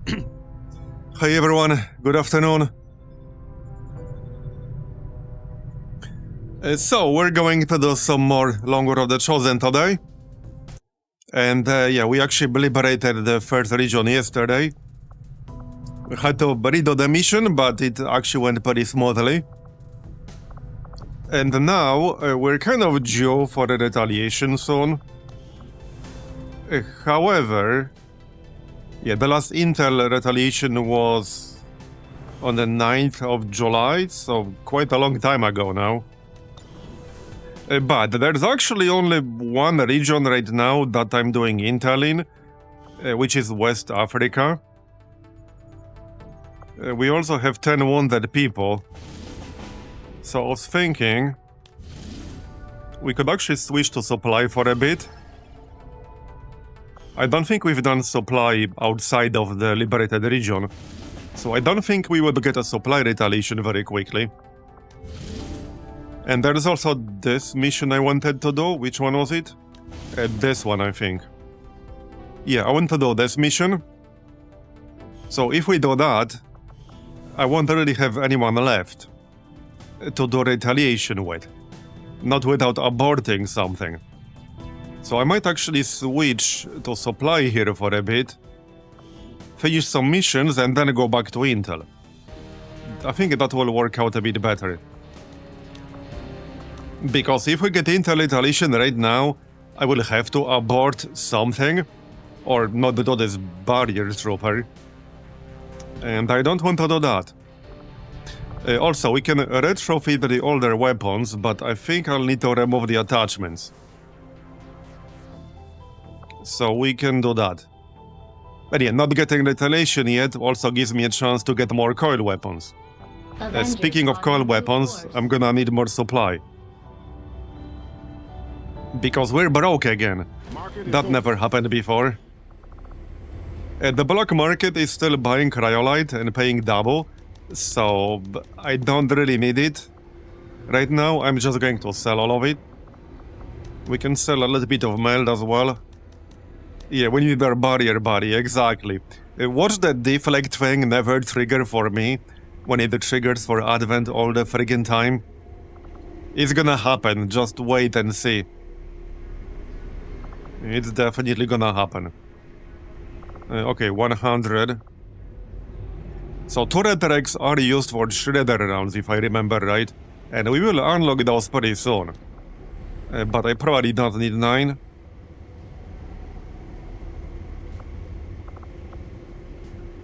Hey everyone, good afternoon. So, we're going to do some more Longer of the Chosen today. And yeah, we actually liberated the first region yesterday. We had to redo the mission, but it actually went pretty smoothly. And now, we're kind of due for the retaliation soon. However, yeah, the last Intel retaliation was on the 9th of July, so quite a long time ago now. But there's actually only one region right now that I'm doing Intel in, which is West Africa. We also have 10 wounded people. So I was thinking we could actually switch to supply for a bit. I don't think we've done supply outside of the liberated region, so I don't think we would get a supply retaliation very quickly. And there's also this mission I wanted to do. Which one was it? This one, I think. Yeah, I want to do this mission. So if we do that, I won't really have anyone left to do retaliation with. Not without aborting something. So I might actually switch to supply here for a bit, finish some missions and then go back to Intel. I think that will work out a bit better. Because if we get Intel retaliation right now, I will have to abort something, or not do this barrier trooper. And I don't want to do that. Also, we can retrofit the older weapons, but I think I'll need to remove the attachments. So we can do that. But yeah, not getting retaliation yet also gives me a chance to get more coil weapons. Speaking of coil weapons, I'm gonna need more supply. Because we're broke again. That never happened before. The black market is still buying cryolite and paying double, so I don't really need it. Right now, I'm just going to sell all of it. We can sell a little bit of meld as well. Yeah, we need our barrier body, exactly. Watch that deflect thing never trigger for me when it triggers for Advent all the friggin' time. It's gonna happen, just wait and see. It's definitely gonna happen. Okay, 100. So turret Rex are used for shredder rounds, if I remember right. And we will unlock those pretty soon. But I probably don't need 9.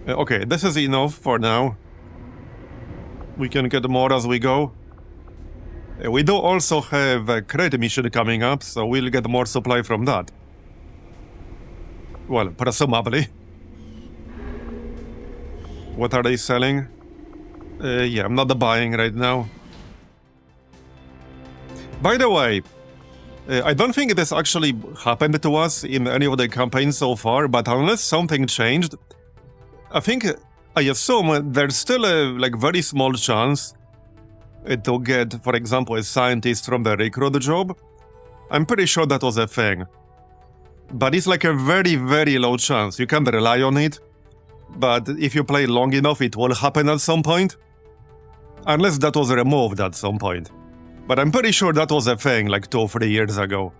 Okay, this is enough for now. We can get more as we go. We do also have a crate mission coming up, so we'll get more supply from that. Well, presumably. What are they selling? Yeah, I'm not buying right now. By the way, I don't think this actually happened to us in any of the campaigns so far, but unless something changed, I assume there's still a very small chance to get, for example, a scientist from the recruit job. I'm pretty sure that was a thing. But it's like a very, very low chance. You can't rely on it. But if you play long enough, it will happen at some point. Unless that was removed at some point. But I'm pretty sure that was a thing like 2 or 3 years ago.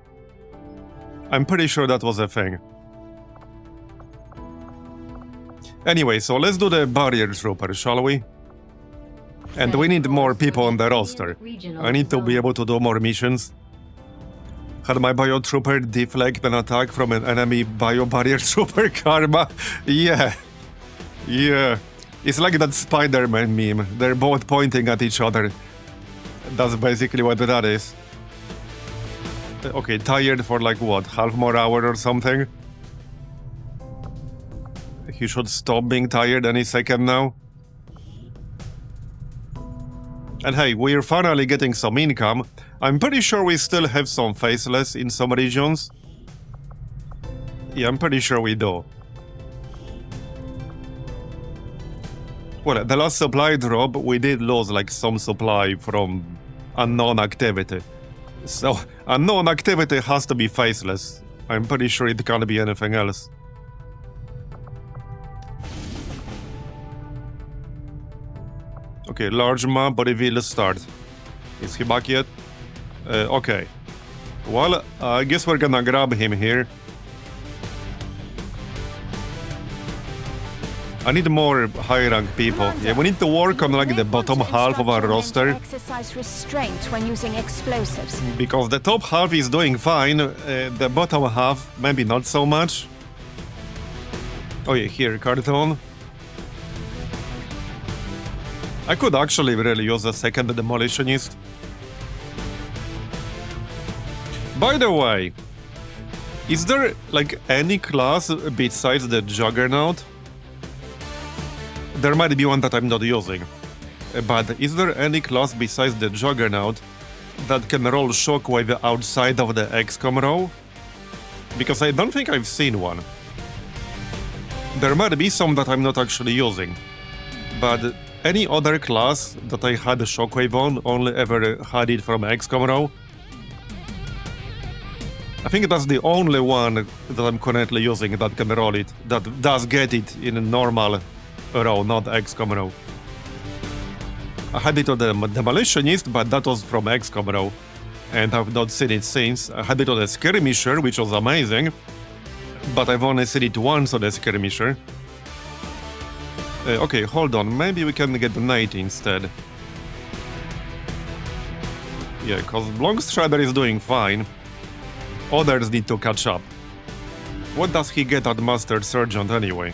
I'm pretty sure that was a thing. Anyway, so let's do the barrier trooper, shall we? And we need more people on the roster. I need to be able to do more missions. Had my bio trooper deflect an attack from an enemy bio barrier trooper karma? Yeah. Yeah. It's like that Spider-Man meme. They're both pointing at each other. That's basically what that is. Okay, tired for like what, half more hour or something? He should stop being tired any second now. And hey, we're finally getting some income. I'm pretty sure we still have some faceless in some regions. Yeah, I'm pretty sure we do. Well, the last supply drop, we did lose like some supply from unknown activity. So, unknown activity has to be faceless. I'm pretty sure it can't be anything else. Okay, large map, reveal start. Is he back yet? Okay. Well, I guess we're gonna grab him here. I need more high-rank people. Yeah, we need to work on like the bottom half of our roster. Exercise restraint when using explosives. Because the top half is doing fine, the bottom half maybe not so much. Oh yeah, here, carton. I could actually really use a second demolitionist. By the way, is there like any class besides the Juggernaut? There might be one that I'm not using, but is there any class besides the Juggernaut that can roll Shockwave outside of the XCOM row? Because I don't think I've seen one. There might be some that I'm not actually using, but any other class that I had a Shockwave on only ever had it from XCOM row. I think that's the only one that I'm currently using that can roll it, that does get it in a normal row, not XCOM row. I had it on the Demolitionist, but that was from XCOM row, and I've not seen it since. I had it on the Skirmisher, which was amazing, but I've only seen it once on the Skirmisher. Okay, hold on, maybe we can get the Knight instead. Yeah, because Blongstrider is doing fine. Others need to catch up. What does he get at Master Sergeant anyway?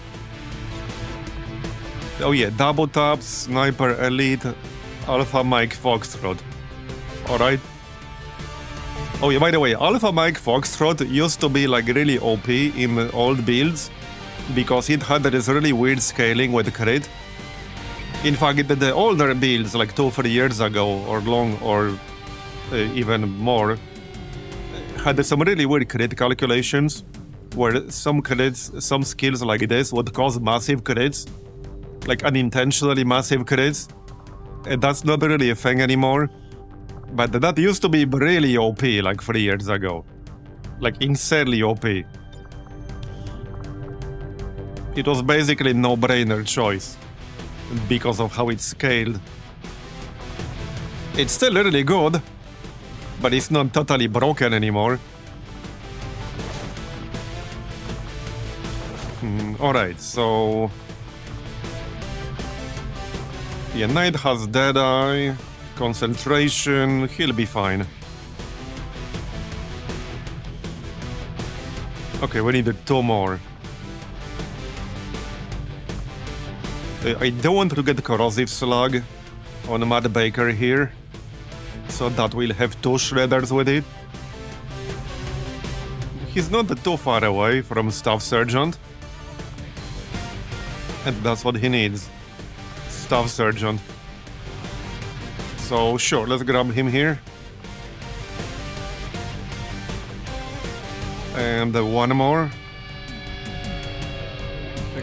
Oh yeah, double taps, Sniper Elite, Alpha Mike Foxtrot. Alright. Oh yeah, by the way, Alpha Mike Foxtrot used to be like really OP in old builds because it had this really weird scaling with crit. In fact, the older builds like 2-3 years ago or even more had some really weird crit calculations where some crits, some skills like this would cause massive crits. Like unintentionally massive crits. And that's not really a thing anymore. But that used to be really OP like 3 years ago. Like insanely OP. It was basically no-brainer choice. Because of how it's scaled. It's still really good. But it's not totally broken anymore. Alright, so... Yeah, Knight has Deadeye, concentration, he'll be fine. Okay, we need 2 more. I don't want to get Corrosive Slug on Mad Baker here, so that we'll have 2 Shredders with it. He's not too far away from Staff Sergeant. And that's what he needs. Staff Sergeant. So sure, let's grab him here. And one more.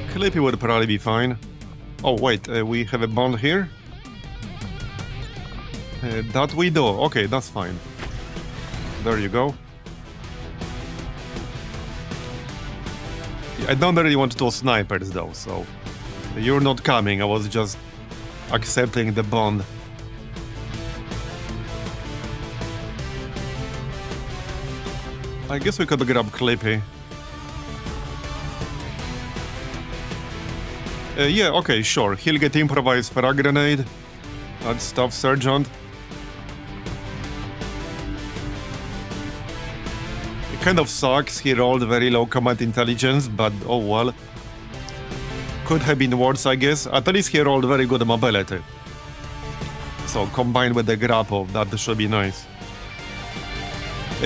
Clippy would probably be fine. Oh wait, we have a bond here. That we do. Okay, that's fine. There you go. I don't really want 2 snipers though, so... You're not coming, I was just accepting the bond. I guess we could grab Clippy. Yeah, okay, sure. He'll get improvised frag grenade. That's Staff Sergeant. It kind of sucks, he rolled very low combat intelligence, but oh well. Could have been worse, I guess. At least he rolled very good mobility. So combined with the grapple, that should be nice.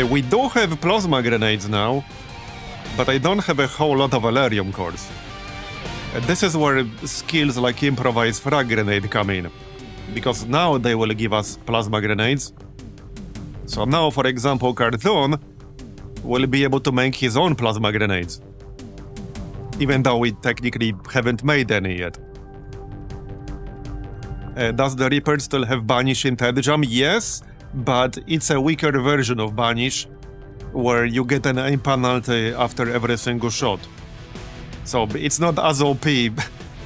We do have plasma grenades now, but I don't have a whole lot of Valerium cores. This is where skills like improvised frag grenade come in, because now they will give us plasma grenades. So now, for example, Cartoon will be able to make his own plasma grenades. Even though we technically haven't made any yet. Does the Reaper still have Banish in TedJam? Yes, but it's a weaker version of Banish, where you get an aim penalty after every single shot. So it's not as OP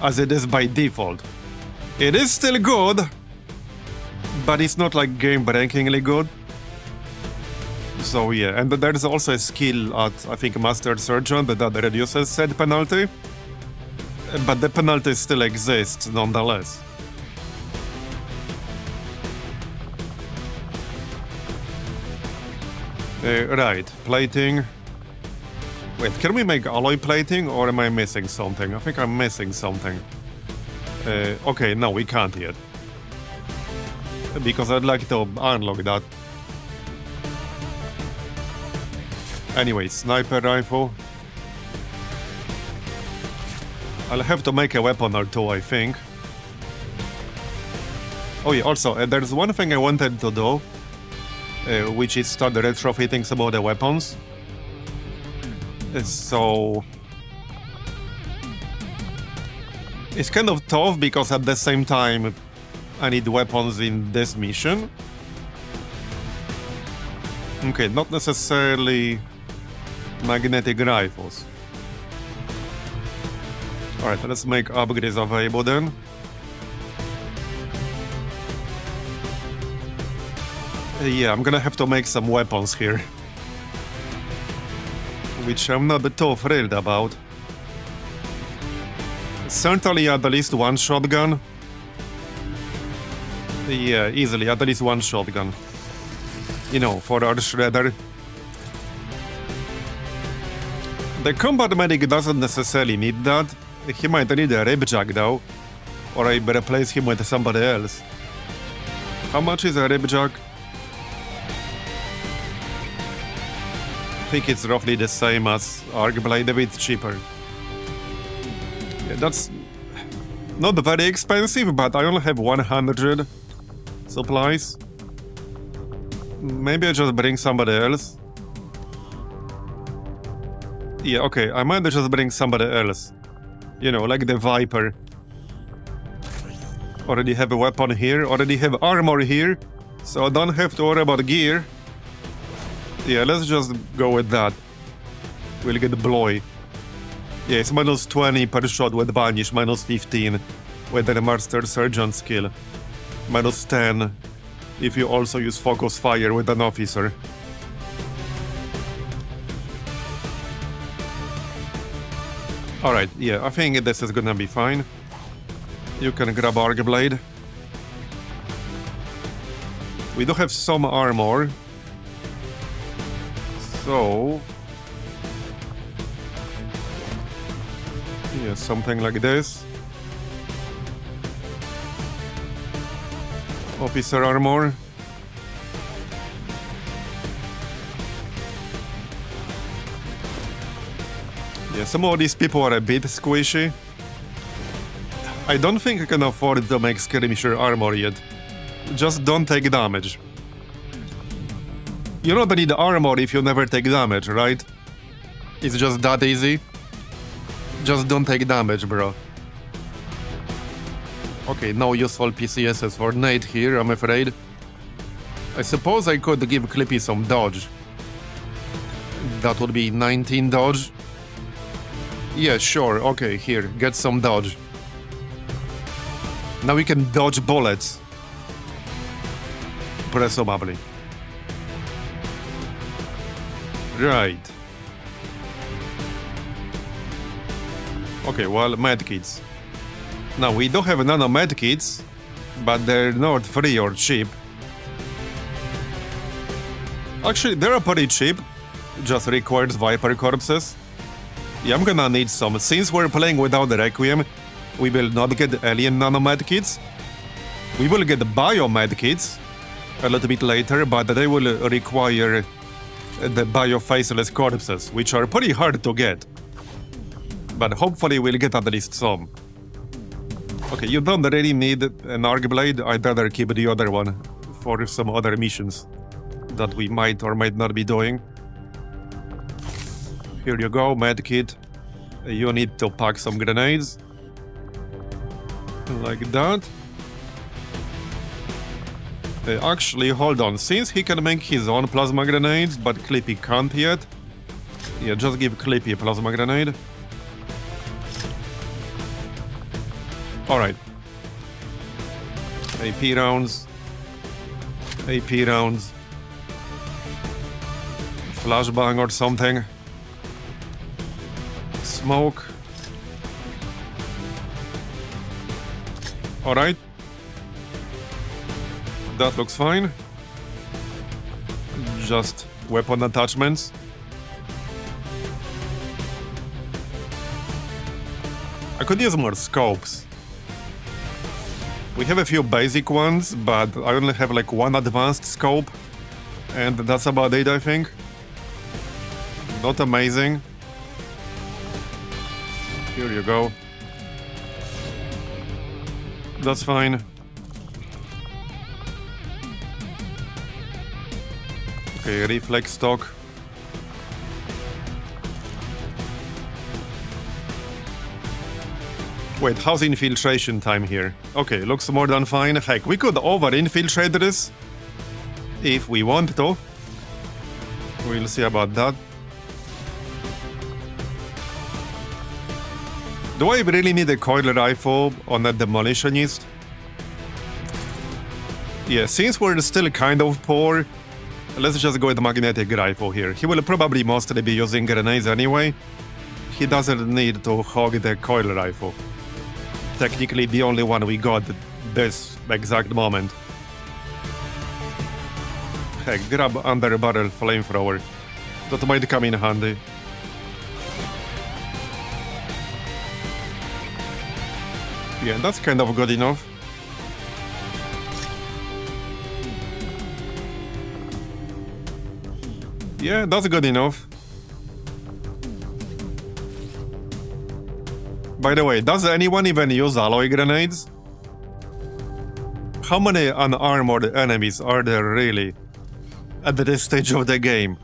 as it is by default. It is still good, but it's not like game-breakingly good. So yeah, and there's also a skill at, I think, Master Surgeon that reduces said penalty, but the penalty still exists nonetheless. Right, plating. Wait, can we make alloy plating, or am I missing something? I think I'm missing something. Okay, no, we can't yet. Because I'd like to unlock that. Anyway, sniper rifle. I'll have to make a weapon or two, I think. Oh yeah, also, there's one thing I wanted to do, which is start retrofitting some of the weapons. So... it's kind of tough, because at the same time, I need weapons in this mission. Okay, not necessarily magnetic rifles. Alright, let's make upgrades available then. Yeah, I'm gonna have to make some weapons here. Which I'm not too thrilled about. Certainly at least one shotgun. Yeah, easily, at least one shotgun. You know, for our shredder. The combat medic doesn't necessarily need that. He might need a ribjack though. Or I replace him with somebody else. How much is a ribjack? I think it's roughly the same as Arcblade, a bit cheaper. Yeah, that's not very expensive, but I only have 100 supplies. Maybe I just bring somebody else. Yeah, okay, I might just bring somebody else. You know, like the Viper. Already have a weapon here, already have armor here, so I don't have to worry about gear. Yeah, let's just go with that. We'll get Bloy. Yeah, it's minus 20 per shot with Banish, minus 15 with the Master Surgeon skill. Minus 10 if you also use Focus Fire with an officer. Alright, yeah, I think this is gonna be fine. You can grab Arcblade. We do have some armor. So... yeah, something like this. Officer armor. Yeah, some of these people are a bit squishy. I don't think I can afford to make skirmisher armor yet. Just don't take damage. You don't need armor if you never take damage, right? It's just that easy. Just don't take damage, bro. Okay, no useful PCSs for Nate here, I'm afraid. I suppose I could give Clippy some dodge. That would be 19 dodge. Yeah, sure, okay, here, get some dodge. Now we can dodge bullets. Presumably. Right. Okay, well, medkits. Now, we do have nano medkits, but they're not free or cheap. Actually, they're pretty cheap. Just requires Viper corpses. Yeah, I'm gonna need some. Since we're playing without the Requiem, we will not get alien nano medkits. We will get bio medkits a little bit later, but they will require the bio faceless corpses, which are pretty hard to get. But hopefully we'll get at least some. Okay, you don't really need an Arcblade. I'd rather keep the other one for some other missions that we might or might not be doing. Here you go, medkit. You need to pack some grenades. Like that. Actually, hold on. Since he can make his own plasma grenades, but Clippy can't yet. Yeah, just give Clippy a plasma grenade. Alright. AP rounds. AP rounds. Flashbang or something. Smoke. Alright. That looks fine. Just weapon attachments. I could use more scopes. We have a few basic ones, but I only have like one advanced scope. And that's about it, I think. Not amazing. Here you go. That's fine. Okay, reflex stock. Wait, how's infiltration time here? Okay, looks more than fine. Heck, we could over-infiltrate this if we want to. We'll see about that. Do I really need a coil rifle on a demolitionist? Yeah, since we're still kind of poor, let's just go with the magnetic rifle here. He will probably mostly be using grenades anyway. He doesn't need to hog the coil rifle. Technically the only one we got this exact moment. Heck, grab under barrel flamethrower. That might come in handy. Yeah, that's kind of good enough. Yeah, that's good enough. By the way, does anyone even use alloy grenades? How many unarmored enemies are there really at this stage of the game?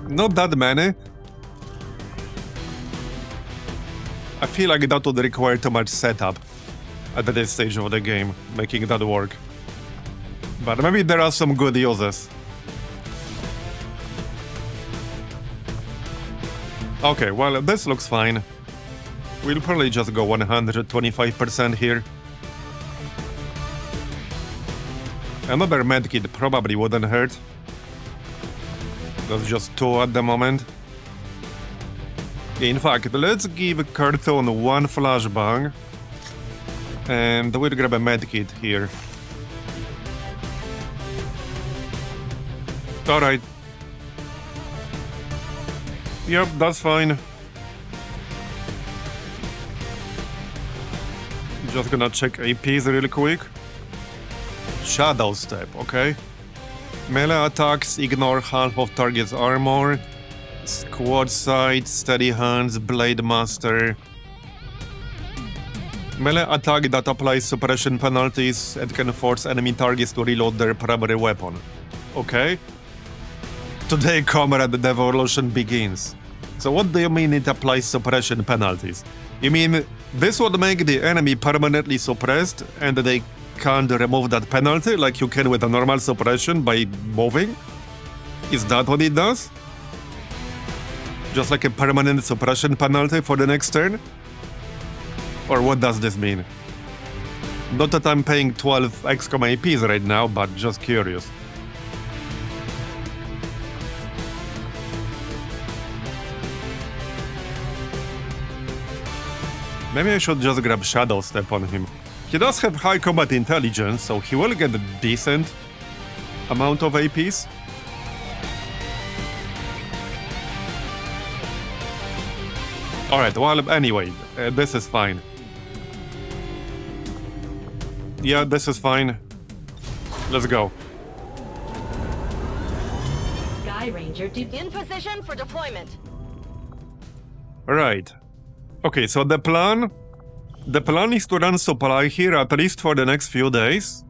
Not that many. I feel like that would require too much setup at this stage of the game, making that work. But maybe there are some good uses. Okay, well, this looks fine. We'll probably just go 125% here. Another medkit probably wouldn't hurt. That's just 2 at the moment. In fact, let's give Cartoon 1 flashbang. And we'll grab a medkit here. Alright. Yep, that's fine. Just gonna check APs real quick. Shadow Step, okay. Melee attacks ignore half of target's armor. Squad sight, steady hands, blade master. Melee attack that applies suppression penalties and can force enemy targets to reload their primary weapon. Okay. Today, comrade, the evolution begins. So what do you mean it applies suppression penalties? You mean this would make the enemy permanently suppressed and they can't remove that penalty like you can with a normal suppression by moving? Is that what it does? Just like a permanent suppression penalty for the next turn? Or what does this mean? Not that I'm paying 12 XCOM APs right now, but just curious. Maybe I should just grab Shadow Step on him. He does have high combat intelligence, so he will get a decent amount of APs. Alright, well, anyway, this is fine. Yeah, this is fine. Let's go. Sky Ranger In position for deployment. Right. Okay, so the plan is to run supply here at least for the next few days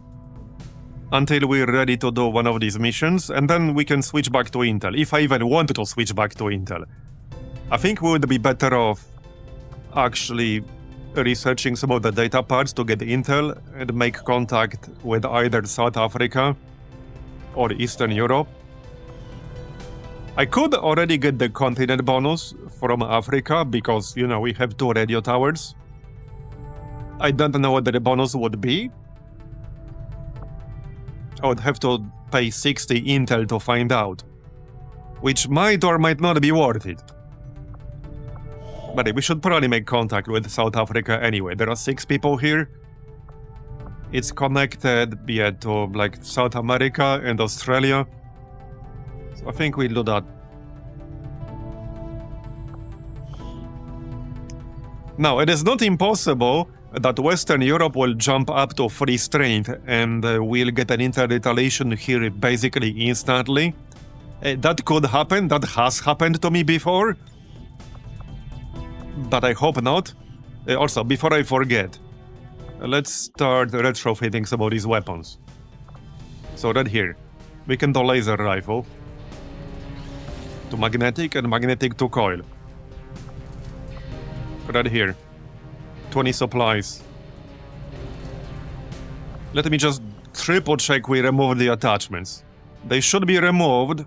until we're ready to do one of these missions, and then we can switch back to Intel, if I even want to switch back to Intel. I think we would be better off actually researching some of the data parts to get Intel and make contact with either South Africa or Eastern Europe. I could already get the continent bonus from Africa because, you know, we have 2 radio towers. I don't know what the bonus would be. I would have to pay 60 intel to find out. Which might or might not be worth it. But we should probably make contact with South Africa anyway. There are 6 people here. It's connected, yeah, to like South America and Australia. So I think we'll do that. Now, it is not impossible that Western Europe will jump up to 3 strength and we'll get an inter-retaliation here basically instantly. That could happen, that has happened to me before. But I hope not. Also, before I forget, let's start retrofitting some of these weapons. So right here, we can do laser rifle to magnetic and magnetic to coil. Right here, 20 supplies. Let me just triple check we remove the attachments. They should be removed,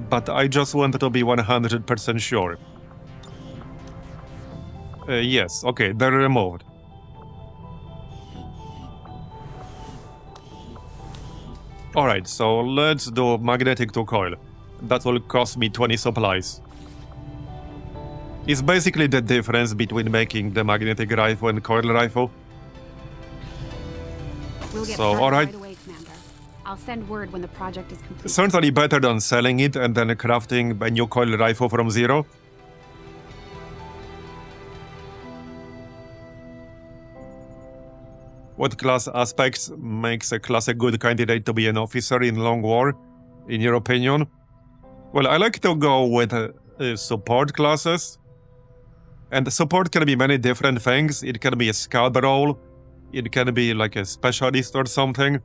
but I just want to be 100% sure. Yes, okay, they're removed. Alright, so let's do magnetic to coil. That will cost me 20 supplies. It's basically the difference between making the magnetic rifle and coil rifle. We'll get So, started alright. right away, Commander. I'll send word when the project is complete. Certainly better than selling it and then crafting a new coil rifle from zero. What class aspects makes a class a good candidate to be an officer in long war, in your opinion? Well, I like to go with support classes. And support can be many different things. It can be a scout role. It can be like a specialist or something.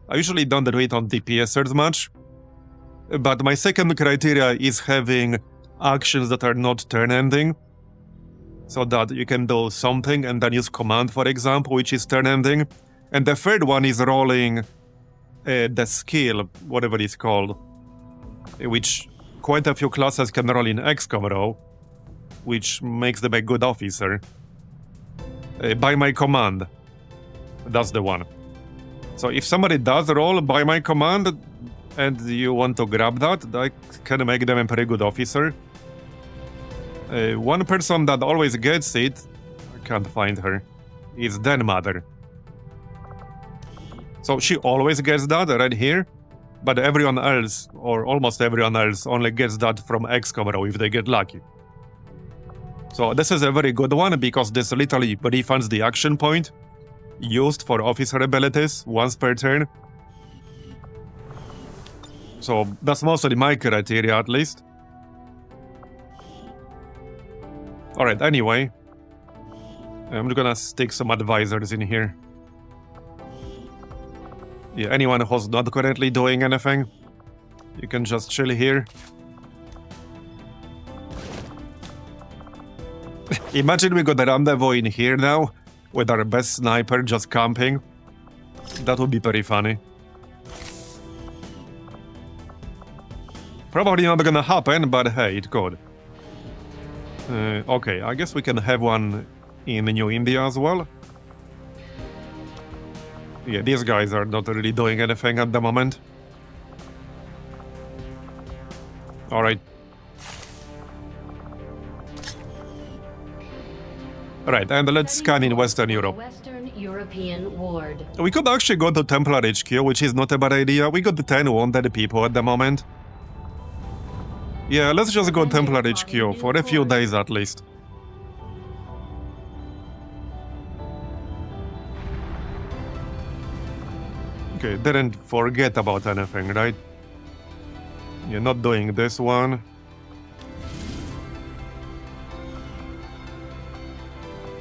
I usually don't do it on DPS as much. But my second criteria is having actions that are not turn-ending. So that you can do something and then use command, for example, which is turn-ending. And the third one is rolling the skill, whatever it's called, which quite a few classes can roll in XCOM role, which makes them a good officer. By my command. That's the one. So if somebody does roll by my command and you want to grab that, that can make them a pretty good officer. One person that always gets it, I can't find her, is Den Mother. So she always gets that right here, but everyone else, or almost everyone else, only gets that from XCOM row if they get lucky. So this is a very good one because this literally refunds the action point used for officer abilities once per turn. So that's mostly my criteria at least. Alright, anyway, I'm gonna stick some advisors in here. Yeah, anyone who's not currently doing anything, you can just chill here. Imagine we got a rendezvous in here now, with our best sniper just camping. That would be pretty funny. Probably not gonna happen, but hey, it could. Okay, I guess we can have one in New India as well. Yeah, these guys are not really doing anything at the moment. Alright. Alright, and let's scan in Western Europe. Western European ward. We could actually go to Templar HQ, which is not a bad idea. We got 10 wounded people at the moment. Yeah, let's just go Templar HQ for a few days at least. Okay, didn't forget about anything, right? You're not doing this one.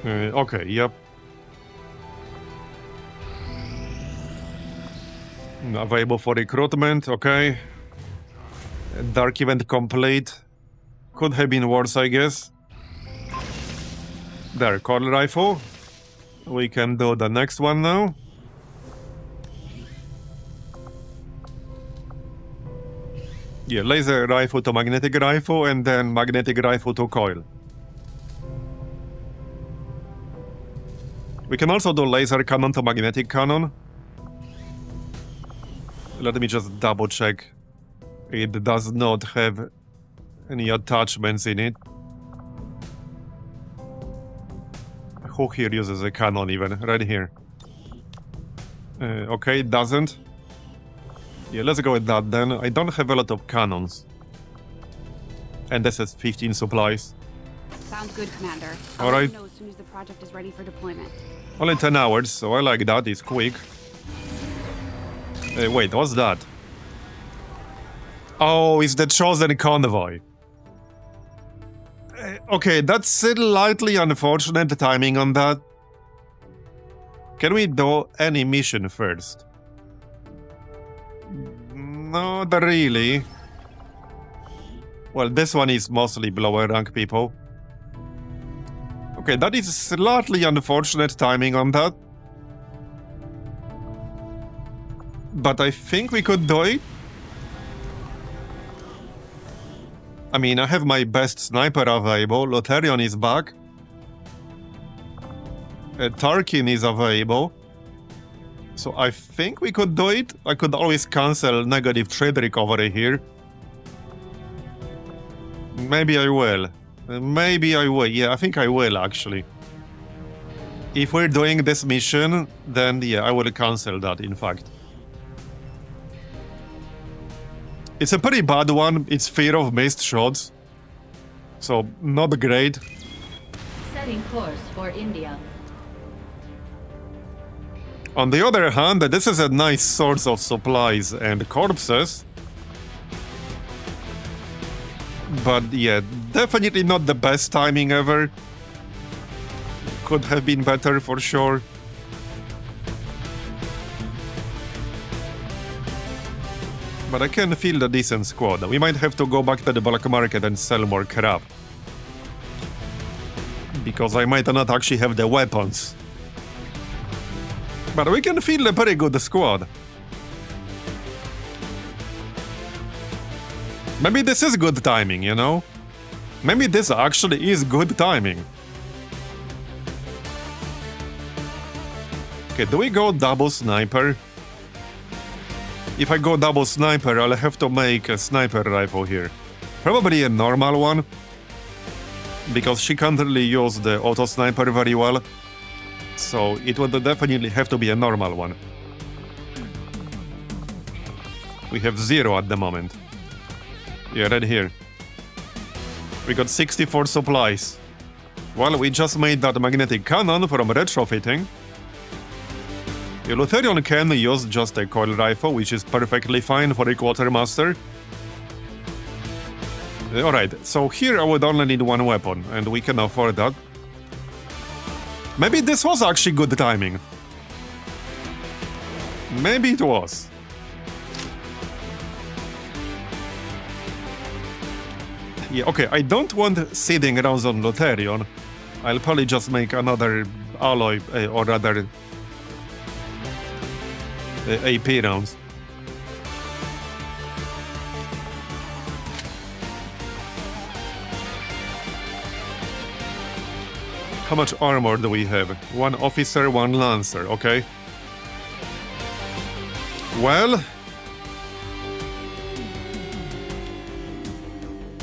Okay, yep. Available for recruitment, okay. Dark event complete. Could have been worse, I guess. There, coil rifle. We can do the next one now. Yeah, laser rifle to magnetic rifle and then magnetic rifle to coil. We can also do laser cannon to magnetic cannon. Let me just double check. It does not have any attachments in it. Who here uses a cannon even? Right here. Okay, it doesn't. Yeah, let's go with that then. I don't have a lot of cannons. And this is 15 supplies. Sounds good, Commander. All I'll let right. you know as soon as the project is ready for deployment. Only 10 hours, so I like that. It's quick. Wait, what's that? Oh, it's the chosen convoy. Okay, that's slightly unfortunate timing on that. Can we do any mission first? Not really. Well, this one is mostly lower rank people. Okay, that is slightly unfortunate timing on that. But I think we could do it. I mean, I have my best sniper available. Lotharion is back. Tarkin is available. So I think we could do it. I could always cancel negative trade recovery here. Maybe I will. Maybe I will. Yeah, I think I will actually. If we're doing this mission, then yeah, I will cancel that in fact. It's a pretty bad one. It's fear of missed shots. So, not great. Setting course for India. On the other hand, this is a nice source of supplies and corpses. But yeah, definitely not the best timing ever. Could have been better for sure. But I can feel the decent squad. We might have to go back to the black market and sell more crap. Because I might not actually have the weapons. But we can feel a pretty good squad. Maybe this is good timing, you know? Maybe this actually is good timing. Okay, do we go double sniper? If I go double sniper, I'll have to make a sniper rifle here. Probably a normal one. Because she can't really use the auto sniper very well. So it would definitely have to be a normal one. We have 0 at the moment. Yeah, right here. We got 64 supplies. Well, we just made that magnetic cannon from retrofitting. The Lotharion can use just a coil rifle, which is perfectly fine for a quartermaster. Alright, so here I would only need one weapon, and we can afford that. Maybe this was actually good timing. Maybe it was. Yeah, okay, I don't want seeding rounds on Lotharion. I'll probably just make another alloy, or rather... AP rounds. How much armor do we have? 1 officer, 1 lancer, okay. Well...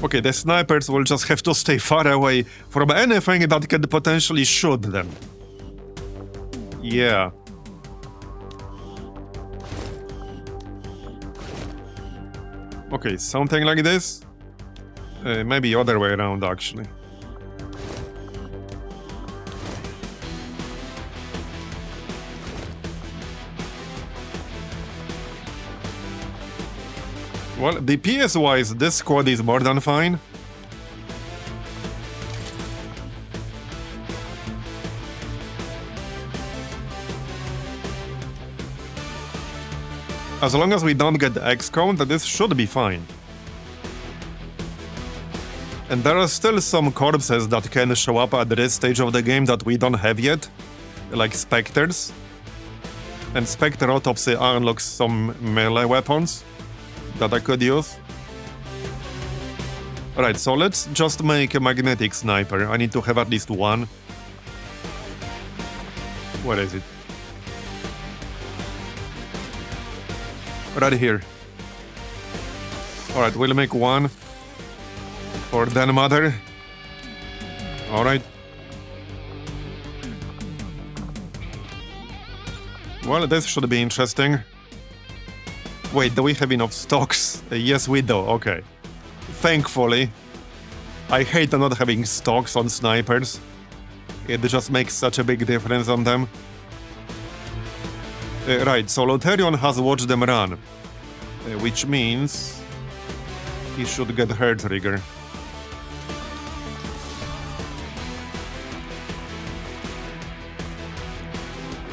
Okay, the snipers will just have to stay far away from anything that could potentially shoot them. Yeah. Okay, something like this. Maybe other way around, actually. Well, DPS-wise, this squad is more than fine. As long as we don't get XCOM, this should be fine. And there are still some corpses that can show up at this stage of the game that we don't have yet, like Spectres. And Spectre Autopsy unlocks some melee weapons that I could use. Alright, so let's just make a magnetic sniper. I need to have at least one. Where is it? Right here. Alright, we'll make one for Den Mother. Alright. Well, this should be interesting. Wait, do we have enough stocks? Yes, we do. Okay. Thankfully. I hate not having stocks on snipers. It just makes such a big difference on them. Right, so Lotharion has watched them run. Which means he should get her trigger.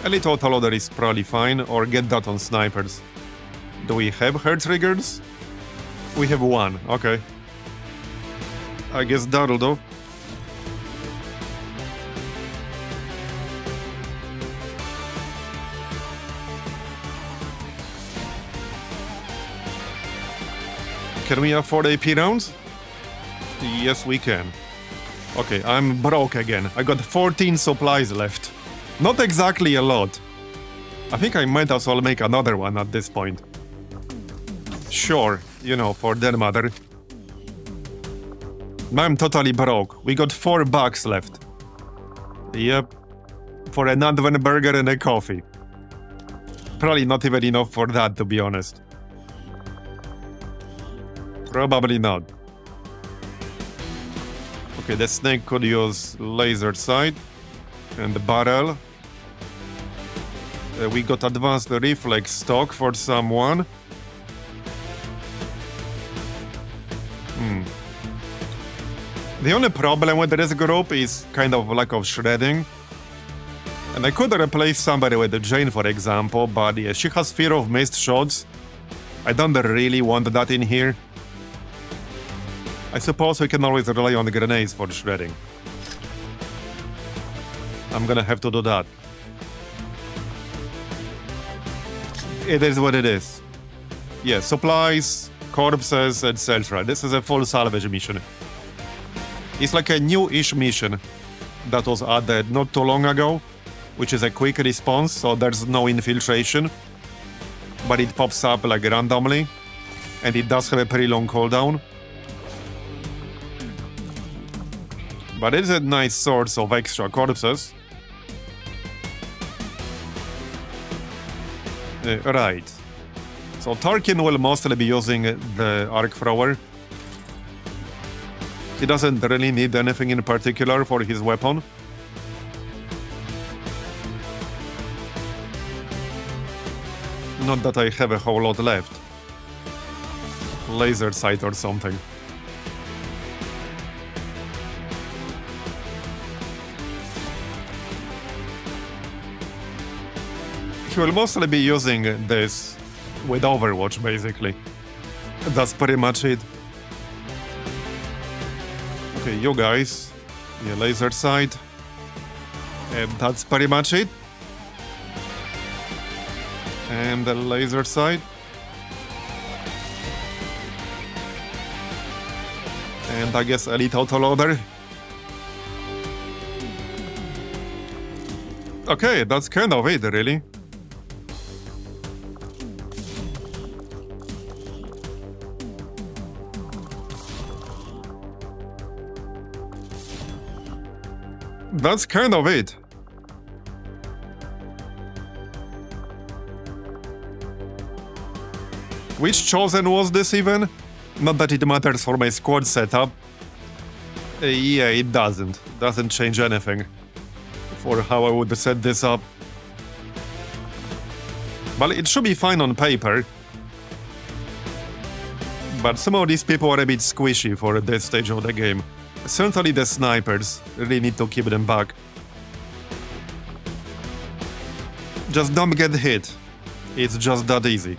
Elite autoloader is probably fine, or get that on snipers. Do we have her triggers? We have one, okay. I guess that'll do. Can we afford AP rounds? Yes, we can. Okay, I'm broke again. I got 14 supplies left. Not exactly a lot. I think I might as well make another one at this point. Sure, you know, for Den Mother. I'm totally broke. We got $4 left. Yep. For an Advent burger and a coffee. Probably not even enough for that, to be honest. Probably not. Okay, the snake could use laser sight and the barrel. We got advanced reflex stock for someone. The only problem with this group is kind of lack of shredding. And I could replace somebody with Jane, for example, but yeah, she has fear of missed shots. I don't really want that in here. I suppose we can always rely on the grenades for shredding. I'm gonna have to do that. It is what it is. Yeah, supplies, corpses, etc. This is a full salvage mission. It's like a new-ish mission that was added not too long ago, which is a quick response, so there's no infiltration. But it pops up like randomly, and it does have a pretty long cooldown. But it's a nice source of extra corpses. Right. So Tarkin will mostly be using the arc thrower. He doesn't really need anything in particular for his weapon. Not that I have a whole lot left. Laser sight or something. He will mostly be using this with Overwatch, basically. That's pretty much it. Okay, you guys. Yeah, laser sight. And that's pretty much it. And the laser sight. And I guess elite autoloader. Okay, that's kind of it, really. That's kind of it. Which chosen was this even? Not that it matters for my squad setup. Yeah, it doesn't. Doesn't change anything for how I would set this up. But it should be fine on paper. But some of these people are a bit squishy for this stage of the game. Certainly the snipers. Really need to keep them back. Just don't get hit. It's just that easy.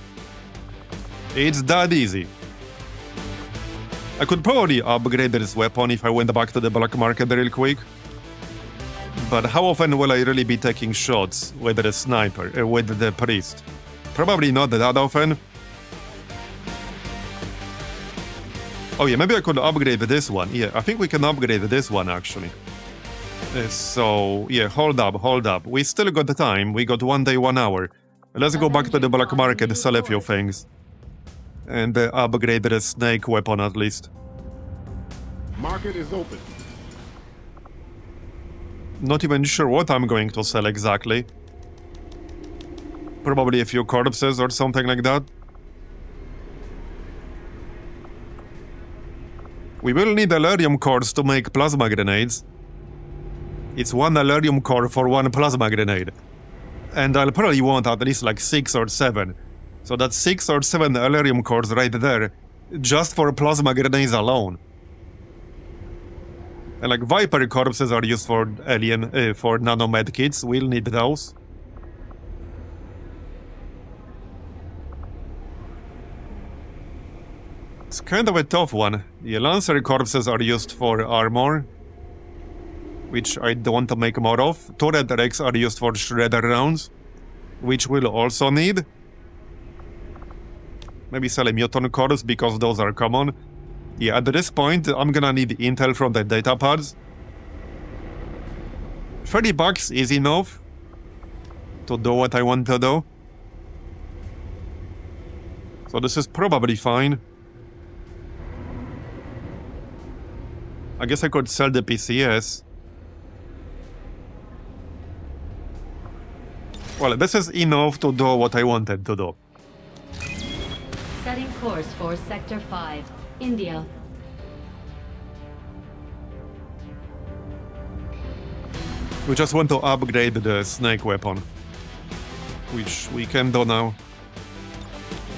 It's that easy. I could probably upgrade this weapon if I went back to the black market real quick. But how often will I really be taking shots with the sniper, with the priest? Probably not that often. Oh yeah, maybe I could upgrade this one. Yeah, I think we can upgrade this one actually. So, yeah, hold up. We still got the time. We got 1 day, 1 hour. Let's go back to the black market, sell a few things. And upgrade the snake weapon at least. Market is open. Not even sure what I'm going to sell exactly. Probably a few corpses or something like that. We will need Elerium cores to make plasma grenades. It's 1 Elerium core for 1 plasma grenade. And I'll probably want at least like 6 or 7. So that's 6 or 7 Elerium cores right there, just for plasma grenades alone. And like Viper corpses are used for for nano medkits, we'll need those. It's kind of a tough one. The Lancer corpses are used for armor, which I don't want to make more of. Turret Rex are used for shredder rounds, which we'll also need. Maybe sell a Muton corpse because those are common. Yeah, at this point, I'm gonna need intel from the data pads. $30 is enough to do what I want to do. So this is probably fine. I guess I could sell the PCS. Well, this is enough to do what I wanted to do. Setting course for Sector 5, India. We just want to upgrade the snake weapon, which we can do now.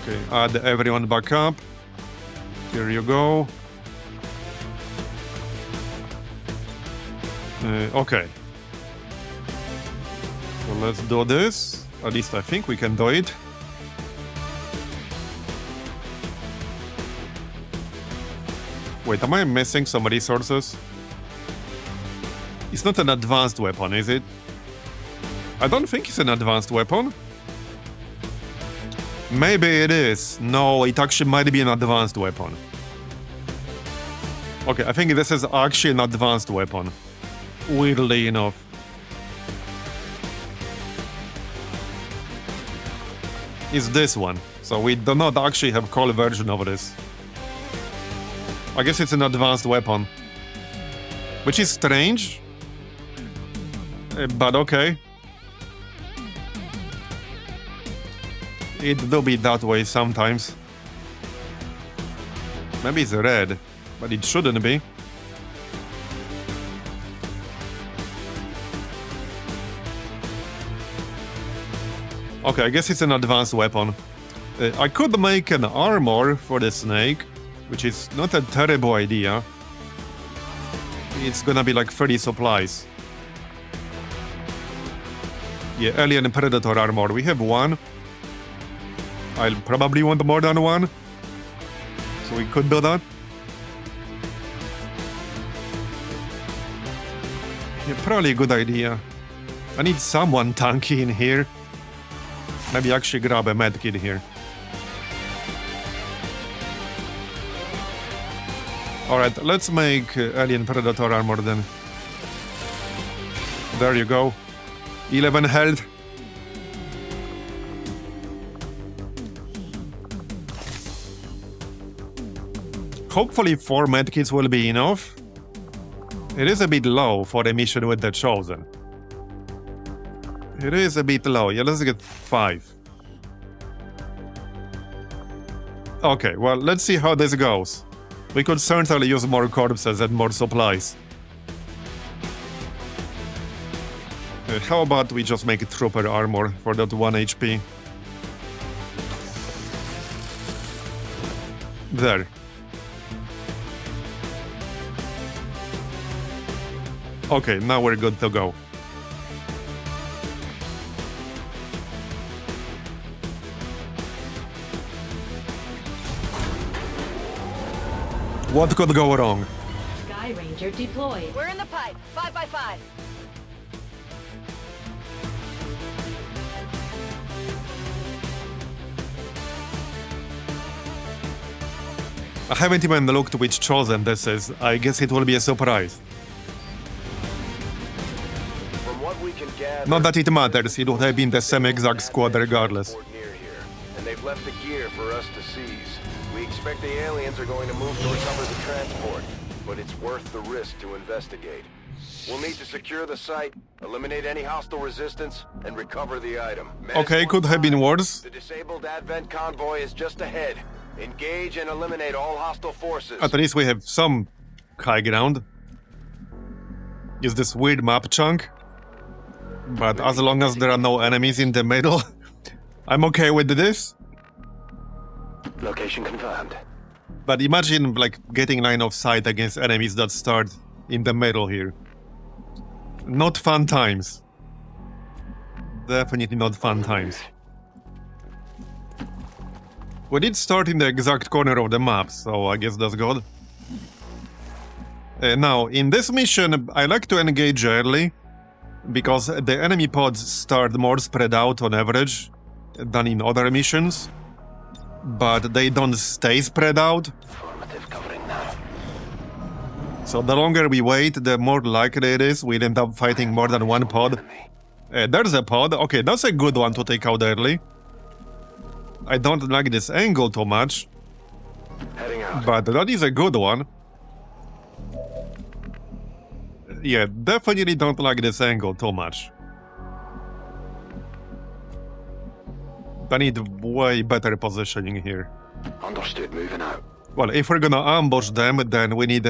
Okay, add everyone back up. Here you go. Okay. So let's do this. At least I think we can do it. Wait, am I missing some resources? It's not an advanced weapon, is it? I don't think it's an advanced weapon. Maybe it is. No, it actually might be an advanced weapon. Okay, I think this is actually an advanced weapon. Weirdly enough. It's this one. So we do not actually have cool version of this. I guess it's an advanced weapon. Which is strange. But okay. It do be that way sometimes. Maybe it's red, but it shouldn't be. Okay, I guess it's an advanced weapon. I could make an armor for the snake, which is not a terrible idea. It's gonna be like 30 supplies. Yeah, alien predator armor. We have 1. I'll probably want more than 1. So we could do that. Yeah, probably a good idea. I need someone tanky in here. Maybe actually grab a medkit here. Alright, let's make alien predator armor then. There you go. 11 health. Hopefully 4 medkits will be enough. It is a bit low for a mission with the Chosen. It is a bit low. Yeah, let's get 5. Okay, well, let's see how this goes. We could certainly use more corpses and more supplies. How about we just make trooper armor for that 1 HP? There. Okay, now we're good to go. What could go wrong? Sky Ranger deployed. We're in the pipe. 5 by 5. I haven't even looked which Chosen this is. I guess it will be a surprise. From what we can gather, Not that it matters, it would have been the same exact squad regardless. near here, and they've left the gear for us to seize. We expect the aliens are going to move towards some of the transport, but it's worth the risk to investigate. We'll need to secure the site, eliminate any hostile resistance, and recover the item. Okay, could have been worse. The disabled Advent convoy is just ahead. Engage and eliminate all hostile forces. At least we have some high ground. Is this weird map chunk? But as long as there are no enemies in the middle, I'm okay with this. Location confirmed. But imagine, like, getting line of sight against enemies that start in the middle here. Not fun times. Definitely not fun times. We did start in the exact corner of the map, so I guess that's good. Now, in this mission, I like to engage early, because the enemy pods start more spread out on average than in other missions, but they don't stay spread out. So the longer we wait, the more likely it is we'll end up fighting more than one pod. There's a pod. Okay, that's a good one to take out early. I don't like this angle too much, but that is a good one. Yeah, definitely don't like this angle too much. I need way better positioning here. Understood, moving out. Well, if we're gonna ambush them, then we need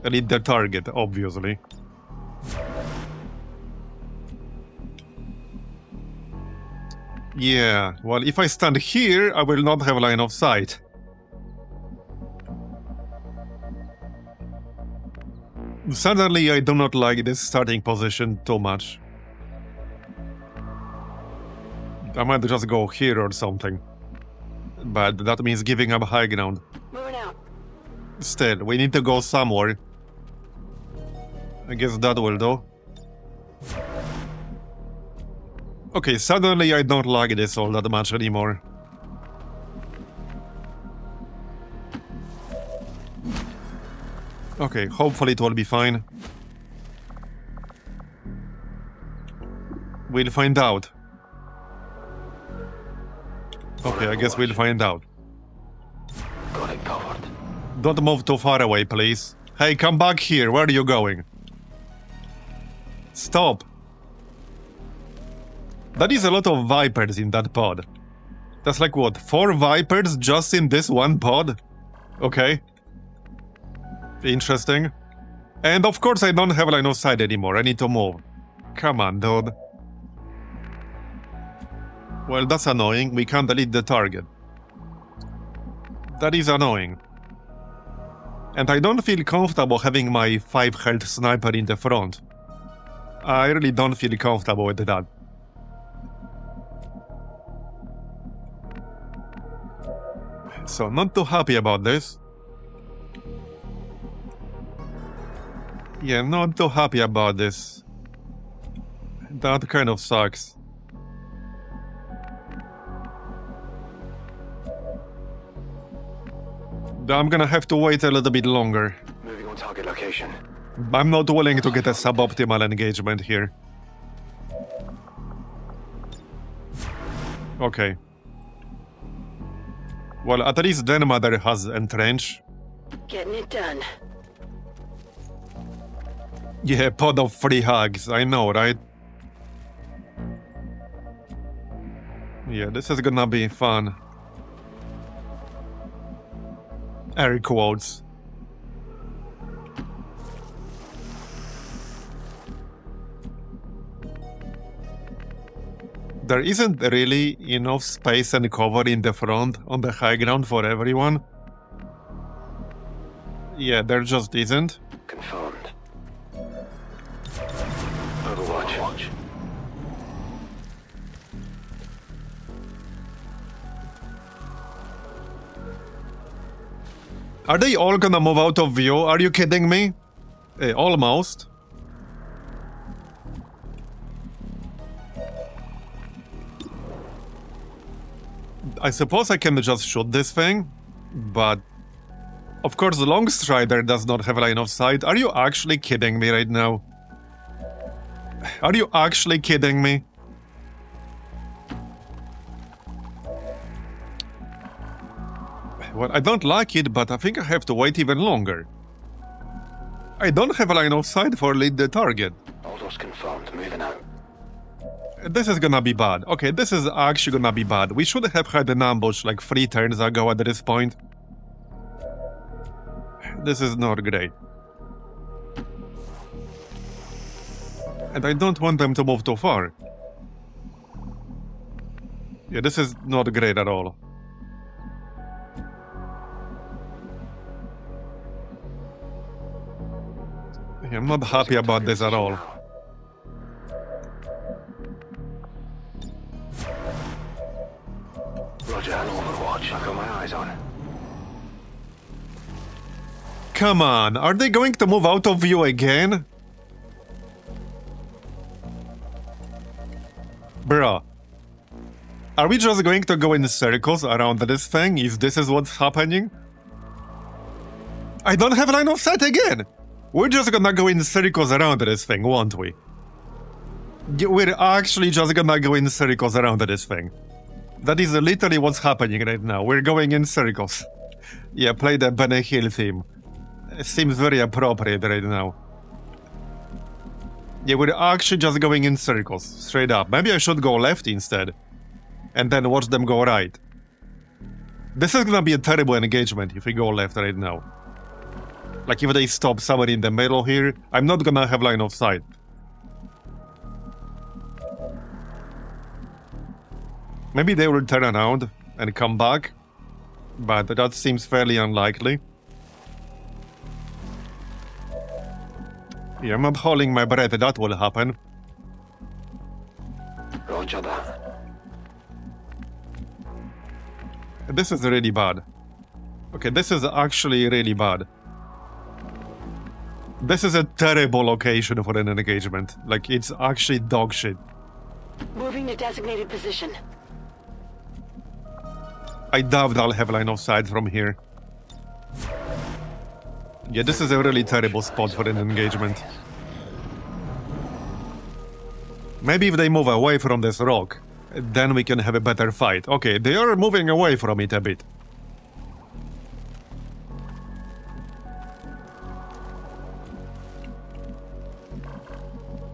the target, obviously. Yeah, well, if I stand here, I will not have line of sight. Suddenly, I do not like this starting position too much. I might just go here or something. But that means giving up high ground. Moving out. Still, we need to go somewhere. I guess that will do. Okay, suddenly I don't like this all that much anymore. Okay, hopefully it will be fine. We'll find out. Okay, I guess we'll find out. Got it covered. Don't move too far away, please. Hey, come back here. Where are you going? Stop. That is a lot of Vipers in that pod. That's like what, 4 Vipers just in this one pod? Okay. Interesting. And of course I don't have line of sight anymore. I need to move. Come on, dude. Well, that's annoying. We can't delete the target. That is annoying. And I don't feel comfortable having my 5 health sniper in the front. I really don't feel comfortable with that. So, not too happy about this. Yeah, not too happy about this. That kind of sucks. I'm gonna have to wait a little bit longer. Moving on target location. I'm not willing to get a suboptimal engagement here. Okay. Well, at least then Mother has entrench. Getting it done. Yeah, pod of free hugs, I know, right? Yeah, this is gonna be fun. Air quotes. There isn't really enough space and cover in the front on the high ground for everyone. Yeah, there just isn't. Confirmed. Overwatch. Are they all gonna move out of view? Are you kidding me? Almost. I suppose I can just shoot this thing, but of course the long strider does not have line of sight. Are you actually kidding me right now? Are you actually kidding me? Well, I don't like it, but I think I have to wait even longer. I don't have a line of sight for lead the target. Aldous confirmed. Moving out. This is gonna be bad. Okay, this is actually gonna be bad. We should have had an ambush like 3 turns ago at this point. This is not great. And I don't want them to move too far. Yeah, this is not great at all. Yeah, I'm not happy about this at all. Roger, on Overwatch. I've got my eyes on. Come on, are they going to move out of view again? Bruh. Are we just going to go in circles around this thing if this is what's happening? I don't have line of sight again! We're just gonna go in circles around this thing, won't we? We're actually just gonna go in circles around this thing. That is literally what's happening right now. We're going in circles. Yeah, play the Benny Hill theme. It seems very appropriate right now. Yeah, we're actually just going in circles, straight up. Maybe I should go left instead. And then watch them go right. This is gonna be a terrible engagement if we go left right now. Like if they stop somewhere in the middle here, I'm not gonna have line of sight. Maybe they will turn around and come back, but that seems fairly unlikely. Yeah, I'm not holding my breath that will happen. Roger that. This is really bad. Okay, this is actually really bad. This is a terrible location for an engagement. Like, it's actually dog shit. Moving to designated position. I doubt I'll have line of sight from here. Yeah, this is a really terrible spot for an engagement. Maybe if they move away from this rock, then we can have a better fight. Okay, they are moving away from it a bit.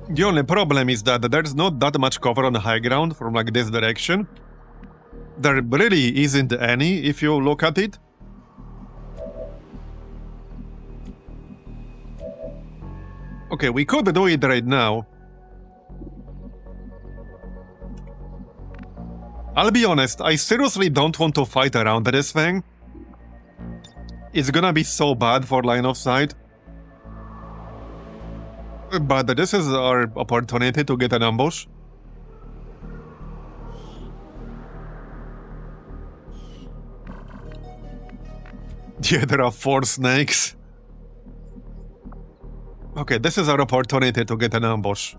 The only problem is that there's not that much cover on the high ground from like this direction. There really isn't any if you look at it. Okay, we could do it right now. I'll be honest, I seriously don't want to fight around this thing. It's gonna be so bad for line of sight. But this is our opportunity to get an ambush. Yeah, there are 4 snakes. Okay, this is our opportunity to get an ambush.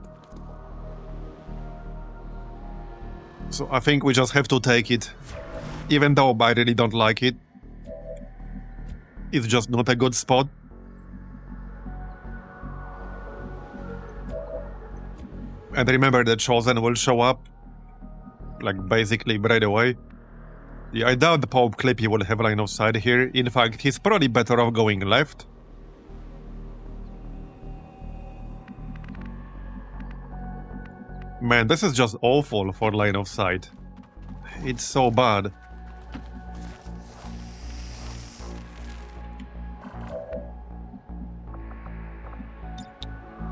So I think we just have to take it. Even though I really don't like it. It's just not a good spot. And remember, the Chosen will show up, like, basically right away. Yeah, I doubt the Pope Clippy will have line of sight here. In fact, he's probably better off going left. Man, this is just awful for line of sight. It's so bad.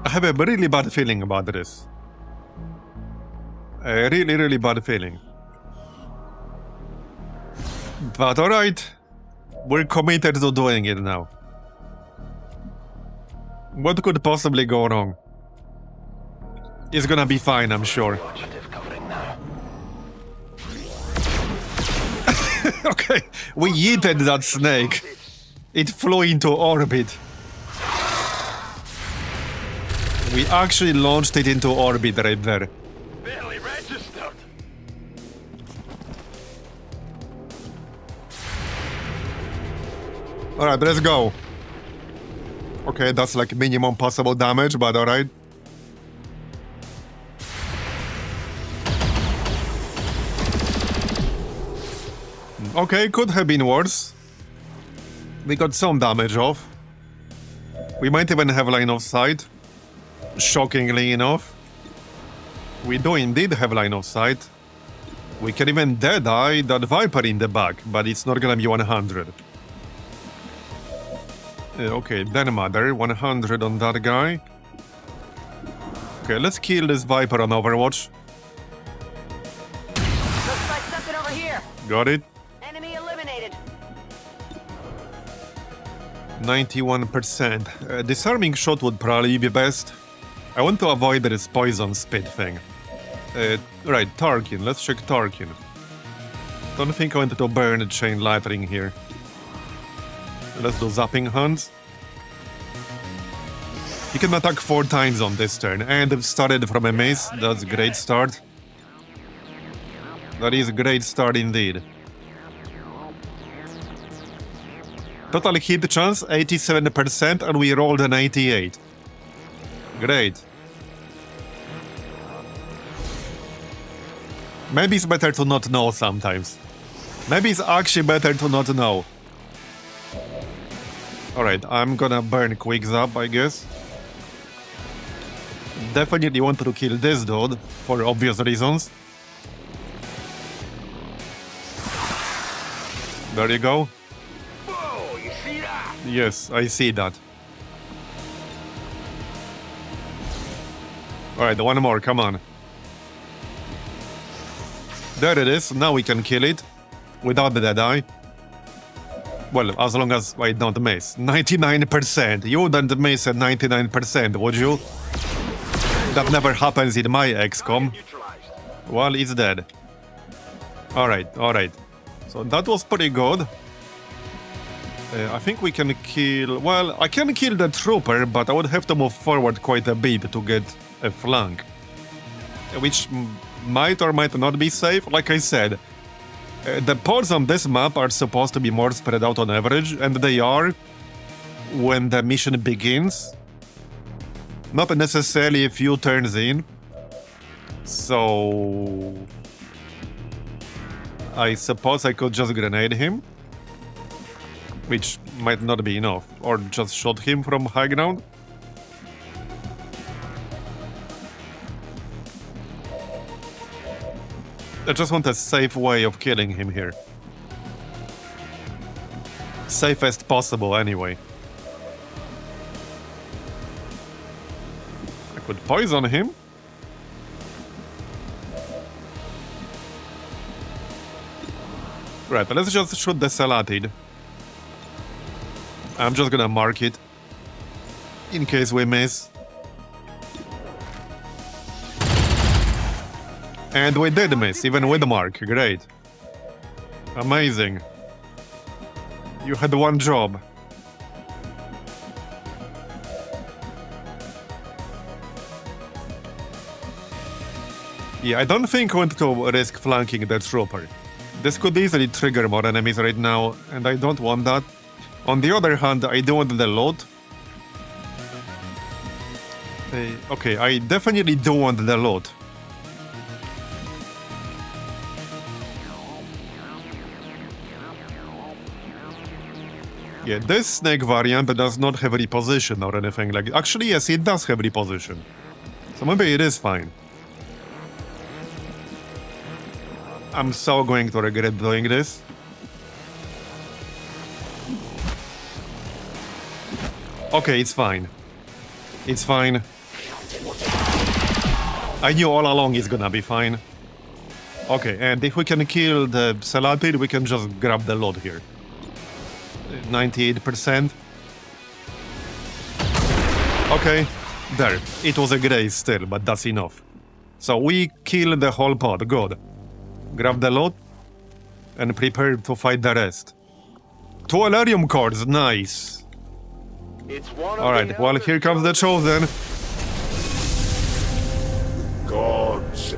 I have a really bad feeling about this. A really bad feeling. But alright, we're committed to doing it now. What could possibly go wrong? It's gonna be fine, I'm sure. Okay, we yeeted that snake. It flew into orbit. We actually launched it into orbit right there. Barely registered. Alright, let's go. Okay, that's like minimum possible damage, but alright. Okay, could have been worse. We got some damage off. We might even have line of sight. Shockingly enough. We do indeed have line of sight. We can even dead-eye that Viper in the back, but it's not gonna be 100. Okay, then Mother, 100 on that guy. Okay, let's kill this Viper on Overwatch. Looks like something over here. Got it. Enemy eliminated. 91%. Disarming shot would probably be best. I want to avoid this poison spit thing. Right, Tarkin. Let's check Tarkin. Don't think I wanted to burn chain lightning here. Let's do zapping hunts. He can attack 4 times on this turn, and it started from a miss. That's a great start. That is a great start indeed. Total hit chance 87%, and we rolled an 88. Great. Maybe it's better to not know sometimes. Maybe it's actually better to not know. Alright, I'm gonna burn quick zap, I guess. Definitely want to kill this dude, for obvious reasons. There you go. Whoa, you see that? Yes, I see that. Alright, one more, come on. There it is, now we can kill it. Without the dead eye. Well, as long as I don't miss. 99%. You wouldn't miss at 99%, would you? That never happens in my XCOM. Well, it's dead. Alright, alright. So that was pretty good. I think we can kill... Well, I can kill the trooper, but I would have to move forward quite a bit to get a flank. Which might or might not be safe. Like I said, the pods on this map are supposed to be more spread out on average, and they are when the mission begins. Not necessarily a few turns in. So... I suppose I could just grenade him. Which might not be enough. Or just shot him from high ground. I just want a safe way of killing him here. Safest possible, anyway. I could poison him. Right, let's just shoot the Salatid. I'm just gonna mark it. In case we miss. And we did miss, even with the mark. Great. Amazing. You had one job. Yeah, I don't think I want to risk flanking the trooper. This could easily trigger more enemies right now, and I don't want that. On the other hand, I do want the loot. Okay, I definitely do want the loot. Yeah, this snake variant does not have reposition or anything like... Actually, yes, it does have reposition. So maybe it is fine. I'm so going to regret doing this. Okay, it's fine. It's fine. I knew all along it's gonna be fine. Okay, and if we can kill the Salatid, we can just grab the loot here. 98%. Okay, there. It was a grace still, but that's enough. So we kill the whole pod, good. Grab the loot and prepare to fight the rest. 2 Alerium cores, nice. Alright, well, here comes the Chosen.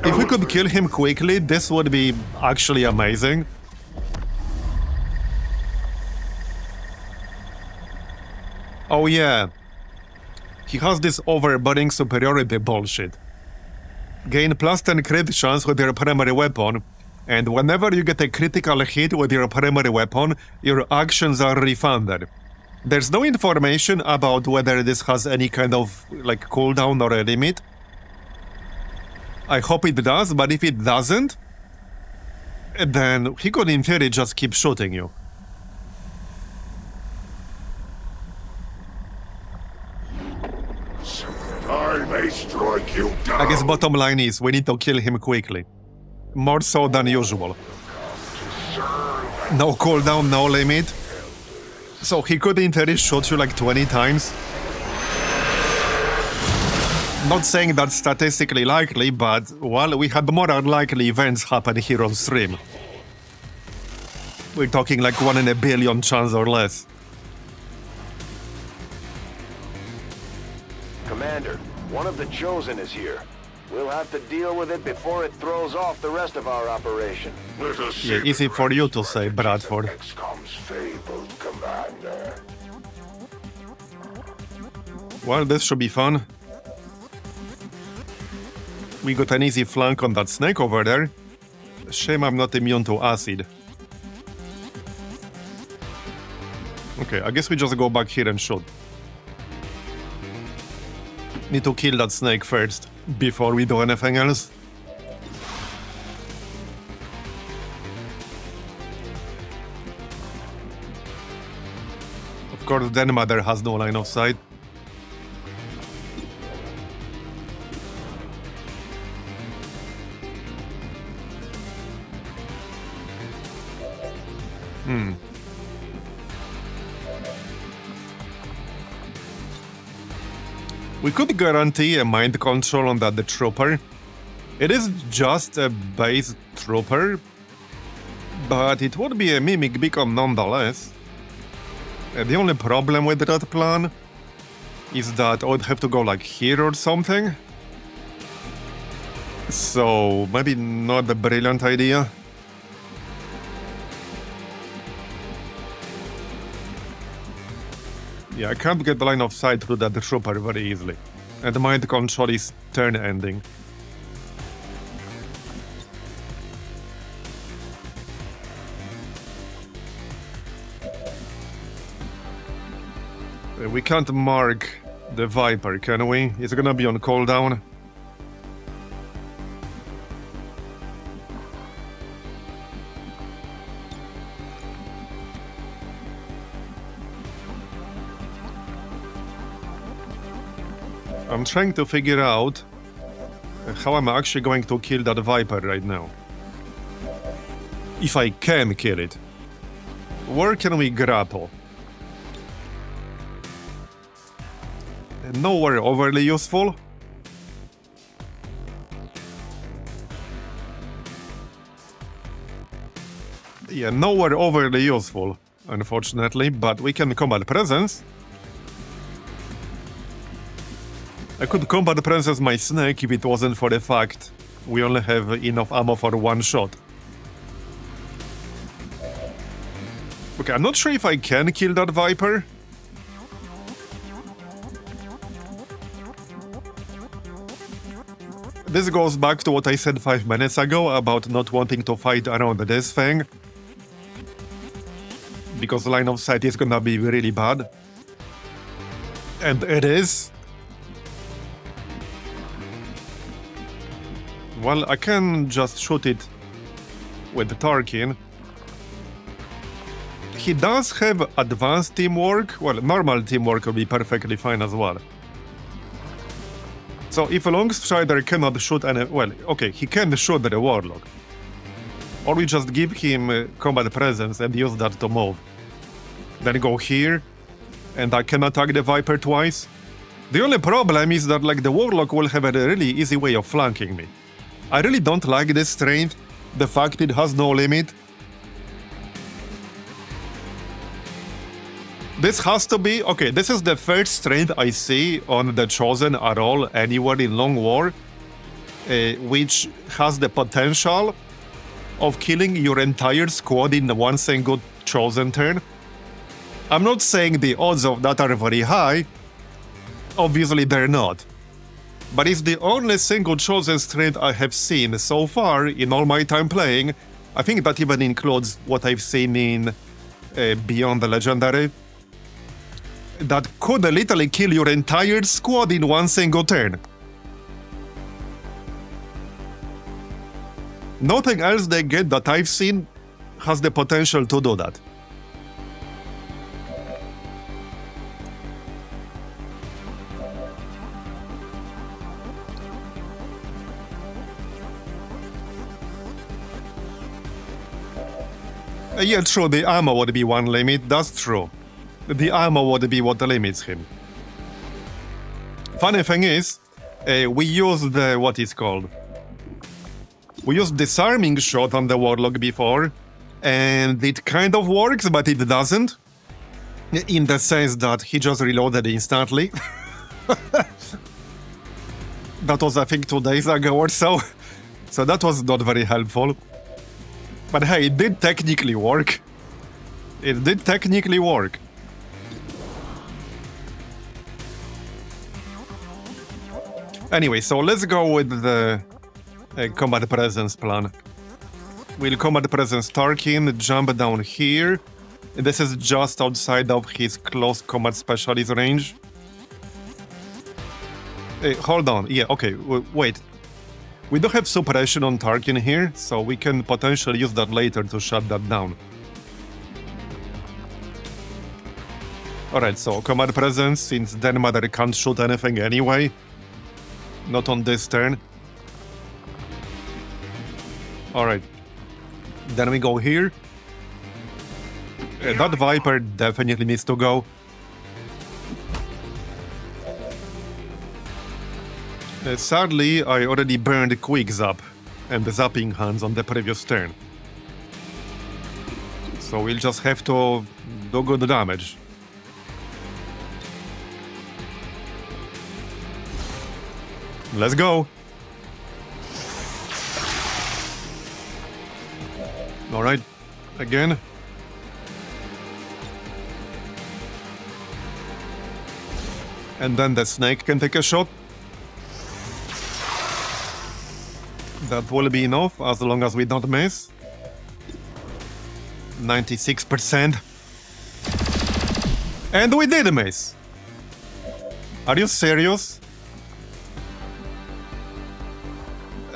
If we could kill him quickly, this would be actually amazing. Oh yeah. He has this overbearing superiority bullshit. Gain +10 crit chance with your primary weapon, And whenever you get a critical hit with your primary weapon, your actions are refunded. There's no information about whether this has any kind of, like, cooldown or a limit. I hope it does, but if it doesn't, then he could in theory just keep shooting you. I may strike you down. I guess bottom line is we need to kill him quickly. More so than usual. No cooldown, no limit. So he could in theory shoot you like 20 times. Not saying that's statistically likely, but, well, we had more unlikely events happen here on stream. We're talking like 1 in a billion chance or less. Commander, one of the Chosen is here. We'll have to deal with it before it throws off the rest of our operation. Yeah, easy for you to say, Bradford. XCOM's fabled commander. Well, this should be fun. We got an easy flank on that snake over there. Shame I'm not immune to acid. Okay, I guess we just go back here and shoot. Need to kill that snake first, before we do anything else. Of course, then Mother has no line of sight. We could guarantee a mind control on that the trooper. It is just a base trooper, but it would be a mimic beacon nonetheless. The only problem with that plan is that I would have to go like here or something. So maybe not a brilliant idea. Yeah, I can't get the line of sight through that trooper very easily. And mind control is turn ending. We can't mark the Viper, can we? It's gonna be on cooldown. I'm trying to figure out how I'm actually going to kill that Viper right now. If I can kill it. Where can we grapple? Nowhere overly useful. Yeah, nowhere overly useful, unfortunately, but we can combat presence. I could combat presence my snake if it wasn't for the fact we only have enough ammo for one shot. Okay, I'm not sure if I can kill that Viper. This goes back to what I said 5 minutes ago about not wanting to fight around this thing. Because line of sight is gonna be really bad. And it is. Well, I can just shoot it with Tarkin. He does have advanced teamwork. Well, normal teamwork will be perfectly fine as well. So if a Longstrider cannot shoot any... Well, okay, he can shoot the Warlock. Or we just give him combat presence and use that to move. Then go here, and I can attack the Viper twice. The only problem is that, like, the Warlock will have a really easy way of flanking me. I really don't like this strength, the fact it has no limit. This has to be... Okay, this is the first strength I see on the Chosen at all, anywhere in Long War, which has the potential of killing your entire squad in one single Chosen turn. I'm not saying the odds of that are very high. Obviously they're not. But it's the only single Chosen strength I have seen so far in all my time playing I think that even includes what I've seen in Beyond the Legendary. That could literally kill your entire squad in one single turn. Nothing else they get that I've seen has the potential to do that. Yeah, true, the ammo would be one limit, that's true. The ammo would be what limits him. Funny thing is, we used the, what is called? We used disarming shot on the Warlock before, and it kind of works, but it doesn't. In the sense that he just reloaded instantly. That was, I think, 2 days ago or so. So that was not very helpful. But hey, it did technically work. It did technically work. Anyway, so let's go with the combat presence plan. We'll combat presence Tarkin, jump down here. This is just outside of his close combat specialist range. Hold on, yeah, okay, wait. We do have suppression on Tarkin here, so we can potentially use that later to shut that down. Alright, so combat presence, since then Mother can't shoot anything anyway. Not on this turn. Alright. Then we go here. That Viper definitely needs to go. Sadly, I already burned Quick Zap and the Zapping Hands on the previous turn. So we'll just have to do good damage. Let's go! Alright, again. And then the snake can take a shot. That will be enough, as long as we don't miss. 96%. And we did miss! Are you serious?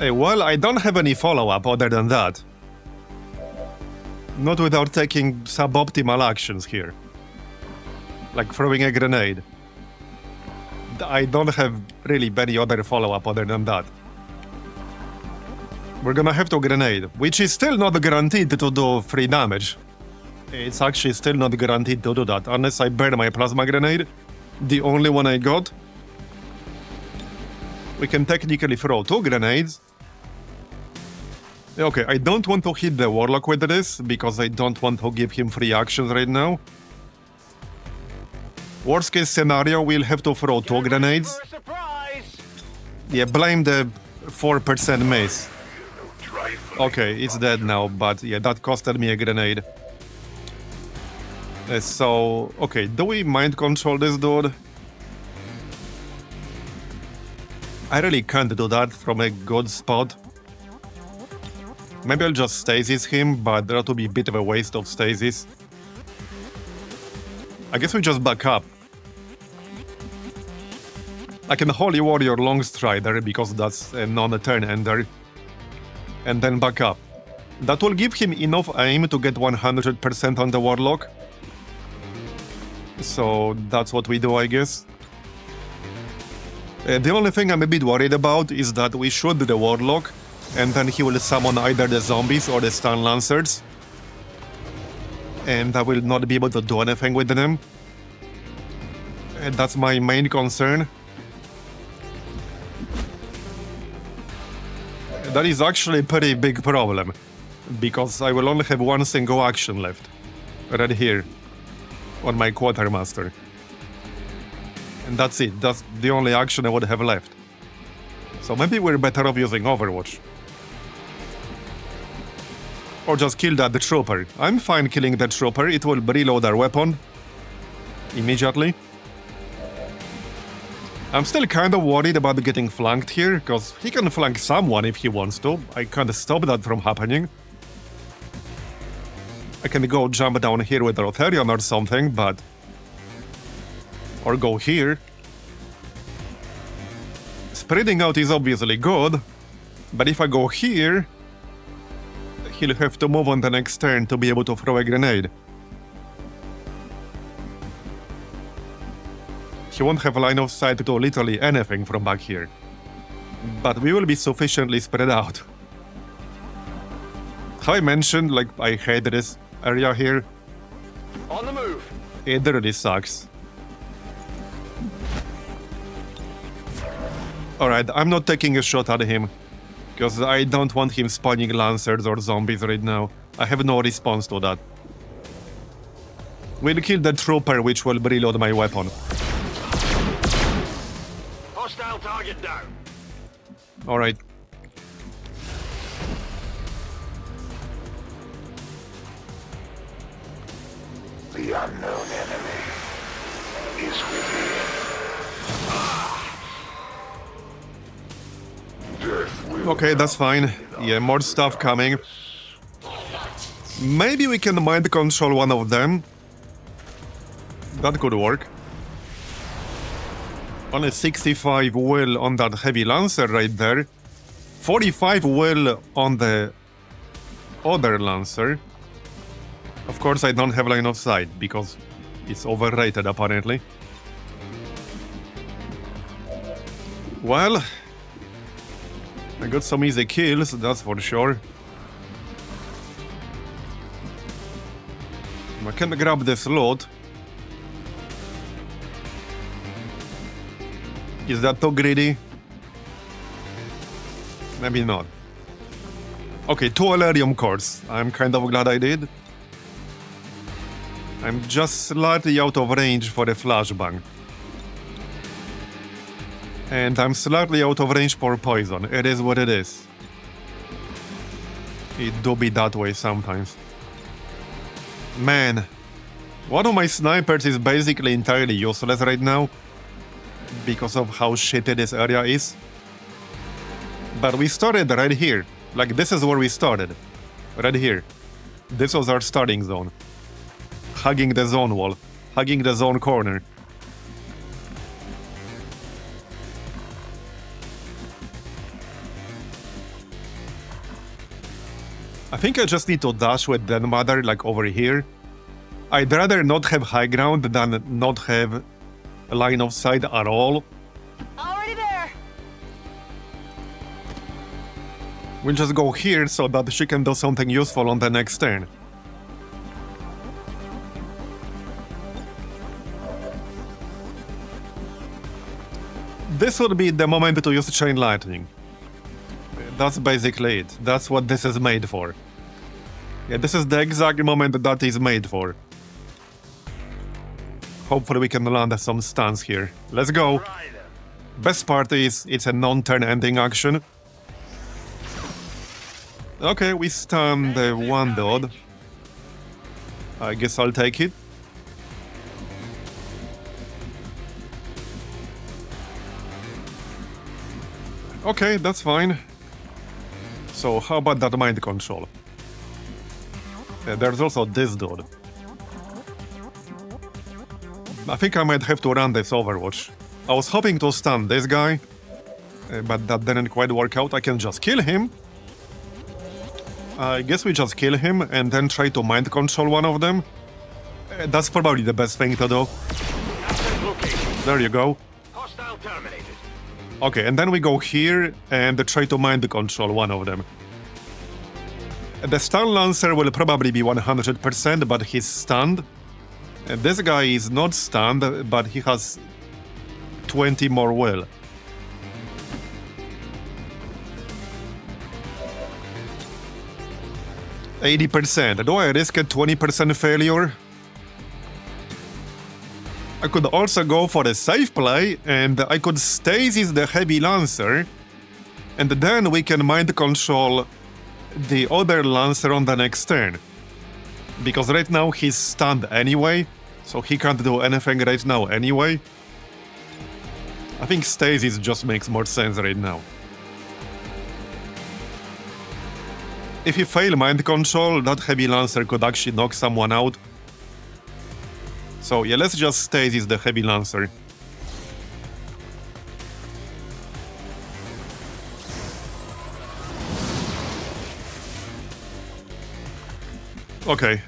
Well, I don't have any follow-up other than that. Not without taking suboptimal actions here. Like throwing a grenade. I don't have really any other follow-up other than that. We're gonna have to grenade, which is still not guaranteed to do 3 damage. It's actually still not guaranteed to do that, unless I burn my plasma grenade, the only one I got. We can technically throw 2 grenades. Okay, I don't want to hit the Warlock with this, because I don't want to give him 3 actions right now. Worst case scenario, we'll have to throw 2 grenades. Yeah, blame the 4% miss. Okay, it's dead now, but yeah, that costed me a grenade. So, okay, do we mind control this dude? I really can't do that from a good spot. Maybe I'll just stasis him, but that would be a bit of a waste of stasis. I guess we just back up. I can Holy Warrior Long Strider because that's a non-turn ender. And then back up. That will give him enough aim to get 100% on the Warlock. So that's what we do, I guess. The only thing I'm a bit worried about is that we shoot the Warlock, and then he will summon either the zombies or the Stun Lancers. And I will not be able to do anything with them. And that's my main concern. That is actually a pretty big problem, because I will only have 1 single action left, right here, on my Quartermaster. And that's it, that's the only action I would have left. So maybe we're better off using Overwatch. Or just kill that Trooper. I'm fine killing that Trooper, it will reload our weapon immediately. I'm still kind of worried about getting flanked here, because he can flank someone if he wants to. I can't stop that from happening. I can go jump down here with Rotharion or something, but... Or go here. Spreading out is obviously good, but if I go here... He'll have to move on the next turn to be able to throw a grenade. He won't have line of sight to do literally anything from back here. But we will be sufficiently spread out. How I mentioned, like, I hate this area here. On the move. It really sucks. Alright, I'm not taking a shot at him. Because I don't want him spawning lancers or zombies right now. I have no response to that. We'll kill the trooper, which will reload my weapon. Hostile target down. Alright. The unknown enemy is within. Death will Okay, that's fine. Yeah, more stuff coming. Maybe we can mind control one of them. That could work. Only 65 will on that heavy lancer right there. 45 will on the other lancer. Of course, I don't have line of sight because it's overrated apparently. Well, I got some easy kills, that's for sure. I can grab this loot. Is that too greedy? Maybe not. Okay, 2 Elerium cores. I'm kind of glad I did. I'm just slightly out of range for a flashbang. And I'm slightly out of range for poison. It is what it is. It do be that way sometimes. Man, one of my snipers is basically entirely useless right now because of how shitty this area is. But we started right here. Like, this is where we started. Right here. This was our starting zone. Hugging the zone wall. Hugging the zone corner. I think I just need to dash with Den Mother, like over here. I'd rather not have high ground than not have a line of sight at all. Already there. We'll just go here so that she can do something useful on the next turn. This would be the moment to use Chain Lightning. That's basically it. That's what this is made for. Yeah, this is the exact moment that is made for. Hopefully we can land some stuns here. Let's go. Best part is it's a non-turn ending action. Okay, we stun the one dude. I guess I'll take it. Okay, that's fine. So how about that mind control? There's also this dude. I think I might have to run this Overwatch. I was hoping to stun this guy, but that didn't quite work out. I can just kill him. I guess we just kill him and then try to mind control one of them. That's probably the best thing to do. There you go. Hostile terminated. Okay, and then we go here and try to mind control one of them. The stun lancer will probably be 100%, but he's stunned. And this guy is not stunned, but he has 20 more will. %. Do I risk a 20% failure? I could also go for a safe play, and I could stasis the heavy lancer, and then we can mind control the other lancer on the next turn. Because right now he's stunned anyway, so he can't do anything right now anyway. I think stasis just makes more sense right now. If you fail mind control, that heavy lancer could actually knock someone out. So yeah, let's just stasis the heavy lancer. Okay.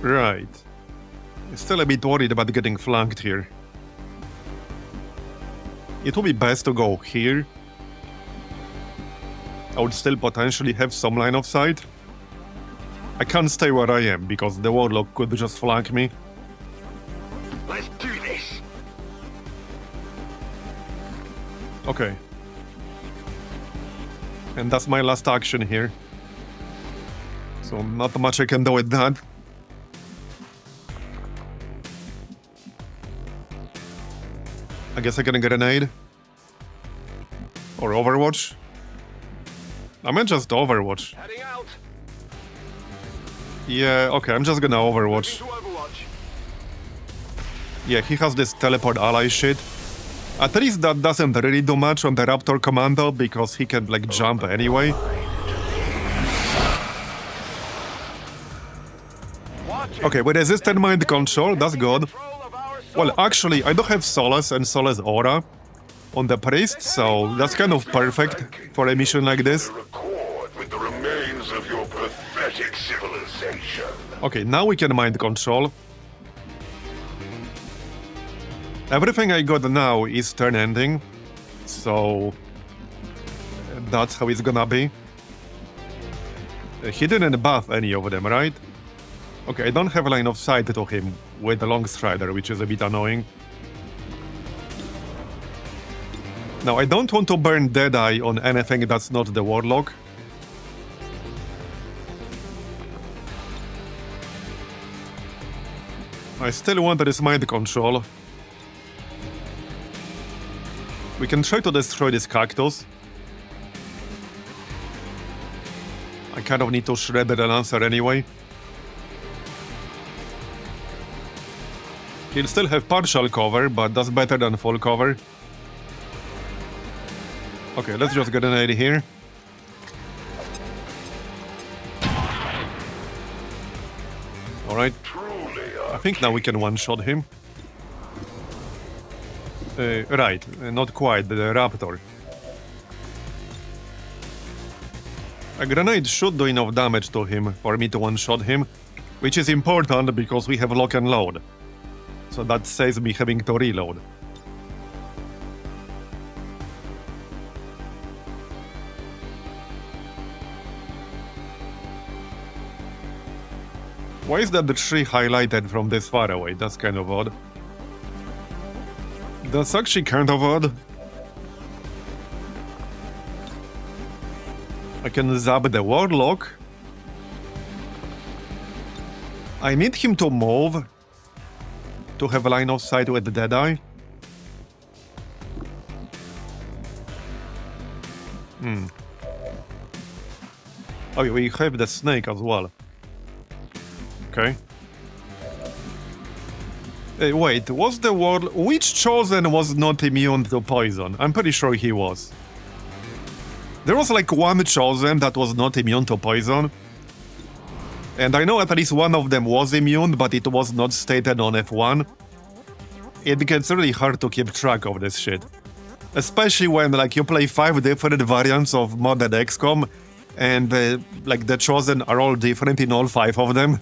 Right. Still a bit worried about getting flanked here. It would be best to go here. I would still potentially have some line of sight. I can't stay where I am because the warlock could just flank me. Let's do this. Okay. And that's my last action here. So not much I can do with that. I guess I can grenade. Or Overwatch. I meant just Overwatch. Heading out. Yeah, okay, I'm just gonna Overwatch. To Overwatch. Yeah, he has this teleport ally shit. At least that doesn't really do much on the Raptor Commando because he can like jump anyway. Okay, we resisted mind control, that's good. Well, actually, I do have Solace and Solace Aura on the priest, so that's kind of perfect for a mission like this. Record with the remains of your pathetic civilization. Okay, now we can mind control. Everything I got now is turn ending, so that's how it's gonna be. He didn't buff any of them, right? Okay, I don't have a line of sight to him with the long strider, which is a bit annoying. Now, I don't want to burn Deadeye on anything that's not the warlock. I still want this mind control. We can try to destroy this cactus. I kind of need to shred the lancer anyway. He'll still have partial cover, but that's better than full cover. Okay, let's just grenade here. Alright. I think now we can one-shot him. Right, not quite, the Raptor. A grenade should do enough damage to him for me to one-shot him, which is important because we have lock and load. So that saves me having to reload. Why is that the tree highlighted from this far away? That's kind of odd. That's actually kind of odd. I can zap the warlock. I need him to move to have a line of sight with the Deadeye. Oh, we have the snake as well. Okay. Wait, was the warlock... Which chosen was not immune to poison? I'm pretty sure he was. There was like one chosen that was not immune to poison. And I know at least one of them was immune, but it was not stated on F1. It gets really hard to keep track of this shit. Especially when like you play 5 different variants of modded XCOM, and like the chosen are all different in all 5 of them.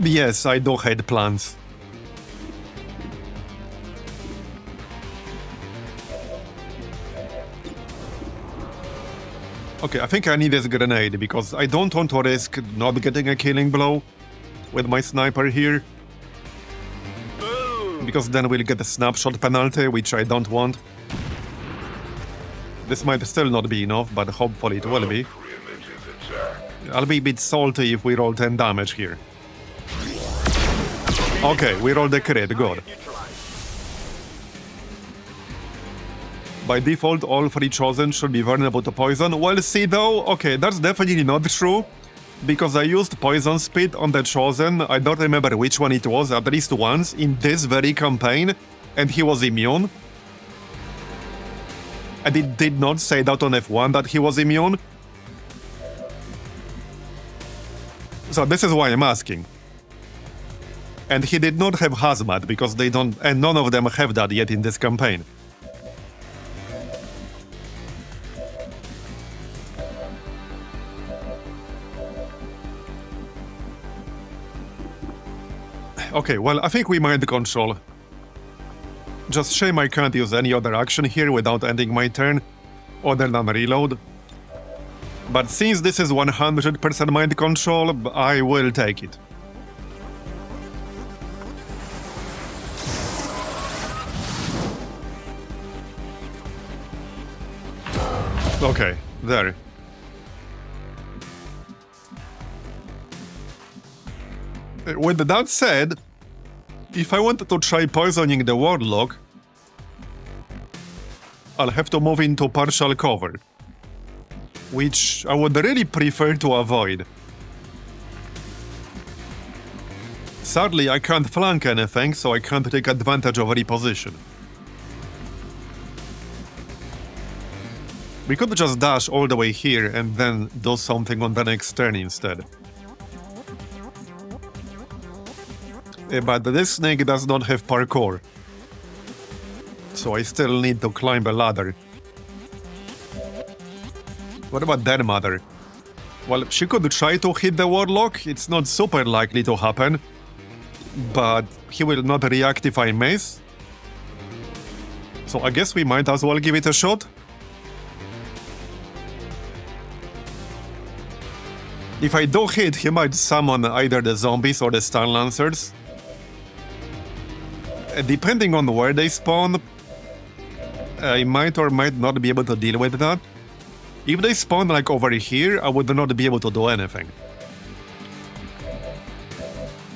Yes, I do hate plants. Okay, I think I need this grenade because I don't want to risk not getting a killing blow with my sniper here. Because then we'll get a snapshot penalty, which I don't want. This might still not be enough, but hopefully it will be. I'll be a bit salty if we roll 10 damage here. Okay, we rolled the crit, good. By default, all 3 chosen should be vulnerable to poison. Well, see though, okay, that's definitely not true. because I used Poison Spit on the Chosen. I don't remember which one it was, at least once, in this very campaign, and he was immune. And it did not say that on F1 that he was immune. So this is why I'm asking. And he did not have Hazmat, because they don't, and none of them have that yet in this campaign. Okay, well, I think we mind control. Just shame I can't use any other action here without ending my turn, other than reload. But since this is 100% mind control, I will take it. Okay, there. With that said, if I wanted to try poisoning the Warlock, I'll have to move into partial cover, which I would really prefer to avoid. Sadly, I can't flank anything, so I can't take advantage of reposition. We could just dash all the way here and then do something on the next turn instead. But this snake does not have parkour, so I still need to climb a ladder. What about Dead Mother? Well, she could try to hit the Warlock, it's not super likely to happen, but he will not reactivate Mace. So I guess we might as well give it a shot. If I do hit, he might summon either the zombies or the Stun Lancers. Depending on where they spawn, I might or might not be able to deal with that. If they spawn like over here, I would not be able to do anything.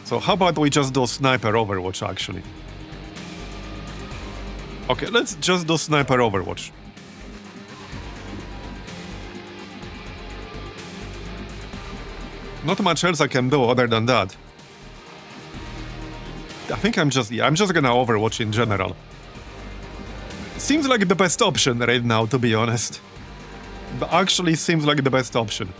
So how about we just do Sniper Overwatch actually? Okay, let's just do Sniper Overwatch. Not much else I can do other than that. I think I'm just gonna Overwatch in general. Seems like the best option right now, to be honest. But actually seems like the best option.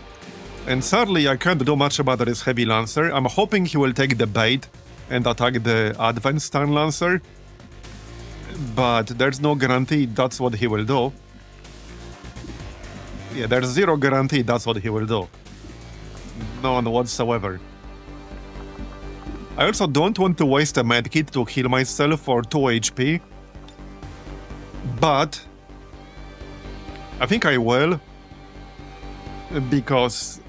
And sadly, I can't do much about this Heavy Lancer. I'm hoping he will take the bait and attack the Advanced Stun Lancer. But there's no guarantee that's what he will do. Yeah, there's zero guarantee that's what he will do. None whatsoever. I also don't want to waste a medkit to heal myself for 2 HP. But I think I will. Because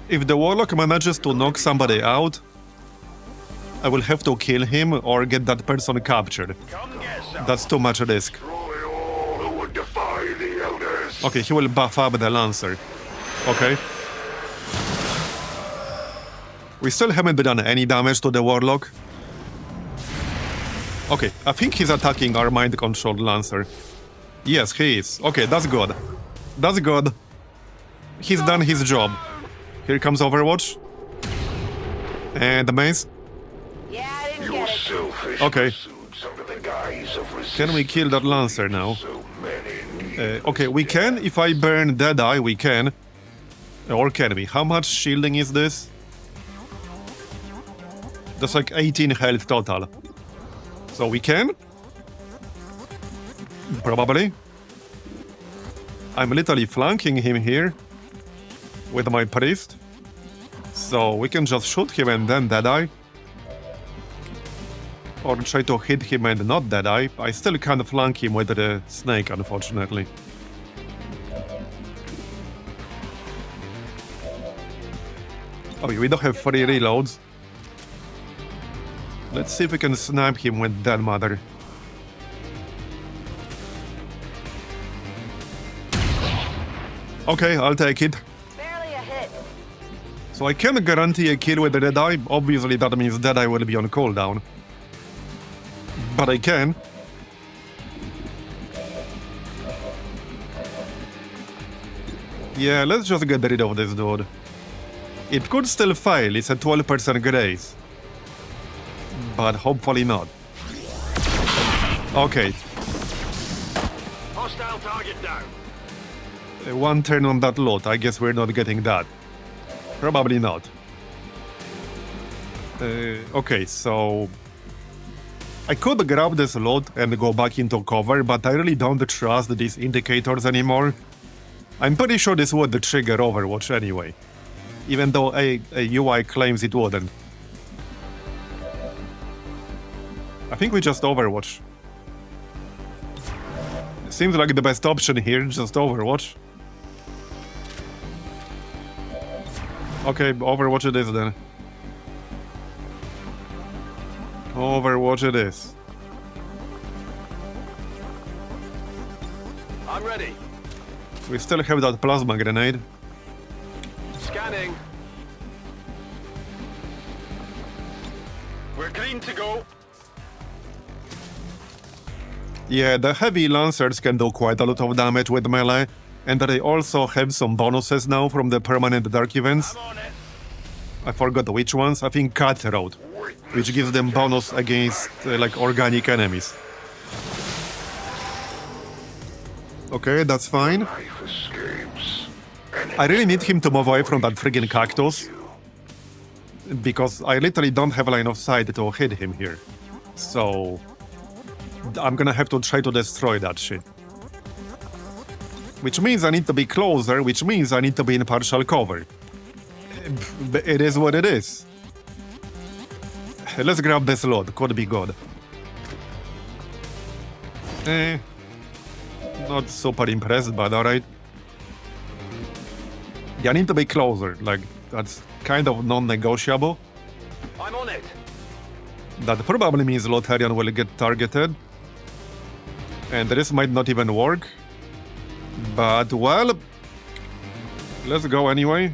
if the Warlock manages to knock somebody out, I will have to kill him or get that person captured. That's too much risk. Okay, he will buff up the Lancer. Okay. We still haven't done any damage to the Warlock. Okay, I think he's attacking our mind-controlled Lancer. Yes, he is. Okay, that's good. That's good. He's done his job. Here comes Overwatch. And the mace. Yeah, I didn't get it. Okay. Can we kill that Lancer now? Okay, we can. If I burn Deadeye, we can. Or can we? How much shielding is this? That's like 18 health total. So we can? Probably. I'm literally flanking him here with my priest. So we can just shoot him and then Deadeye. Or try to hit him and not Deadeye. I still can't flank him with the snake, unfortunately. Oh, we don't have 3 reloads. Let's see if we can snipe him with Dead Mother. Okay, I'll take it. Barely a hit. So I can guarantee a kill with the Deadeye. Obviously that means Deadeye will be on cooldown. But I can. Yeah, let's just get rid of this dude. It could still fail, it's a 12% grace. But hopefully not. Okay. Hostile target down. One turn on that lot, I guess we're not getting that. Probably not. Okay, so... I could grab this lot and go back into cover, but I really don't trust these indicators anymore. I'm pretty sure this would trigger Overwatch anyway. Even though a UI claims it wouldn't. I think we just Overwatch. Seems like the best option here, just Overwatch. Okay, Overwatch it is then. Overwatch it is. I'm ready. We still have that plasma grenade. Scanning. We're green to go. Yeah, the heavy lancers can do quite a lot of damage with melee, and they also have some bonuses now from the permanent dark events. I'm on it. I forgot which ones. I think Cutthroat, which gives them bonus against like organic enemies. Okay, that's fine. Life escapes. I really need him to move away from that friggin' cactus, because I literally don't have line of sight to hit him here. So I'm gonna have to try to destroy that shit. Which means I need to be closer, which means I need to be in partial cover. It is what it is. Let's grab this load, could be good. Not super impressed, but alright. Yeah, I need to be closer, like, that's kind of non-negotiable. I'm on it. That probably means Lotharian will get targeted. And this might not even work. But, well... let's go anyway.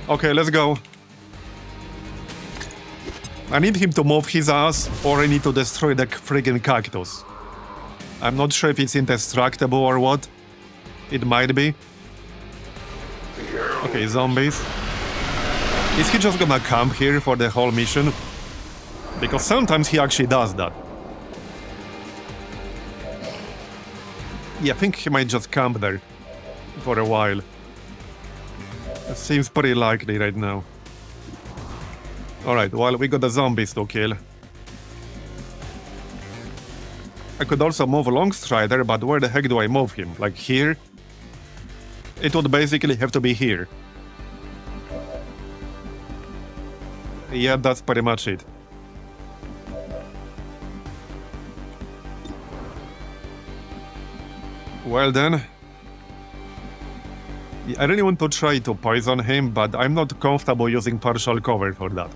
Okay, let's go. I need him to move his ass, or I need to destroy the friggin' cactus. I'm not sure if it's indestructible or what. It might be. Okay, zombies. Is he just gonna camp here for the whole mission? Because sometimes he actually does that. Yeah, I think he might just camp there for a while. It seems pretty likely right now. Alright, well, we got the zombies to kill. I could also move Longstrider, but where the heck do I move him? Like here? It would basically have to be here. Yeah, that's pretty much it. Well then. I really want to try to poison him, but I'm not comfortable using partial cover for that.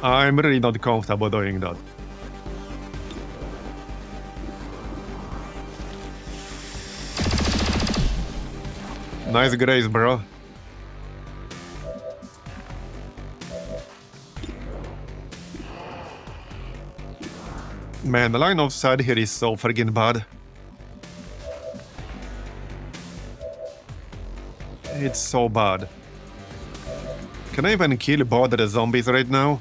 I'm really not comfortable doing that. Nice grace, bro. Man, the line of sight here is so friggin' bad. It's so bad. Can I even kill both the zombies right now?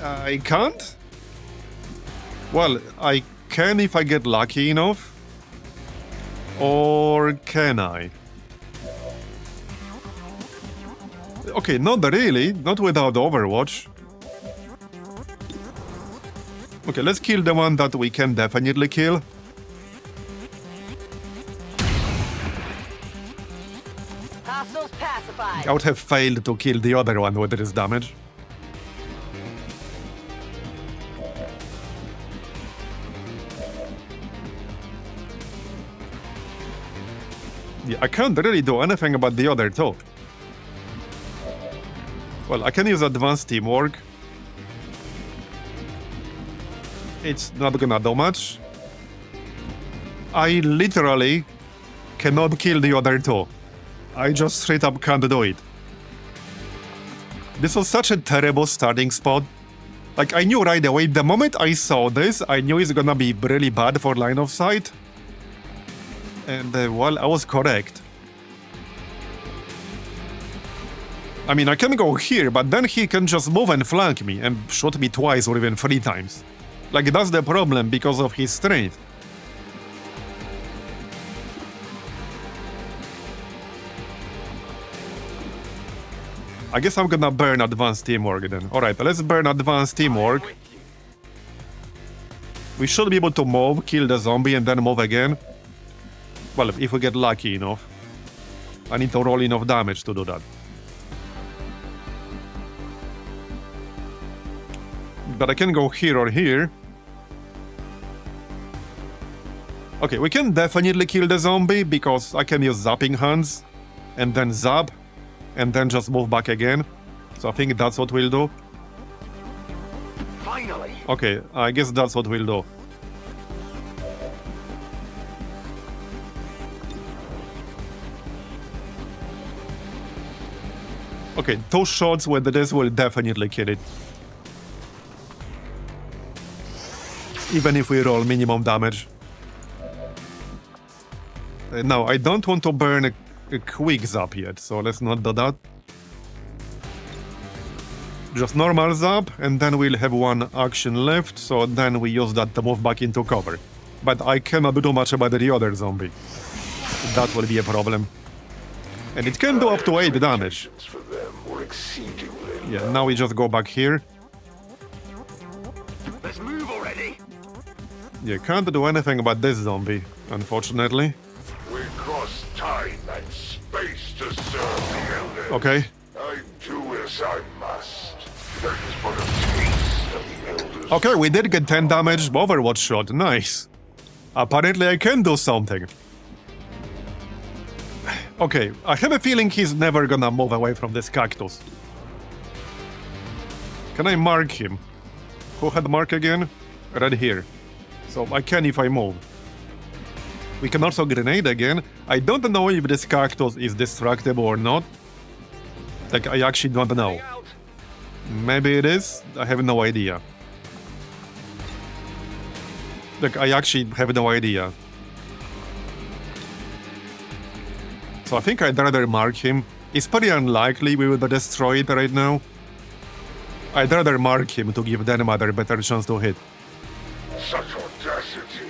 I can't? Well, I can if I get lucky enough. Or can I? Okay, not really. Not without Overwatch. Okay, let's kill the one that we can definitely kill. Hostiles pacified. I would have failed to kill the other one with this damage. Yeah, I can't really do anything about the other two. Well, I can use advanced teamwork. It's not gonna do much. I literally cannot kill the other two. I just straight up can't do it. This was such a terrible starting spot. Like, I knew right away, the moment I saw this, I knew it's gonna be really bad for line of sight. And, well, I was correct. I mean, I can go here, but then he can just move and flank me and shoot me twice or even 3 times. Like, that's the problem because of his strength. I guess I'm gonna burn advanced teamwork then. Alright, let's burn advanced teamwork. We should be able to move, kill the zombie, and then move again. Well, if we get lucky enough. I need to roll enough damage to do that. But I can go here or here. Okay, we can definitely kill the zombie because I can use zapping hands and then zap and then just move back again. So I think that's what we'll do. Finally! Okay, I guess that's what we'll do. Okay, 2 shots with this will definitely kill it. Even if we roll minimum damage. Now, I don't want to burn a quick zap yet, so let's not do that. Just normal zap, and then we'll have 1 action left, so then we use that to move back into cover. But I cannot do much about the other zombie. That will be a problem. And it can do up to 8 damage. For them were exceedingly Yeah, now we just go back here. Let's move already! Yeah, can't do anything about this zombie, unfortunately. We cross time and space to serve the elders. Okay. I do as I must. That is but a taste of the elders. Okay, we did get 10 damage Overwatch shot, nice. Apparently I can do something. Okay, I have a feeling he's never gonna move away from this cactus. Can I mark him? Who had mark again? Right here. So I can if I move. We can also grenade again. I don't know if this cactus is destructible or not. Like, I actually don't know. Maybe it is? I have no idea. Like, I actually have no idea. So I think I'd rather mark him. It's pretty unlikely we will destroy it right now. I'd rather mark him to give them a better chance to hit. Such audacity.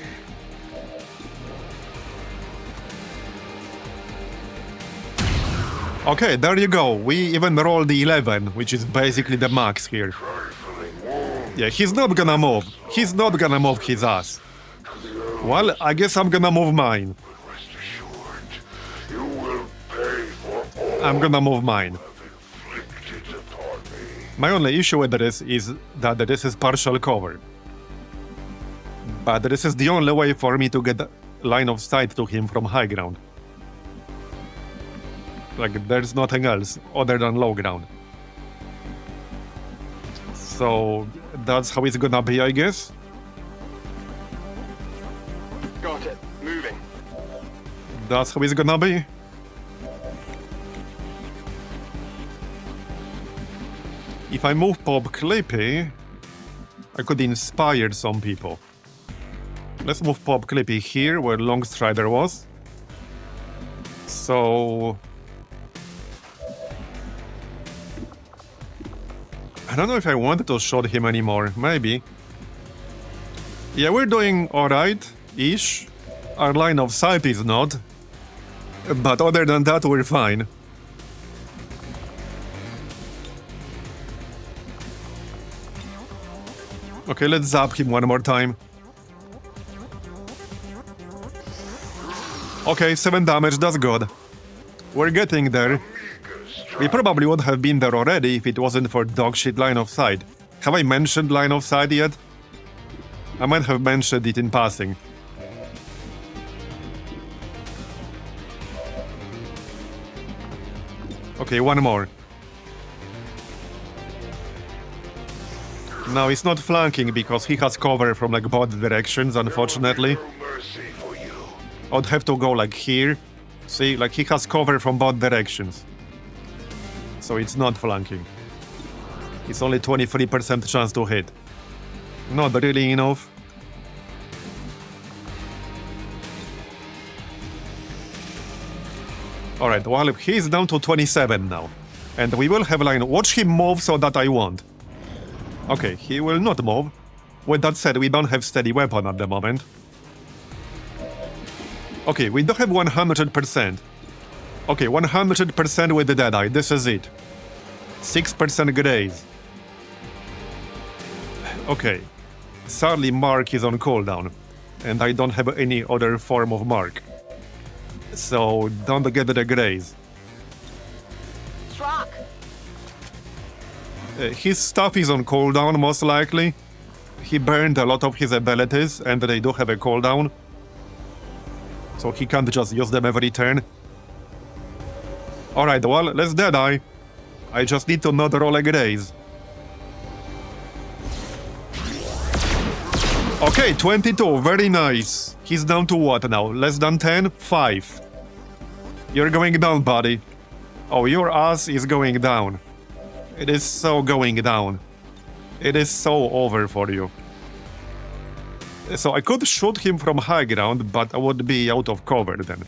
Okay, there you go. We even rolled the 11, which is basically the max here. Trifling wound Yeah, he's not gonna move. He's not gonna move his ass. Well, I guess I'm gonna move mine. rest assured. You will pay for all I'm gonna move mine. inflicted upon me. My only issue with this is that this is partial cover. But this is the only way for me to get line of sight to him from high ground. Like, there's nothing else other than low ground. So, that's how it's gonna be, I guess. Got it. Moving. That's how it's gonna be. If I move Pop Clippy, I could inspire some people. Let's move Pop Clippy here, where Long Strider was. So... I don't know if I wanted to shoot him anymore, maybe. Yeah, we're doing alright-ish. Our line of sight is not. But other than that, we're fine. Okay, let's zap him one more time. Okay, 7 damage, that's good. We're getting there. We probably would have been there already if it wasn't for dogshit line of sight. Have I mentioned line of sight yet? I might have mentioned it in passing. Okay, one more. Now it's not flanking because he has cover from like both directions, unfortunately. No mercy for you. I'd have to go like here. See, like he has cover from both directions. So it's not flanking. It's only 23% chance to hit. Not really enough. Alright, well, he's down to 27 now. And we will have line. Watch him move so that I won't. Okay, he will not move. With that said, we don't have steady weapon at the moment. Okay, we don't have 100%. Okay, 100% with the Deadeye. This is it. 6% graze. Okay. Sadly, Mark is on cooldown. And I don't have any other form of Mark. So, don't get the graze. Strock. His stuff is on cooldown, most likely. He burned a lot of his abilities, and they do have a cooldown. So he can't just use them every turn. Alright, well, let's Deadeye. I just need to not roll a graze. Okay, 22, very nice. He's down to what now? Less than 10? 5. You're going down, buddy. Oh, your ass is going down. It is so going down. It is so over for you. So I could shoot him from high ground, but I would be out of cover then.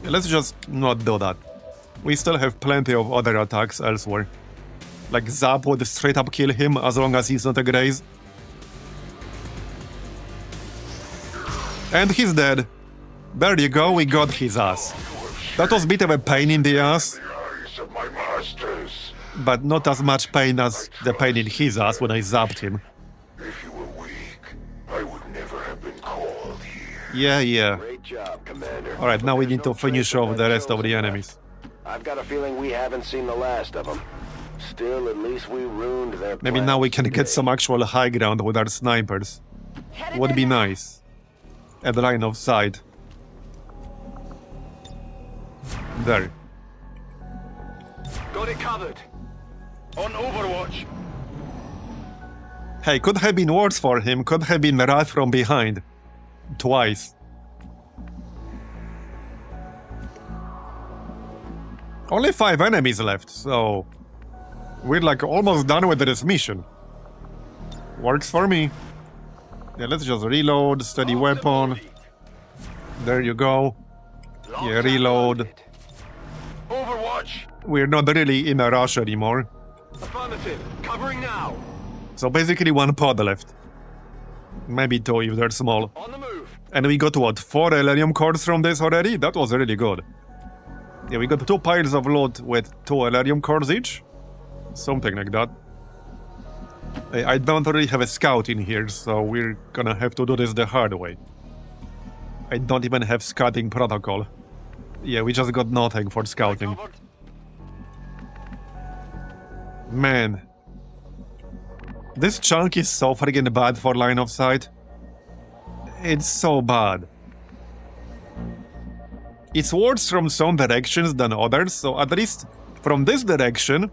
Let's just not do that. We still have plenty of other attacks elsewhere. Like Zap would straight up kill him as long as he's not a graze. And he's dead. There you go, we got his ass. That was a bit of a pain in the ass. The eyes of my masters. But not as much pain as the pain in his ass when I zapped him. If you were weak, I would never have been called here. Yeah. Great job, Commander. Alright, now we There's need to no finish trace off the rest of the chosen enemies. path. I've got a feeling we haven't seen the last of them. Still, at least we ruined their Maybe now we plans can get today. some actual high ground with our snipers. Would be nice. At the line of sight. There. Got it covered. On Overwatch. Hey, could have been worse for him. Could have been Wrath from behind. Twice. Only 5 enemies left, so... we're like almost done with this mission. Works for me. Yeah, let's just reload, steady weapon. There you go. Yeah, reload. Overwatch. We're not really in a rush anymore. Affirmative. Covering now. So basically 1 pod left. Maybe 2 if they're small. On the move. And we got what, 4 Elerium cores from this already? That was really good. Yeah, we got 2 piles of loot with 2 Elerium cores each. Something like that. I don't really have a scout in here, so we're gonna have to do this the hard way. I don't even have scouting protocol. Yeah, we just got nothing for scouting. Covered. Man. This chunk is so friggin' bad for line of sight. It's so bad. It's worse from some directions than others, so at least from this direction,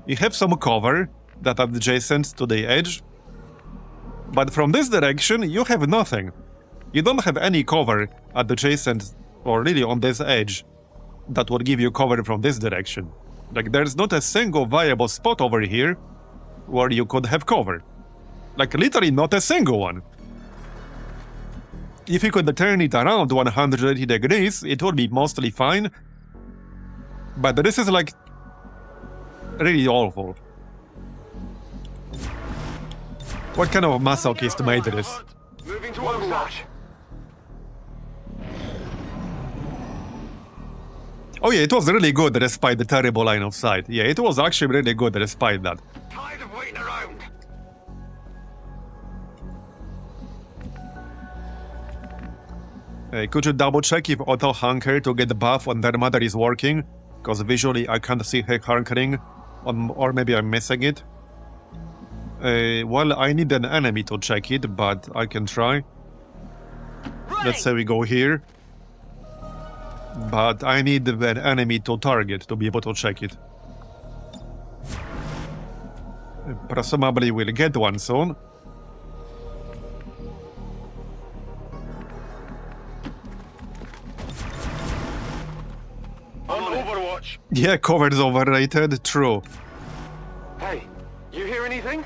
you have some cover that are adjacent to the edge. But from this direction, you have nothing. You don't have any cover adjacent or really on this edge that would give you cover from this direction. Like, there's not a single viable spot over here where you could have cover. Like, literally not a single one. If you could turn it around 180 degrees, it would be mostly fine. But this is like really awful. What kind of masochist made this? Moving to Overwatch. Oh yeah, it was really good despite the terrible line of sight. Yeah, it was actually really good despite that. Tired of waiting around. Could you double check if auto hunker to get the buff on their mother is working? Because visually I can't see her hunkering, or maybe I'm missing it. Well, I need an enemy to check it, but I can try. Let's say we go here. But I need an enemy to target to be able to check it. Presumably we'll get one soon. On Overwatch. Yeah, cover is overrated, true. Hey, you hear anything?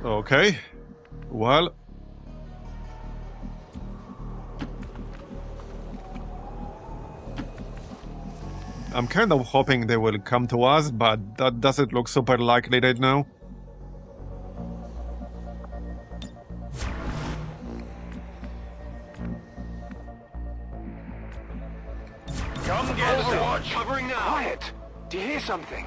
Okay. Well. I'm kind of hoping they will come to us, but that doesn't look super likely right now. Come get us. Covering now. Quiet. Do you hear something?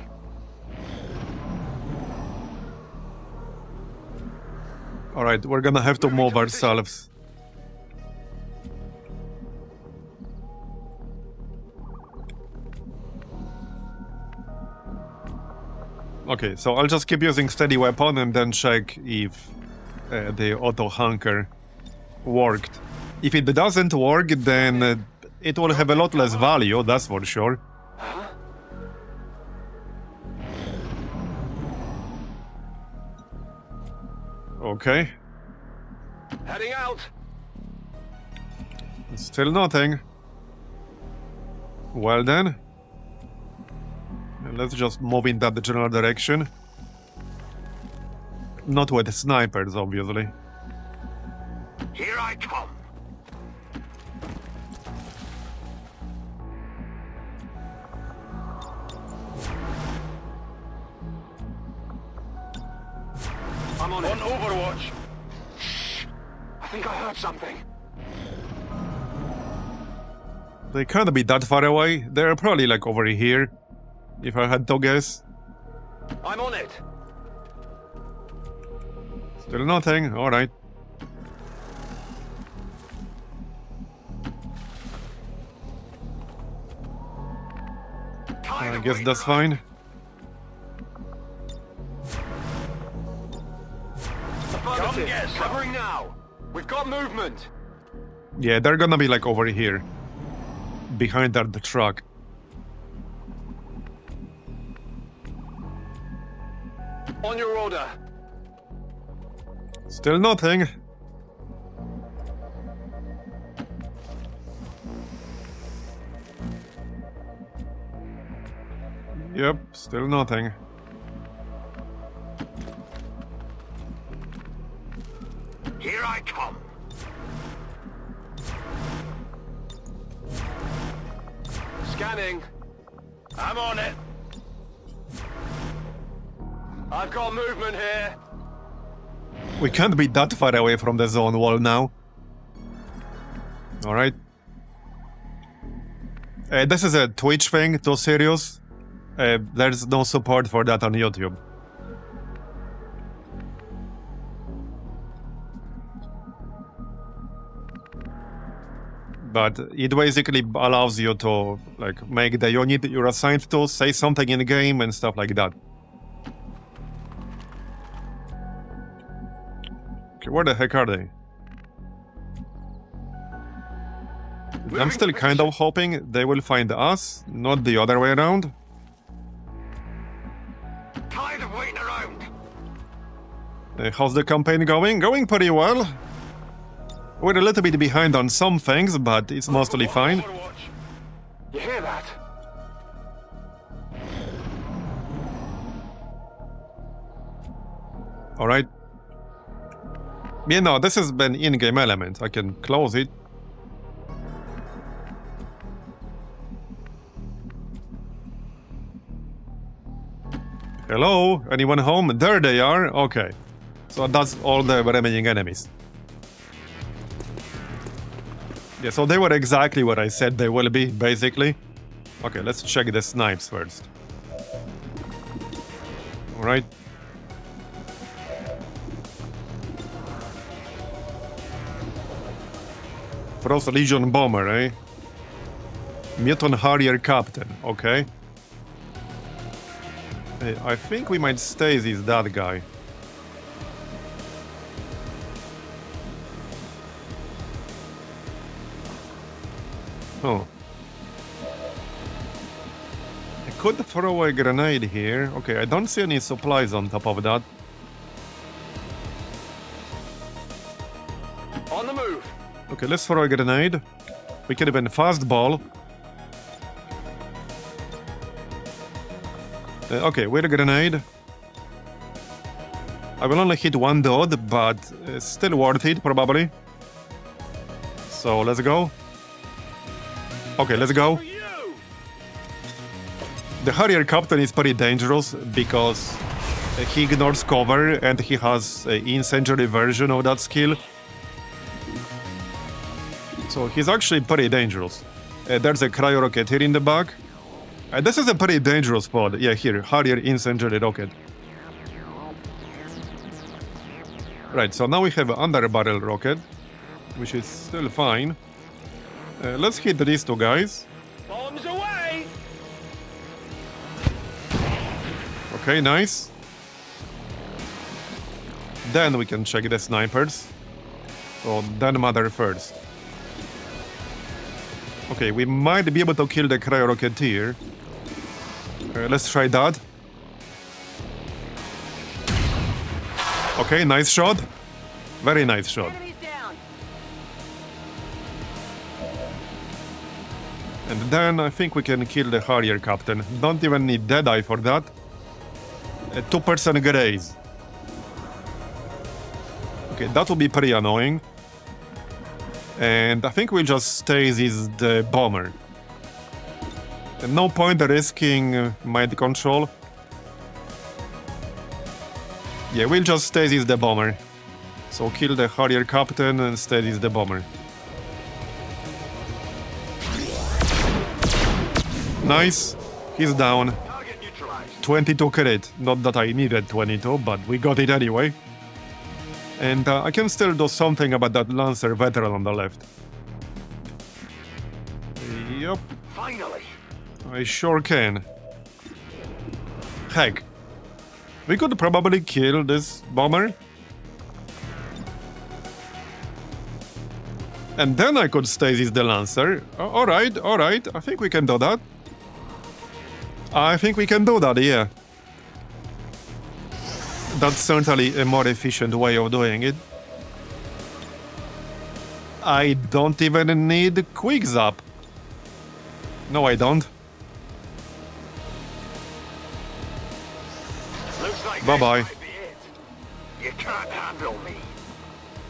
Alright, we're gonna have to move ourselves. Okay, so I'll just keep using steady weapon and then check if the auto hunker worked. If it doesn't work, then it will have a lot less value, that's for sure. Okay. Heading out. Still nothing. Well then. Let's just move in that general direction. Not with snipers, obviously. Here I come. I'm on Overwatch. Shh. I think I heard something. They can't be that far away. They're probably like over here, if I had to guess. I'm on it. Still nothing. Alright. I guess that's fine. Covering now. We've got movement. Yeah, they're gonna be like over here. Behind that truck. On your order. Still nothing. Yep, still nothing. Here I come. Scanning. I'm on it. I've got movement here. We can't be that far away from the zone wall now. Alright. This is a Twitch thing, too serious. There's no support for that on YouTube. But it basically allows you to like make the unit you're assigned to say something in the game and stuff like that. Okay, where the heck are they? I'm still kind of hoping they will find us, not the other way around. Tired of waiting around. How's the campaign going? Going pretty well. We're a little bit behind on some things, but it's mostly fine. You hear that? Alright. Yeah, no, this has been in-game element. I can close it. Hello? Anyone home? There they are. Okay. So that's all the remaining enemies. Yeah, so they were exactly what I said they will be, basically. Okay, let's check the snipes first. Alright. Frost Legion Bomber, eh? Mutant Harrier Captain, okay. Hey, I think we might stasis that guy. Oh. I could throw a grenade here. Okay, I don't see any supplies on top of that. On the move. Okay, let's throw a grenade. We can even fastball. Okay, with a grenade. I will only hit one dot, but still worth it, probably. So let's go. Okay, let's go. The Harrier Captain is pretty dangerous because he ignores cover and he has an incendiary version of that skill. So he's actually pretty dangerous. There's a cryo rocket here in the back. This is a pretty dangerous spot. Yeah, here, Harrier incendiary rocket. Right, so now we have an under-barrel rocket, which is still fine. Let's hit these two guys. Bombs away! Okay, nice. Then we can check the snipers. So, then mother first. Okay, we might be able to kill the cryo rocketeer. Let's try that. Okay, nice shot. Very nice shot. Enemies down. And then I think we can kill the Harrier Captain. Don't even need Deadeye for that. A 2% graze. Okay, that will be pretty annoying. And I think we'll just stasis the bomber. And no point risking mind control. Yeah, we'll just stasis the bomber. So kill the Harrier Captain and stasis the bomber. Nice. He's down. 22 crit. Not that I needed 22, but we got it anyway. And I can still do something about that Lancer veteran on the left. Yup. Finally. I sure can. Heck. We could probably kill this bomber. And then I could stasis the Lancer. Alright, alright. I think we can do that. I think we can do that, yeah. That's certainly a more efficient way of doing it. I don't even need quick zap. No, I don't. Bye-bye. You can't handle me.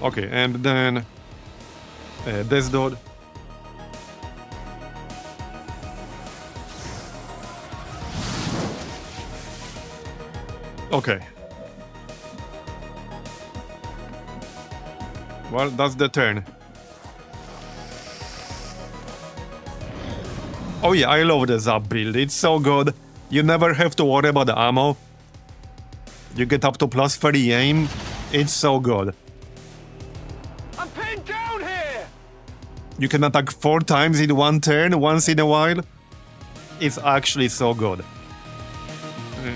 Okay, and then this dude. Okay. Well, that's the turn. Oh yeah, I love the zap build. It's so good. You never have to worry about the ammo. You get up to plus 30 aim. It's so good. I'm pinned down here! You can attack 4 times in one turn, once in a while. It's actually so good.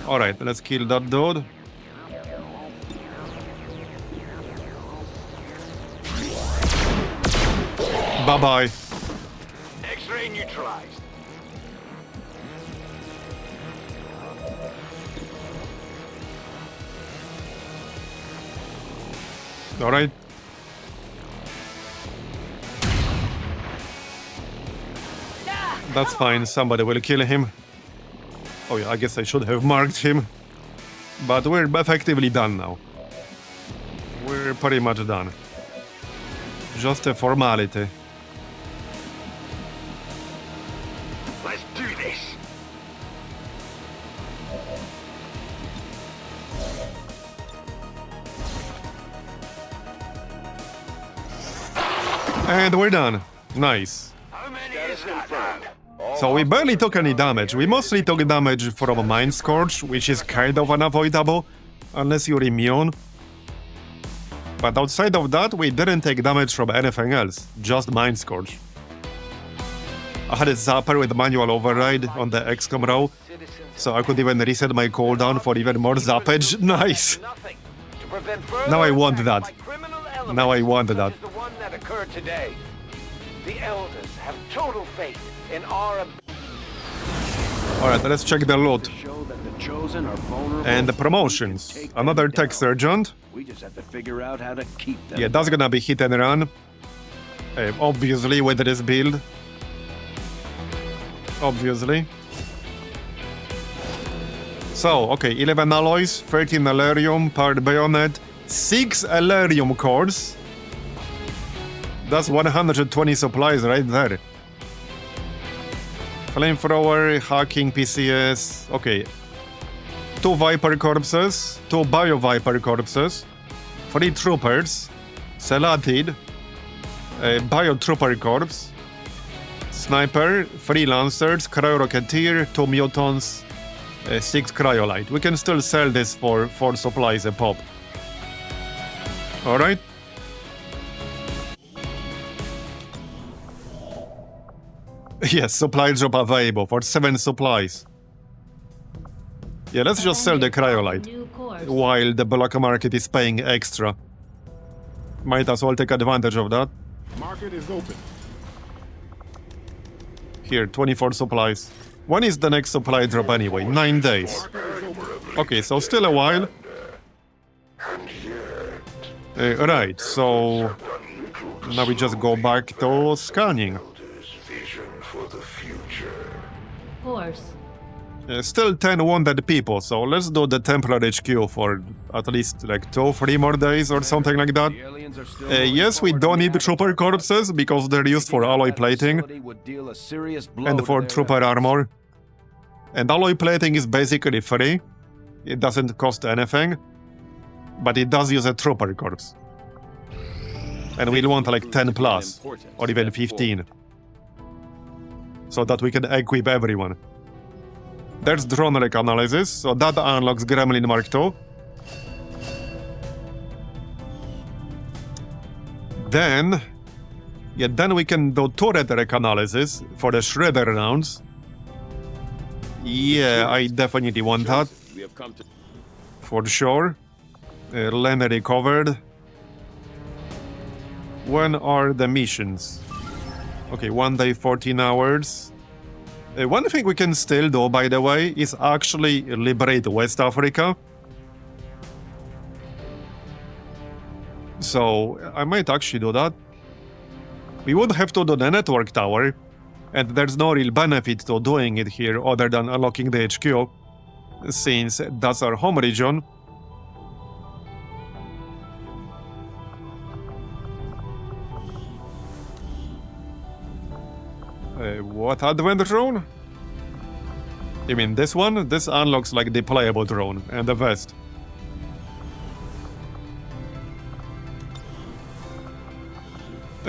Alright, let's kill that dude. Bye-bye. X-ray neutralized. Alright. That's fine, somebody will kill him. Oh yeah, I guess I should have marked him. But we're effectively done now. We're pretty much done. Just a formality. Let's do this. And we're done. Nice. How many is that, man? So we barely took any damage. We mostly took damage from a Mind Scourge, which is kind of unavoidable, unless you're immune. But outside of that, we didn't take damage from anything else, just Mind Scourge. I had a zapper with manual override on the XCOM row, so I could even reset my cooldown for even more zappage. Nice! Now I want that. Now I want that. The one that occurred today. The elders have total faith in our Alright, let's check the loot. Show that the chosen are vulnerable. And the promotions. Another tech sergeant. We just have to figure out how to keep them. Yeah, that's gonna be hit and run. Obviously, with this build. So, okay, 11 alloys, 13 Elerium, powered bayonet, 6 Elerium cores. That's 120 supplies right there. Flamethrower, hacking, PCS, okay. 2 Viper corpses, 2 Bio Viper corpses, 3 troopers, Celatid, Bio Trooper corpse, Sniper, 3 Lancers, Cryo Rocketeer, 2 Mutons, 6 Cryolite. We can still sell this for 4 supplies a pop. Alright? Yes, supply drop available for 7 supplies. Yeah, let's just sell the Cryolite New course. while the black market is paying extra. Might as well take advantage of that. Market is open. Here, 24 supplies. When is the next supply drop anyway? 9 days. Okay, so still a while. Right, so now we just go back to scanning. Vision for the future. Course. Still 10 wounded people, so let's do the Templar HQ for at least like 2-3 more days or something like that. The aliens are still Yes, we don't need trooper corpses because they're used for alloy plating would deal a serious blow and to for their trooper armor. And alloy plating is basically free. It doesn't cost anything, but it does use a trooper corpse. And we'll want like 10 plus, or even 15, so that we can equip everyone. There's drone wreck analysis, so that unlocks Gremlin Mark II. Then we can do turret wreck analysis for the Shredder rounds. Yeah, I definitely want that. We have come to For sure. Lane recovered. When are the missions? Okay, 1 day, 14 hours. One thing we can still do, by the way, is actually liberate West Africa. So, I might actually do that. We would have to do the network tower, and there's no real benefit to doing it here other than unlocking the HQ, since that's our home region. What advent drone? You mean this one? This unlocks like the playable drone and the vest.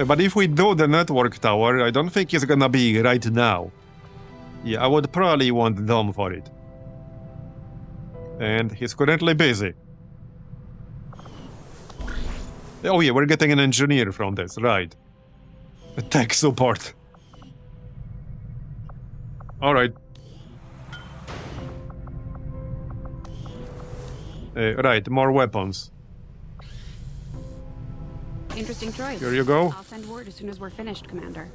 But if we do the network tower, I don't think it's gonna be right now. Yeah, I would probably want Dom for it. And he's currently busy. Oh yeah, we're getting an engineer from this, right. Tech support. Alright. Right, more weapons. Interesting choice. Here you go. I'll send word as soon as we're finished, Commander.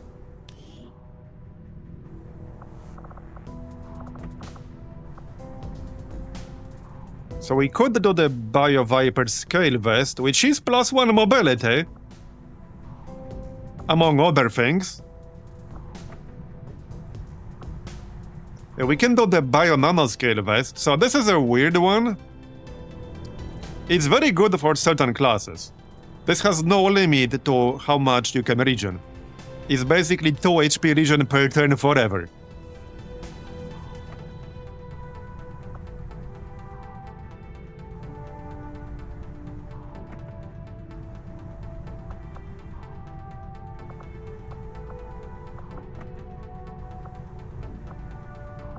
So we could do the Bio Viper scale vest, which is +1 mobility, among other things. We can do the Bio Nanoscale vest, so this is a weird one. It's very good for certain classes. This has no limit to how much you can regen. It's basically 2 HP regen per turn forever.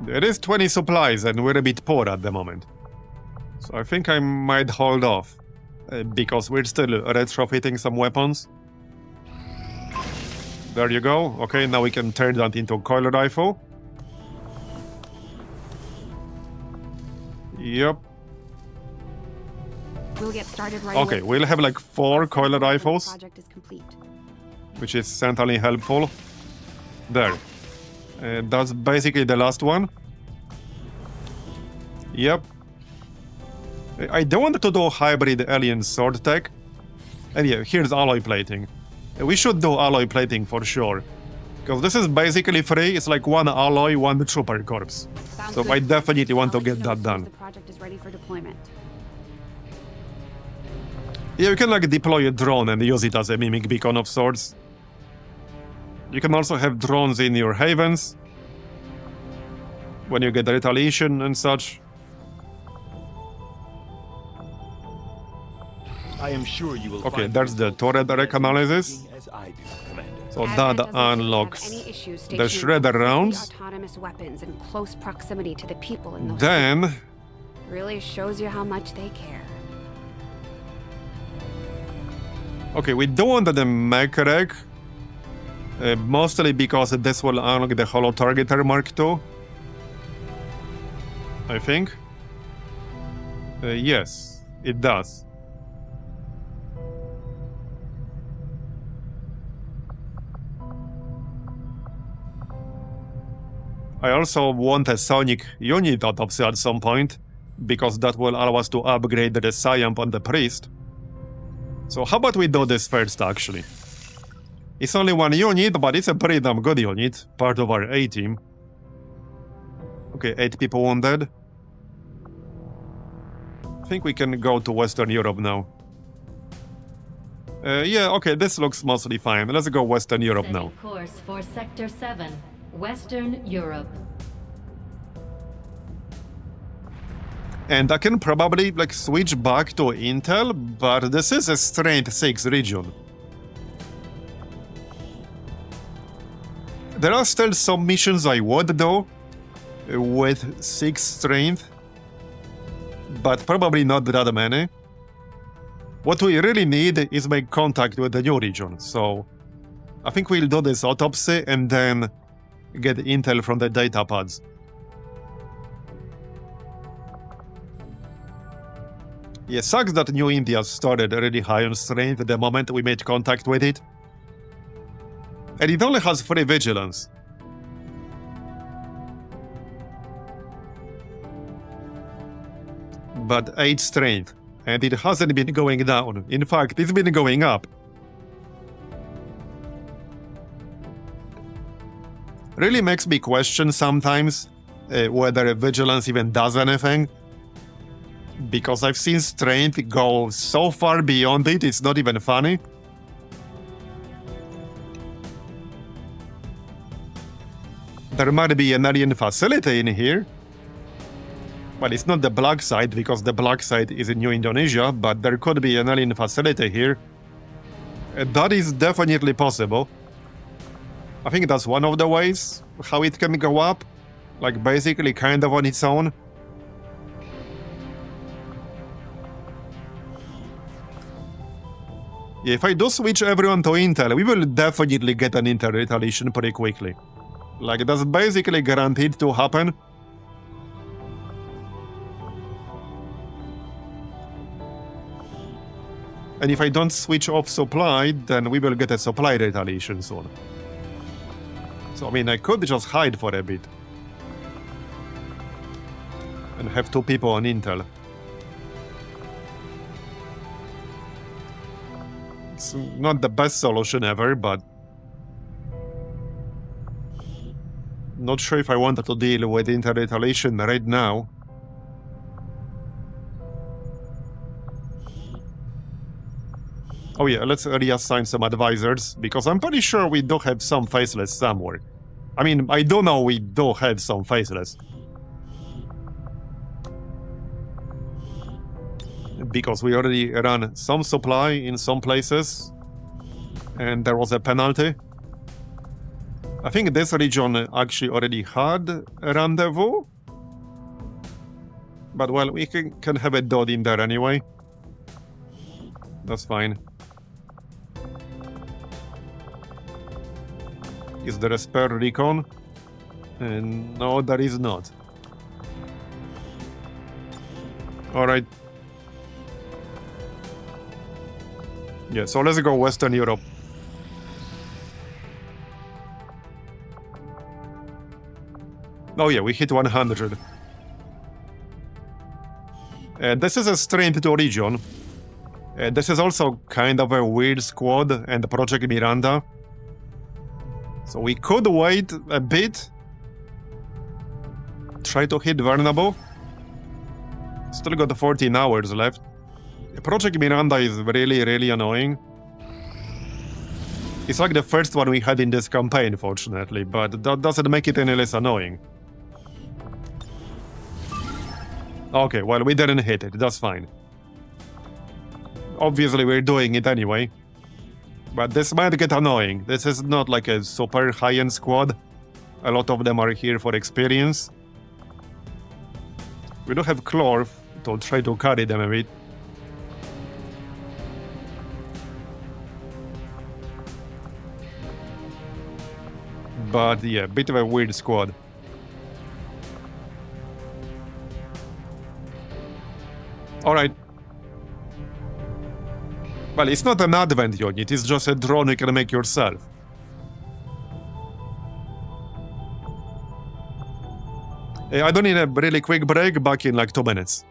There is 20 supplies and we're a bit poor at the moment. So I think I might hold off, because we're still retrofitting some weapons. There you go. Okay, now we can turn that into a coil rifle. Yep. We'll get started right Okay, away. we'll have like 4 coil rifles, Project is complete. which is certainly helpful. There. That's basically the last one. Yep. I don't want to do hybrid alien sword tech. And yeah, here's alloy plating. We should do alloy plating for sure. Because this is basically free. It's like one alloy, one trooper corps. Sounds So good. I definitely want to I'll let get you know that as soon as done. The project is ready for deployment. Yeah, you can like deploy a drone and use it as a mimic beacon of sorts. You can also have drones in your havens when you get retaliation and such. I am sure you will Okay, find there's the results turret as rack analysis. intriguing as I do, Commander. So Advent that doesn't seem to have unlocks any issues the stationing shredder completely rounds. autonomous weapons in close proximity to the people in those Then, really shows you how much they care. okay, we do want the mech rack. Mostly because this will unlock the Holo Targeter Mark II. I think. Yes, it does. I also want a Sonic unit autopsy at some point, because that will allow us to upgrade the Sciamp on the Priest. So how about we do this first, actually? It's only one unit, but it's a pretty damn good unit, part of our A-team. Okay, 8 people wounded. I think we can go to Western Europe now. Yeah, okay, this looks mostly fine. Let's go Western Europe now. Setting course for Sector 7, Western Europe. And I can probably like switch back to Intel, but this is a Strength 6 region. There are still some missions I would do with 6 Strength, but probably not that many. What we really need is make contact with the new region, so I think we'll do this autopsy and then get intel from the data pads. Yeah, sucks that New India started really high on strength the moment we made contact with it. And it only has 3 vigilance. But 8 strength. And it hasn't been going down. In fact, it's been going up. Really makes me question sometimes whether vigilance even does anything. Because I've seen strength go so far beyond it, it's not even funny. There might be an alien facility in here. Well, it's not the black site, because the black site is in New Indonesia, but there could be an alien facility here. That is definitely possible. I think that's one of the ways how it can go up. Like, basically kind of on its own. If I do switch everyone to Intel, we will definitely get an Intel retaliation pretty quickly. Like, that's basically guaranteed to happen. And if I don't switch off supply, then we will get a supply retaliation soon. So, I mean, I could just hide for a bit. And have 2 people on Intel. It's not the best solution ever, but... not sure if I wanted to deal with Intel retaliation right now. Oh yeah, let's reassign some advisors, because I'm pretty sure we do have some faceless somewhere. I mean, I do know we do have some faceless. Because we already ran some supply in some places, and there was a penalty. I think this region actually already had a rendezvous. But well, we can have a dot in there anyway. That's fine. Is there a spare recon? No, there is not. Alright. Yeah, so let's go Western Europe. Oh yeah, we hit 100. This is a Strength 2 region. This is also kind of a weird squad and Project Miranda. So we could wait a bit. Try to hit Vulnerable. Still got 14 hours left. Project Miranda is really, really annoying. It's like the first one we had in this campaign, fortunately, but that doesn't make it any less annoying. Okay, well, we didn't hit it, that's fine. Obviously, we're doing it anyway. But this might get annoying. This is not like a super high-end squad. A lot of them are here for experience. We do have Clorf to try to carry them a bit. But yeah, bit of a weird squad. Alright. Well, it's not an advent unit, it's just a drone you can make yourself. I don't need a really quick break, back in like 2 minutes.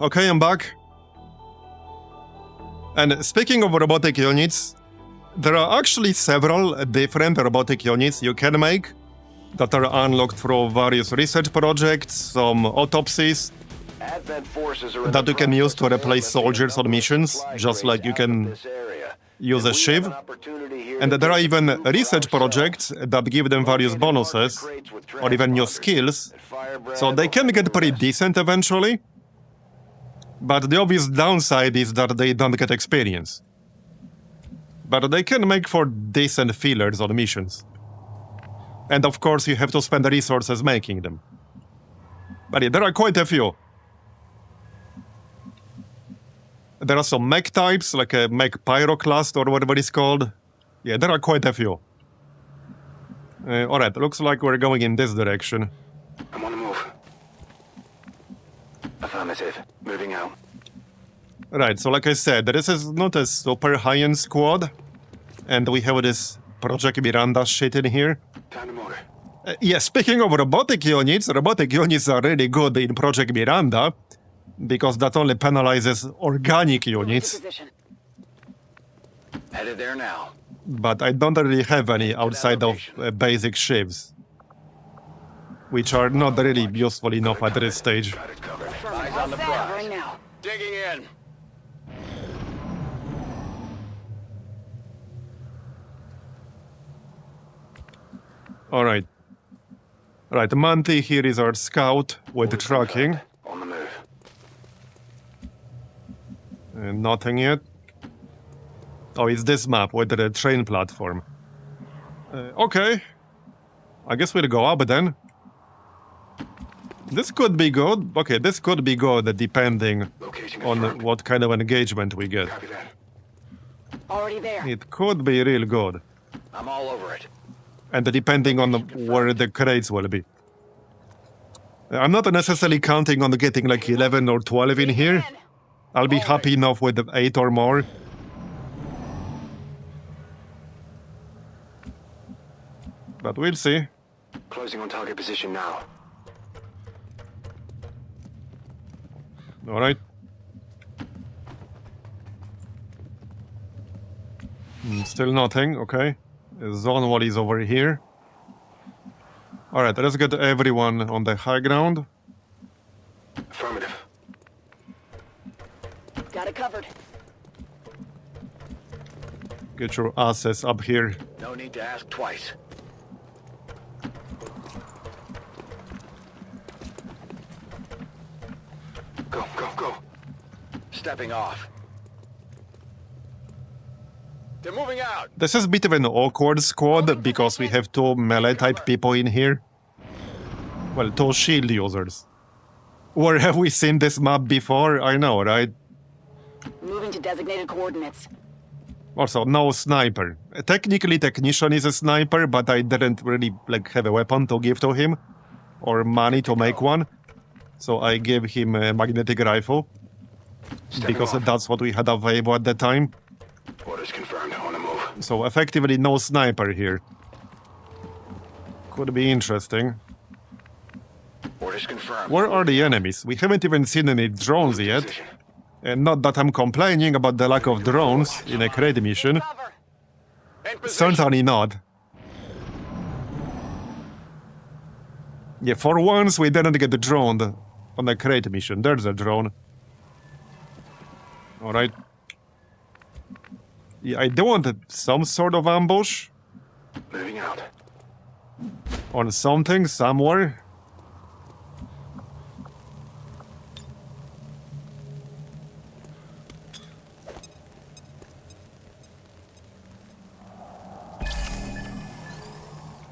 Okay, I'm back. And speaking of robotic units, there are actually several different robotic units you can make that are unlocked through various research projects, some autopsies, that you can use to replace soldiers on missions, just like you can use a Shiv. And there are even research projects that give them various bonuses, or even new skills, so they can get pretty decent eventually. But the obvious downside is that they don't get experience. But they can make for decent fillers on missions. And of course you have to spend the resources making them. But yeah, there are quite a few. There are some mech types, like a mech pyroclast or whatever it's called. Yeah, there are quite a few. Alright, looks like we're going in this direction. I'm on the move. Affirmative. Moving out. Right, so like I said, this is not a super high-end squad. And we have this Project Miranda shit in here. Yeah, speaking of robotic units are really good in Project Miranda, because that only penalizes organic units. Position. Headed there now. But I don't really have any outside of basic shivs, which are not really useful enough at this stage. Got it covered. Eyes on the prize. Covering now. Digging in. Alright. Right, Monty here is our scout with tracking. On the move. Nothing yet. Oh, it's this map with the train platform. Okay. I guess we'll go up then. This could be good. Okay, this could be good depending Location on confirmed. what kind of engagement we get. Copy that. Already there. It could be real good. I'm all over it. And depending on where the crates will be. I'm not necessarily counting on getting like 11 or 12 in here. I'll be happy enough with 8 or more. But we'll see. Closing on target position now. Alright. Still nothing, okay. Zone wall is over here. Alright, let's get everyone on the high ground. Affirmative. Got it covered. Get your asses up here. No need to ask twice. Go, go, go. Stepping off. They're moving out. This is a bit of an awkward squad because we have 2 melee type people in here. Well, 2 shield users. Where have we seen this map before? I know, right? Moving to designated coordinates. Also, no sniper. Technically, Technician is a sniper, but I didn't really have a weapon to give to him. Or money to make one. So I gave him a magnetic rifle. Because that's what we had available at the time. Orders confirmed. On the move. So effectively, no sniper here. Could be interesting. Orders confirmed. Where are the enemies? We haven't even seen any drones yet. Position. And not that I'm complaining about the lack of drones in a crate mission. Cover. In position. Certainly not. Yeah, for once we didn't get droned on a crate mission. There's a drone. Alright. Yeah, I do want some sort of ambush Moving out. on something somewhere.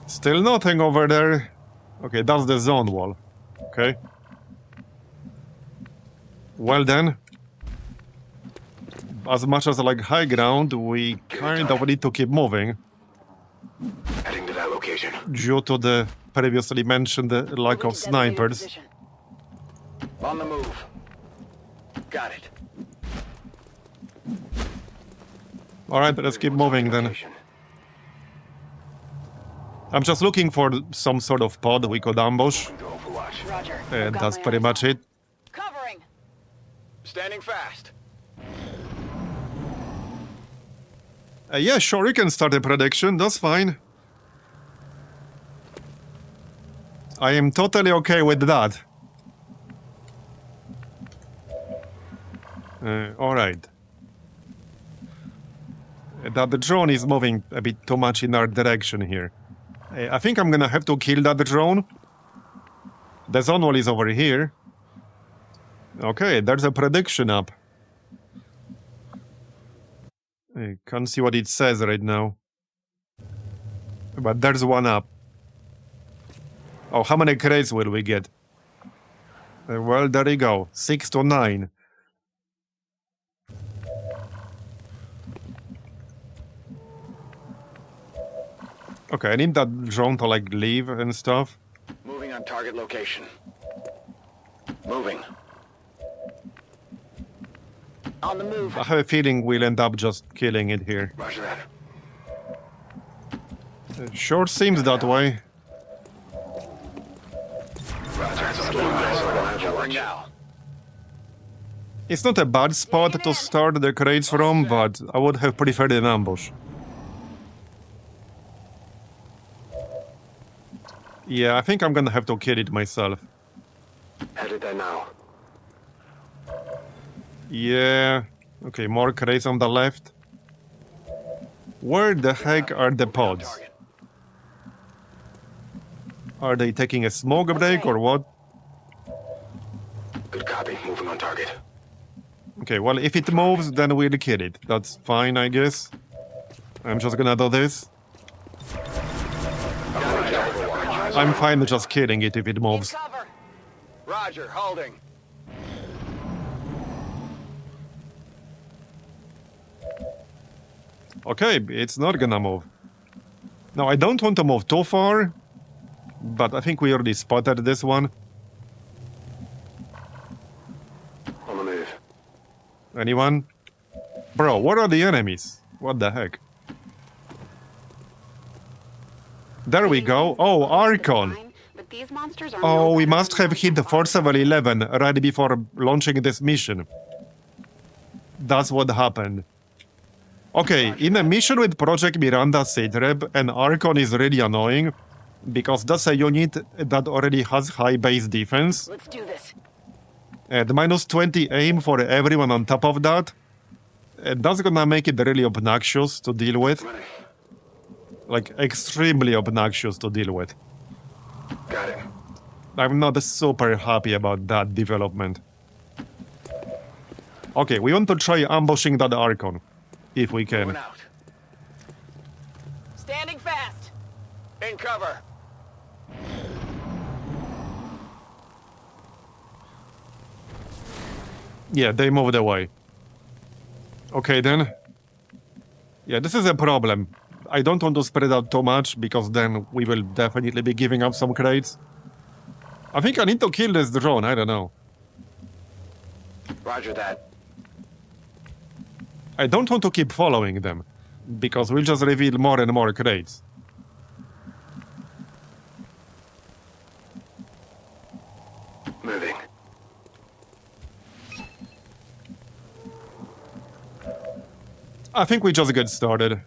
Still nothing over there. Okay, that's the zone wall. Okay. Well then. As much as I like high ground, we kind of need to keep moving. Heading to that location. Due to the previously mentioned lack Moving of to designated snipers. position. On the move. Got it. Alright, let's keep moving then. Location. I'm just looking for some sort of pod we could ambush. To Overwatch. Roger. And Got that's my pretty eyes much on. it. Covering. Standing fast. Yeah, sure, you can start a prediction, that's fine. I am totally okay with that. Alright. That the drone is moving a bit too much in our direction here. I think I'm gonna have to kill that drone. The zone wall is over here. Okay, there's a prediction up. I can't see what it says right now. But there's one up. Oh, how many crates will we get? Well, there you go. 6 to 9. Okay, I need that drone to leave and stuff. Moving on target location. Moving. On the move. I have a feeling we'll end up just killing it here. Roger that. Sure seems that way. Moving now. It's not a bad spot to start the crates from, but I would have preferred an ambush. Yeah, I think I'm gonna have to kill it myself. Headed there now. Yeah. Okay, more crates on the left. Where the heck are the pods? Are they taking a smoke break or what? Good copy. Moving on target. Okay, well, if it moves, then we'll kill it. That's fine, I guess. I'm just gonna do this. I'm fine with just killing it if it moves. Cover. Roger, holding. Okay, it's not gonna move. Now, I don't want to move too far, but I think we already spotted this one. On the move. Anyone? Bro, what are the enemies? What the heck? There we go. Oh, Archon. But these monsters are Oh, no we better must than have hit the force level 11 right before launching this mission. That's what happened. Okay, in a mission with Project Miranda Citrep, an Archon is really annoying because that's a unit that already has high base defense. Let's do this. And minus 20 aim for everyone on top of that. And that's gonna make it really obnoxious to deal with. Like, extremely obnoxious to deal with. Got it. I'm not super happy about that development. Okay, we want to try ambushing that Archon, if we can. Moving out. Standing fast. In cover. Yeah, they moved away. Okay, then. Yeah, this is a problem. I don't want to spread out too much, because then we will definitely be giving up some crates. I think I need to kill this drone, I don't know. Roger that. I don't want to keep following them, because we'll just reveal more and more crates. Moving. I think we just get started.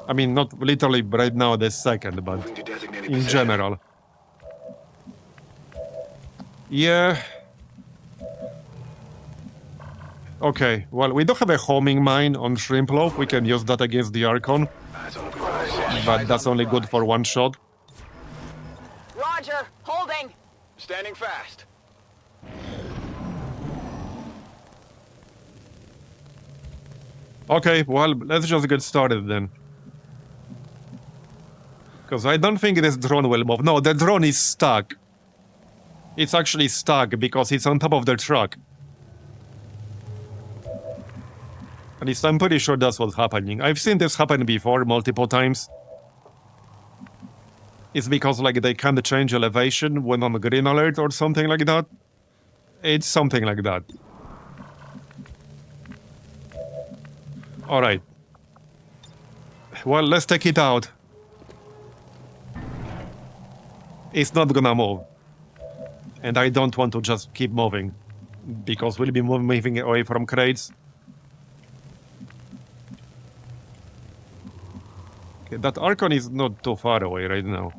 I mean, not literally right now this second, but Moving to designated in position. general. Yeah. Okay, well, we do have a homing mine on Shrimp Loaf. We can use that against the Archon, Eyes on the prize. but that's only good for one shot. Roger. Holding. Standing fast. Okay, well, let's just get started then. Because I don't think this drone will move. No, the drone is stuck. It's actually stuck because it's on top of the truck. At least I'm pretty sure that's what's happening. I've seen this happen before multiple times. It's because like they can't change elevation when on green alert or something like that. It's something like that. Alright. Well, let's take it out. It's not gonna move. And I don't want to just keep moving, because we'll be moving away from crates. Okay, that Archon is not too far away right now.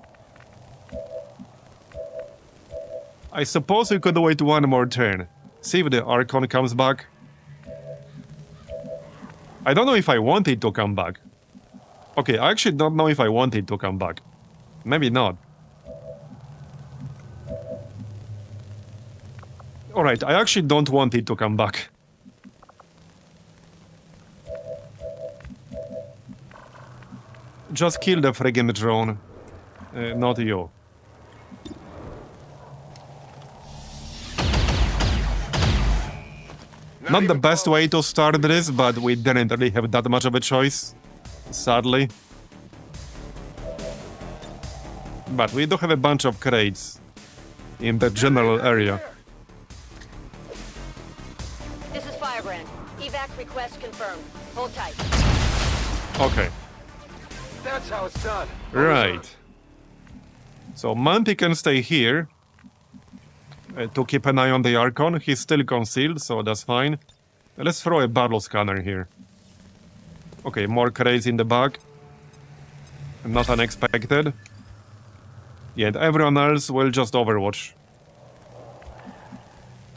I suppose we could wait one more turn. See if the Archon comes back. I don't know if I want it to come back. Okay, I actually don't know if I want it to come back. Maybe not. Alright, I actually don't want it to come back. Just kill the friggin' drone. Not you. Not the best way to start this, but we didn't really have that much of a choice. Sadly. But we do have a bunch of crates in the general area. This is Firebrand. Evac request confirmed. Hold tight. Okay. That's how it's done. Right. So Monty can stay here. to keep an eye on the Archon. He's still concealed, so that's fine. Let's throw a battle scanner here. Okay, more crates in the back. Not unexpected. Yeah, and everyone else will just overwatch.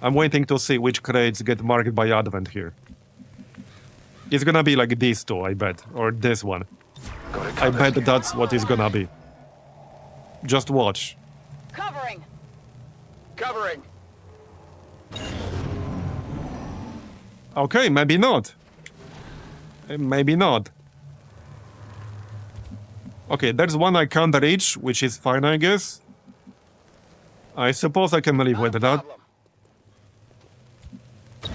I'm waiting to see which crates get marked by Advent here. It's gonna be like these two, I bet. Or this one. I bet that's what it's gonna be. Just watch. Covering! Covering! Okay, maybe not. Maybe not. Okay, there's one I can't reach, which is fine, I guess. I suppose I can live with that.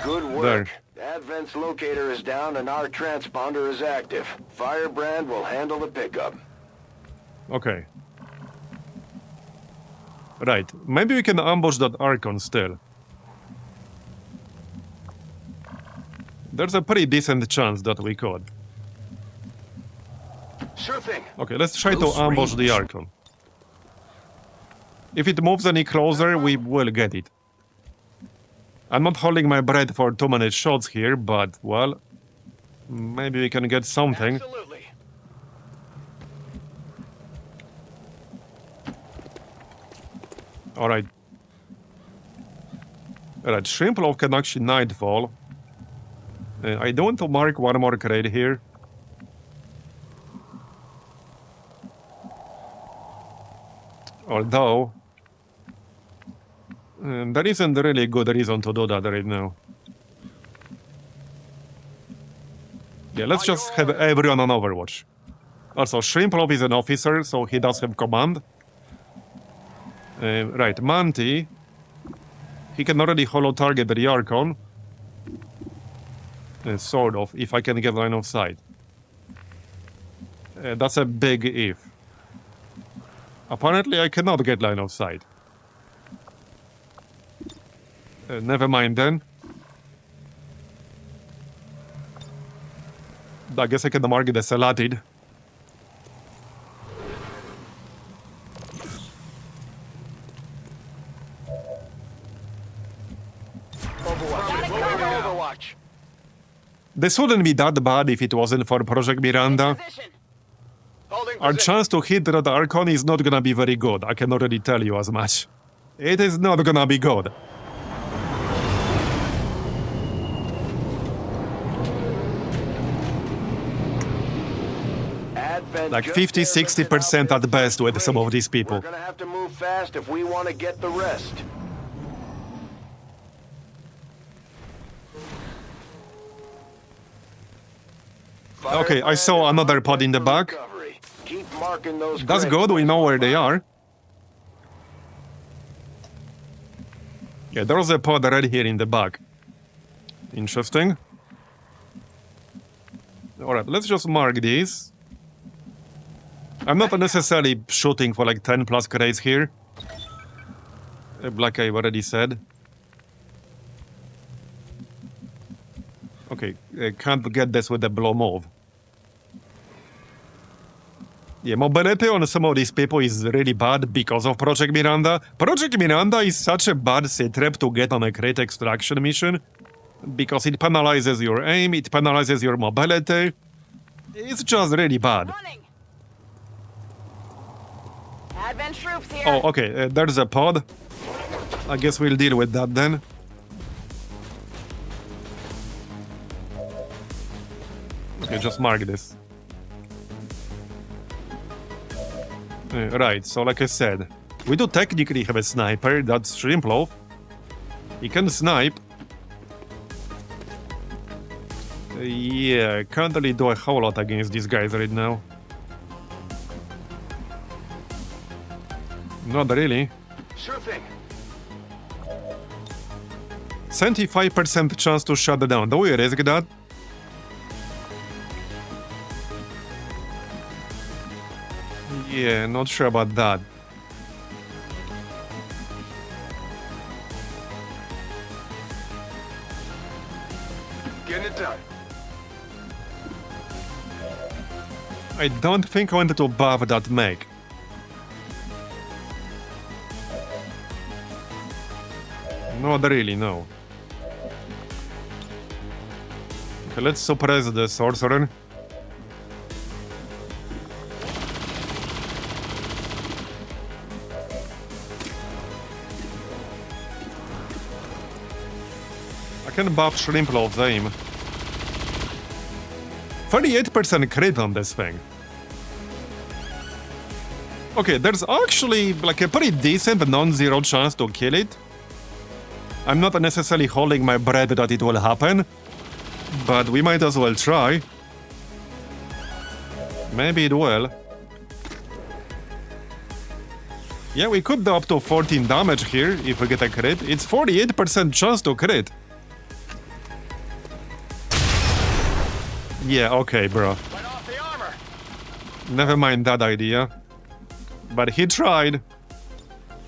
Good work. Advent's locator is down and our transponder is active. Firebrand will handle the pickup. Okay. Right, maybe we can ambush that Archon still. There's a pretty decent chance that we could. Sure thing. Okay, let's try to ambush the Archon. If it moves any closer, we will get it. I'm not holding my breath for too many shots here, but, well, maybe we can get something. Absolutely. Alright. Alright, Shrimplow can actually Nightfall. I do want to mark one more crate here. Although... there isn't really a good reason to do that right now. Yeah, let's just have everyone on Overwatch. Also, Shrimplow is an officer, so he does have command. Right, Manti. He can already holo target the Archon. Sort of, if I can get line of sight. That's a big if. Apparently, I cannot get line of sight. Never mind then. I guess I can mark the Salatid. Overwatch. This wouldn't be that bad if it wasn't for Project Miranda. Position! Holding Our position. chance to hit that Archon is not gonna be very good. I can already tell you as much. It is not gonna be good. Advent Like just 50-60% at best with some of these people. We're gonna have to move fast if we want to get the rest. Okay, I saw another pod in the back. Keep marking those That's crates. good, we know where they are. Yeah, there was a pod right here in the back. Interesting. Alright, let's just mark these. I'm not necessarily shooting for like 10 plus crates here. Like I already said. Okay, can't get this with the blow move. Yeah, mobility on some of these people is really bad because of Project Miranda. Project Miranda is such a bad sit-rep to get on a crate extraction mission. Because it penalizes your aim, it penalizes your mobility. It's just really bad. Running! Advent troops here! Oh, okay, there's a pod. I guess we'll deal with that then. Okay, just mark this. Right, so like I said, we do technically have a sniper, that's Shrimplow. He can snipe. Yeah, can't really do a whole lot against these guys right now. Not really. Sure thing. 75% chance to shut it down. Do we risk that? Yeah, not sure about that. Getting it done. I don't think I wanted to buff that mech. Not really, no. Okay, let's suppress the sorcerer. I can buff Shrimp Love's aim. 38% crit on this thing. Okay, there's actually like a pretty decent non-zero chance to kill it. I'm not necessarily holding my breath that it will happen, but we might as well try. Maybe it will. Yeah, we could do up to 14 damage here if we get a crit. It's 48% chance to crit. Yeah, okay, bro. Never mind that idea. But he tried.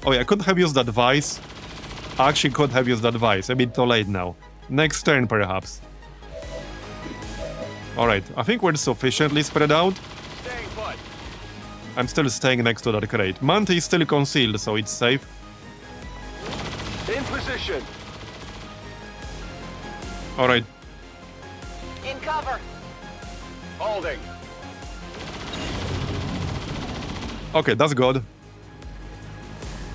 Oh yeah, I could have used that vice. Actually could have used that vice. A bit too late now. Next turn, perhaps. Alright, I think we're sufficiently spread out. I'm still staying next to that crate. Manti is still concealed, so it's safe. In position. Alright. In cover. Holding. Okay, that's good.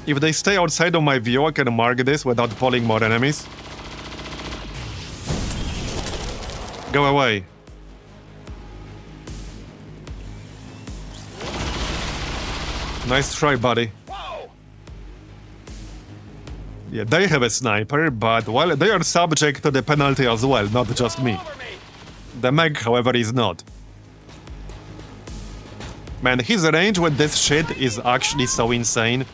If they stay outside of my view, I can mark this without pulling more enemies. Go away. Nice try, buddy. Whoa. Yeah, they have a sniper, but well, they are subject to the penalty as well, not just me. The mech, however, is not. Man, his range with this shit is actually so insane.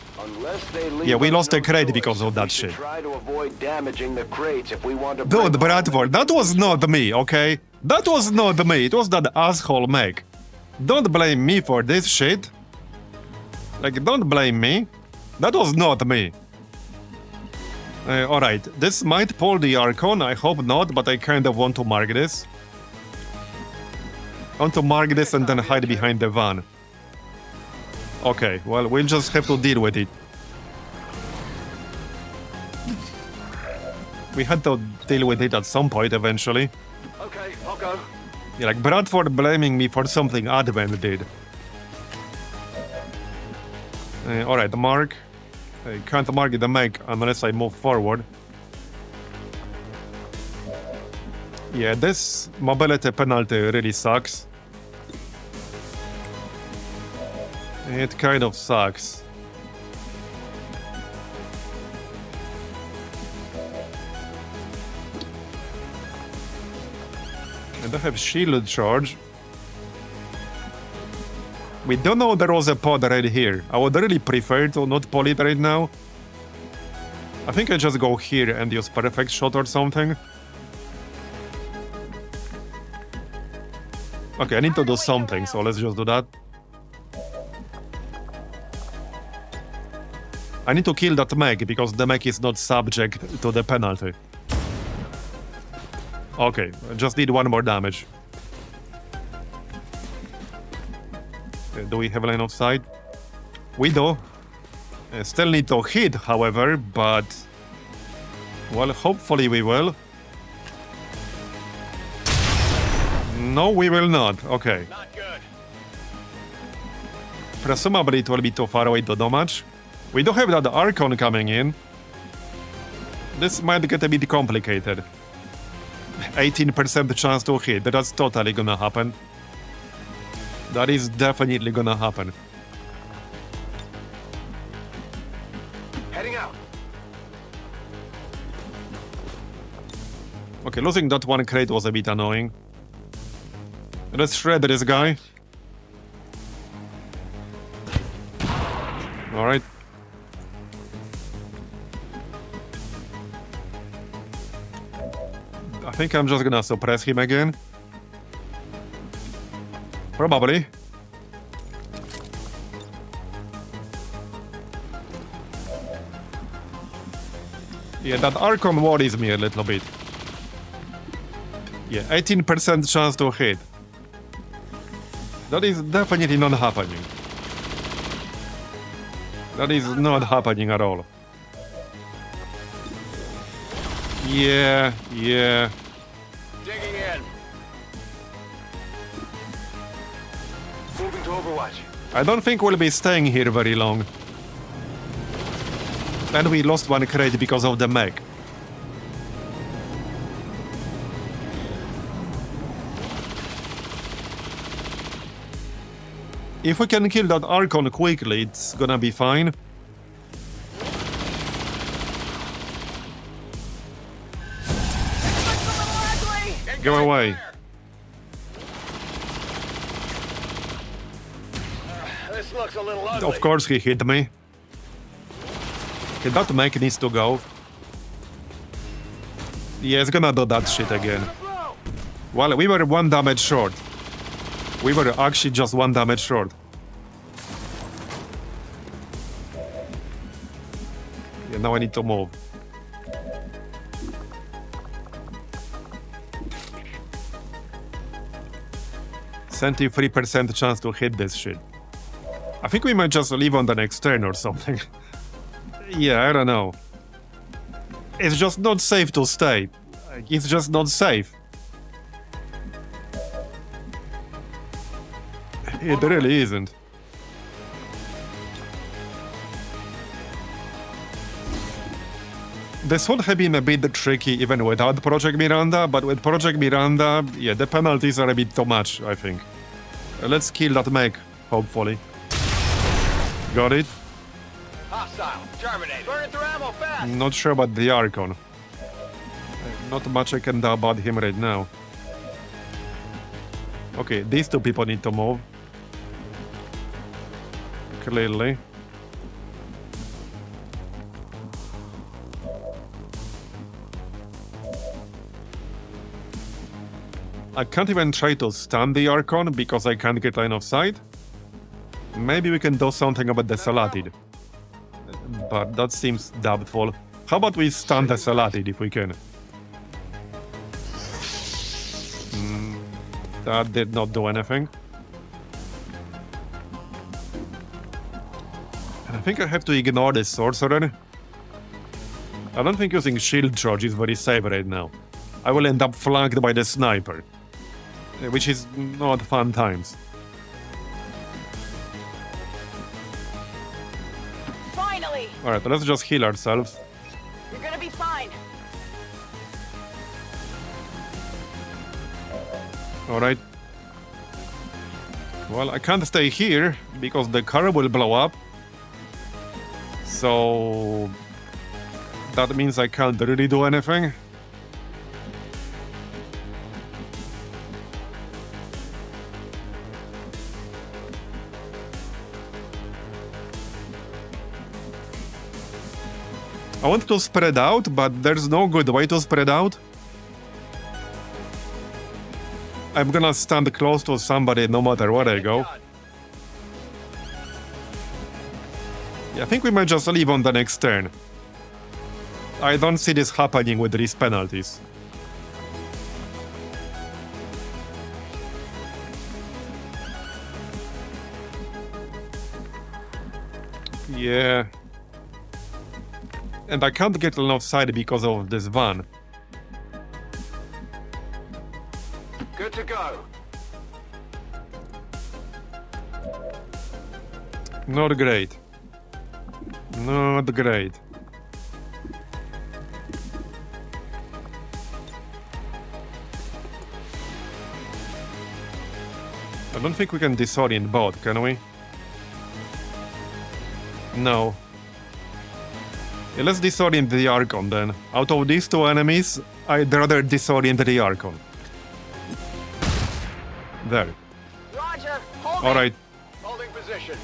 Yeah, we lost a crate because of that shit. Try to avoid damaging the crates if we want to. Dude, Bradford, that was not me, okay? That was not me, it was that asshole mech. Don't blame me for this shit. Like, don't blame me. That was not me. Alright, this might pull the Archon, I hope not, but I kind of want to mark this. I want to mark this and then hide behind the van. Okay, well, we'll just have to deal with it. We had to deal with it at some point eventually. Okay, I'll go. Yeah, like Bradford blaming me for something Advent did. Alright, mark. I can't mark the mech unless I move forward. Yeah, this mobility penalty really sucks. It kind of sucks. And I have shield charge. We don't know there was a pod right here. I would really prefer to not pull it right now. I think I just go here and use perfect shot or something. Okay, I need to do something, so let's just do that. I need to kill that mech because the mech is not subject to the penalty. Okay, I just need one more damage. Do we have a line of sight? We do. Still need to hit, however, but... well, hopefully we will. No, we will not. Okay. Not good. Presumably it will be too far away to do much. We do have that Archon coming in. This might get a bit complicated. 18% chance to hit. That's totally gonna happen. That is definitely gonna happen. Heading out. Okay, losing that one crate was a bit annoying. Let's shred this guy. Alright. I think I'm just gonna suppress him again. Probably. Yeah, that Archon worries me a little bit. Yeah, 18% chance to hit. That is definitely not happening. That is not happening at all. Yeah. Digging in. Moving to Overwatch. I don't think we'll be staying here very long. And we lost one crate because of the mech. If we can kill that Archon quickly, it's gonna be fine. Go away. This looks a little ugly. Of course he hit me. Okay, that mech needs to go. Yeah, it's gonna do that shit again. Well, we were 1 damage short. We were actually just 1 damage short. Yeah, now I need to move. %3% chance to hit this shit. I think we might just leave on the next turn or something. Yeah, I don't know. It's just not safe to stay. It's just not safe. It really isn't. This would have been a bit tricky even without Project Miranda, but with Project Miranda, yeah, the penalties are a bit too much, I think. Let's kill that mech, hopefully. Got it? Hostile. Terminate. Burn through ammo fast. Not sure about the Archon. Not much I can do about him right now. Okay, these two people need to move. Clearly. I can't even try to stun the Archon because I can't get line of sight. Maybe we can do something about the Salatid. But that seems doubtful. How about we stun the Salatid if we can? That did not do anything. And I think I have to ignore the Sorcerer. I don't think using Shield Charge is very safe right now. I will end up flanked by the Sniper. Which is not fun times. Finally! Alright, let's just heal ourselves. You're gonna be fine. Alright. Well, I can't stay here because the car will blow up. So that means I can't really do anything. I want to spread out, but there's no good way to spread out. I'm gonna stand close to somebody no matter where I go. Yeah, I think we might just leave on the next turn. I don't see this happening with these penalties. Yeah. And I can't get enough side because of this van. Good to go. Not great. Not great. I don't think we can disorient both, can we? No. Yeah, let's disorient the Archon then. Out of these two enemies, I'd rather disorient the Archon. There. Roger. Hold it. Alright. Holding position.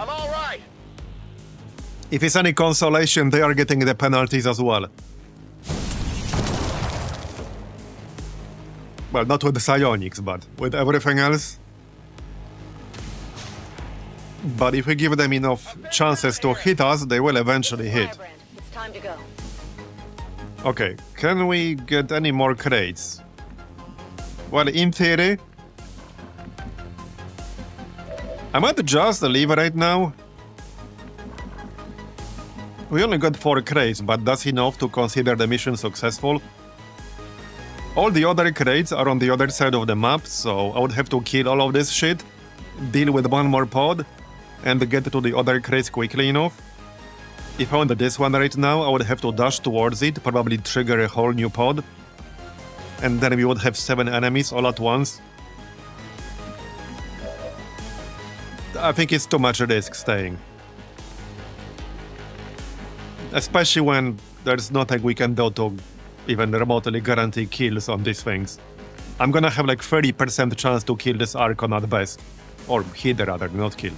I'm all right. If it's any consolation, they are getting the penalties as well. Well, not with the psionics, but with everything else. But if we give them enough chances to hit us, they will eventually hit. Firebrand, it's time to go. Okay, can we get any more crates? Well, in theory, I might just leave right now. We only got 4 crates, but that's enough to consider the mission successful. All the other crates are on the other side of the map, so I would have to kill all of this shit, deal with one more pod, and get to the other crates quickly enough. If I wanted this one right now, I would have to dash towards it, probably trigger a whole new pod, and then we would have 7 enemies all at once. I think it's too much risk staying. Especially when there's nothing we can do to even remotely guarantee kills on these things. I'm gonna have like 30% chance to kill this Archon at best. Or hit rather, not kill.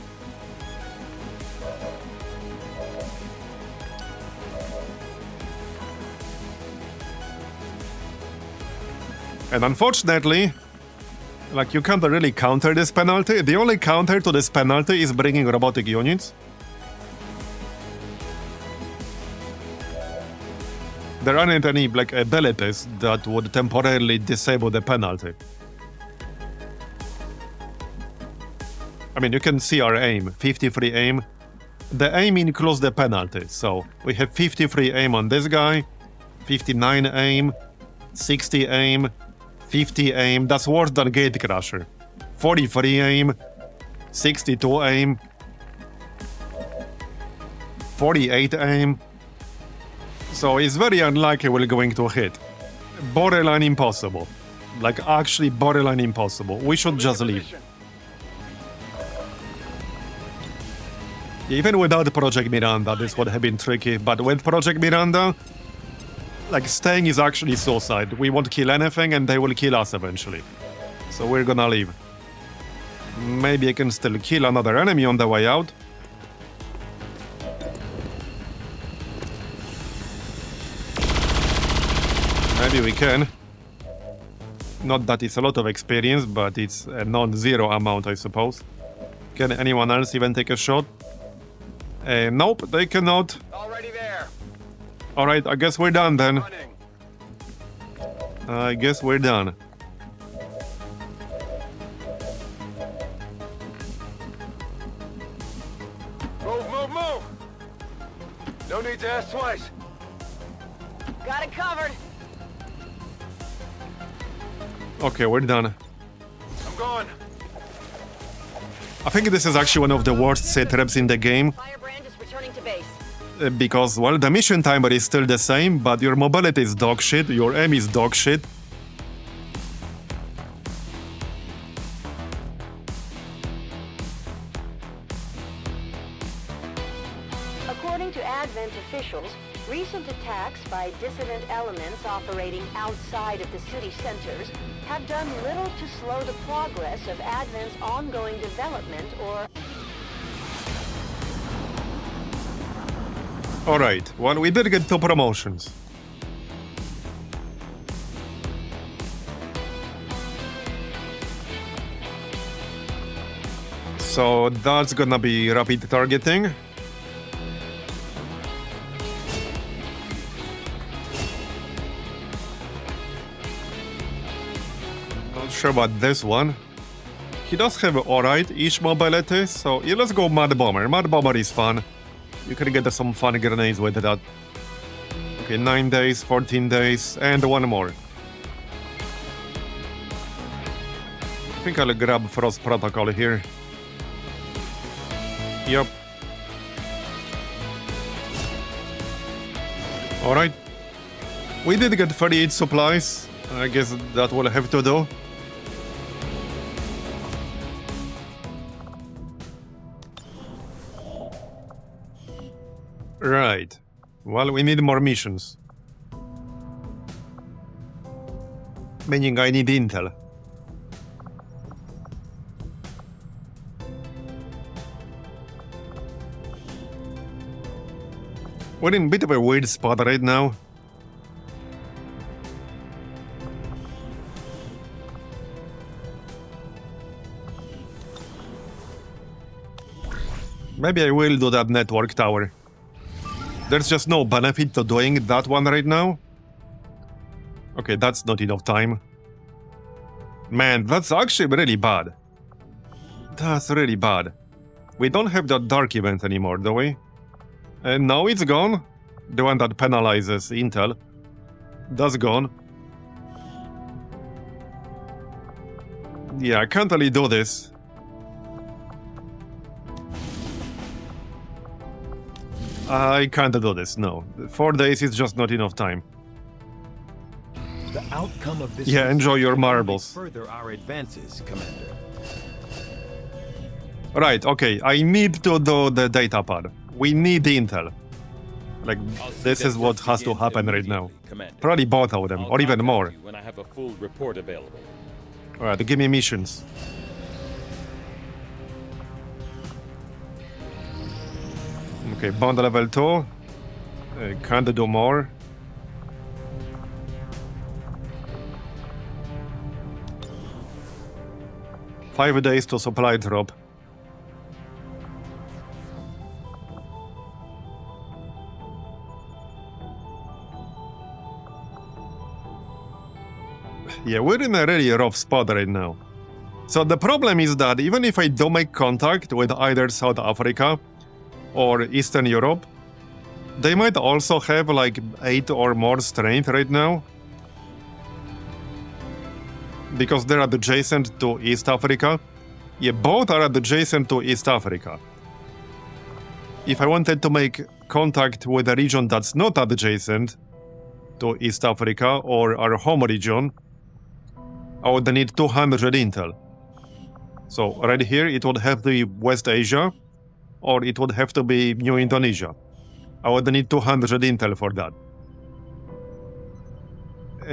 And unfortunately, like, you can't really counter this penalty. The only counter to this penalty is bringing robotic units. There aren't any, like, abilities that would temporarily disable the penalty. I mean, you can see our aim, 53 aim. The aim includes the penalty, so we have 53 aim on this guy, 59 aim, 60 aim, 50 aim, that's worse than Gatecrasher. 43 aim, 62 aim, 48 aim. So it's very unlikely we're going to hit. Borderline impossible. Like, actually borderline impossible. We should just leave. Even without Project Miranda, this would have been tricky, but with Project Miranda, like, staying is actually suicide. We won't kill anything and they will kill us eventually. So we're gonna leave. Maybe I can still kill another enemy on the way out. Maybe we can. Not that it's a lot of experience, but it's a non-zero amount, I suppose. Can anyone else even take a shot? Nope, they cannot. Already there. Alright, I guess we're done then. Running. I guess we're done. Move, move, move! No need to ask twice. Got it covered. Okay, we're done. I'm going. I think this is actually one of the worst setups in the game. Firebrand is returning to base. Because, well, the mission timer is still the same, but your mobility is dog shit, your aim is dog shit. According to Advent officials, recent attacks by dissident elements operating outside of the city centers have done little to slow the progress of Advent's ongoing development or... Alright, well, we did get 2 promotions. So that's gonna be rapid targeting. Not sure about this one. He does have alright-ish mobility, so yeah, let's go Mad Bomber. Mad Bomber is fun. You can get some fun grenades with that. Okay, 9 days, 14 days, and 1 more. I think I'll grab Frost Protocol here. Yep. Alright. We did get 38 supplies. I guess that will have to do. Right. Well, we need more missions. Meaning I need intel. We're in a bit of a weird spot right now. Maybe I will do that network tower. There's just no benefit to doing that one right now. Okay, that's not enough time. Man, that's actually really bad. That's really bad. We don't have that dark event anymore, do we? And now it's gone. The one that penalizes Intel. That's gone. Yeah, I can't really do this. I can't do this, no. 4 days is just not enough time. The outcome of this Yeah, enjoy your can only marbles. further our advances, Commander. Right, okay, I need to do the data pad. We need Intel. Like, I'll see this that is what work has to begins happen right now. immediately, Commander. Probably both of them, I'll or even contact more. you when I have a full report available. Alright, give me missions. Okay, bond level 2. Can't do more. Five days to supply drop. Yeah, we're in a really rough spot right now. So the problem is that even if I do make contact with either South Africa or Eastern Europe, they might also have like 8 or more strength right now. Because they're adjacent to East Africa. Yeah, both are adjacent to East Africa. If I wanted to make contact with a region that's not adjacent to East Africa or our home region, I would need 200 intel. So right here, it would have to be West Asia, or it would have to be New Indonesia. I would need 200 intel for that.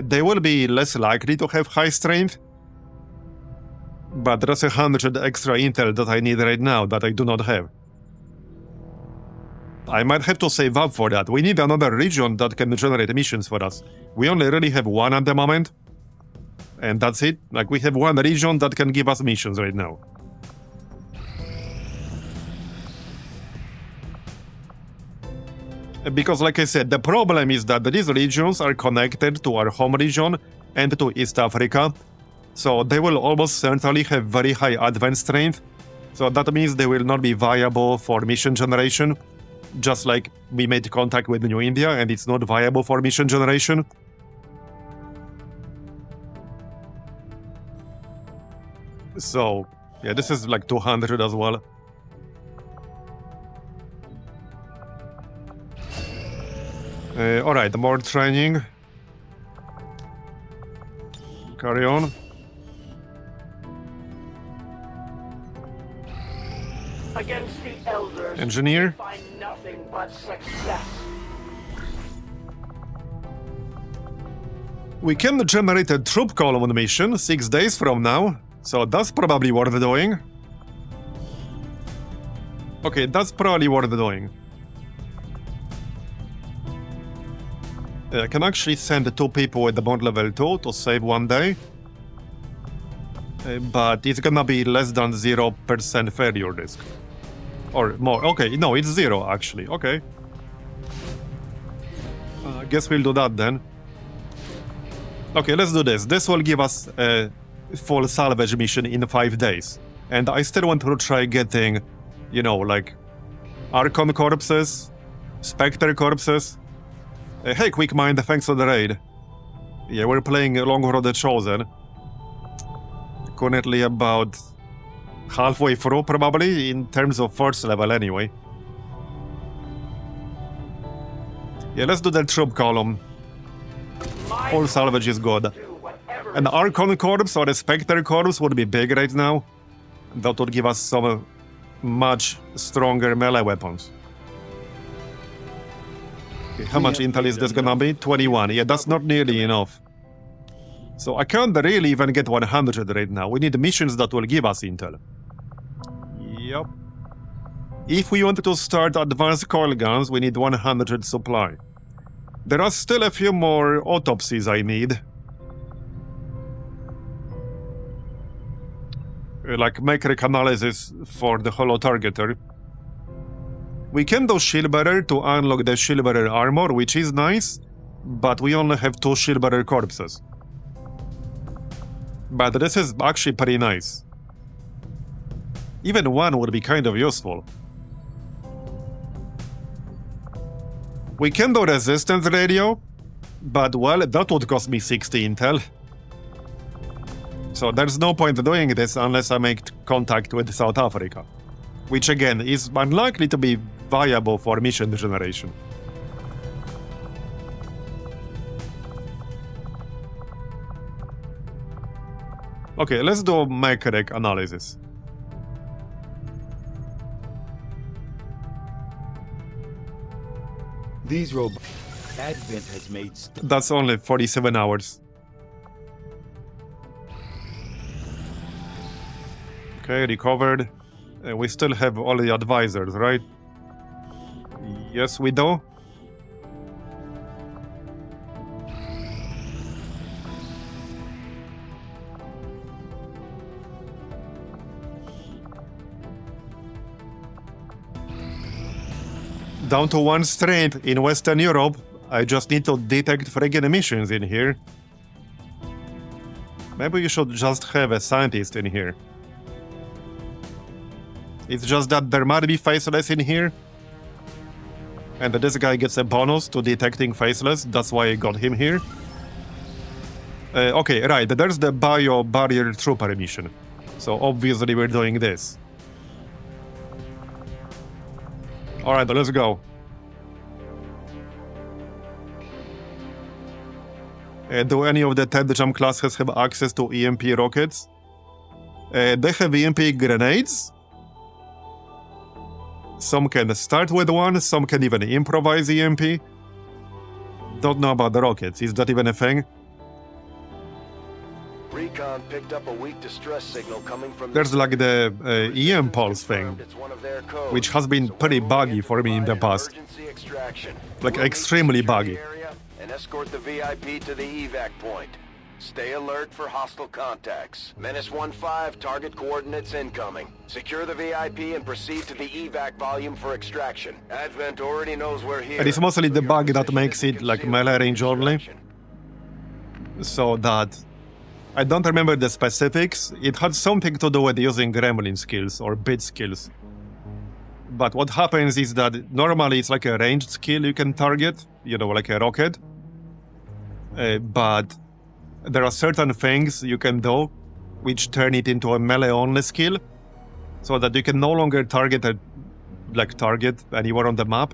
They will be less likely to have high strength, but there's 100 extra intel that I need right now that I do not have. I might have to save up for that. We need another region that can generate missions for us. We only really have one at the moment. And that's it. Like, we have one region that can give us missions right now. Because, like I said, the problem is that these regions are connected to our home region and to East Africa. So they will almost certainly have very high advanced strength. So that means they will not be viable for mission generation. Just like we made contact with New India and it's not viable for mission generation. So, yeah, this is like 200 as well. Alright, more training. Carry on. Against the elders, Engineer. find nothing but success. We can generate a troop column mission 6 days from now. So that's probably worth doing. Okay, that's probably worth doing. I can actually send 2 people with the bond level 2 to save 1 day. But it's gonna be less than 0% failure risk. Or more. Okay, no, it's 0 actually. Okay. I guess we'll do that then. Okay, let's do this. This will give us a full salvage mission in 5 days. And I still want to try getting, you know, like Archon corpses, Spectre corpses. Hey, Quick Mind, thanks for the raid. Yeah, we're playing Long Road the Chosen. Currently about halfway through, probably, in terms of first level anyway. Yeah, let's do the troop column. Full salvage is good. An Archon corpse or a Spectre corpse would be big right now. That would give us some much stronger melee weapons. Okay, how much intel is this gonna be? 21. Yeah, that's not nearly enough. So I can't really even get 100 right now. We need missions that will give us intel. Yep. If we wanted to start advanced coil guns, we need 100 supply. There are still a few more autopsies I need. Like mechanic analysis for the holo targeter. We can do Shieldbearer to unlock the Shieldbearer armor, which is nice, but we only have 2 shield-bearer corpses. But this is actually pretty nice. Even one would be kind of useful. We can do resistance radio, but well, that would cost me 60 intel. So there's no point doing this unless I make contact with South Africa, which again is unlikely to be viable for mission generation. Okay, let's do a mechanic analysis. These robots. Advent has made. That's only 47 hours. Okay, recovered. We still have all the advisors, right? Yes, we do. Down to 1 strength in Western Europe. I just need to detect friggin' emissions in here. Maybe you should just have a scientist in here. It's just that there might be faceless in here. And this guy gets a bonus to detecting faceless. That's why I got him here. Okay, right. There's the bio barrier trooper mission. So obviously we're doing this. Alright, let's go. Do any of the TedJam classes have access to EMP rockets? They have EMP grenades. Some can start with one, some can even improvise EMP. Don't know about the rockets, is that even a thing? Recon picked up a weak distress signal coming from There's like the EM pulse thing, which has been pretty buggy for me in the past. Like extremely buggy. And escort the VIP to the evac point. Stay alert for hostile contacts. Menace 1-5, target coordinates incoming. Secure the VIP and proceed to the evac volume for extraction. Advent already knows we're here. And it's mostly the bug that makes it like melee range only. So that... I don't remember the specifics. It had something to do with using gremlin skills or bit skills. But what happens is that normally it's like a ranged skill you can target, you know, like a rocket. But there are certain things you can do which turn it into a melee-only skill, so that you can no longer target anywhere on the map.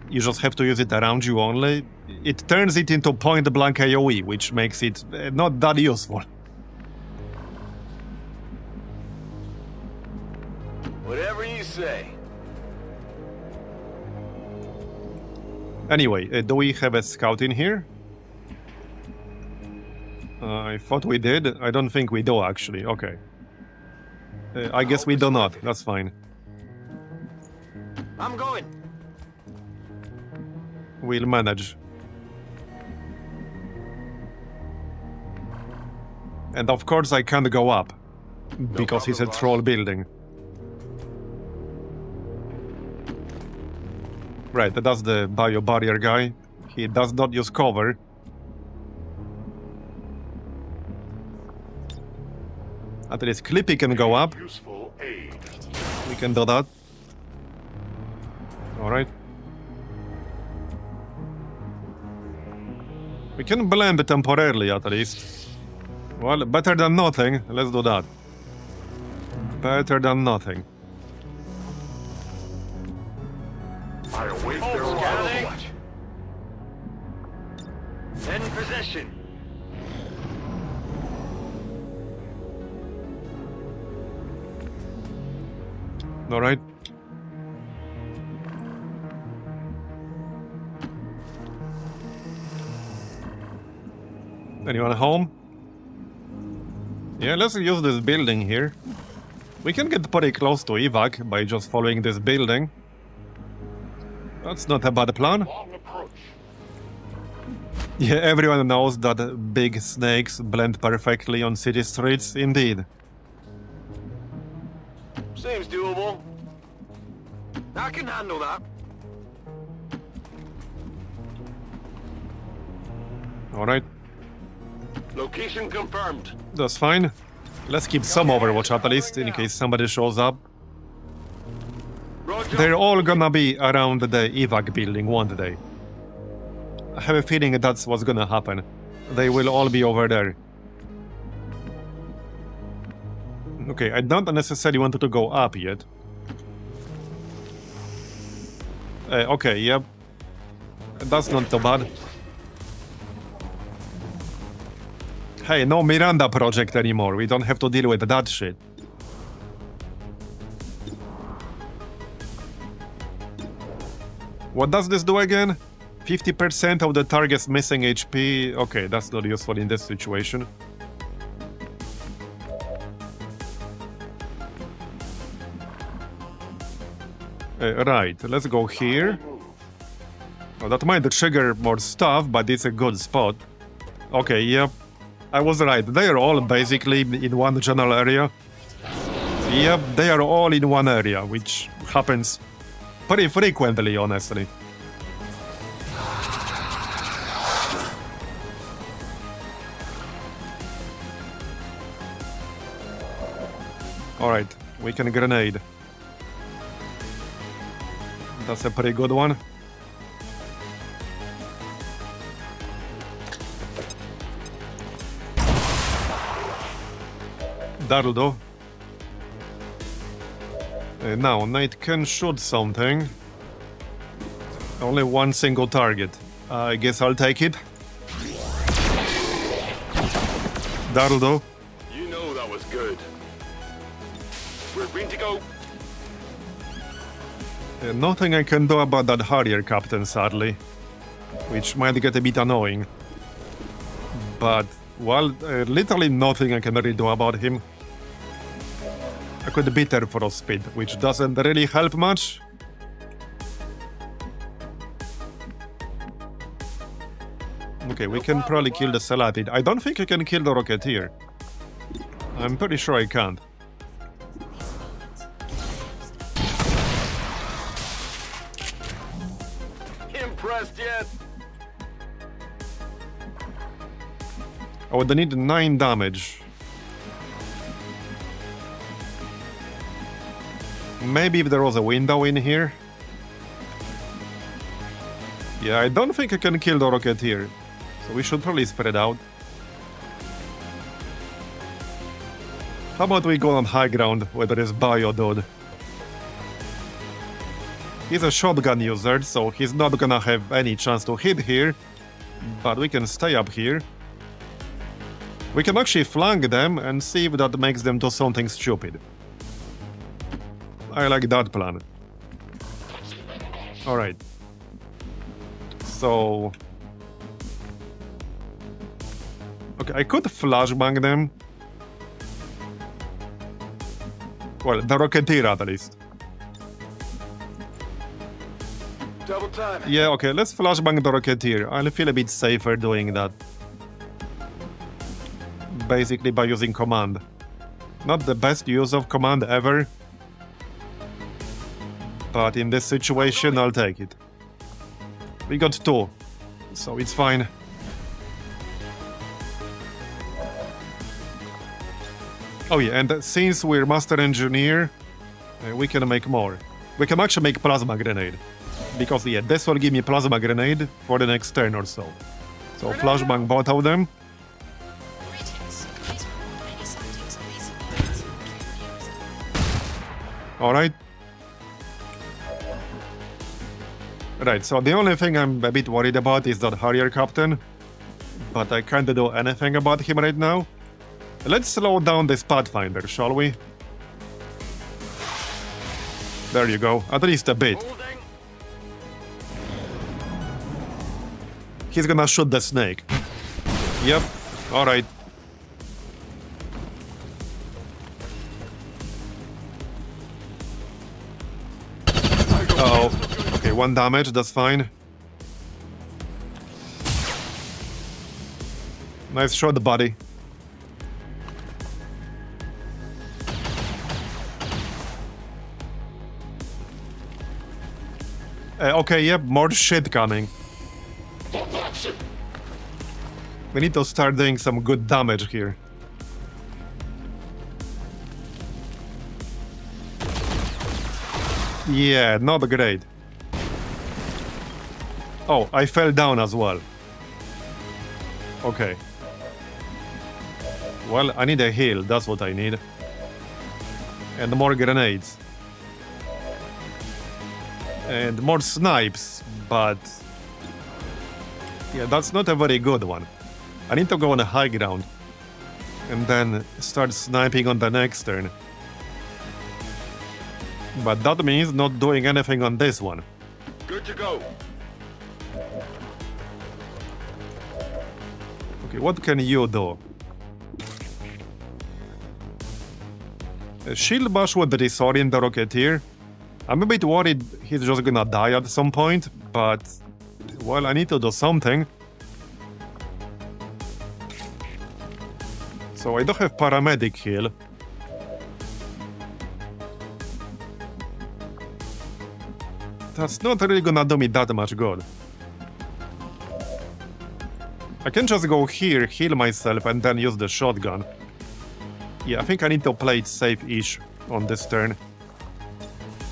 You just have to use it around you only. It turns it into point-blank AoE, which makes it not that useful. Whatever you say. Anyway, do we have a scout in here? I thought we did. I don't think we do, actually. Okay. I guess we do not. That's fine. I'm going. We'll manage. And of course I can't go up, because it's a troll building. Right, that's the bio barrier guy. He does not use cover. At least Clippy can go up. We can do that. Alright. We can blend temporarily at least. Well, better than nothing. Let's do that. Better than nothing. I await their arrival. In position. Alright. Anyone home? Yeah, let's use this building here. We can get pretty close to evac by just following this building. That's not a bad plan. Yeah, everyone knows that big snakes blend perfectly on city streets, indeed. Seems doable. I can handle that. Alright, Location confirmed. that's fine. Let's keep some Overwatch at least, in case somebody shows up. Roger. They're all gonna be around the evac building, won't they? I have a feeling that's what's gonna happen. They will all be over there. Okay, I don't necessarily want to go up yet. Okay, yep. That's not too bad. Hey, no Miranda project anymore. We don't have to deal with that shit. What does this do again? 50% of the target's missing HP. Okay, that's not useful in this situation. Right, let's go here. Oh, that might trigger more stuff, but it's a good spot. Okay, yep. I was right. They are all basically in one general area. Yep, they are all in one area, which happens pretty frequently, honestly. Alright, we can grenade. That's a pretty good one. That'll do. Now, Knight can shoot something. Only one single target. I guess I'll take it. That'll do. You know that was good. We're green to go. Nothing I can do about that Harrier captain, sadly. Which might get a bit annoying. But, well, literally nothing I can really do about him. I could beat her for a speed, which doesn't really help much. Okay, we can probably kill the Salatid. I don't think I can kill the Rocketeer. I'm pretty sure I can't. Impressed yet? Oh, they need 9 damage. Maybe if there was a window in here. Yeah, I don't think I can kill the Rocketeer. So we should probably spread out. How about we go on high ground where there is Bio Dude? He's a shotgun user, so he's not gonna have any chance to hit here. But we can stay up here. We can actually flank them and see if that makes them do something stupid. I like that plan. Alright. So... okay, I could flashbang them. Well, the Rocketeer at least. Double time. Yeah, okay, let's flashbang the Rocketeer. I'll feel a bit safer doing that. Basically by using command. Not the best use of command ever. But in this situation, I'll take it. We got 2, so it's fine. Oh yeah, and since we're Master Engineer, we can make more. We can actually make Plasma Grenade. Because yeah, this will give me Plasma Grenade for the next turn or so. So flashbang both of them. Alright. Right, so the only thing I'm a bit worried about is that Harrier captain. But I can't do anything about him right now. Let's slow down this Pathfinder, shall we? There you go, at least a bit. He's gonna shoot the snake. Yep, alright. Uh-oh. Okay, 1 damage, that's fine. Nice shot, buddy. Okay, yep, more shit coming. We need to start doing some good damage here. Yeah, not great. Oh, I fell down as well. Okay. Well, I need a heal, that's what I need. And more grenades. And more snipes, but... yeah, that's not a very good one. I need to go on a high ground. And then start sniping on the next turn. But that means not doing anything on this one. Good to go. Okay, what can you do? A shield bash would disorient the Rocketeer. I'm a bit worried he's just gonna die at some point, but... well, I need to do something. So I don't have paramedic heal. That's not really gonna do me that much good. I can just go here, heal myself, and then use the shotgun. Yeah, I think I need to play it safe-ish on this turn.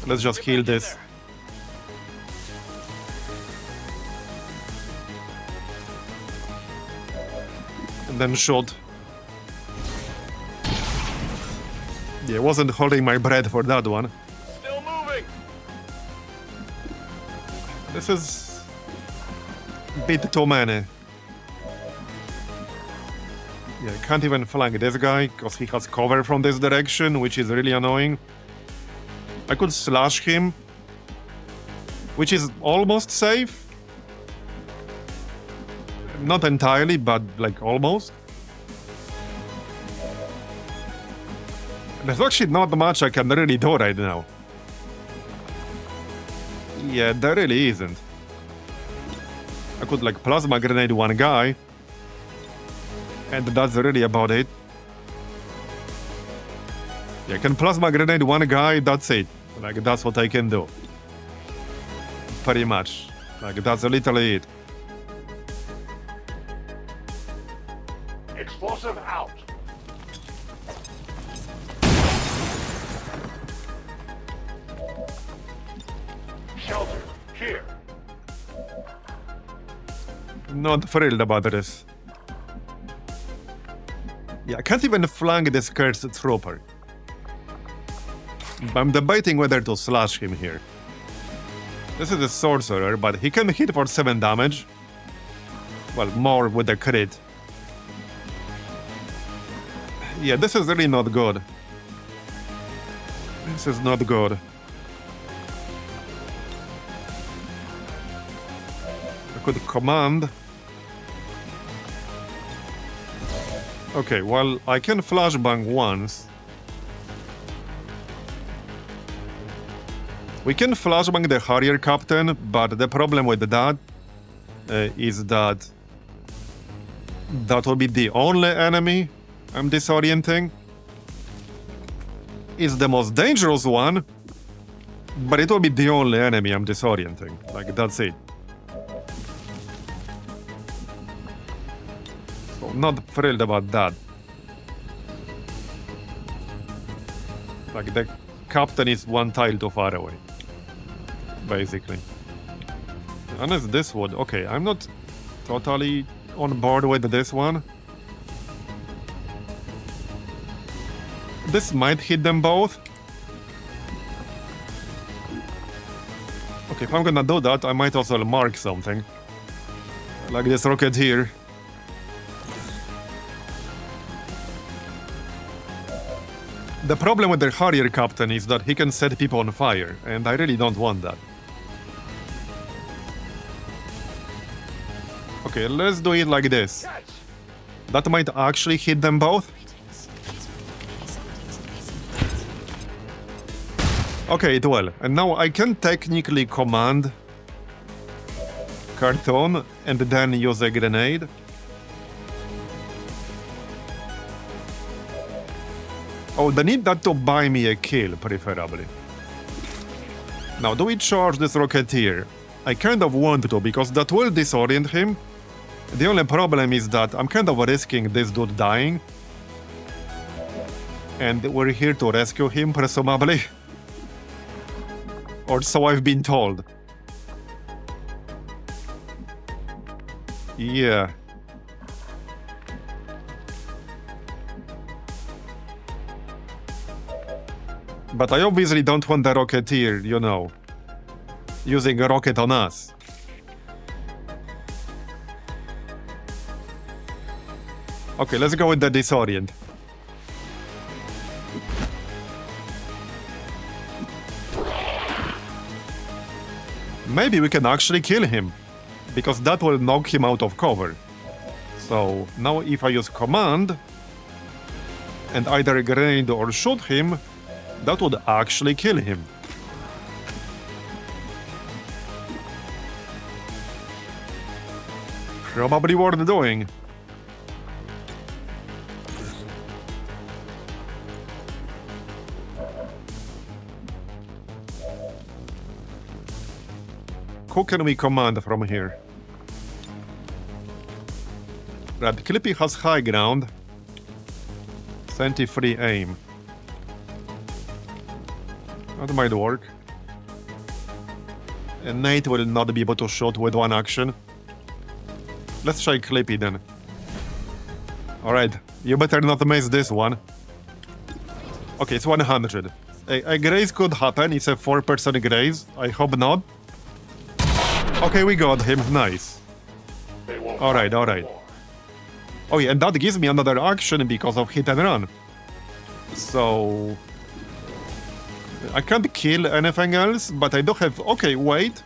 Let's just heal this. And then shoot. Yeah, I wasn't holding my breath for that one. Still moving. This is... a bit too many. Yeah, I can't even flank this guy, because he has cover from this direction, which is really annoying. I could slash him, which is almost safe. Not entirely, but like almost. There's actually not much I can really do right now. Yeah, there really isn't. I could like plasma grenade one guy. And that's really about it. Yeah, I can plasma grenade one guy, that's it. Like, that's what I can do. Pretty much. Like, that's literally it. Explosive out. Shelter, here. Not thrilled about this. Yeah, I can't even flank this cursed trooper. I'm debating whether to slash him here. This is a sorcerer, but he can hit for 7 damage. Well, more with the crit. Yeah, this is really not good. This is not good. I could command. Okay, well, I can flashbang once. We can flashbang the Harrier Captain, but the problem with that is that that will be the only enemy I'm disorienting. It's the most dangerous one, but it will be the only enemy I'm disorienting. Like, that's it. So, not thrilled about that. Like, the captain is one tile too far away. Basically. Unless this would... Okay, I'm not totally on board with this one. This might hit them both. Okay, if I'm gonna do that, I might also mark something. Like this rocket here. The problem with the Harrier Captain is that he can set people on fire, and I really don't want that. Okay, let's do it like this. That might actually hit them both. Okay, it will. And now I can technically command Cartoon and then use a grenade. Oh, they need that to buy me a kill, preferably. Now, do we charge this Rocketeer? I kind of want to, because that will disorient him. The only problem is that I'm kind of risking this dude dying. And we're here to rescue him, presumably. Or so I've been told. Yeah. But I obviously don't want the Rocketeer, you know, using a rocket on us. Okay, let's go with the Disorient. Maybe we can actually kill him, because that will knock him out of cover. So now if I use command and either grenade or shoot him, that would actually kill him. Probably worth doing. Who can we command from here? Right, Clippy has high ground. 23 aim. That might work. And Nate will not be able to shoot with one action. Let's try Clippy then. Alright, you better not miss this one. Okay, it's 100. A graze could happen, it's a 4% graze. I hope not. Okay, we got him, nice. Alright, alright. Oh yeah, and that gives me another action because of hit and run. So... I can't kill anything else, but I do have... Okay, wait.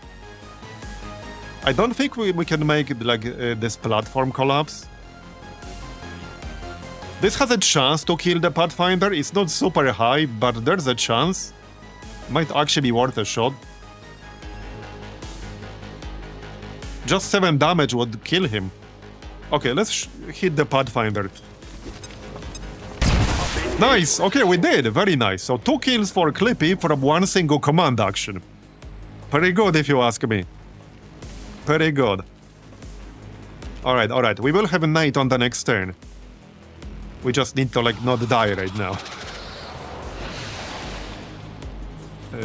I don't think we can make like this platform collapse. This has a chance to kill the Pathfinder. It's not super high, but there's a chance. Might actually be worth a shot. Just 7 damage would kill him. Okay, let's hit the Pathfinder. Nice! Okay, we did! Very nice. So 2 kills for Clippy from one single command action. Pretty good if you ask me. Pretty good. Alright, alright. We will have a Knight on the next turn. We just need to, like, not die right now.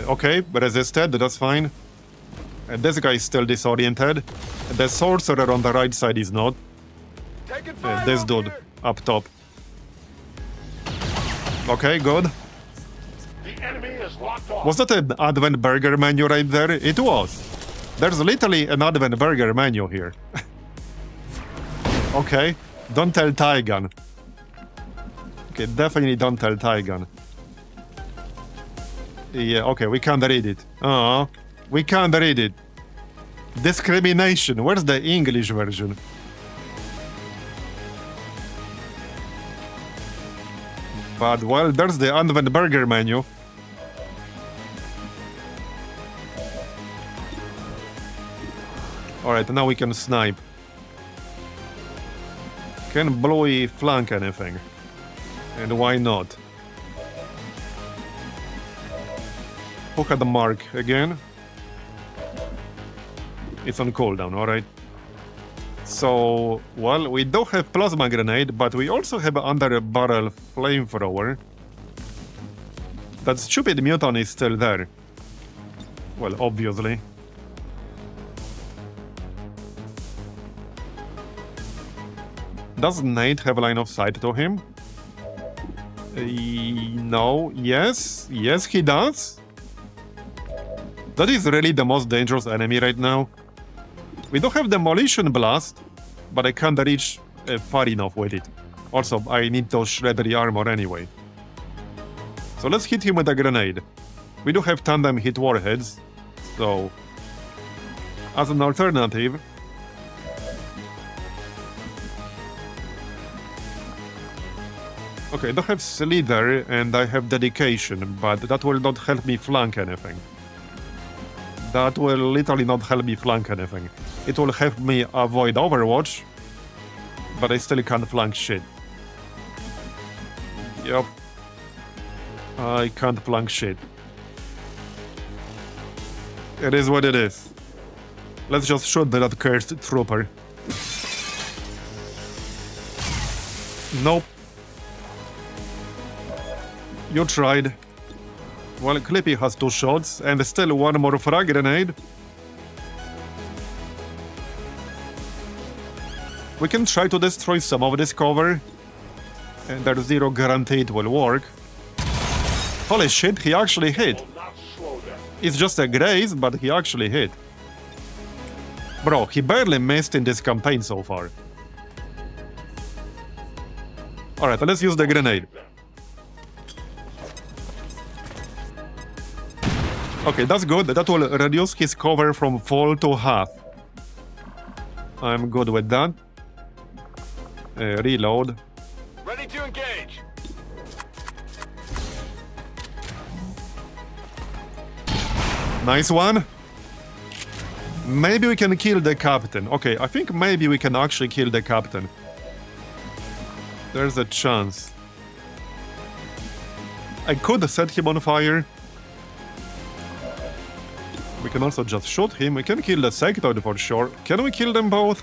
Okay, resisted, that's fine. This guy is still disoriented. The sorcerer on the right side is not. This dude up top. Okay, good. The enemy is locked off. Was that an Advent Burger menu right there? It was. There's literally an Advent Burger menu here. Okay, don't tell Tygan. Okay, definitely don't tell Tygan. Yeah, okay, we can't read it. We can't read it. Discrimination. Where's the English version? But, well, there's the Advent Burger menu. Alright, now we can snipe. Can Bluey flank anything? And why not? Who had the mark again? It's on cooldown, alright. So, well, we do have plasma grenade, but we also have under a barrel flamethrower. That stupid mutant is still there. Well, obviously. Does Nate have line of sight to him? No. Yes. Yes, he does. That is really the most dangerous enemy right now. We do have Demolition Blast, but I can't reach far enough with it. Also, I need to shred the armor anyway. So let's hit him with a grenade. We do have tandem hit warheads, so... as an alternative... Okay, I don't have Slither and I have Dedication, but that will not help me flank anything. That will literally not help me flank anything. It will help me avoid Overwatch, but I still can't flank shit. Yep. I can't flank shit. It is what it is. Let's just shoot that cursed trooper. Nope. You tried. Well, Clippy has 2 shots, and still 1 more frag grenade. We can try to destroy some of this cover, and there's 0 guarantee it will work. Holy shit, he actually hit. It's just a graze, but he actually hit. Bro, he barely missed in this campaign so far. Alright, let's use the grenade. Okay, that's good. That will reduce his cover from full to half. I'm good with that. Reload. Ready to engage. Nice one. Maybe we can kill the captain. Okay, I think maybe we can actually kill the captain. There's a chance. I could set him on fire. We can also just shoot him. We can kill the sectoid for sure. Can we kill them both?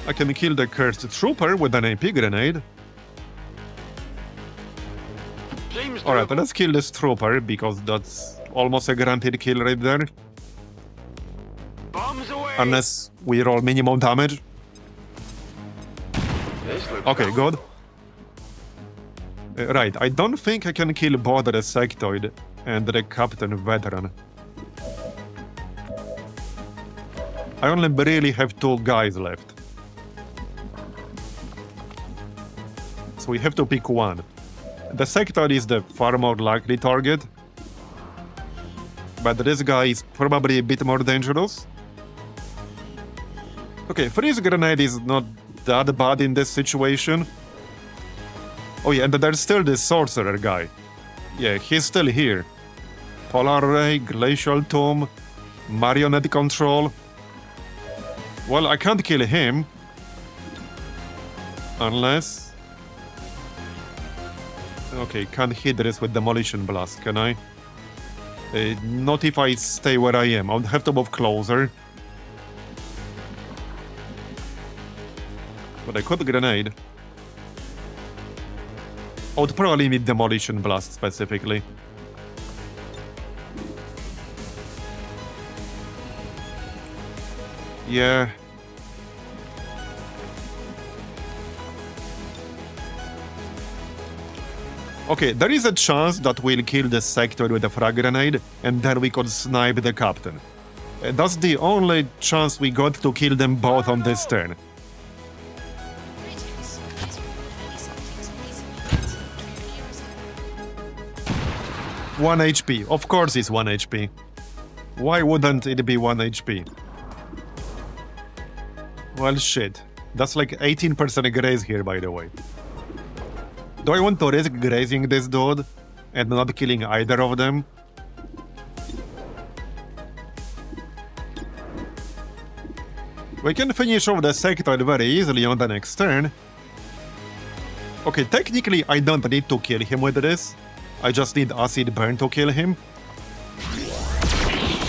I can kill the cursed trooper with an AP grenade. Alright, let's kill this trooper, because that's almost a guaranteed kill right there. Bombs away. Unless we roll minimum damage. Okay, good. Right, I don't think I can kill both the sectoid and the captain veteran. I only really have 2 guys left. So we have to pick one. The sectoid is the far more likely target. But this guy is probably a bit more dangerous. Okay, freeze grenade is not that bad in this situation. Oh yeah, and there's still this sorcerer guy. Yeah, he's still here. Polar Ray, Glacial Tomb, Marionette Control. Well, I can't kill him. Unless... Okay, can't hit this with Demolition Blast, can I? Not if I stay where I am. I'll have to move closer. But I could grenade. I would probably need Demolition Blast specifically. Yeah. Okay, there is a chance that we'll kill the sectoid with a frag grenade, and then we could snipe the captain. That's the only chance we got to kill them both on this turn. One HP. Of course it's 1 HP. Why wouldn't it be 1 HP? Well, shit. That's like 18% graze here, by the way. Do I want to risk grazing this dude and not killing either of them? We can finish off the sectoid very easily on the next turn. Okay, technically I don't need to kill him with this. I just need acid burn to kill him.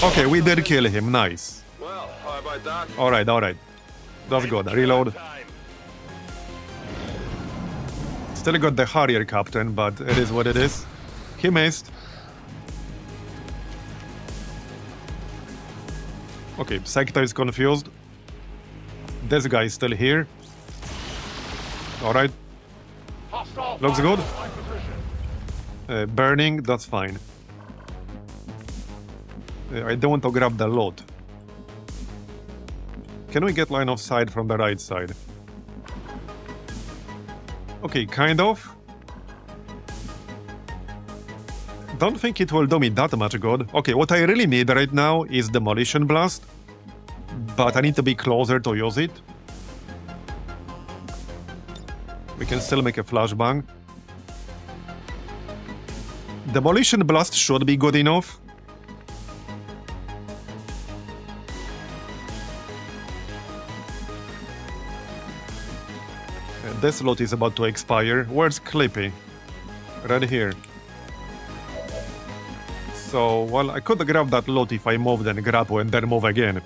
Okay, we did kill him, nice. Well, how about that? Alright. That's good, reload. Still got the Harrier captain, but it is what it is. He missed. Okay, Sector is confused. This guy is still here. Alright. Looks good. Burning, that's fine. I don't want to grab the loot. Can we get line of sight from the right side? Okay, kind of. Don't think it will do me that much good. Okay, what I really need right now is Demolition Blast. But I need to be closer to use it. We can still make a flashbang. Demolition Blast should be good enough. This loot is about to expire. Where's Clippy? Right here. So, well, I could grab that loot if I moved and grab and then move again.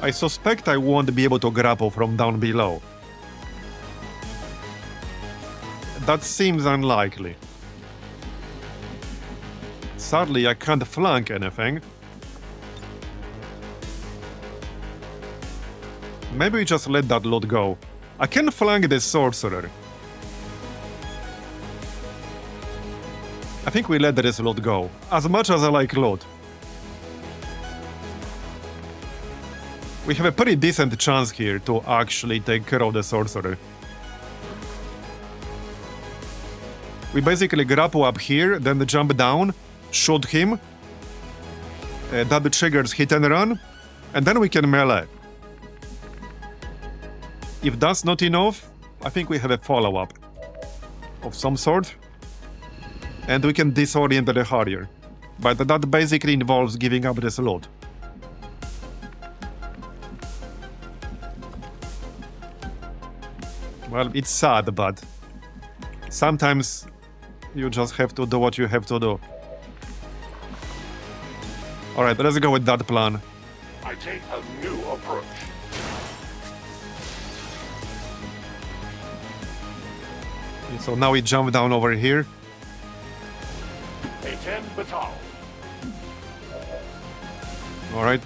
I suspect I won't be able to grapple from down below. That seems unlikely. Sadly, I can't flank anything. Maybe we just let that loot go. I can flank this sorcerer. I think we let this loot go. As much as I like loot. We have a pretty decent chance here to actually take care of the sorcerer. We basically grapple up here, then jump down, shoot him. That triggers hit and run, and then we can melee. If that's not enough, I think we have a follow-up of some sort. And we can disorient the Harrier. But that basically involves giving up this loot. Well, it's sad, but sometimes you just have to do what you have to do. Alright, let's go with that plan. I take a new approach. So now we jump down over here. A 10 batal. Alright.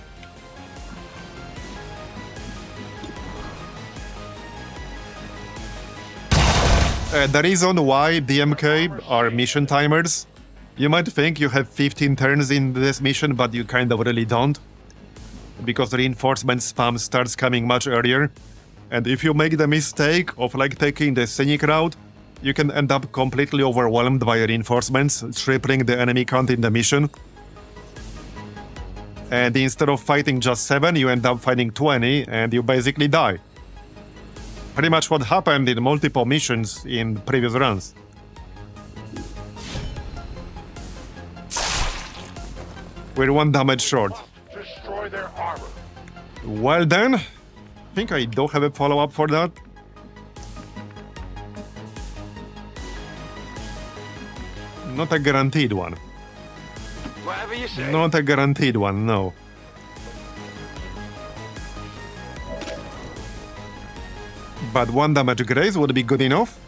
The reason why DMK are mission timers, you might think you have 15 turns in this mission, but you kind of really don't. Because reinforcement spam starts coming much earlier. And if you make the mistake of like taking the scenic route, you can end up completely overwhelmed by reinforcements, tripling the enemy count in the mission. And instead of fighting just 7, you end up fighting 20, and you basically die. Pretty much what happened in multiple missions in previous runs. We're 1 damage short. Destroy their armor. Well then, I think I do have a follow-up for that. Not a guaranteed one. Whatever you say. Not a guaranteed one, no. But 1 damage grace would be good enough.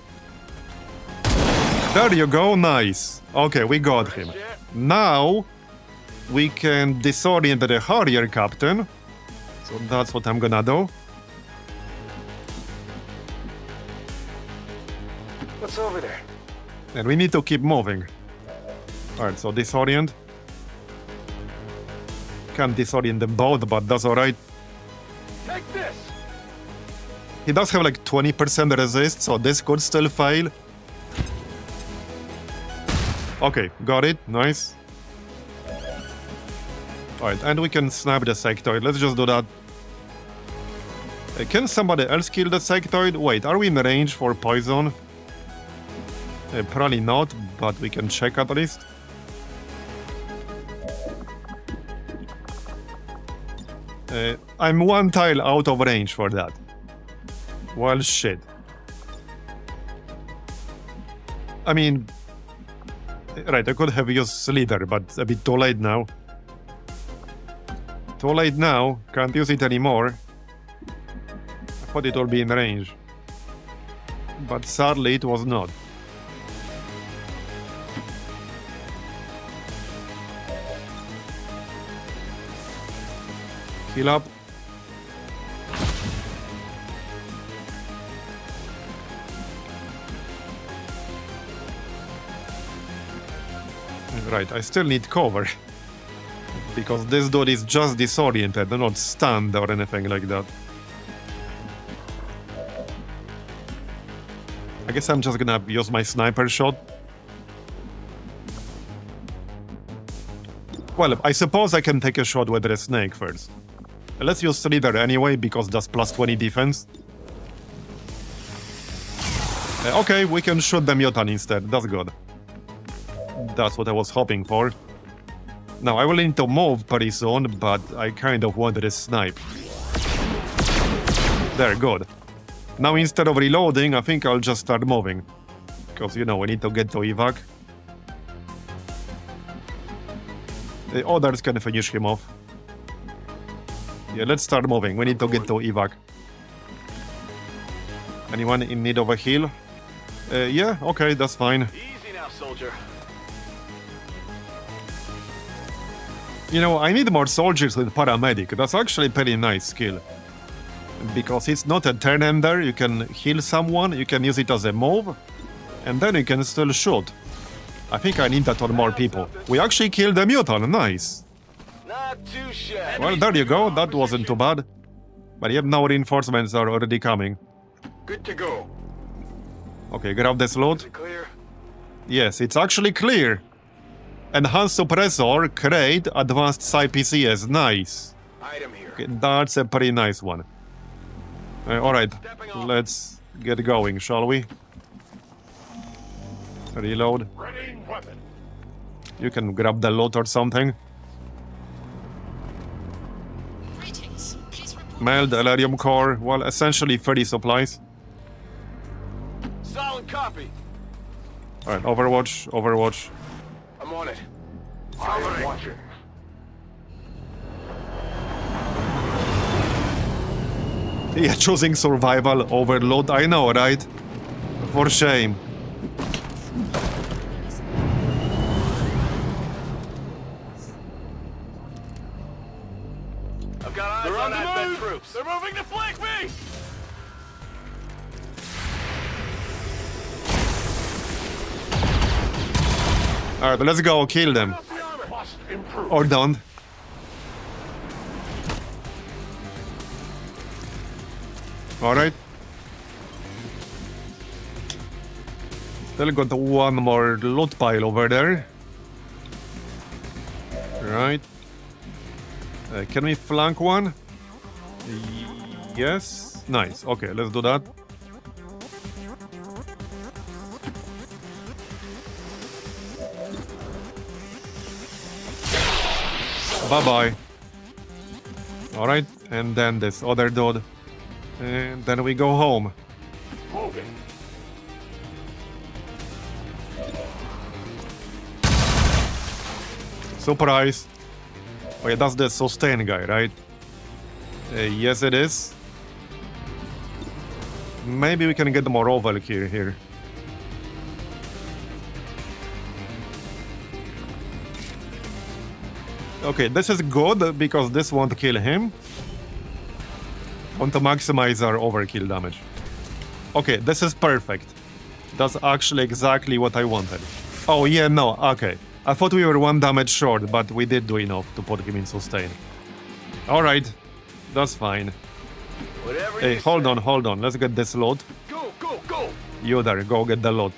There you go, nice. Okay, we got him. Now, we can disorient the Harrier captain. So that's what I'm gonna do. What's over there? And we need to keep moving. Alright, so disorient. Can't disorient them both, but that's alright. Take this! He does have like 20% resist, so this could still fail. Okay, got it. Nice. Alright, and we can snap the sectoid. Let's just do that. Can somebody else kill the sectoid? Wait, are we in range for poison? Probably not, but we can check at least. I'm 1 tile out of range for that. Well, shit. I mean... Right, I could have used Slither, but it's a bit too late now. Too late now, can't use it anymore. I thought it would be in range. But sadly, it was not. Heal up. Right, I still need cover. Because this dude is just disoriented, not stunned or anything like that. I guess I'm just gonna use my sniper shot. Well, I suppose I can take a shot with the snake first. Let's use Slither anyway, because that's plus 20 defense. Okay, we can shoot the mutant instead, that's good. That's what I was hoping for. Now, I will need to move pretty soon, but I kind of wanted a snipe. There, good. Now, instead of reloading, I think I'll just start moving. Because, you know, we need to get to evac. The others can finish him off. Yeah, let's start moving. We need to get to evac. Anyone in need of a heal? Yeah, okay, that's fine. Easy now, soldier. You know, I need more soldiers with paramedic. That's actually a pretty nice skill. Because it's not a turn ender, you can heal someone, you can use it as a move, and then you can still shoot. I think I need that on more people. We actually killed a mutant, nice. Not too shabby. Well, there you go, that wasn't too bad. But yep, now reinforcements are already coming. Good to go. Okay, grab this loot. Is it clear? Yes, it's actually clear. Enhanced suppressor, crate, advanced PCS, nice. Item here. Okay, that's a pretty nice one. Alright, let's get going, shall we? Reload. Ready weapon. You can grab the loot or something. Meld, Elerium core, well, essentially 30 supplies. Solid copy. Alright, Overwatch, Overwatch. I'm on it. I am watching. Yeah, choosing survival over loot, I know, right? For shame. I've got eyes on Advent troops. They're moving to flank me! Alright, let's go, kill them. Must improve. Or don't. Alright. Still got one more loot pile over there. Right. Can we flank one? Yes. Nice. Okay, let's do that. Bye-bye. Alright, and then this other dude. And then we go home. Moving. Surprise. Oh yeah, that's the sustain guy, right? Yes, it is. Maybe we can get more oval here. Okay, this is good because this won't kill him. Want to maximize our overkill damage. Okay, this is perfect. That's actually exactly what I wanted. Oh yeah, no, okay. I thought we were 1 damage short, but we did do enough to put him in sustain. Alright, that's fine. Whatever Hey, you hold say. on, let's get this load. Go, go, go! You there, go get the load.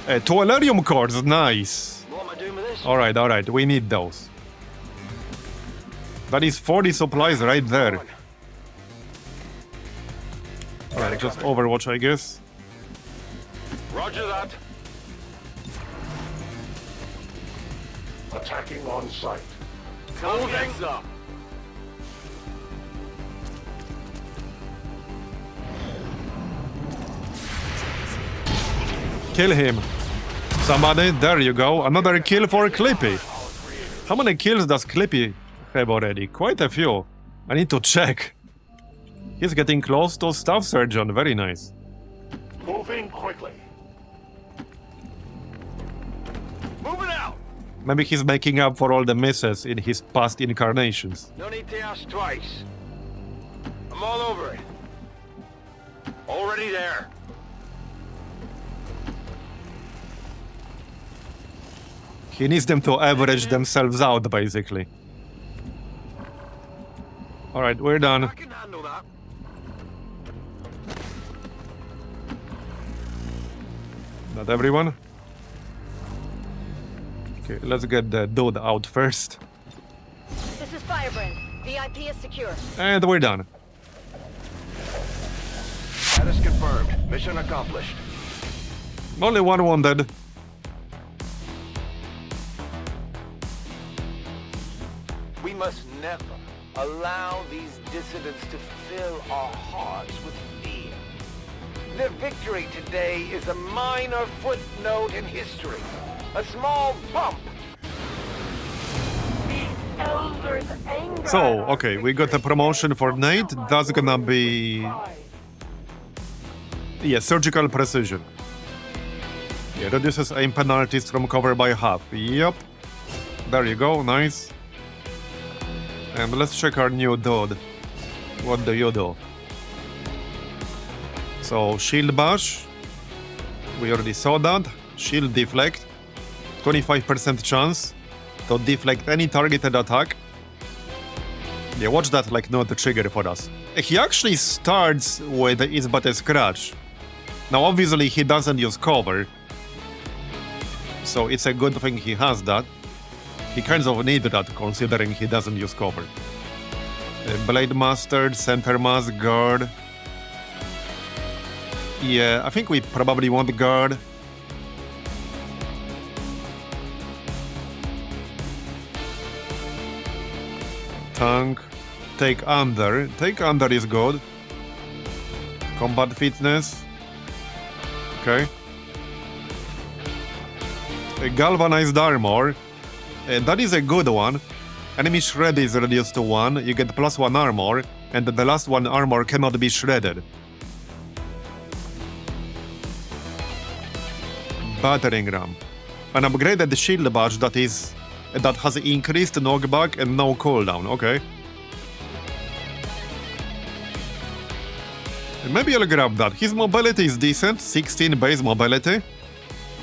Hey, 2 Elerium cores, nice. What am I doing with this? Alright, we need those. That is 40 supplies right there. Alright, just Overwatch, I guess. Roger that. Attacking on sight. Moving. Up. Kill him. Somebody, there you go. Another kill for Clippy. How many kills does Clippy have already? Quite a few. I need to check. He's getting close to Staff Surgeon. Very nice. Moving quickly. Moving out! Maybe he's making up for all the misses in his past incarnations. No need to ask twice. I'm all over it. Already there. He needs them to average themselves out, basically. Alright, we're done. I can handle that. Not everyone. Okay, let's get the dude out first. This is Firebrand. VIP is secure. And we're done. Status confirmed. Mission accomplished. Only one wounded. We must never allow these dissidents to fill our hearts with fear. Their victory today is a minor footnote in history. A small bump So, okay, we got a promotion for Nate. That's gonna be... Yeah, surgical precision. Yeah, reduces aim penalties from cover by half. Yep. There you go, nice. And let's check our new dude. What do you do? So, shield bash. We already saw that. Shield deflect. 25% chance to deflect any targeted attack. Yeah, watch that like not a trigger for us. He actually starts with It's But a Scratch. Now obviously he doesn't use cover, so it's a good thing he has that. He kind of needs that considering he doesn't use cover. Blade Master, Center Mass, Guard. Yeah, I think we probably want Guard. Tank. Take under. Take under is good. Combat fitness. Okay. Galvanized armor. That is a good one. Enemy shred is reduced to 1. You get +1 armor, and the last one armor cannot be shredded. Battering ram. An upgraded shield badge that has increased knockback and no cooldown. Okay. Maybe I'll grab that. His mobility is decent, 16 base mobility.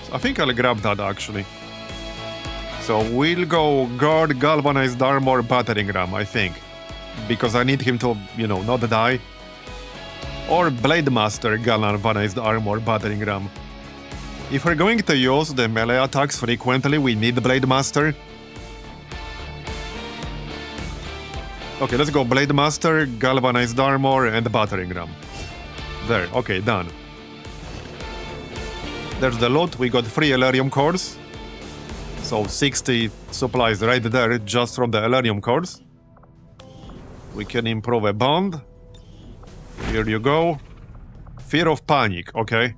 So I think I'll grab that actually. So we'll go Guard, Galvanized Armor, Battering Ram, I think. Because I need him to, not die. Or Blade Master, Galvanized Armor, Battering Ram. If we're going to use the melee attacks frequently, we need Blade Master. Okay, let's go Blade Master, Galvanized Armor, and Battering Ram. There, okay, done. There's the loot, we got 3 Elerium cores. So 60 supplies right there, just from the Elerium cores. We can improve a bond. Here you go. Fear of Panic, okay.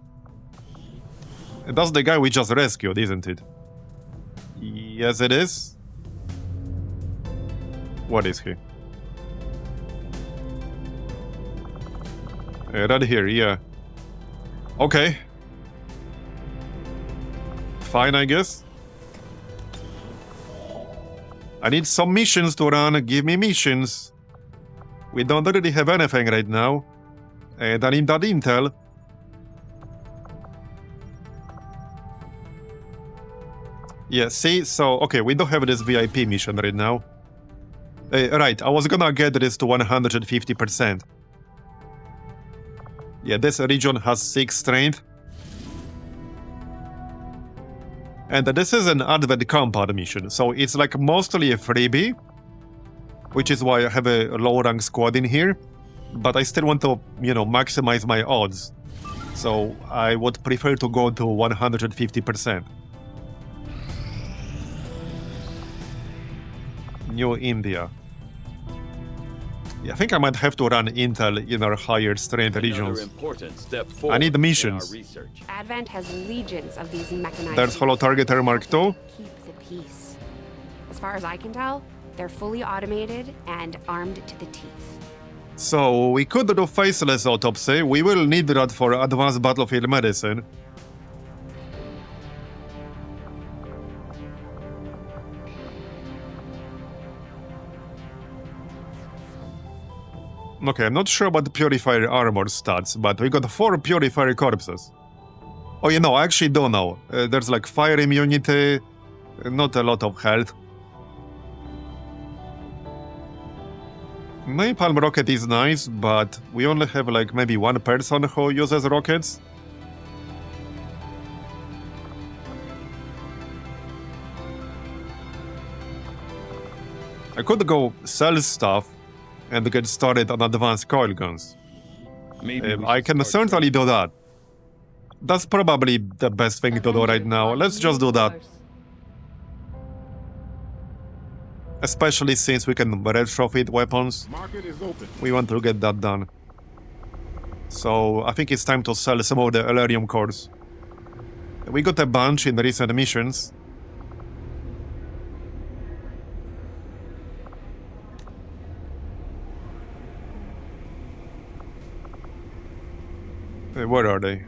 That's the guy we just rescued, isn't it? Yes, it is. What is he? Right here, yeah. Okay. Fine, I guess. I need some missions to run. Give me missions. We don't really have anything right now. And I need that intel. Yeah, see? So, okay, we don't have this VIP mission right now. Right, I was gonna get this to 150%. Yeah, this region has 6 strength. And this is an Advent Compound mission, so it's like mostly a freebie. Which is why I have a low rank squad in here. But I still want to, maximize my odds. So I would prefer to go to 150%. New India. Yeah, I think I might have to run intel in our higher strength regions. I need missions. Advent has legions of these mechanized. There's Holo Targeter Mark II. Keep the peace. As far as I can tell, they're fully automated and armed to the teeth. So we could do faceless autopsy. We will need that for advanced battlefield medicine. Okay, I'm not sure about the Purifier armor stats, but we got 4 Purifier corpses. Oh, I actually don't know. There's like fire immunity, not a lot of health. Napalm rocket is nice, but we only have like maybe 1 person who uses rockets. I could go sell stuff and get started on advanced coil guns. I can certainly do that. That's probably the best thing to do right now. Let's just do that. Especially since we can retrofit weapons. We want to get that done. So I think it's time to sell some of the Elerium cores. We got a bunch in recent missions. Where are they?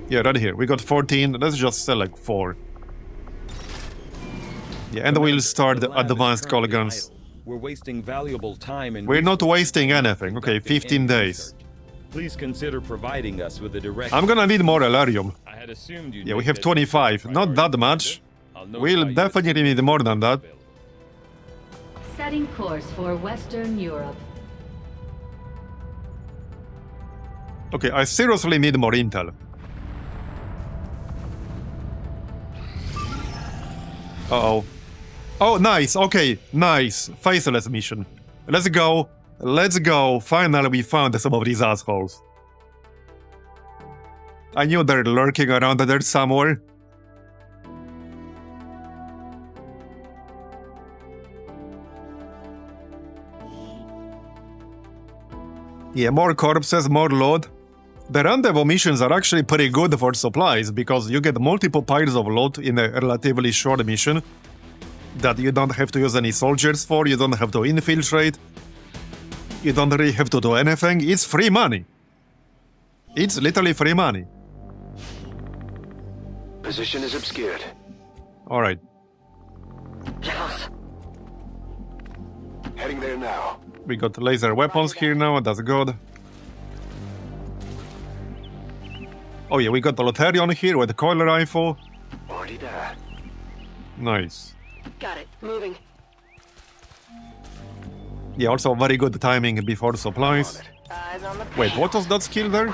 Yeah, right here. We got 14. Let's just select 4. Yeah, and we'll start the advanced call guns. We're wasting valuable time and We're not resources wasting anything. Okay, conducting 15 any days. research. Please consider providing us with a direct. I'm gonna need more Elarium. I had assumed you'd Yeah, we make have this 25. Not that much. I'll notify We'll you as definitely soon as need more than that. Setting course for Western Europe. Okay, I seriously need more intel. Uh-oh. Oh, nice. Okay, nice. Faceless mission. Let's go. Let's go. Finally, we found some of these assholes. I knew they're lurking around there somewhere. Yeah, more corpses, more loot. The rendezvous missions are actually pretty good for supplies because you get multiple piles of loot in a relatively short mission that you don't have to use any soldiers for, you don't have to infiltrate, you don't really have to do anything. It's free money. It's literally free money. Position is obscured. Alright. Heading there now. We got laser weapons here now, that's good. Oh yeah, we got the Lotharion here with the coil rifle. Already there. Nice. Got it. Moving. Yeah, also very good timing before supplies. Eyes on the Wait, what was that skill there?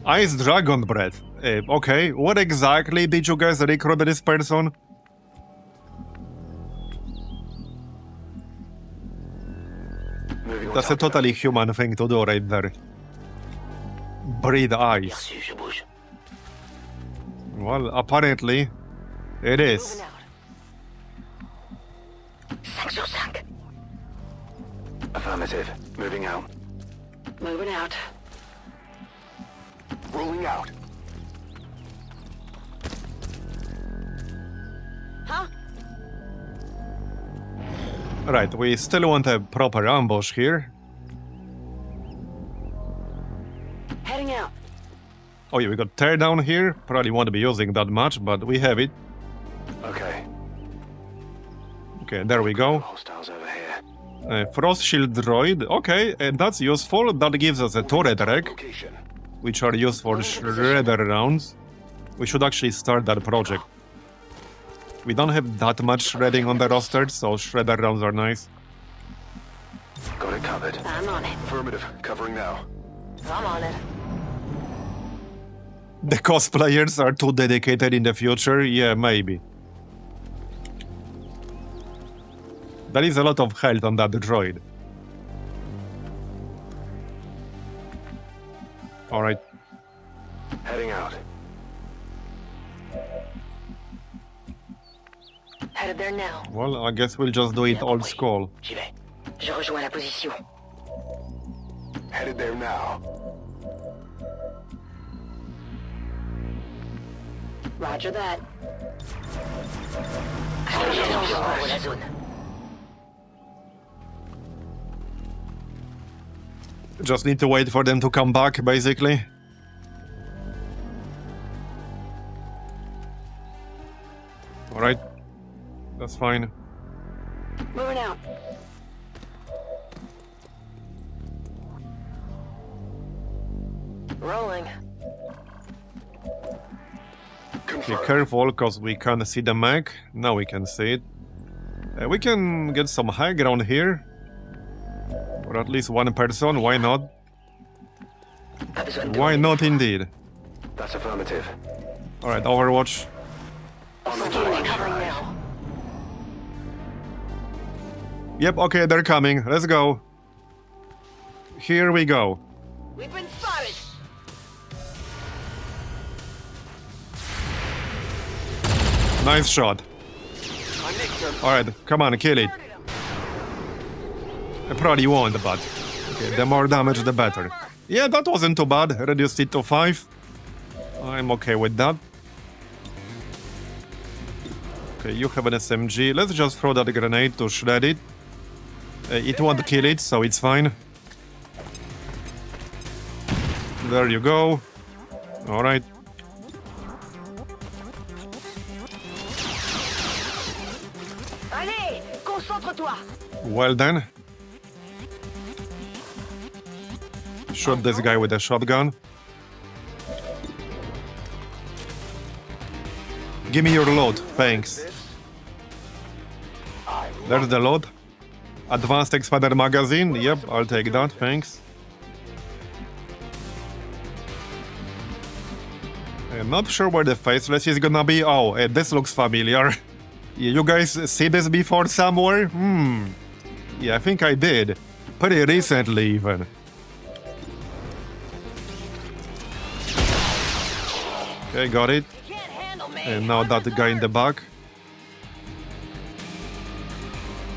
Ice Dragon Breath. Okay, what exactly did you guys recruit this person? Moving on That's a top. totally human thing to do right there. Breathe ice. Well, apparently, it is. Affirmative. Moving out. Moving out. Rolling out. Huh? Right, we still want a proper ambush here. Heading out. Oh yeah, we got teardown here. Probably won't be using that much, but we have it. Okay. Okay, there we go. Hostiles over here. Frost Shield Droid. Okay, and that's useful. That gives us a turret rack, Location. which are used for shredder rounds. We should actually start that project. We don't have that much shredding on the roster, so shredder rounds are nice. Got it covered. I'm on it. Affirmative. Covering now. I'm on it. The cosplayers are too dedicated in the future? Yeah, maybe. There is a lot of health on that droid. Alright. Heading out. Headed there now. Well, I guess we'll just do it old school. J'y vais. Je rejoins la position. Headed there now. Roger that. Just need to wait for them to come back, basically. Alright. That's fine. Moving out. Rolling. Be careful, because we can't see the mech. Now we can see it. We can get some high ground here. Or at least one person, why not? Why not indeed? That's affirmative. Alright, Overwatch. Covering now. Yep, okay, they're coming. Let's go. Here we go. We've been spotted. Nice shot. Alright, come on, kill it. I probably won't, but... Okay, the more damage, the better. Yeah, that wasn't too bad. Reduced it to 5. I'm okay with that. Okay, you have an SMG. Let's just throw that grenade to shred it. It won't kill it, so it's fine. There you go. Alright. Allez, concentre-toi. Well then. Shoot this guy with a shotgun. Give me your load, thanks. There's the load. Advanced expander magazine, yep, I'll take that, thanks. I'm not sure where the faceless is gonna be. Oh, this looks familiar. You guys see this before somewhere? Yeah, I think I did. Pretty recently, even. Okay, got it. And now that guy in the back.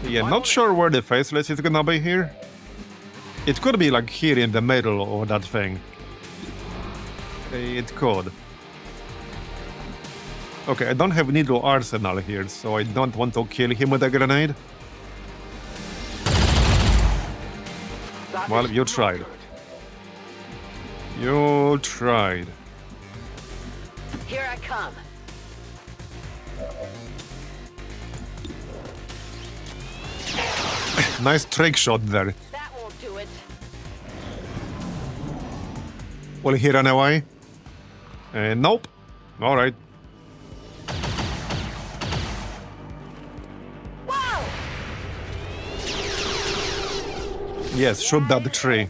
Yeah, not sure where the faceless is gonna be here. It could be like here in the middle or that thing. It could. Okay, I don't have needle arsenal here, so I don't want to kill him with a grenade. Well, you tried. You tried. Here I come. Nice trick shot there. That won't do it. Will he run away? Nope. Alright. Whoa! Yes, shoot that tree.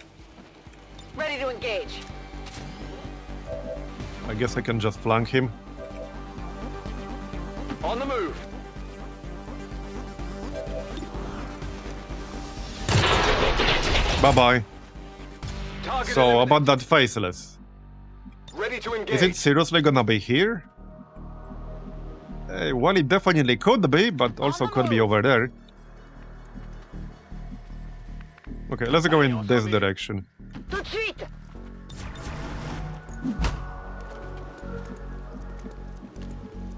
Ready to engage. I guess I can just flank him. On the move. Bye-bye. Target So, eliminated. about that faceless. Ready to engage. Is it seriously gonna be here? Well, it definitely could be, but also could be over there. Okay, let's go in this direction. Tout de suite.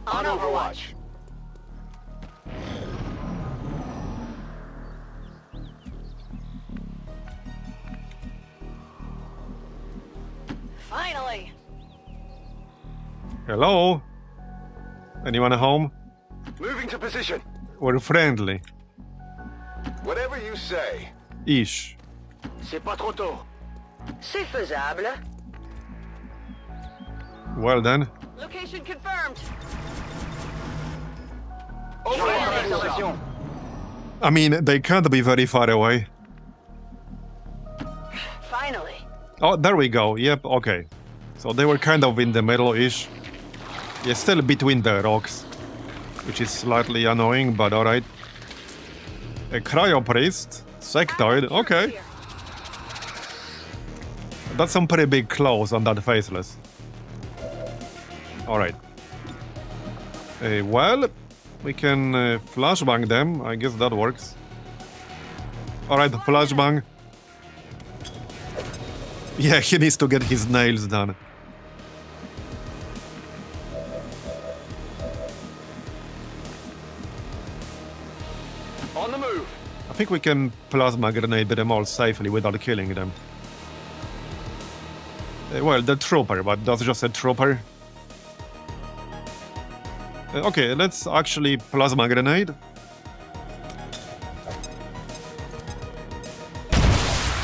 On Overwatch. Finally. Hello? Anyone home? Moving to position. We're friendly. Whatever you say. Ish. C'est pas trop tôt. C'est faisable. Well then. Location confirmed. Overwatch. I mean, they can't be very far away. Finally. Oh, there we go. Yep, okay. So they were kind of in the middle-ish. Yeah, still between the rocks. Which is slightly annoying, but alright. A cryo priest. Sectoid, okay. That's some pretty big claws on that faceless. Alright. Well, we can flashbang them. I guess that works. Alright, flashbang. Yeah, he needs to get his nails done. On the move. I think we can plasma grenade them all safely without killing them. Well, the trooper, but that's just a trooper. Okay, let's actually plasma grenade.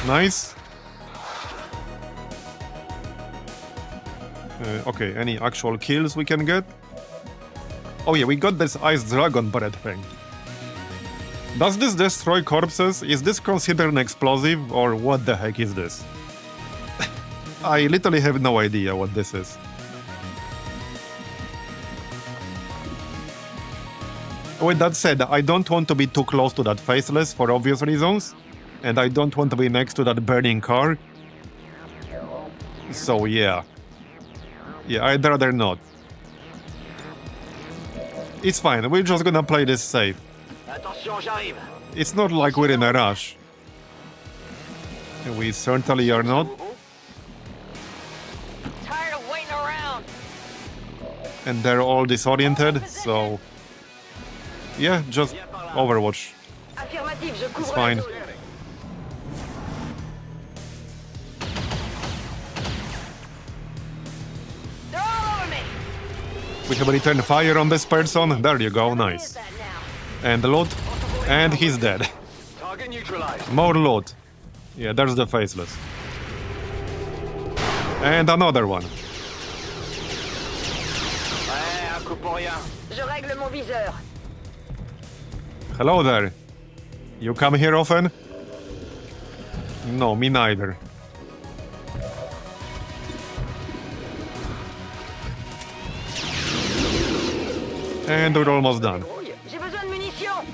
Nice. Okay, any actual kills we can get? Oh yeah, we got this ice dragon bread thing. Does this destroy corpses? Is this considered an explosive, or what the heck is this? I literally have no idea what this is. With that said, I don't want to be too close to that faceless for obvious reasons, and I don't want to be next to that burning car. So yeah. Yeah, I'd rather not. It's fine, we're just gonna play this safe. Attention, j'arrive. It's not like we're in a rush. We certainly are not. Tired of waiting around. And they're all disoriented, so... Yeah, just Overwatch. Affirmative, je It's couvre fine. la zone. They're all over me. We have returned fire on this person. There you go, nice. That now. And the loot. And he's dead. Target neutralized. More loot. Yeah, there's the faceless. And another one. Ouais, un coup pour rien. Je règle mon viseur. Hello there. You come here often? No, me neither. And we're almost done. J'ai besoin de munitions.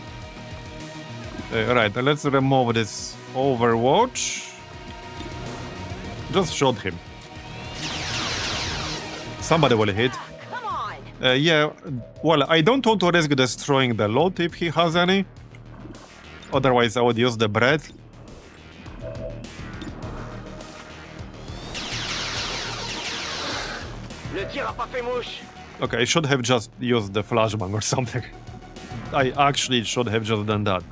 Right, let's remove this Overwatch. Just shoot him. Somebody will hit. Come on. Yeah, well, I don't want to risk destroying the loot if he has any. Otherwise, I would use the bread. Le tir a pas fait mouche. Okay, I should have just used the flashbang or something. I actually should have just done that.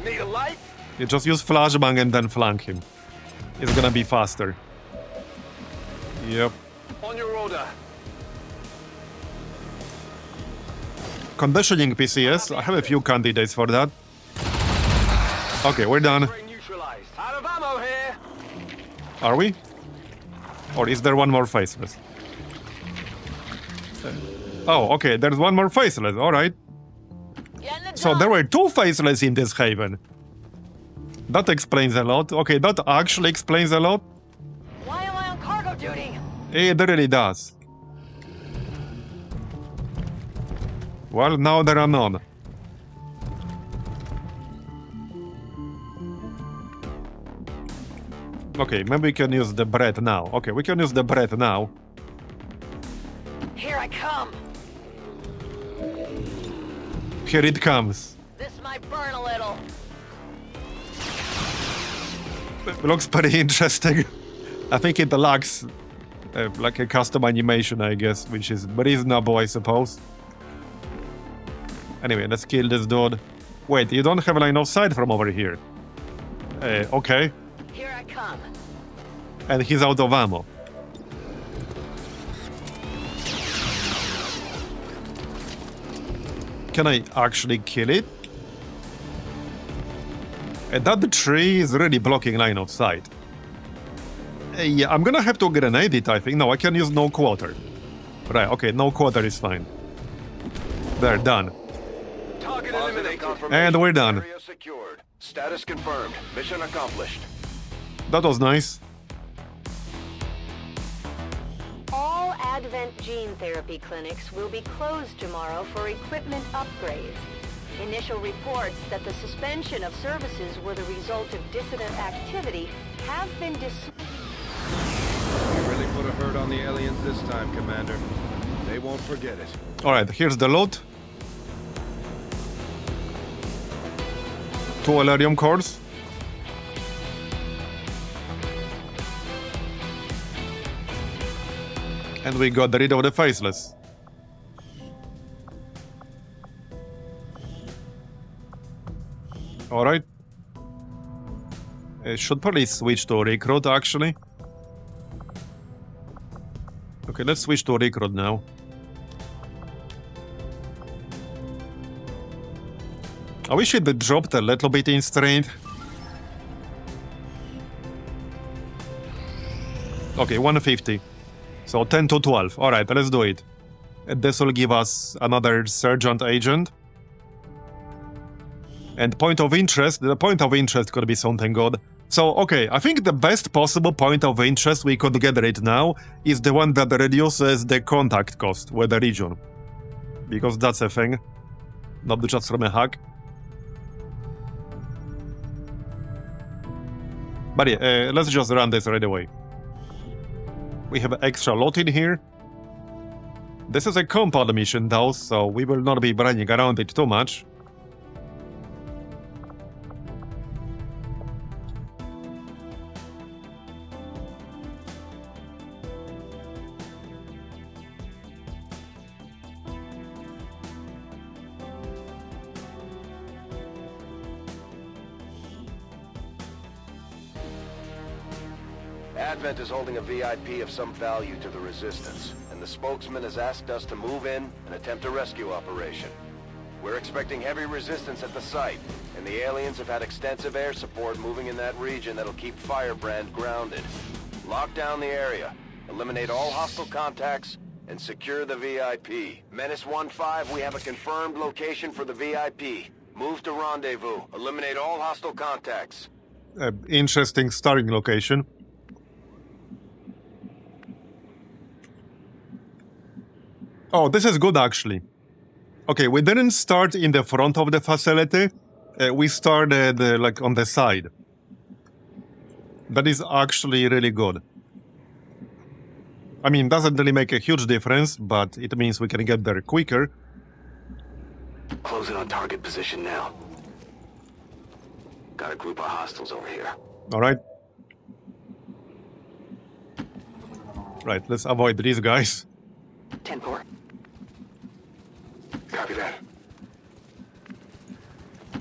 Need a light? You just use flashbang and then flank him. It's gonna be faster. Yep. On your order. Conditioning PCS, I have a few candidates for that. Okay, we're done. Brain neutralized. Out of ammo here. Are we? Or is there one more faceless? Oh, okay, there's one more faceless, alright. So there were two faceless in this haven. That explains a lot. Okay, that actually explains a lot. Why am I on cargo duty? It really does. Well, now there are none. Okay, maybe we can use the bread now. Okay, we can use the bread now. Here I come. Here it comes. This might burn a little. It looks pretty interesting. I think it lacks like a custom animation, I guess, which is reasonable, I suppose. Anyway, let's kill this dude. Wait, you don't have line of sight from over here. Okay. Here I come. And he's out of ammo. Can I actually kill it? That tree is really blocking line of sight. Yeah, I'm gonna have to grenade it, I think. No, I can use no quarter. Right, okay, no quarter is fine. There, done. Target eliminated. And we're done. Area secured. Status confirmed. Mission accomplished. That was nice. All Advent gene therapy clinics will be closed tomorrow for equipment upgrades. Initial reports that the suspension of services were the result of dissident activity have been You really put a hurt on the aliens this time, Commander. They won't forget it. Alright, here's the loot. 2 Elerium cores. And we got rid of the faceless. Alright. Should probably switch to recruit, actually. Okay, let's switch to recruit now. I wish it dropped a little bit in strength. Okay, 150. So 10 to 12. Alright, let's do it. This will give us another Sergeant Agent. And point of interest, the point of interest could be something good. So, okay, I think the best possible point of interest we could get right now is the one that reduces the contact cost with the region. Because that's a thing. Not just from a hack. But yeah, let's just run this right away. We have extra lot in here. This is a compound mission though, so we will not be running around it too much. Advent is holding a VIP of some value to the Resistance, and the spokesman has asked us to move in and attempt a rescue operation. We're expecting heavy resistance at the site, and the aliens have had extensive air support moving in that region that'll keep Firebrand grounded. Lock down the area, eliminate all hostile contacts, and secure the VIP. Menace 1-5, we have a confirmed location for the VIP. Move to rendezvous. Eliminate all hostile contacts. Interesting starting location. Oh, this is good actually. Okay, we didn't start in the front of the facility. We started like on the side. That is actually really good. I mean, doesn't really make a huge difference, but it means we can get there quicker. Closing on target position now. Got a group of hostiles over here. Alright. Right, let's avoid these guys. 10-4. Copy that.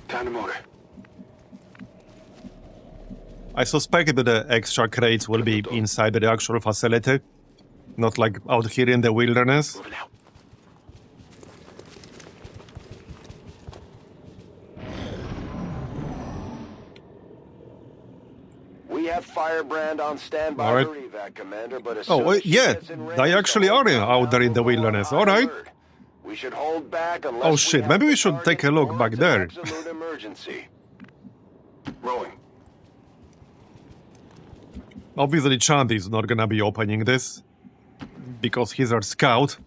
Time to motor. I suspect that the extra crates will be inside the actual facility, not like out here in the wilderness. Moving out. We have Firebrand on standby All right. for evac, Commander, but as Oh, soon as she yeah, gets in range, they actually I'll are hold out there in the down wilderness. on All right. alert. We should hold back unless Oh we shit, have maybe we the should take a target look or back it's an there. absolute emergency. Rolling. Obviously, Chand is not gonna be opening this, because he's our scout.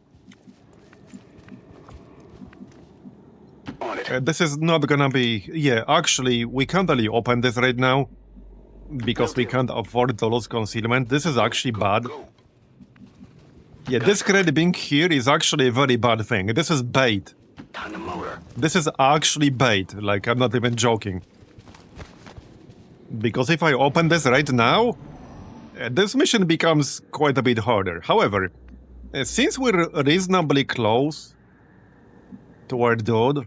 On it. This is not gonna be... Yeah, actually, we can't really open this right now, because we can't afford to lose concealment. This is actually bad. Go. Yeah, this crate being here is actually a very bad thing. This is bait. Time to motor. This is actually bait, like, I'm not even joking. Because if I open this right now, this mission becomes quite a bit harder. However, since we're reasonably close to our dude,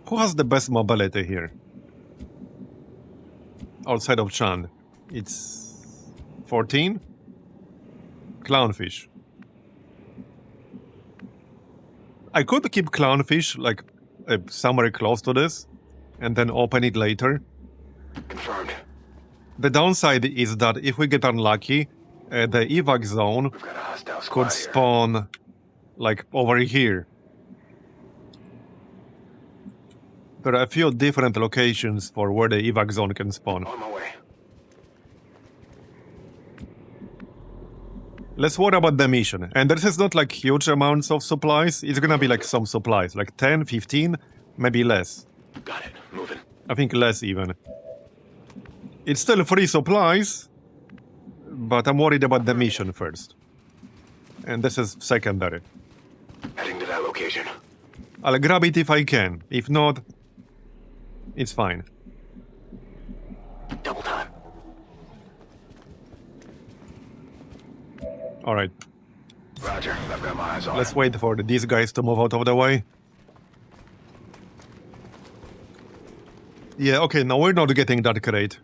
who has the best mobility here? Outside of Chand. It's 14? Clownfish. I could keep Clownfish, like, somewhere close to this, and then open it later. Confirmed. The downside is that if we get unlucky, the evac zone We've got a hostile squad could here. spawn, like, over here. There are a few different locations for where the evac zone can spawn. On my way. Let's worry about the mission. And this is not like huge amounts of supplies. It's gonna be like some supplies, like 10, 15, maybe less. Got it. Moving. I think less even. It's still free supplies, but I'm worried about the mission first. And this is secondary. Heading to that location. I'll grab it if I can. If not, it's fine. Double time. Alright, Roger. I've got my eyes on let's it. wait for these guys to move out of the way. Yeah, okay, now we're not getting that crate.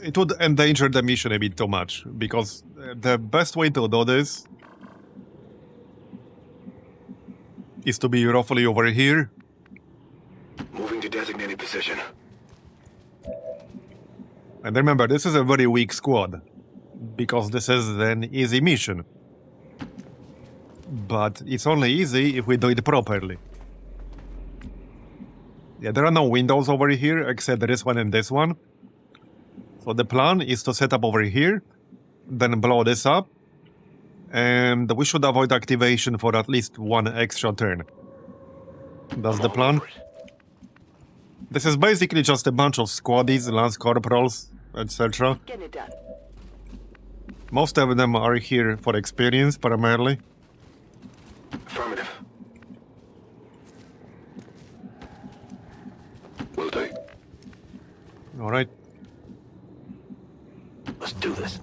It would endanger the mission a bit too much, because the best way to do this is to be roughly over here. Moving to designated position. And remember, this is a very weak squad, because this is an easy mission. But it's only easy if we do it properly. Yeah, there are no windows over here, except this one and this one. So the plan is to set up over here, then blow this up, and we should avoid activation for at least one extra turn. That's the plan. This is basically just a bunch of squaddies, lance corporals, etc. Getting it done. Most of them are here for experience, primarily. Affirmative. Will do. Alright. Let's do this.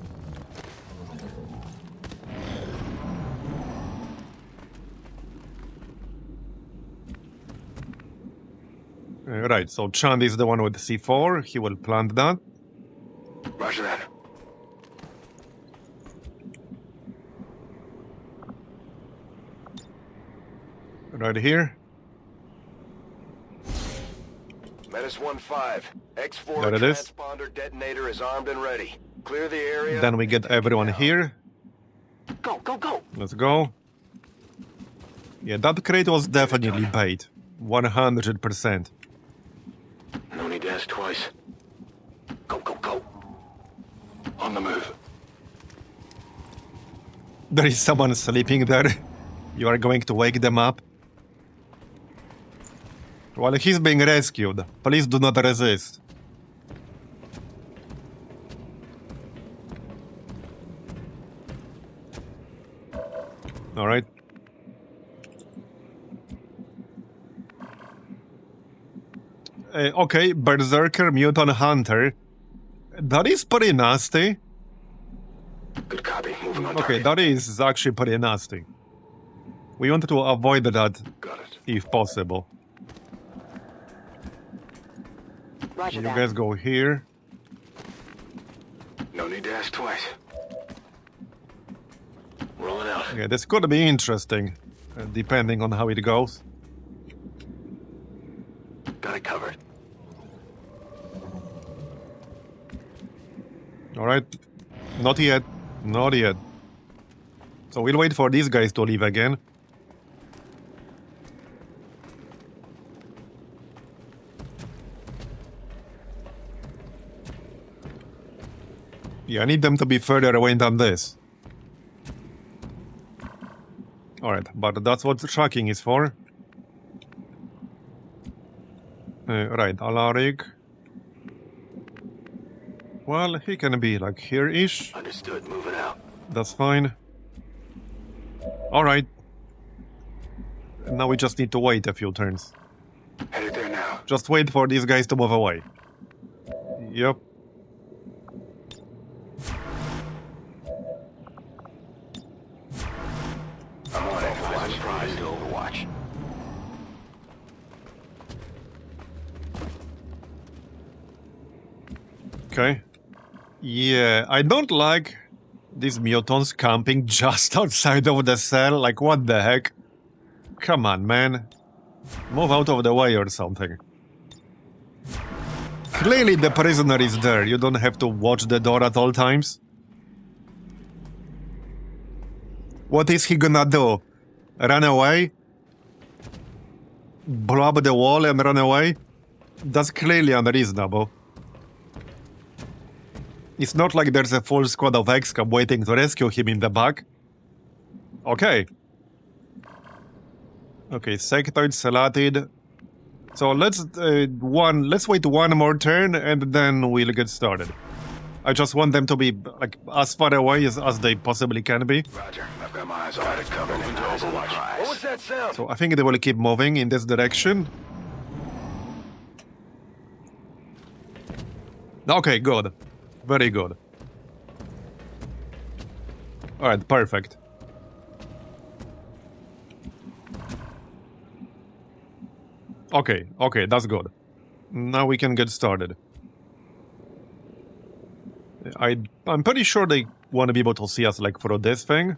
Right, so Chand is the one with C4, he will plant that. Roger that. Right here. Menace 1-5. X4 There it is. transponder detonator is armed and ready. Clear the area. Then we get everyone here. Go, go, go! Let's go. Yeah, that crate was definitely bait. 100%. No need to ask twice. Go, go, go! On the move. There is someone sleeping there. You are going to wake them up. While he's being rescued, please do not resist. Alright. Okay, Berserker Mutant Hunter. That is pretty nasty. Good copy. Moving on Okay, target. that is actually pretty nasty. We want to avoid that Got it. if possible. Roger You that. guys go here. No need to ask twice. Rolling out. Yeah, this could be interesting, depending on how it goes. Got it covered. Alright. Not yet. Not yet. So we'll wait for these guys to leave again. Yeah, I need them to be further away than this. Alright, but that's what tracking is for. Right, Alaric. Well, he can be like here-ish. Understood. Moving out. That's fine. Alright. Now we just need to wait a few turns. Headed there now. Just wait for these guys to move away. Yep. I'm on it. I'm surprised. Overwatch. Okay. Yeah, I don't like these mutants camping just outside of the cell. Like, what the heck? Come on, man. Move out of the way or something. Clearly the prisoner is there. You don't have to watch the door at all times. What is he gonna do? Run away? Blow up the wall and run away? That's clearly unreasonable. It's not like there's a full squad of XCOM waiting to rescue him in the back. Okay. Okay, sectoid, salatid. So let's wait one more turn and then we'll get started. I just want them to be like as far away as they possibly can be. Roger. I've got my eyes on it. Covered into Overwatch. What was that sound? So I think they will keep moving in this direction. Okay, good. Very good. Alright, perfect. Okay, that's good. Now we can get started. I'm pretty sure they want to be able to see us like through this thing.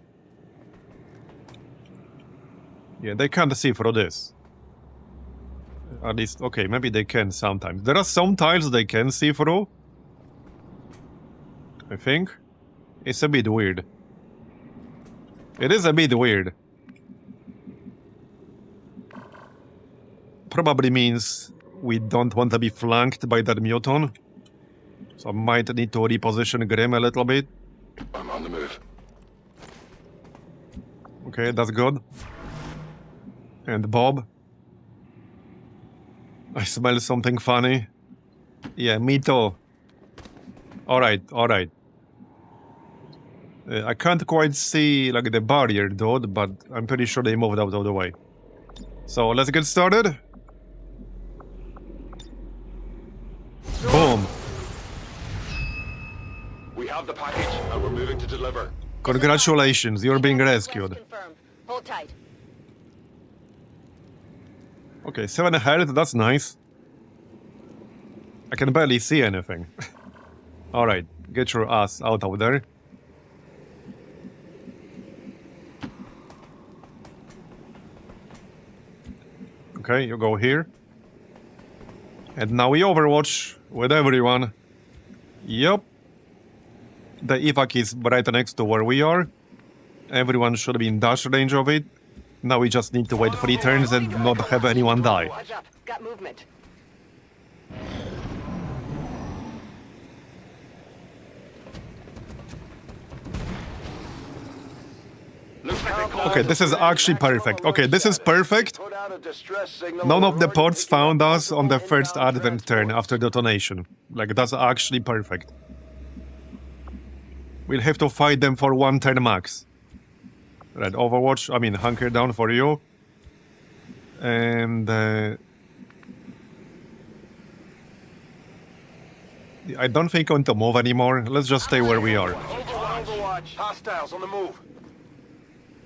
Yeah, they can't see through this. At least, okay, maybe they can sometimes. There are some tiles they can see through. I think. It's a bit weird. It is a bit weird. Probably means we don't want to be flanked by that mutant. So I might need to reposition Grim a little bit. I'm on the move. Okay, that's good. And Bob. I smell something funny. Yeah, me too. Alright. I can't quite see like the barrier dude, but I'm pretty sure they moved out of the way. So let's get started. Boom. We have the package and we're moving to deliver. Congratulations, you're being rescued. Confirmed. Hold tight. Okay, 7 health, that's nice. I can barely see anything. Alright, get your ass out of there. Okay, you go here. And now we overwatch with everyone. Yup. The evac is right next to where we are. Everyone should be in dash range of it. Now we just need to wait 3 turns and not have anyone die. Heads up. Got movement. Okay, this is actually perfect. Okay, this is perfect. Put out a distress signal. None of the ports found us on the first advent turn after detonation. Like, that's actually perfect. We'll have to fight them for 1 turn max. Right, Overwatch, I mean, hunker down for you. And... I don't think I want to move anymore. Let's just stay where we are. Overwatch. Hostiles on the move.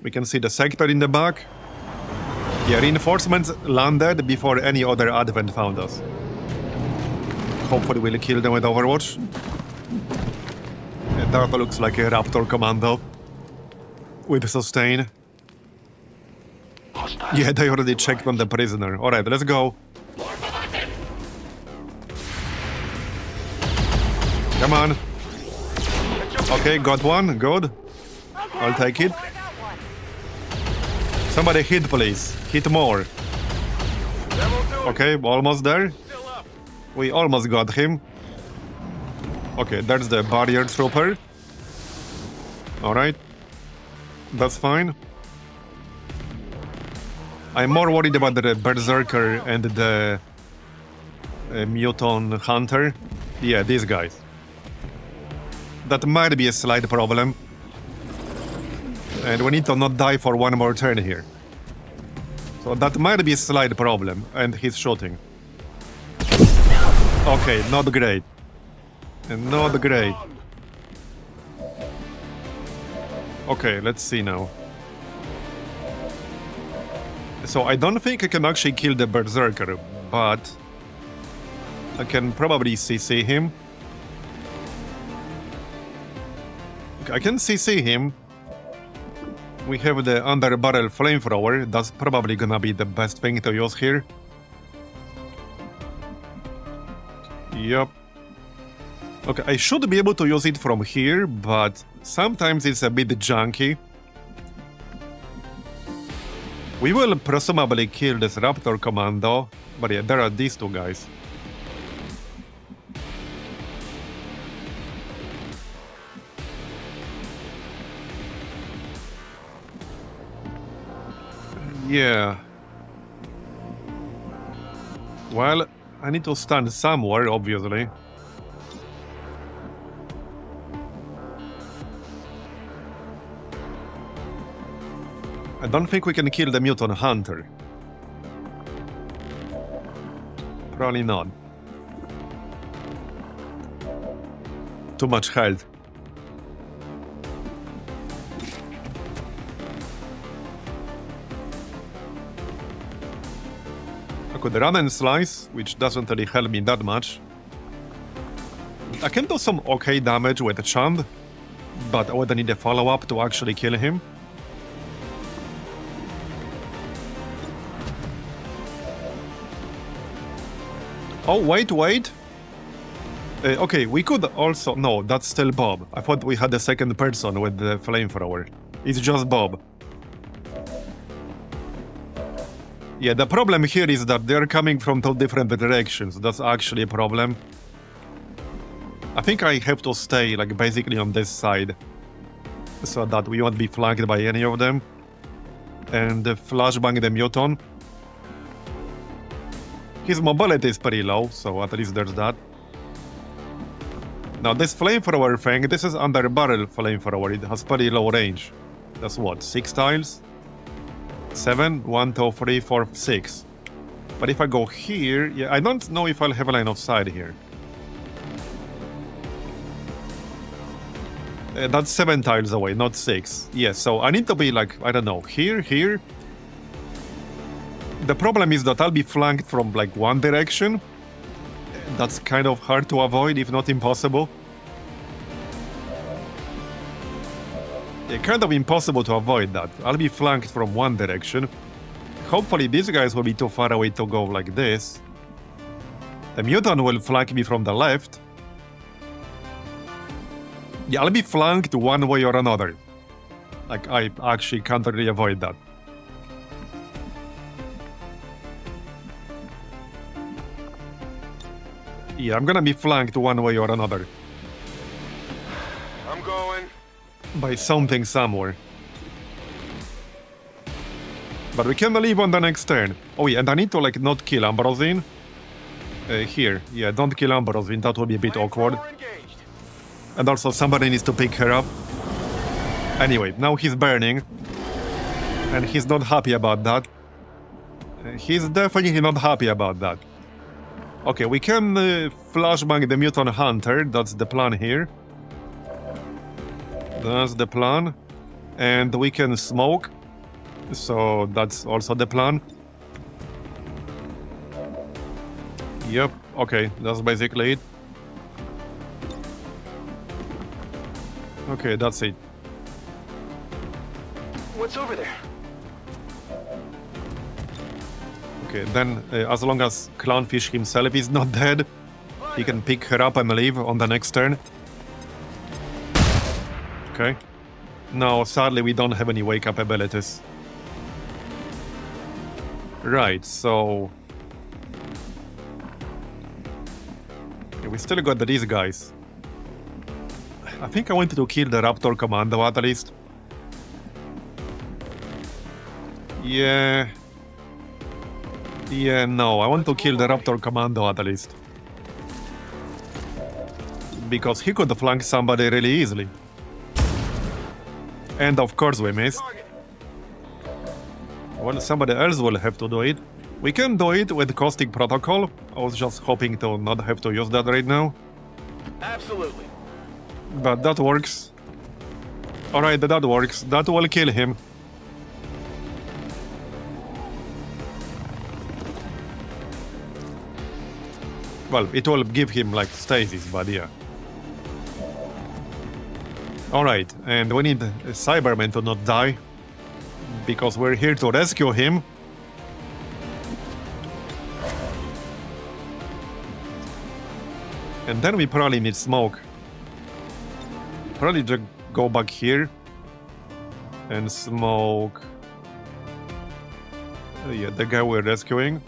We can see the sector in the back. Yeah, reinforcements landed before any other advent found us. Hopefully we'll kill them with Overwatch. And that looks like a Raptor commando. With sustain. Yeah, they already checked on the prisoner. Alright, let's go. Come on. Okay, got one. Good. I'll take it. Somebody hit, please. Hit more. Okay, almost there. We almost got him. Okay, there's the barrier trooper. Alright. That's fine. I'm more worried about the Berserker and the Muton Hunter. Yeah, these guys. That might be a slight problem. And we need to not die for 1 more turn here. So that might be a slight problem. And he's shooting. Okay, not great. Not great. Okay, let's see now. So I don't think I can actually kill the Berserker, but I can probably CC him. I can CC him. We have the under-barrel flamethrower. That's probably gonna be the best thing to use here. Yup. Okay, I should be able to use it from here, but sometimes it's a bit junky. We will presumably kill this Raptor commando, but yeah, there are these 2 guys. Yeah. Well, I need to stand somewhere, obviously. I don't think we can kill the Mutant Hunter. Probably not. Too much health. I could run and slice, which doesn't really help me that much. I can do some okay damage with a Chand, but I would need a follow-up to actually kill him. Oh, wait. Okay, we could also... No, that's still Bob. I thought we had a second person with the flamethrower. It's just Bob. Yeah, the problem here is that they're coming from 2 different directions. That's actually a problem. I think I have to stay, like, basically on this side. So that we won't be flanked by any of them. And flashbang the Muton. His mobility is pretty low, so at least there's that. Now this flamethrower thing, this is under barrel flamethrower. It has pretty low range. That's what, 6 tiles? 7? 1, 2, 3, 4, 6. But if I go here, yeah, I don't know if I'll have a line of sight here. That's 7 tiles away, not 6. Yeah, so I need to be like, I don't know, here. The problem is that I'll be flanked from like 1 direction. That's kind of hard to avoid, if not impossible. Kind of impossible to avoid that. I'll be flanked from one direction. Hopefully these guys will be too far away to go like this. The mutant will flank me from the left. Yeah, I'll be flanked one way or another. Like, I actually can't really avoid that. Yeah, I'm gonna be flanked one way or another. I'm going. By something somewhere. But we can leave on the next turn. Oh yeah, and I need to like not kill Marbozir. Here, yeah, don't kill Marbozir, that will be a bit awkward. And also somebody needs to pick her up. Anyway, now he's burning. And he's not happy about that. He's definitely not happy about that. Okay, we can flashbang the mutant hunter, that's the plan here. That's the plan. And we can smoke. So that's also the plan. Yep, okay, that's basically it. Okay, that's it. What's over there? Okay, then as long as Clownfish himself is not dead, he can pick her up and leave on the next turn. Okay. No, sadly we don't have any wake-up abilities. Right, so... yeah, we still got these guys. I think I wanted to kill the Raptor Commando at least. Yeah... yeah, no, I want to kill the Raptor Commando at least. Because he could flank somebody really easily. And of course we missed. Well, somebody else will have to do it. We can do it with Caustic Protocol. I was just hoping to not have to use that right now. Absolutely. But that works. Alright, that works. That will kill him. Well, it will give him, like, stasis, but yeah. Alright, and we need Cyberman to not die. Because we're here to rescue him. And then we probably need smoke. Probably just go back here. And smoke... yeah, the guy we're rescuing.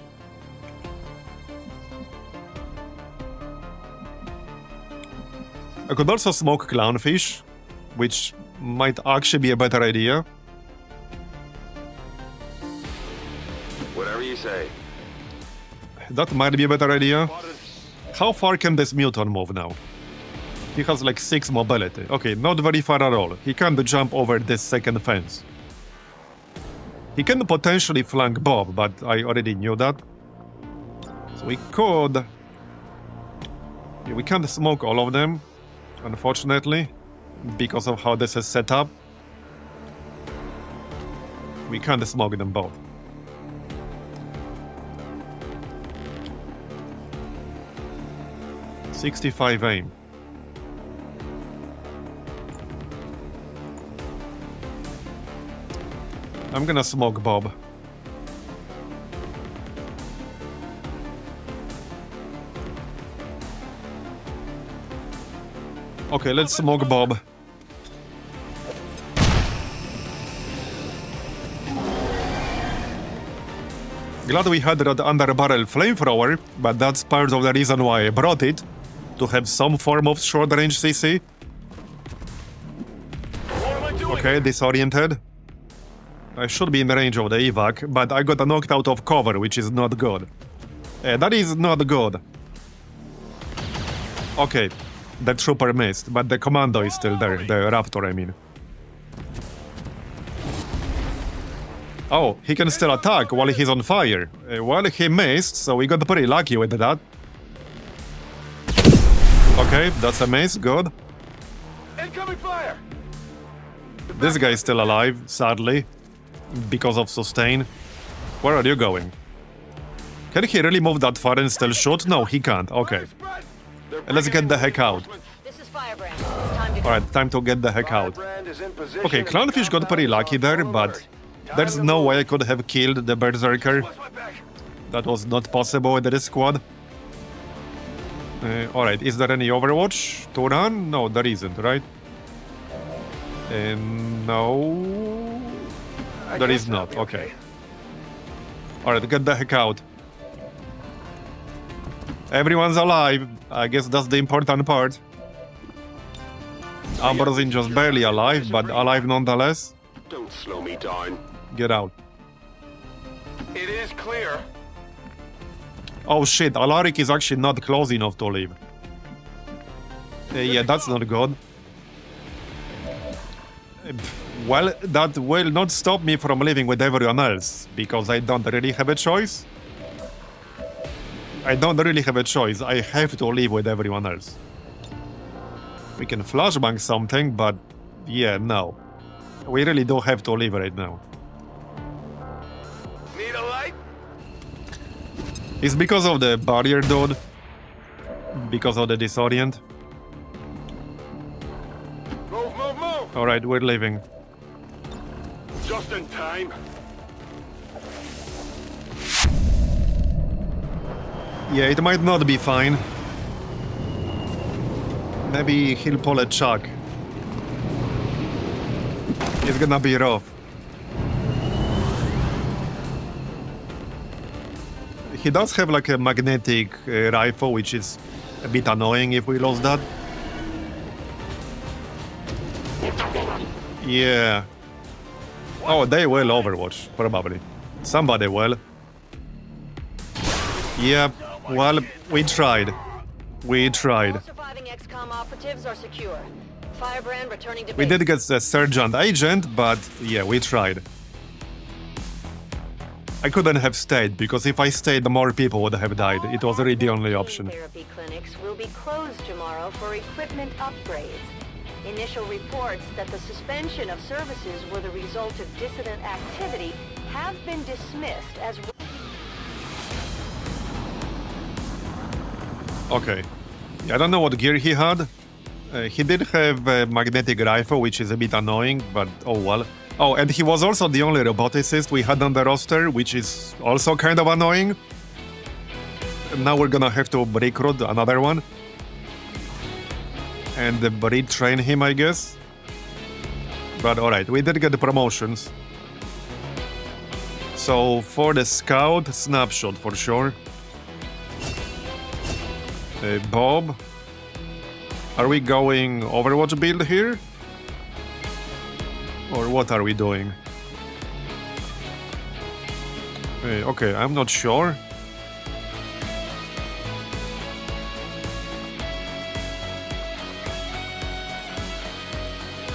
I could also smoke Clownfish, which might actually be a better idea. Whatever you say. That might be a better idea. How far can this mutant move now? He has like 6 mobility. Okay, not very far at all. He can't jump over this second fence. He can potentially flank Bob, but I already knew that. So we could... yeah, we can't smoke all of them, unfortunately, because of how this is set up. We can't smoke them both. .65 aim. I'm gonna smoke Bob. Okay, let's smoke Bob. Glad we had that under-barrel flamethrower, but that's part of the reason why I brought it. To have some form of short-range CC. Okay, disoriented. I should be in range of the evac, but I got knocked out of cover, which is not good. That is not good. Okay, the trooper missed, but the commando is still there, the Raptor, I mean. Oh, he can still attack while he's on fire. Well, he missed, so we got pretty lucky with that. Okay, that's a miss, good. Incoming fire! This guy is still alive, sadly. Because of sustain. Where are you going? Can he really move that far and still shoot? No, he can't. Okay. Let's get the heck out. This is Firebrand. It's time to Alright, time to get the heck out. Firebrand is in position Okay, and Clownfish got pretty lucky there, but there's no way I could have killed the Berserker. That was not possible with this squad. Alright, is there any Overwatch to run? No, there isn't, right? No... There is not, okay. Alright, get the heck out. Everyone's alive. I guess that's the important part. Marbozir just barely alive, but alive nonetheless. Don't slow me down. Get out. It is clear. Oh shit, Alaric is actually not close enough to leave. Yeah, that's not good. Well, that will not stop me from living with everyone else, because I don't really have a choice. I don't really have a choice. I have to live with everyone else. We can flashbang something, but yeah, no. We really do have to live right now. Need a light? It's because of the barrier, dude. Because of the disorient. Move, move, move! Alright, we're leaving. Just in time. Yeah, it might not be fine. Maybe he'll pull a chuck. It's gonna be rough. He does have like a magnetic rifle, which is a bit annoying if we lose that. Yeah. Oh, they will Overwatch, probably. Somebody will. Yeah, well, we tried. We tried. All surviving XCOM operatives are secure. Firebrand returning to We base. did get the Sergeant Agent, but yeah, we tried. I couldn't have stayed, because if I stayed, more people would have died. It was really the only option. Therapy clinics will be closed tomorrow for equipment upgrades. Initial reports that the suspension of services were the result of dissident activity have been dismissed as... Okay. I don't know what gear he had. He did have a magnetic rifle, which is a bit annoying, but oh well. Oh, and he was also the only roboticist we had on the roster, which is also kind of annoying. Now we're gonna have to recruit another one. And retrain him, I guess. But alright, we did get the promotions. So for the scout, snapshot for sure. Bob. Are we going Overwatch build here? Or what are we doing? Okay, I'm not sure.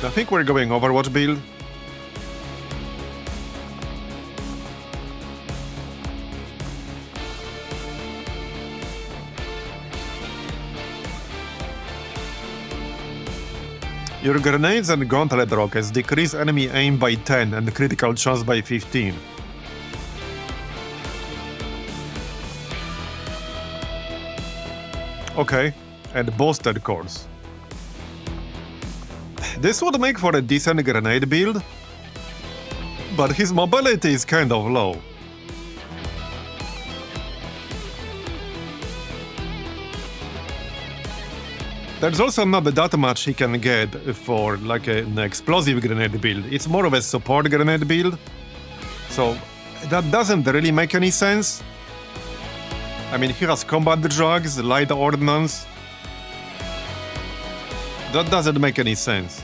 I think we're going Overwatch build. Your grenades and gauntlet rockets decrease enemy aim by 10 and critical chance by 15. Okay, and boosted cores. This would make for a decent grenade build, but his mobility is kind of low. There's also not that much he can get for like an explosive grenade build. It's more of a support grenade build, so that doesn't really make any sense. I mean, he has combat drugs, light ordnance. That doesn't make any sense.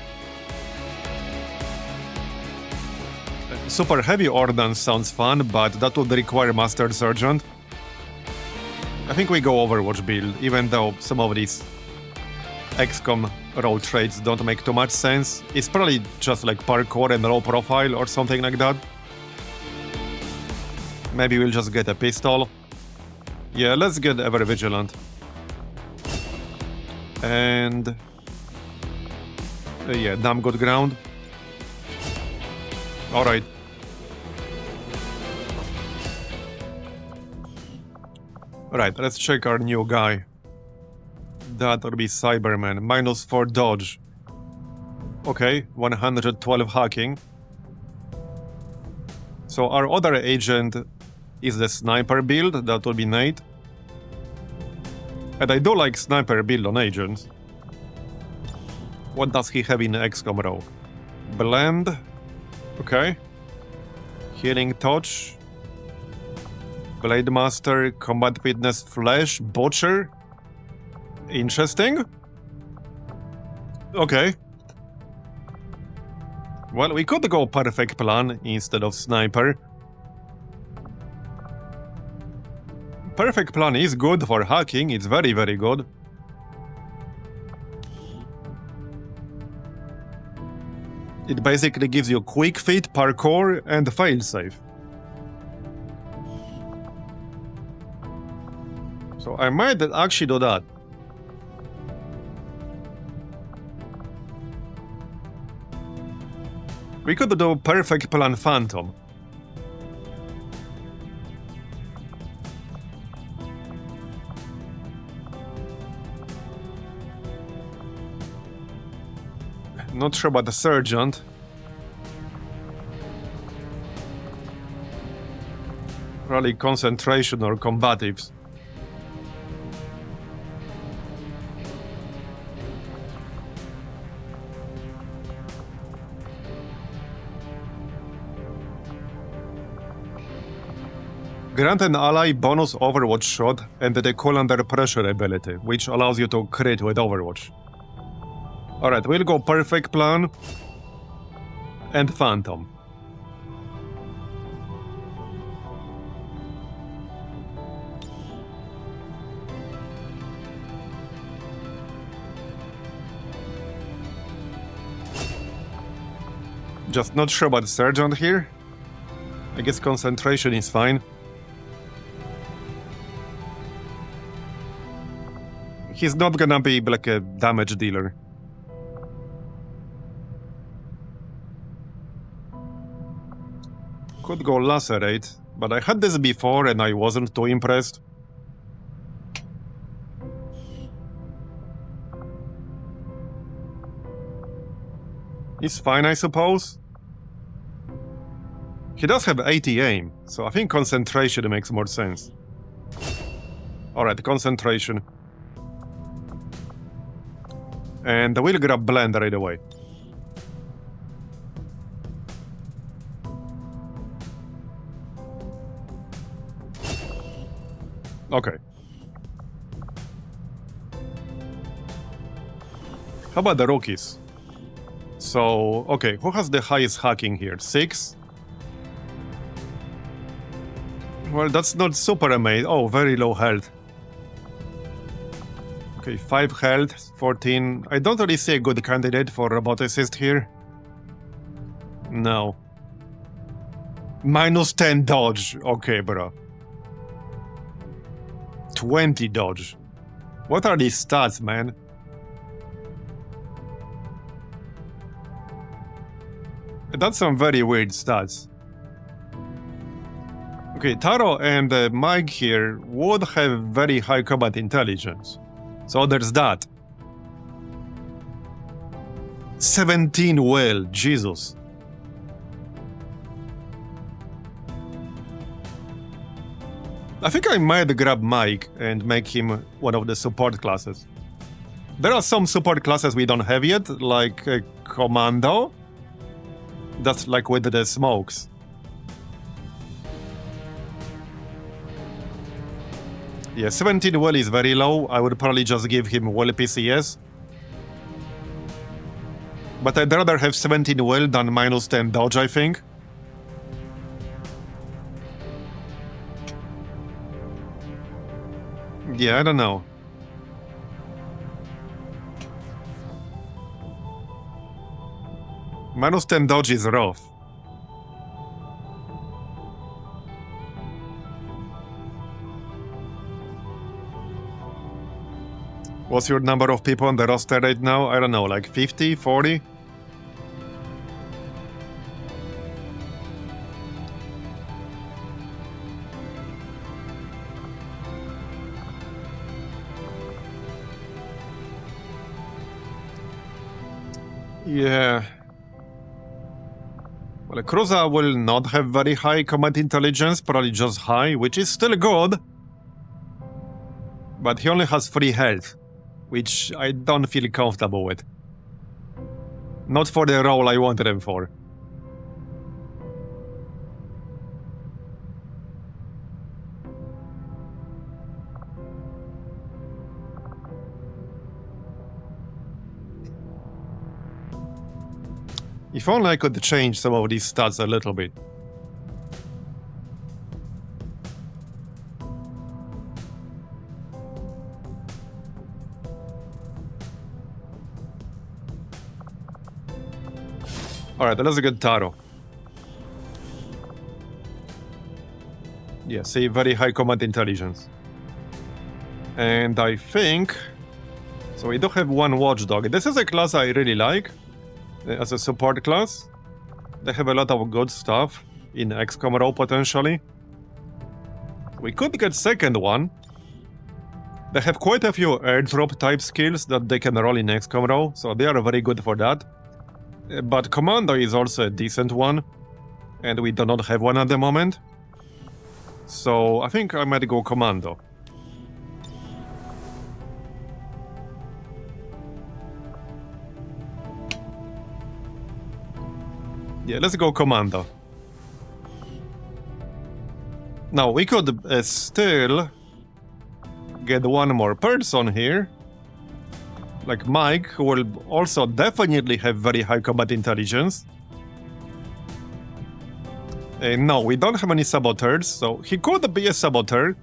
Super heavy ordnance sounds fun, but that would require Master Sergeant. I think we go Overwatch build, even though some of these XCOM role traits don't make too much sense. It's probably just like parkour and low profile or something like that. Maybe we'll just get a pistol. Yeah, let's get Ever Vigilant. And... yeah, damn good ground. Alright. Alright, let's check our new guy. That would be Cyberman. -4 dodge. Okay, 112 hacking. So our other agent is the sniper build. That would be Nate. And I do like sniper build on agents. What does he have in XCOM row? Blend. Okay. Healing touch. Blade Master, Combat Fitness, Flash, Butcher. Interesting. Okay. Well, we could go Perfect Plan instead of Sniper. Perfect Plan is good for hacking, it's very, very good. It basically gives you quick fit, parkour, and failsafe. So I might actually do that. We could do Perfect Plan Phantom. Not sure about the Sergeant. Probably concentration or combatives. Grant an ally bonus Overwatch shot and the Cool Under Pressure ability, which allows you to crit with Overwatch. Alright, we'll go Perfect Plan and Phantom. Just not sure about Sergeant here. I guess concentration is fine. He's not gonna be like a damage dealer. Could go Lacerate, but I had this before and I wasn't too impressed. It's fine, I suppose. He does have 80 aim, so I think concentration makes more sense. Alright, concentration. And we'll grab Blend right away. Okay. How about the rookies? So, okay, who has the highest hacking here? 6? Well, that's not super amazing. Oh, very low health. Okay, 5 health, 14. I don't really see a good candidate for robot assist here. No. -10 dodge. Okay, bro. 20 dodge. What are these stats, man? That's some very weird stats. Okay, Taro and Mike here would have very high combat intelligence. So there's that. 17 will, Jesus. I think I might grab Mike and make him one of the support classes. There are some support classes we don't have yet, like Commando. That's like with the smokes. Yeah, 17 will is very low. I would probably just give him will PCS. But I'd rather have 17 will than -10 dodge, I think. Yeah, I don't know. -10 dodge is rough. What's your number of people on the roster right now? I don't know, like 50, 40? Yeah. Well, Cruiser will not have very high combat intelligence, probably just high, which is still good. But he only has 3 health, which I don't feel comfortable with. Not for the role I wanted him for. If only I could change some of these stats a little bit. Alright, let's get Taro. Yeah, see, very high combat intelligence. And I think... So we do have one watchdog. This is a class I really like. As a support class. They have a lot of good stuff in XCOM role potentially. We could get second one. They have quite a few airdrop type skills that they can roll in XCOM role, so they are very good for that. But Commando is also a decent one, and we do not have one at the moment. So I think I might go Commando. Yeah, let's go Commando. Now, we could still get one more person here. Like Mike, who will also definitely have very high combat intelligence. No, we don't have any saboteurs, so he could be a saboteur.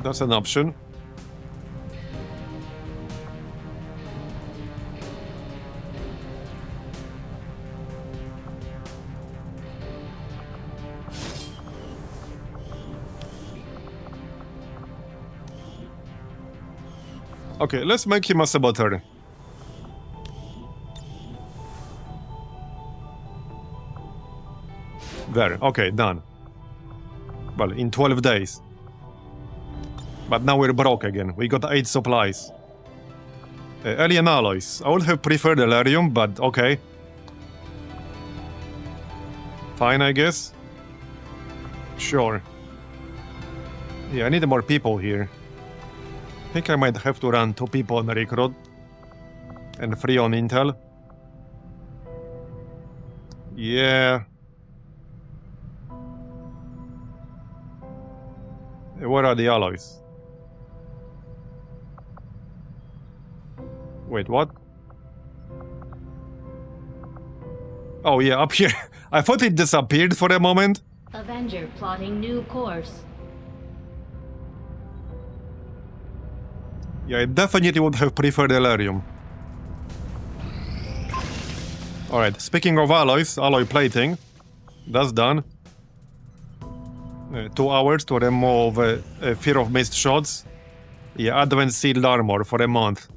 That's an option. Okay, let's make him a saboteur. There, okay, done. Well, in 12 days. But now we're broke again. We got 8 supplies. Alien alloys. I would have preferred Elerium, but okay. Fine, I guess. Sure. Yeah, I need more people here. I think I might have to run 2 people on recruit and 3 on intel. Yeah. Where are the alloys? Wait, what? Oh yeah, up here. I thought it disappeared for a moment. Avenger plotting new course. Yeah, I definitely would have preferred Elerium. Alright, speaking of alloys, alloy plating. That's done. 2 hours to remove fear of missed shots. Yeah, advanced sealed armor for a month.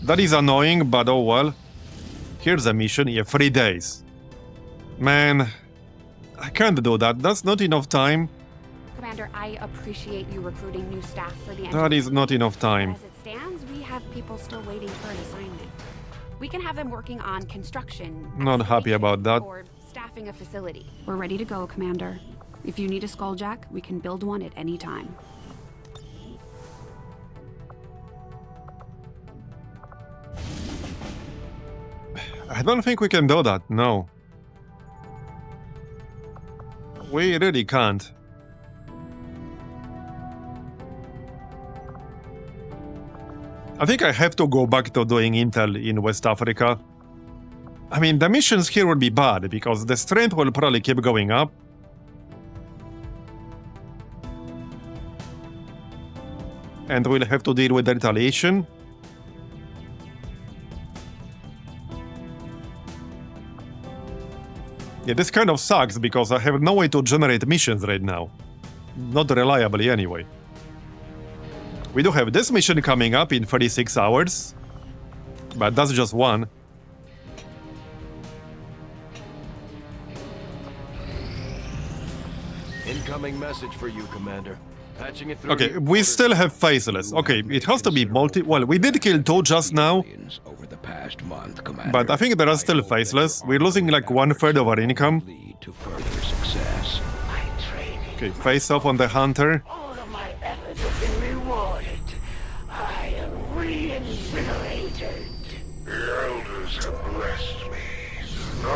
That is annoying, but oh well. Here's a mission, yeah, 3 days. Man, I can't do that. That's not enough time. Commander, I appreciate you recruiting new staff for the engine. That is not enough time. As it stands, we have people still waiting for an assignment. We can have them working on construction. Not happy about that. Or staffing a facility. We're ready to go, Commander. If you need a skulljack, we can build one at any time. I don't think we can do that, no. We really can't. I think I have to go back to doing intel in West Africa. I mean, the missions here will be bad, because the strength will probably keep going up. And we'll have to deal with the retaliation. Yeah, this kind of sucks, because I have no way to generate missions right now. Not reliably, anyway. We do have this mission coming up in 36 hours. But that's just one. Incoming message for you, Commander. Patching it through. Okay, we still have faceless. Okay, it has to be multi... Well, we did kill 2 just now, Over the past month, Commander. but I think there are still faceless. We're losing like 1/3 of our income. Lead to further success. My training. Okay, face off on the hunter. All of my efforts have been rewarded. I am reinvigorated. The elders have blessed me. No,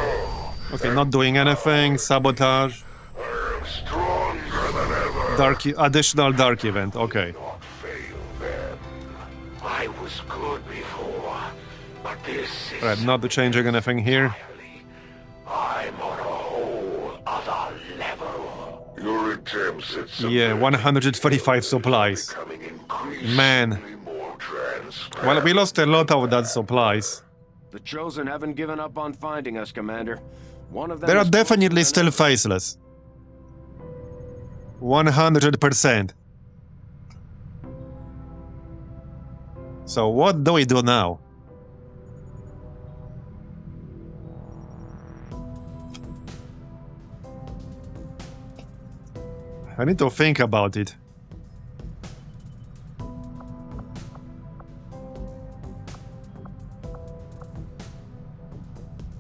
Okay, not doing anything. Sabotage. I am stronger than ever. Dark... Additional dark event. Okay. Not fail them. I was good before, but this is Right, not changing anything here. I'm on a whole other level. Your attempts at Yeah, 135 supplies. becoming increasingly Man. more transparent. Well, we lost a lot of that supplies. The Chosen haven't given up on finding us, Commander. One of them There are is definitely closer than still faceless. 100%. So what do we do now? I need to think about it.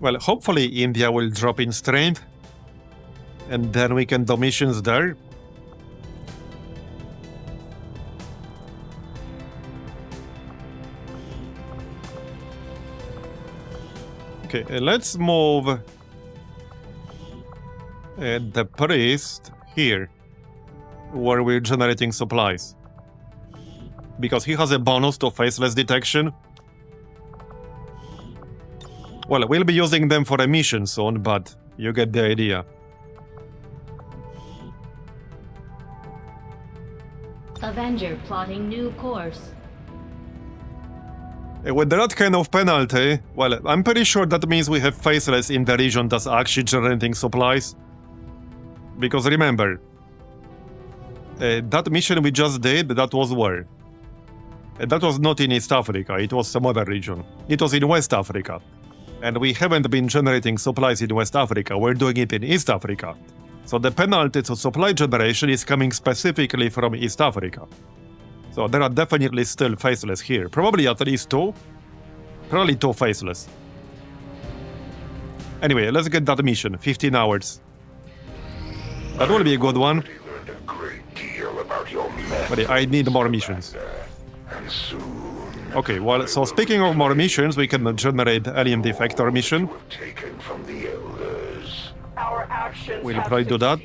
Well, hopefully India will drop in strength, and then we can do missions there. Okay, let's move the priest here, where we're generating supplies. Because he has a bonus to faceless detection. Well, we'll be using them for a mission soon, but you get the idea. Avenger plotting new course. With that kind of penalty, well, I'm pretty sure that means we have faceless in the region that's actually generating supplies. Because remember, that mission we just did, that was where? That was not in East Africa, it was some other region. It was in West Africa. And we haven't been generating supplies in West Africa, we're doing it in East Africa. So the penalty to supply generation is coming specifically from East Africa. So there are definitely still faceless here. Probably at least 2. Probably 2 faceless. Anyway, let's get that mission. 15 hours. That will be a good one. Learned a great deal about your men. But I need more missions. And soon Okay, well, so speaking of more missions, we can generate Alien Defector mission. taken from the elders. Our actions We'll probably do that.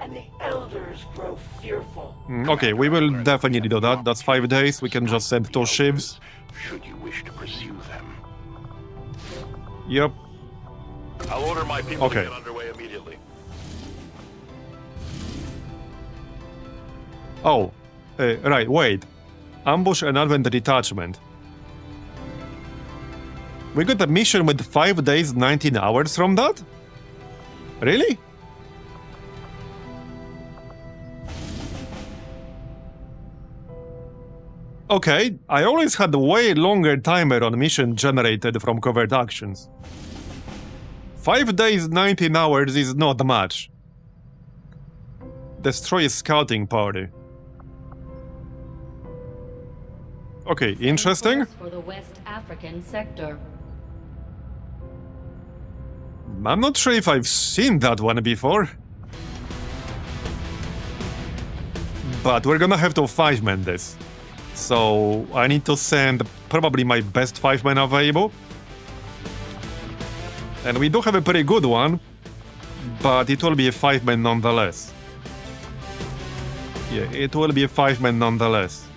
and the elders grow fearful. Okay, we will definitely do that. That's 5 days. We can just send 2 ships. Should you wish to pursue them. Yep. I'll order my people Okay. to get underway immediately. Oh, right, wait. Ambush and Advent Detachment. We got a mission with 5 days, 19 hours from that? Really? Okay, I always had a way longer timer on mission generated from covert actions. 5 days, 19 hours is not much. Destroy a scouting party. Okay, interesting. For the West African sector. I'm not sure if I've seen that one before. But we're gonna have to 5-man this. So I need to send probably my best 5-man available. And we do have a pretty good one, but it will be a 5-man nonetheless. Yeah, it will be a 5-man nonetheless.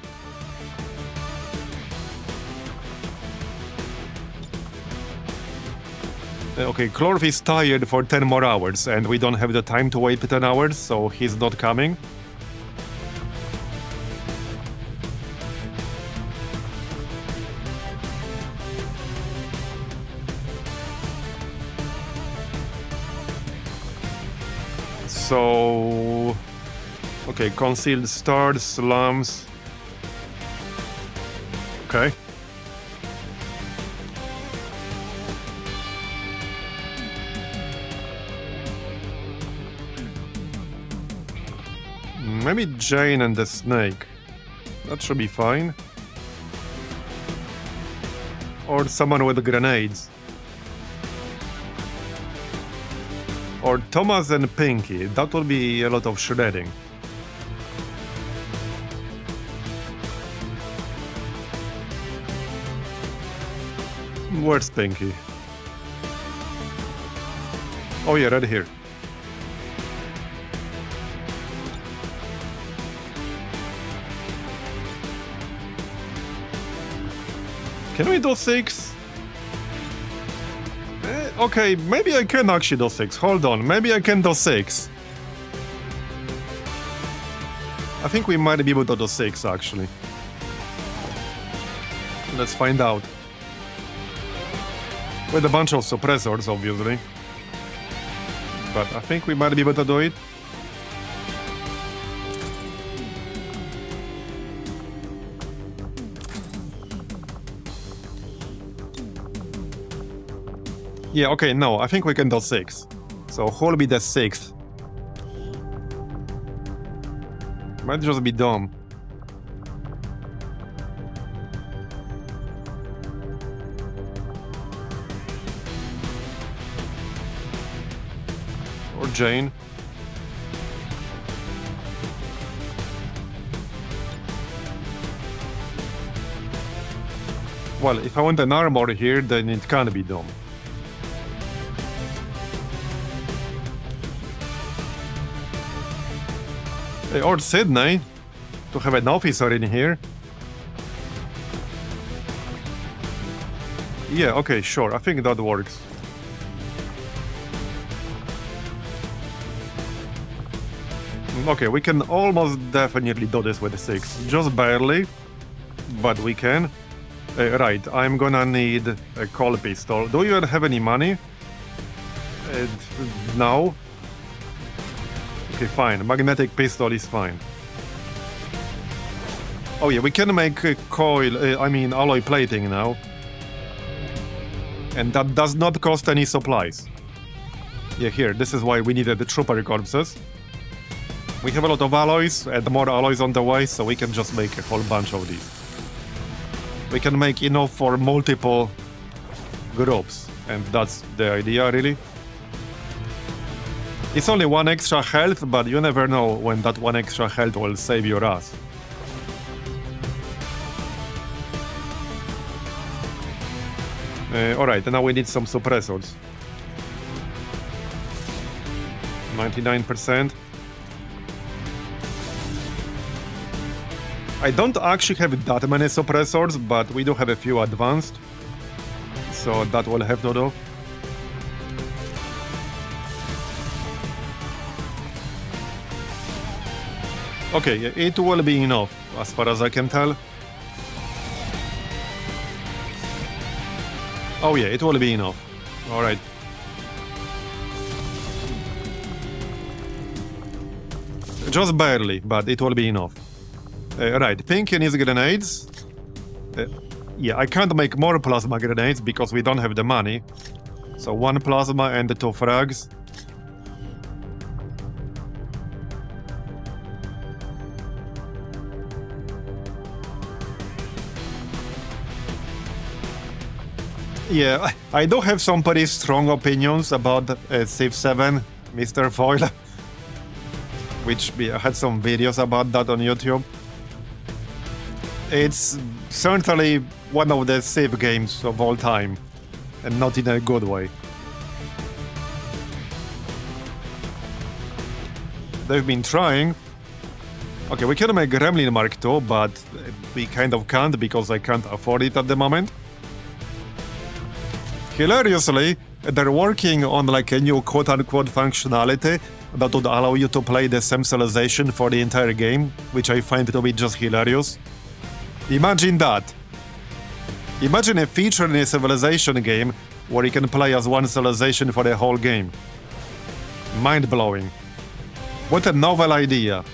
Okay, Clorf is tired for 10 more hours, and we don't have the time to wait 10 hours, so he's not coming. So... Okay, concealed stars, slums... Okay. Maybe Jane and the snake. That should be fine. Or someone with grenades. Or Thomas and Pinky. That would be a lot of shredding. Where's Pinky? Oh yeah, right here. Can we do 6? Okay, maybe I can actually do 6. Hold on, maybe I can do 6. I think we might be able to do 6, actually. Let's find out. With a bunch of suppressors, obviously. But I think we might be able to do it. Yeah, okay, no, I think we can do 6. So who will be the 6th? Might just be Dom. Or Jane. Well, if I want an armor here, then it can't be Dom. Or Sydney, to have an officer in here. Yeah, okay, sure, I think that works. Okay, we can almost definitely do this with 6. Just barely, but we can. Right, I'm gonna need a cold pistol. Do you have any money? No. Okay, fine. Magnetic pistol is fine. Oh yeah, we can make alloy plating now. And that does not cost any supplies. Yeah, here, this is why we needed the trooper corpses. We have a lot of alloys, and more alloys on the way, so we can just make a whole bunch of these. We can make enough for multiple groups, and that's the idea, really. It's only 1 extra health, but you never know when that 1 extra health will save your ass. Alright, now we need some suppressors. 99%. I don't actually have that many suppressors, but we do have a few advanced. So that will have to do. Okay, it will be enough, as far as I can tell. Oh yeah, it will be enough. Alright. Just barely, but it will be enough. Right, Pinky needs grenades. Yeah, I can't make more plasma grenades because we don't have the money. So 1 plasma and 2 frags. Yeah, I do have some pretty strong opinions about Civ 7, Mr. Foil. Which I had some videos about that on YouTube. It's certainly one of the Civ games of all time, and not in a good way. They've been trying. Okay, we can make Gremlin Mark II, but we kind of can't because I can't afford it at the moment. Hilariously, they're working on like a new quote-unquote functionality that would allow you to play the same civilization for the entire game, which I find to be just hilarious. Imagine that. Imagine a feature in a civilization game where you can play as one civilization for the whole game. Mind-blowing. What a novel idea.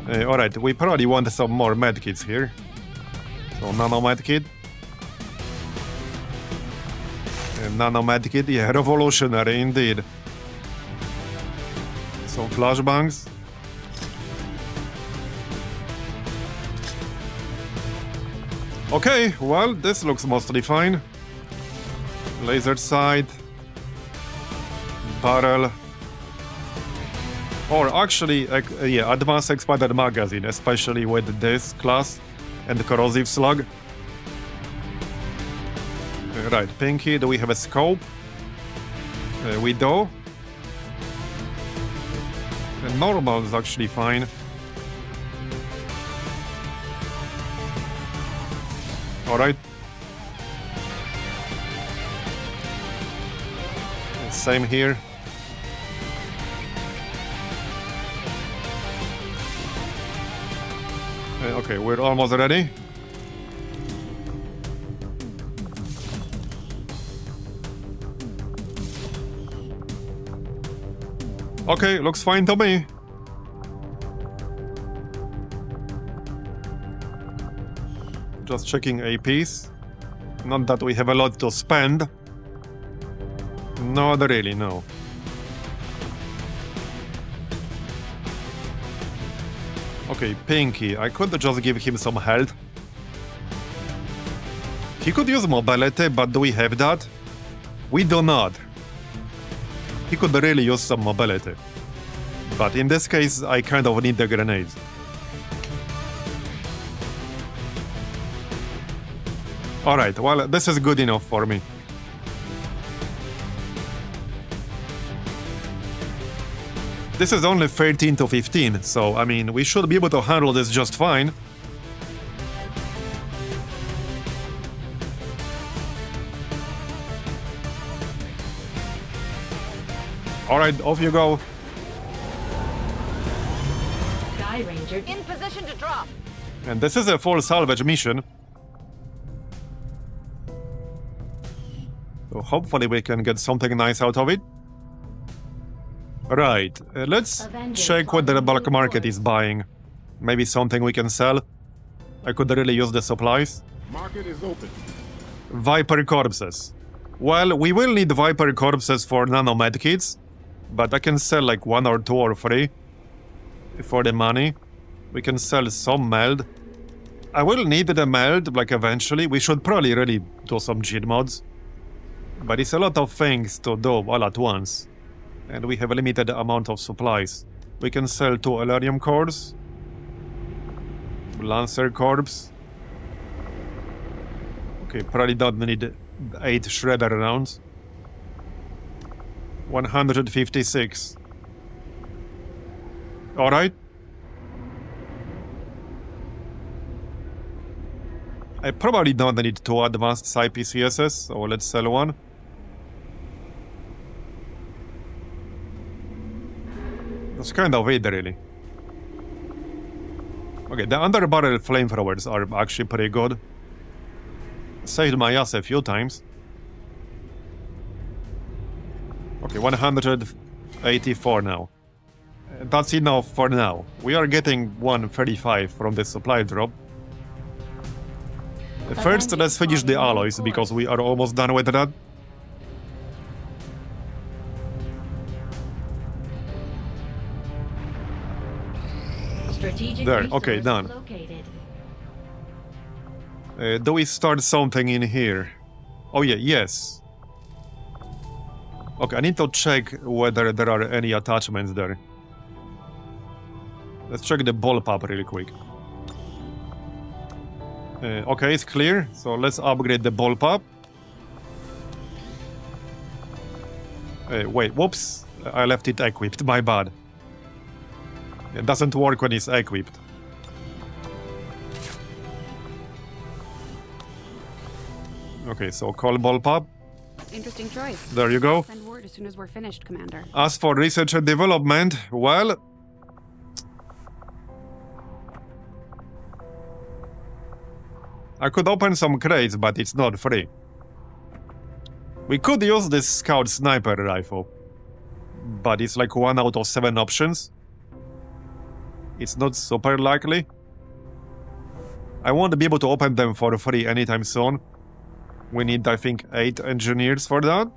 Alright, we probably want some more medkits here. So, nano medkit. Nano medkit, yeah, revolutionary indeed. Some flashbangs. Okay, well, this looks mostly fine. Laser sight. Barrel. Or actually, yeah, advanced expanded magazine, especially with this class and the corrosive slug. Right, Pinky, do we have a scope? We do. And normal is actually fine. Alright. Same here. Okay, we're almost ready. Okay, looks fine to me. Just checking APs. Not that we have a lot to spend. Not really, no. Okay, Pinky. I could just give him some health. He could use mobility, but do we have that? We do not. He could really use some mobility. But in this case, I kind of need the grenades. Alright, well, this is good enough for me. This is only 13 to 15, so, I mean, we should be able to handle this just fine. Alright, off you go. Sky Ranger In position to drop. And this is a full salvage mission. So hopefully we can get something nice out of it. Right, let's Avengers check what the on bulk new market course. is buying. Maybe something we can sell. I could really use the supplies. Market is open. Viper corpses. Well, we will need Viper corpses for nano medkits, but I can sell like 1 or 2 or 3 for the money. We can sell some meld. I will need the meld, like eventually. We should probably really do some cheat mods. But it's a lot of things to do all at once. And we have a limited amount of supplies. We can sell 2 Elerium cores. Lancer corps. Okay, probably don't need 8 Shredder rounds. 156. Alright. I probably don't need 2 advanced PCSs, so let's sell 1. That's kind of it, really. Okay, the underbarrel flamethrowers are actually pretty good. Saved my ass a few times. Okay, 184 now. That's enough for now. We are getting 135 from the supply drop. First, let's finish the alloys, because we are almost done with that. Strategic There, okay, resource done. located. Do we start something in here? Oh yeah, yes. Okay, I need to check whether there are any attachments there. Let's check the bullpup really quick. Okay, it's clear, so let's upgrade the bullpup. Wait, whoops, I left it equipped, my bad. It doesn't work when it's equipped. Okay, so call bullpup. Interesting choice. There you go. Send word as soon as we're finished, Commander. As for research and development, well... I could open some crates, but it's not free. We could use this scout sniper rifle, but it's like 1 out of 7 options. It's not super likely. I won't be able to open them for free anytime soon. We need, I think, 8 engineers for that.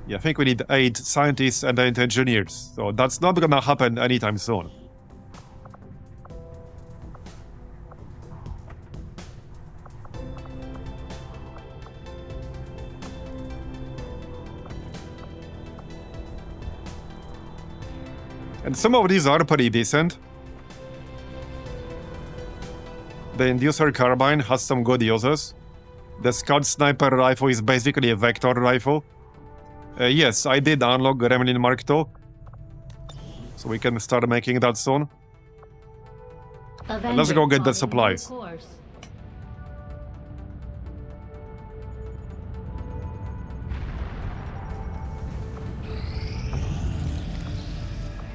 Yeah, I think we need 8 scientists and 8 engineers, so that's not gonna happen anytime soon. And some of these are pretty decent. The Inducer Carbine has some good uses. The Scout Sniper Rifle is basically a vector rifle. Yes, I did unlock Gremlin Mark II. So we can start making that soon. Let's go get the supplies.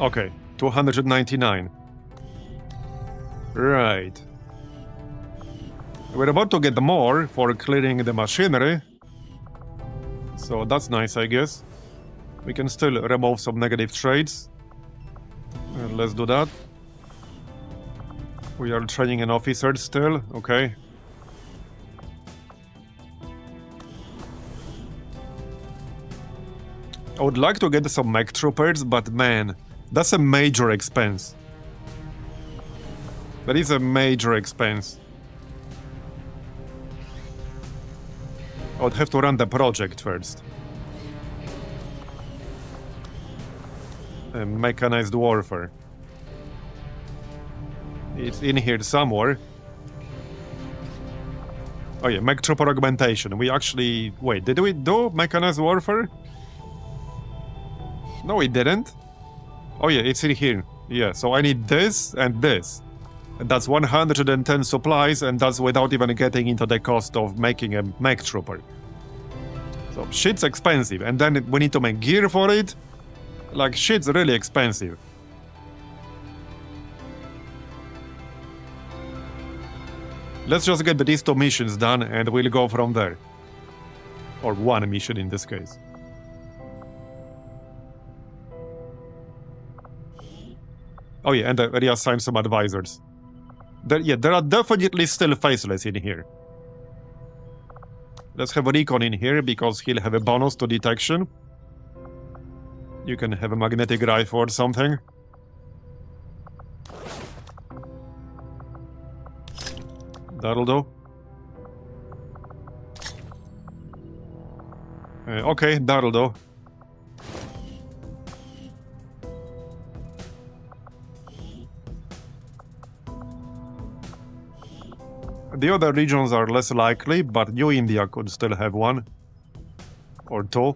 Okay, 299. Right. We're about to get more for clearing the machinery. So that's nice, I guess. We can still remove some negative trades. Let's do that. We are training an officer still, okay. I would like to get some mech troopers, but man, that's a major expense. That is a major expense. I would have to run the project first. Mechanized warfare. It's in here somewhere. Oh yeah, mech trooper augmentation. We actually... Wait, did we do mechanized warfare? No, we didn't. Oh yeah, it's in here. Yeah, so I need this and this. And that's 110 supplies, and that's without even getting into the cost of making a mech trooper. So shit's expensive, and then we need to make gear for it. Like, shit's really expensive. Let's just get these 2 missions done, and we'll go from there. Or 1 mission in this case. Oh yeah, and reassign some advisors. There are definitely still faceless in here. Let's have a recon in here, because he'll have a bonus to detection. You can have a magnetic rifle or something. That'll do. Okay, that'll do. The other regions are less likely, but New India could still have 1 or 2.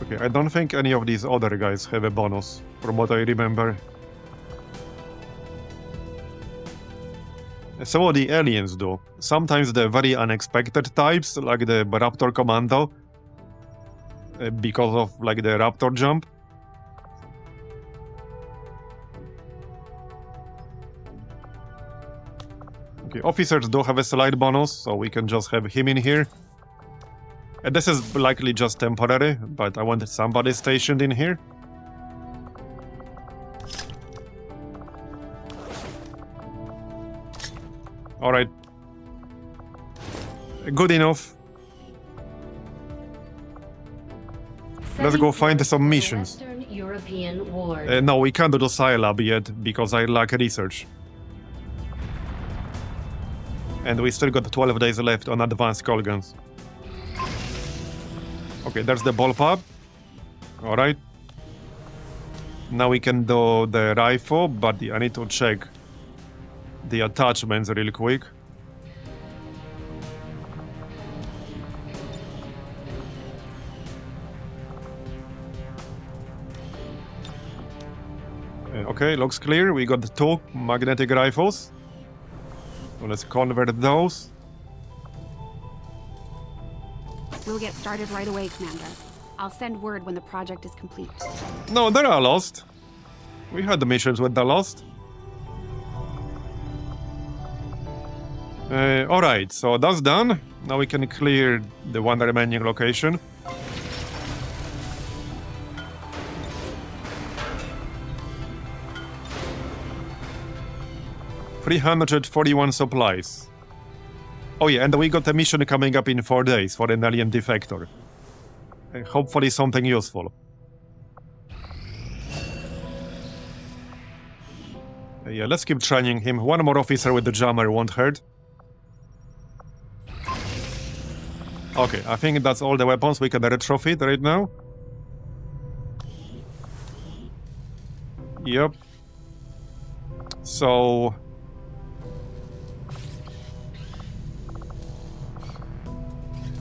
Okay, I don't think any of these other guys have a bonus, from what I remember. Some of the aliens do. Sometimes the very unexpected types, like the Raptor Commando, because of like the Raptor jump. Okay, officers do have a slight bonus, so we can just have him in here. And this is likely just temporary, but I wanted somebody stationed in here. Alright. Good enough. Let's go find some missions. Western European Ward. No, we can't do the Scilab yet, because I lack research. And we still got 12 days left on advanced call guns. Okay, there's the ball pub. Alright. Now we can do the rifle, but I need to check the attachments real quick. Okay, looks clear. We got 2 magnetic rifles. So let's convert those. We'll get started right away, Commander. I'll send word when the project is complete. No, they're all lost. We had the missions with the lost. Alright, so that's done. Now we can clear the 1 remaining location. 341 supplies. Oh yeah, and we got a mission coming up in 4 days for an alien defector. Hopefully something useful. Yeah, let's keep training him. One more officer with the jammer won't hurt. Okay, I think that's all the weapons we can retrofit right now. Yep. So...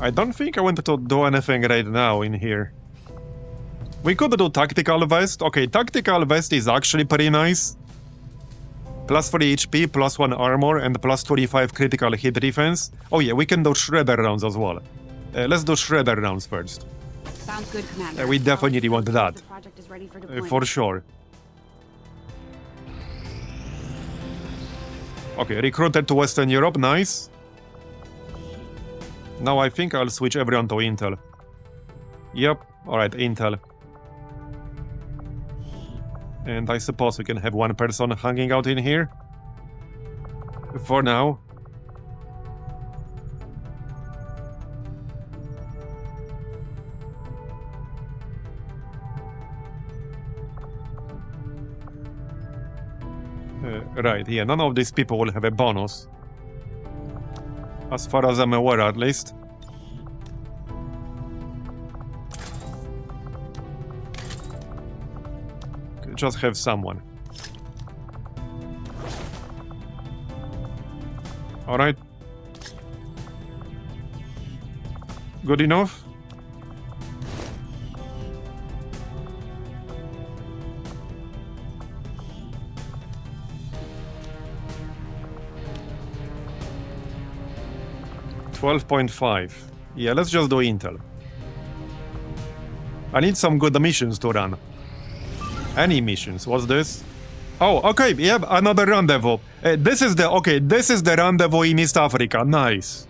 I don't think I want to do anything right now in here. We could do tactical vest. Okay, tactical vest is actually pretty nice. Plus 3 HP, plus 1 armor, and plus 25 critical hit defense. Oh yeah, we can do shredder rounds as well. Let's do shredder rounds first. Sounds good, Commander. We definitely want that. The project is ready for deployment. For sure. Okay, recruited to Western Europe, nice. Now I think I'll switch everyone to Intel. Yep, alright, Intel. And I suppose we can have one person hanging out in here. For now. Right, yeah, none of these people will have a bonus. As far as I'm aware, at least. Just have someone. Alright. Good enough? $12.5. Yeah, let's just do Intel. I need some good missions to run. Any missions? What's this? Oh, okay, yep, another rendezvous. This is the rendezvous in East Africa. Nice.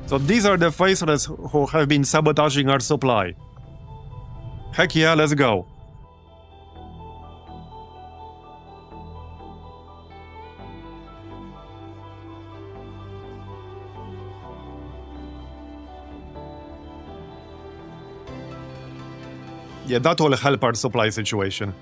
So these are the faceless who have been sabotaging our supply. Heck yeah, let's go. Yeah, that will help our supply situation.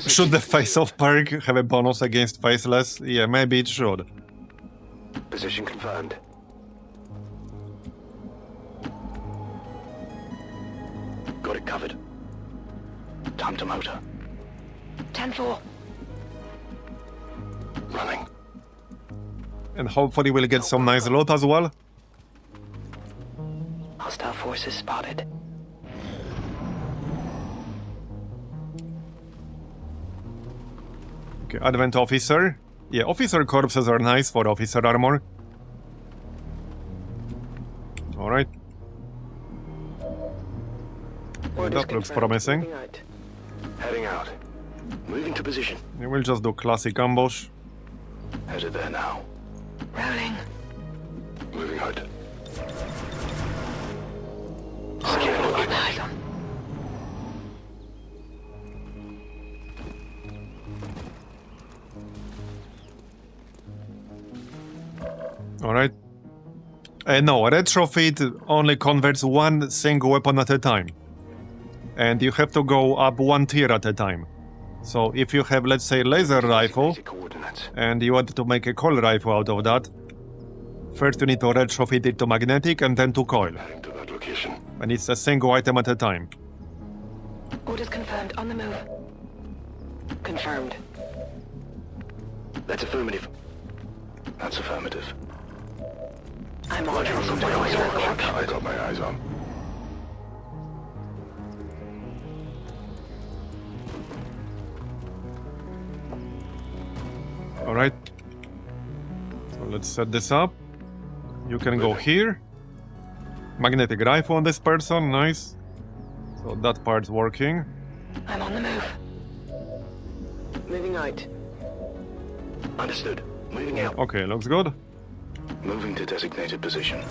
Should the face-off perk have a bonus against faceless? Yeah, maybe it should. Position confirmed. Got it covered. Time to motor. 10-4. Running. And hopefully we'll get some nice loot as well. Hostile forces spotted. Okay, Advent Officer. Yeah, officer corpses are nice for officer armor. Alright. That looks promising. Heading out. Moving to position. Yeah, we'll just do classic ambush. Headed there now. Rolling. Moving out. Alright. No, retrofit only converts one single weapon at a time. And you have to go up one tier at a time. So if you have, let's say, laser rifle, and you want to make a coil rifle out of that, first you need to retrofit it to magnetic and then to coil. To that location. And it's a single item at a time. Orders confirmed. On the move. Confirmed. That's affirmative. That's affirmative. I'm on it. I got my eyes on. Alright. So let's set this up. You can go here. Magnetic rifle on this person, nice. So that part's working. I'm on the move. Moving out. Understood. Moving out. Okay, looks good. Moving to designated position.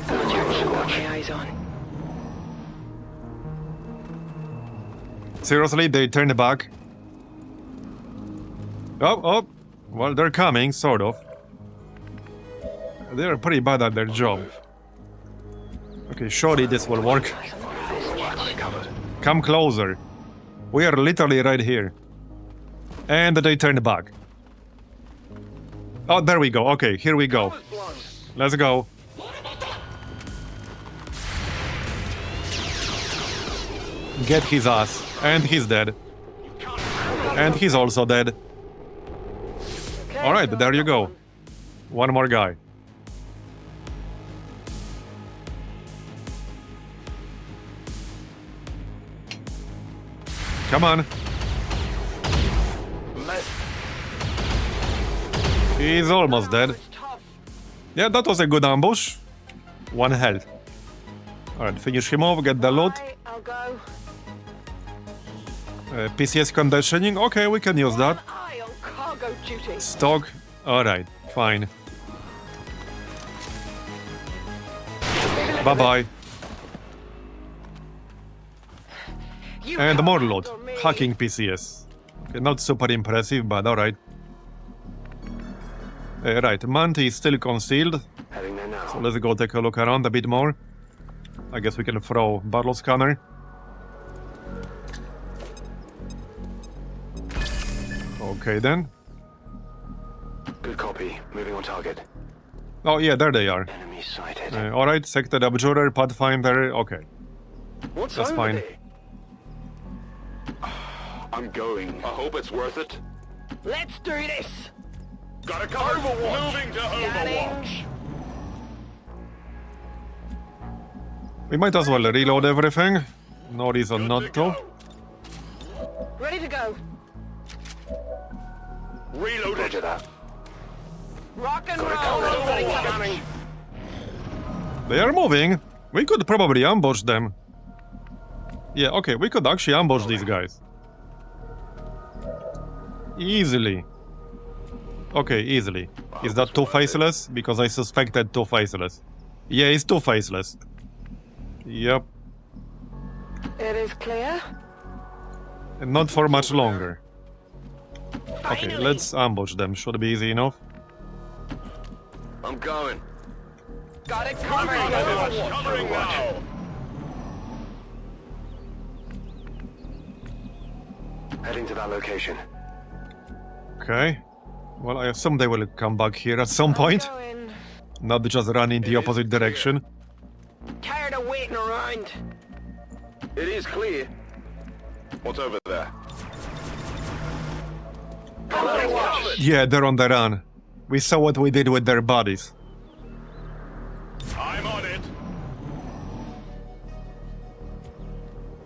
Eyes on. Seriously, they turned back. Oh, well, they're coming, sort of. They're pretty bad at their job. Okay, surely this will work. Come closer. We are literally right here. And they turned back. Oh, there we go. Okay, here we go. Let's go. Get his ass. And he's dead. And he's also dead. Alright, there you go. One more guy. Come on. He's almost dead. Yeah, that was a good ambush. One health. Alright, finish him off, get the loot. I'll go. PCS conditioning, okay, we can use that. Eye on cargo duty. Stock, alright, fine. Bye-bye. And more loot. Hacking PCS. Okay, not super impressive, but alright. Right, Manti is still concealed. Heading there now. So let's go take a look around a bit more. I guess we can throw battle scanner. Okay then. Good copy. Moving on target. Oh yeah, there they are. Enemy sighted. Alright, Sector Abjurer, Pathfinder, okay. What's That's over fine. there? I'm going. I hope it's worth it. Let's do this. Got a cover. Moving to Overwatch. We might as well reload everything. No reason not to. Ready to go. Reload. Roger that. Rock and roll. They are moving. We could probably ambush them. Yeah, okay, we could actually ambush these guys. Easily. Okay, easily. Is that Two Faceless? Because I suspected Two Faceless. Yeah, it's Two Faceless. Yep. It is clear. And not for much longer. Okay, let's ambush them. Should be easy enough. I'm going. Got it covered. Covering now. Heading to that location. Okay. Well, I assume they will come back here at some point. Going. Not just run in the opposite direction. Tired of waiting around. It is clear. What's over there? Yeah, they're on the run. We saw what we did with their bodies. I'm on it.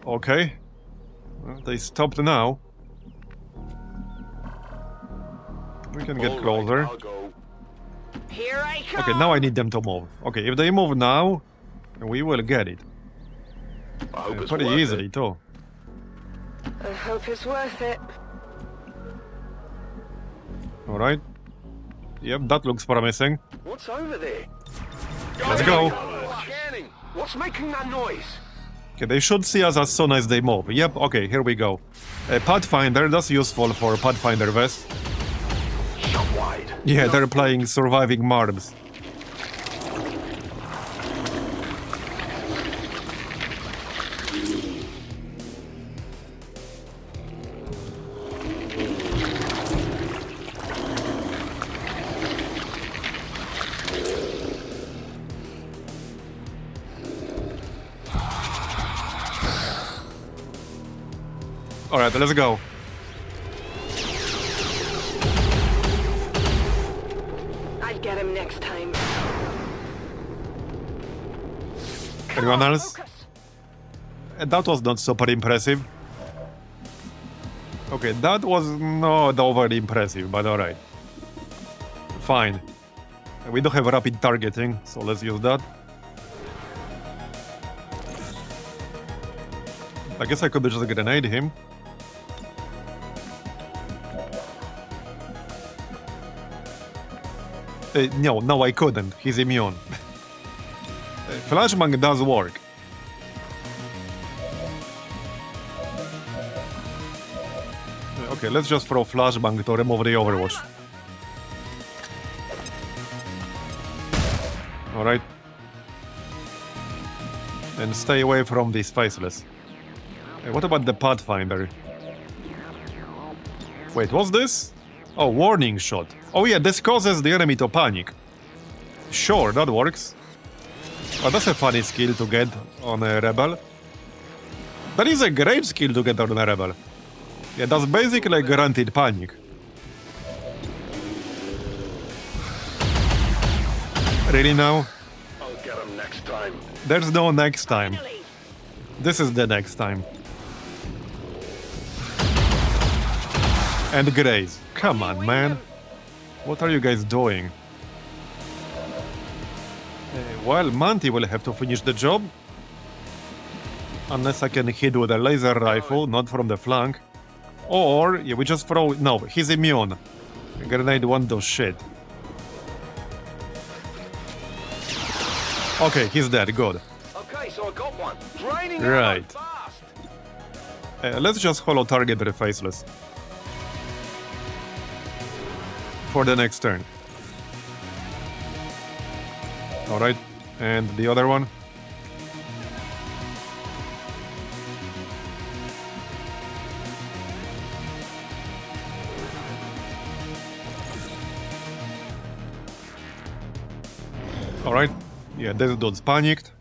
Okay. Well, they stopped now. We can get closer. I'll go. Here I come. Okay, now I need them to move. Okay, if they move now, we will get it. I hope it's Pretty worth easily, it. too. I hope it's worth it. Alright. Yep, that looks promising. What's over there? Let's go. Scanning. What's making that noise? Okay, they should see us as soon as they move. Yep, okay, here we go. Pathfinder, that's useful for Pathfinder vest. Shot wide. Yeah, they're playing Surviving Marbs. Alright, let's go. I'll get him next time. Anyone else? That was not super impressive. Okay, that was not overly impressive, but alright. Fine. We do have rapid targeting, so let's use that. I guess I could just grenade him. No, I couldn't. He's immune. Flashbang does work. Okay, let's just throw Flashbang to remove the Overwatch. Alright. And stay away from these faceless. What about the Pathfinder? Wait, what's this? Oh, warning shot. Oh yeah, this causes the enemy to panic. Sure, that works. Oh, that's a funny skill to get on a Rebel. That is a great skill to get on a Rebel. Yeah, that's basically guaranteed panic. Really now? I'll get him next time. There's no next time. This is the next time. And Grace. Come on, man. What are you guys doing? Well, Monty will have to finish the job. Unless I can hit with a laser rifle, not from the flank. Or, yeah, we just throw... No, he's immune. Grenade won't do shit. Okay, he's dead, good. Okay, so I got one. Draining Right. fast. Let's just holo target the faceless. For the next turn. Alright, and the other one. Alright, yeah, this dude's panicked.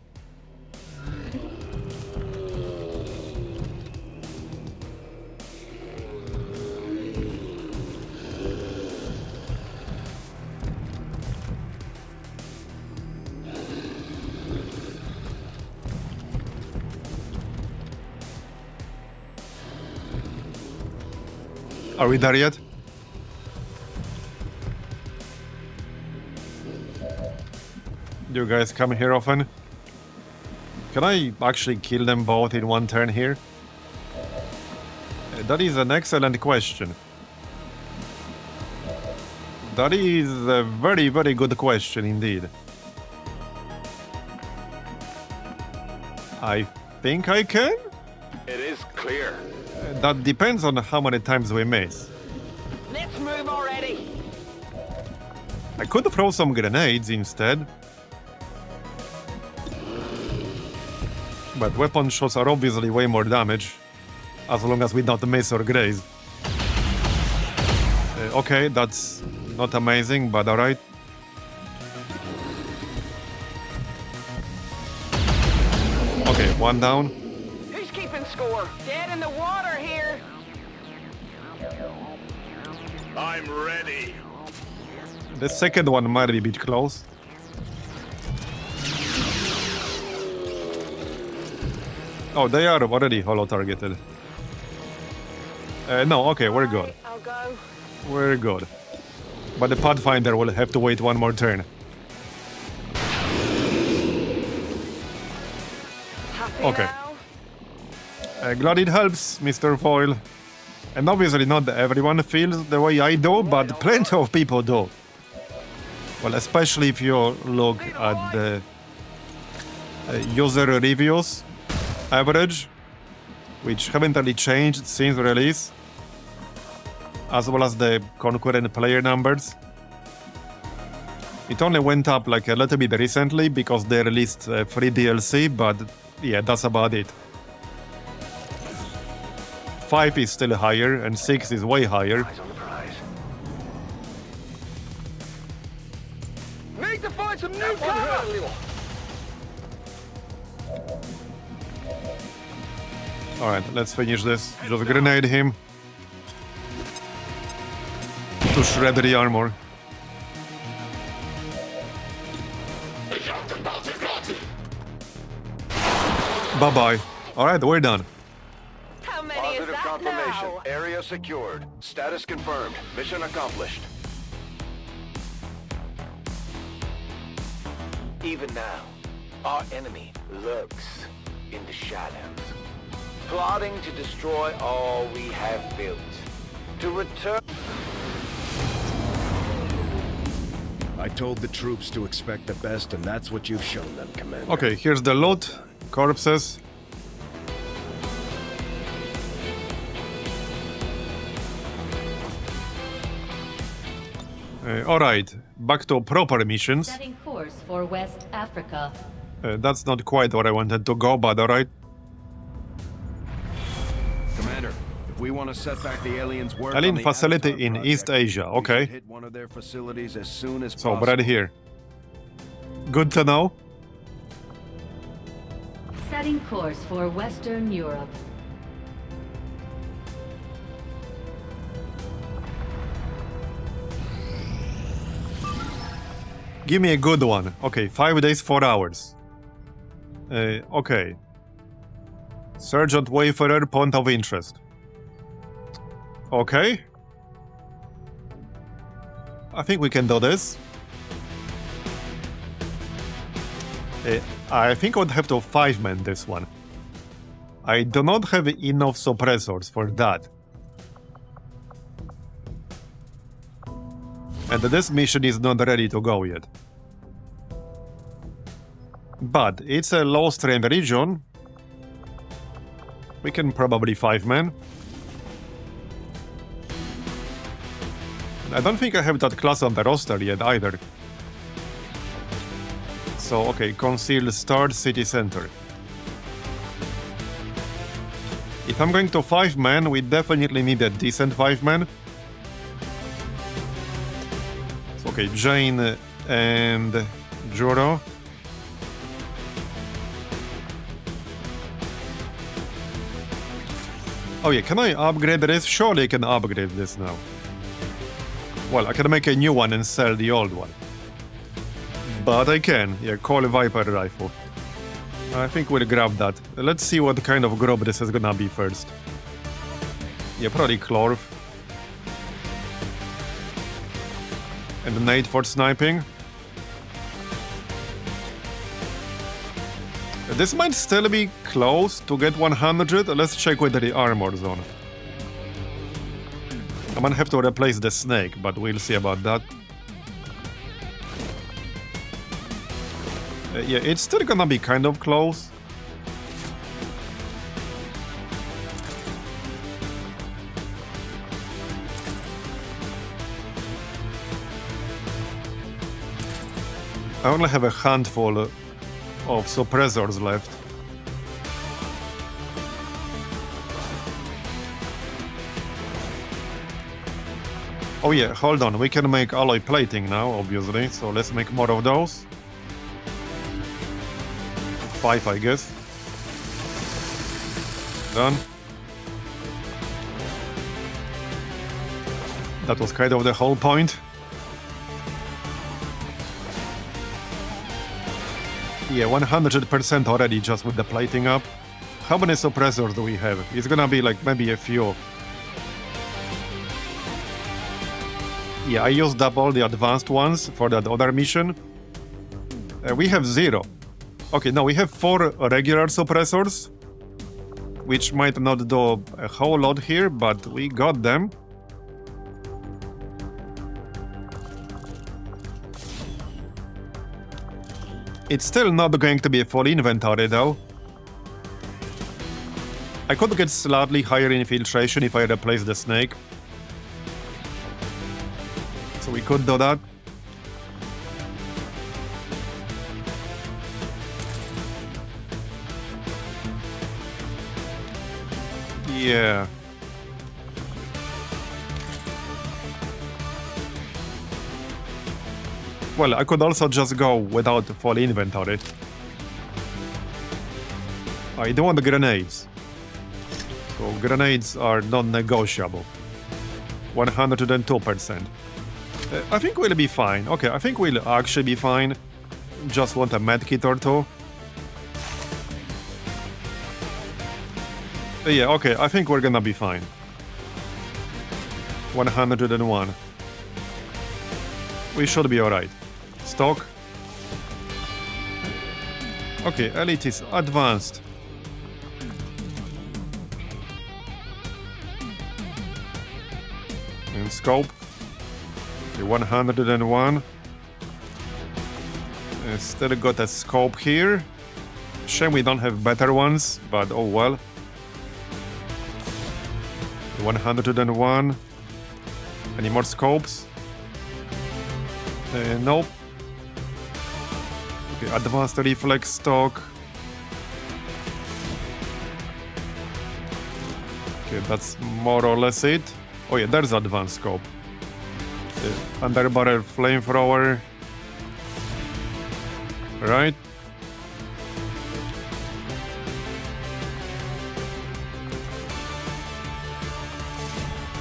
Are we there yet? Do you guys come here often? Can I actually kill them both in one turn here? That is an excellent question. That is a very, very good question indeed. I think I can? It is clear. That depends on how many times we miss. Let's move already. I could throw some grenades instead. But weapon shots are obviously way more damage, as long as we don't miss or graze. Okay, that's not amazing, but alright. Okay, one down. Who's keeping score? Dead in the water here. I'm ready. The second one might be a bit close. Oh, they are already holo-targeted. No, okay, we're good. I'll go. We're good. But the Pathfinder will have to wait one more turn. Happy Okay. now? Glad it helps, Mr. Foyle. And obviously not everyone feels the way I do, but plenty of people do. Well, especially if you look at the user reviews average, which haven't really changed since release, as well as the concurrent player numbers. It only went up like a little bit recently because they released free DLC, but yeah, that's about it. 5 is still higher, and 6 is way higher. Eyes on the prize. Need to find some new cover. Alright, let's finish this. Just grenade him. To shred the armor. Bye-bye. Alright, we're done. How many is Positive that confirmation. now? Area secured. Status confirmed. Mission accomplished. Even now, our enemy lurks in the shadows, plotting to destroy all we have built. To return... I told the troops to expect the best, and that's what you've shown them, Commander. Okay, here's the loot. Corpses. Alright, back to proper missions. Setting course for West Africa. That's not quite where I wanted to go, but alright. Commander, if we want to set back the aliens' work Alien on the facility Avatar in project, East Asia, we okay. should hit one of their facilities as soon as So, possible. right here. Good to know. Setting course for Western Europe. Give me a good one. Okay, 5 days, 4 hours. Okay. Sergeant Wayfarer, point of interest. Okay. I think we can do this. I think I would have to 5-man this one. I do not have enough suppressors for that. And this mission is not ready to go yet. But it's a low strength region. We can probably 5-man. I don't think I have that class on the roster yet either. So, okay, conceal start city center. If I'm going to 5-man, we definitely need a decent 5-man. So, okay, Jane and Juro. Oh yeah, can I upgrade this? Surely I can upgrade this now. Well, I can make a new one and sell the old one. But I can. Yeah, Call Viper rifle. I think we'll grab that. Let's see what kind of group this is gonna be first. Yeah, probably Clorf. And nade for sniping. This might still be close to get 100. Let's check with the armor zone. I might have to replace the snake, but we'll see about that. Yeah, it's still gonna be kind of close. I only have a handful of suppressors left. Oh yeah, hold on, we can make alloy plating now, obviously, so let's make more of those. 5, I guess. Done. That was kind of the whole point. Yeah, 100% already just with the plating up. How many suppressors do we have? It's gonna be like maybe a few. Yeah, I used up all the advanced ones for that other mission. We have 0. Okay, no, we have 4 regular suppressors, which might not do a whole lot here, but we got them. It's still not going to be a full inventory, though. I could get slightly higher infiltration if I replace the snake. So we could do that. Yeah. Well, I could also just go without full inventory. I don't want the grenades. So grenades are non-negotiable. 102%. I think we'll be fine. Okay, I think we'll actually be fine. Just want a medkit or 2. Yeah, okay, I think we're gonna be fine. 101. We should be alright. Stock. Okay, elite is advanced. And scope. Okay, 101. Still got a scope here. Shame we don't have better ones, but oh well. 101. Any more scopes? Nope. Okay, advanced reflex stock. Okay, that's more or less it. Oh yeah, there's advanced scope. Underbarrel flamethrower. Right.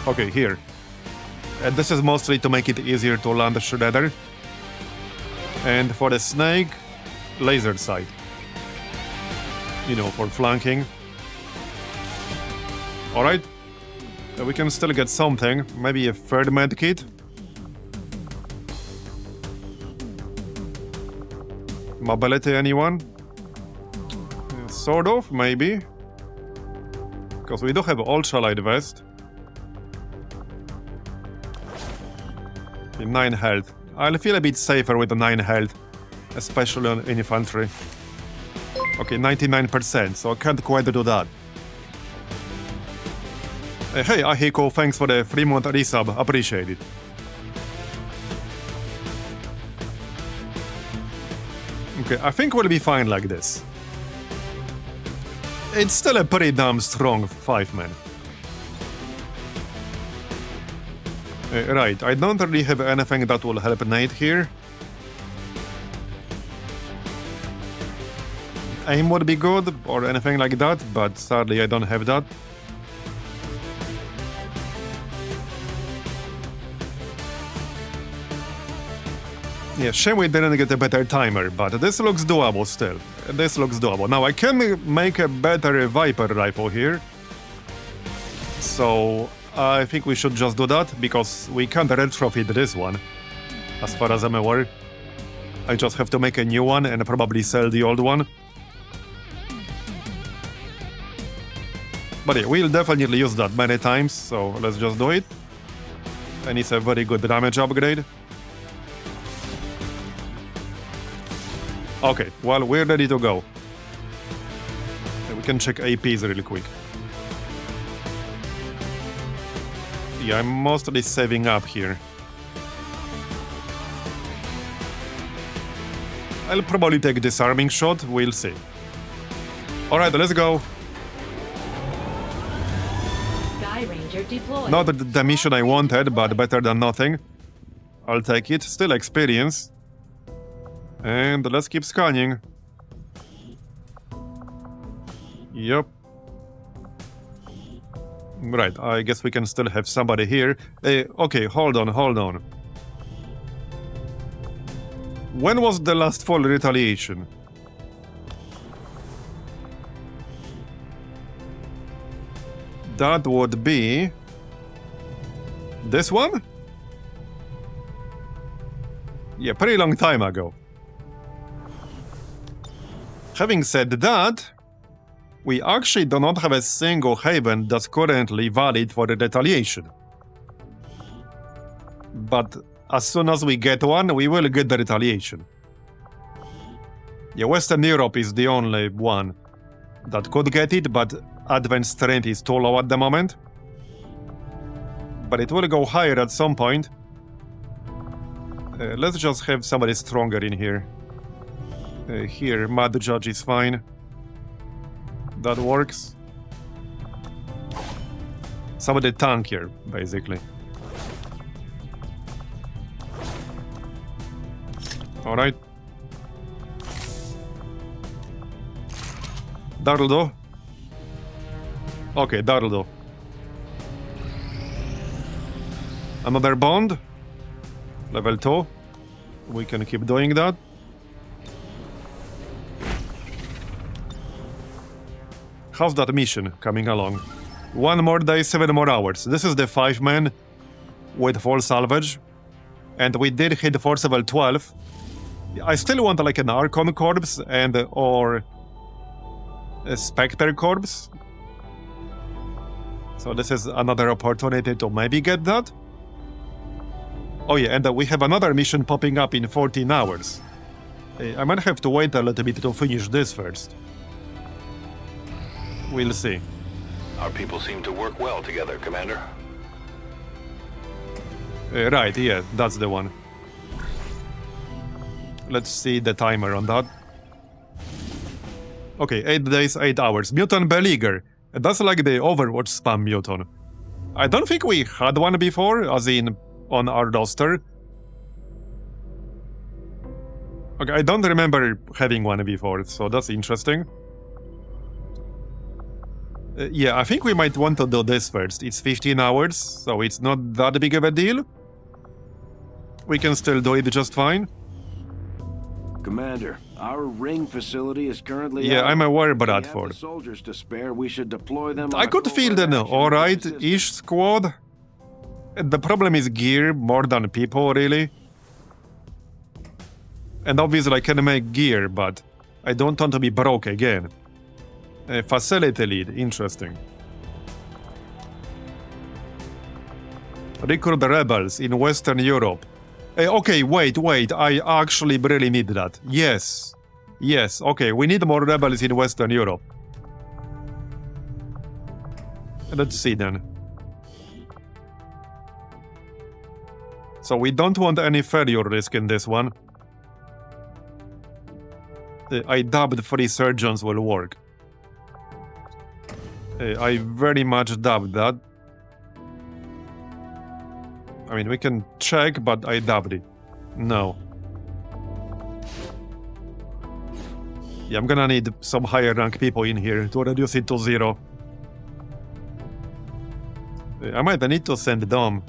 Okay, here. And this is mostly to make it easier to land a shredder. And for the snake, laser sight. You know, for flanking. Alright. We can still get something. Maybe a third medkit. Mobility, anyone? Sort of, maybe. Because we do have ultralight vest. 9 health. I'll feel a bit safer with the 9 health, especially on infantry. Okay, 99%, so I can't quite do that. Hey, Ahiko, thanks for the 3-month resub, appreciate it. Okay, I think we'll be fine like this. It's still a pretty damn strong 5-man. Right, I don't really have anything that will help Nate here. Aim would be good, or anything like that, but sadly I don't have that. Yeah, shame we didn't get a better timer, but this looks doable still. This looks doable. Now I can make a better Viper rifle here. So I think we should just do that, because we can't retrofit this one, as far as I'm aware. I just have to make a new one and probably sell the old one. But yeah, we'll definitely use that many times, so let's just do it. And it's a very good damage upgrade. Okay, well, we're ready to go. We can check APs really quick. Yeah, I'm mostly saving up here. I'll probably take disarming shot, we'll see. Alright, let's go. Sky Ranger deployed. Not the mission I wanted, but better than nothing. I'll take it, still experience. And let's keep scanning. Yep. Right, I guess we can still have somebody here. Okay, hold on. When was the last full retaliation? That would be... this one? Yeah, pretty long time ago. Having said that, we actually do not have a single haven that's currently valid for the retaliation. But as soon as we get one, we will get the retaliation. Yeah, Western Europe is the only one that could get it, but advanced strength is too low at the moment. But it will go higher at some point. Let's just have somebody stronger in here. Here, Mad Judge is fine. That works. Somebody tankier, basically. Alright. That'll do. Okay, that'll do. Another bond. Level 2. We can keep doing that. How's that mission coming along? 1 more day, 7 more hours. This is the 5-man with full salvage. And we did hit force level 12. I still want like an Archon corpse and or a Spectre corpse. So this is another opportunity to maybe get that. Oh yeah, and we have another mission popping up in 14 hours. I might have to wait a little bit to finish this first. We'll see. Our people seem to work well together, Commander. Right, yeah, that's the one. Let's see the timer on that. Okay, 8 days, 8 hours. Mutant Beleaguer. That's like the Overwatch spam mutant. I don't think we had one before, as in on our roster. Okay, I don't remember having one before, so that's interesting. Yeah, I think we might want to do this first. It's 15 hours, so it's not that big of a deal. We can still do it just fine. Commander, our ring facility is currently Yeah, out. I'm aware, We have Bradford. the soldiers to spare. We should deploy them. I could feel an alright-ish squad. The problem is gear more than people, really. And obviously I can make gear, but I don't want to be broke again. Facility lead, interesting. Recruit the rebels in Western Europe. Okay, wait, I actually really need that. Yes, okay, we need more rebels in Western Europe. Let's see then. So we don't want any failure risk in this one. I doubt 3 surgeons will work. I very much doubt that. I mean, we can check, but I doubt it. No. Yeah, I'm gonna need some higher rank people in here to reduce it to 0. I might need to send Dom.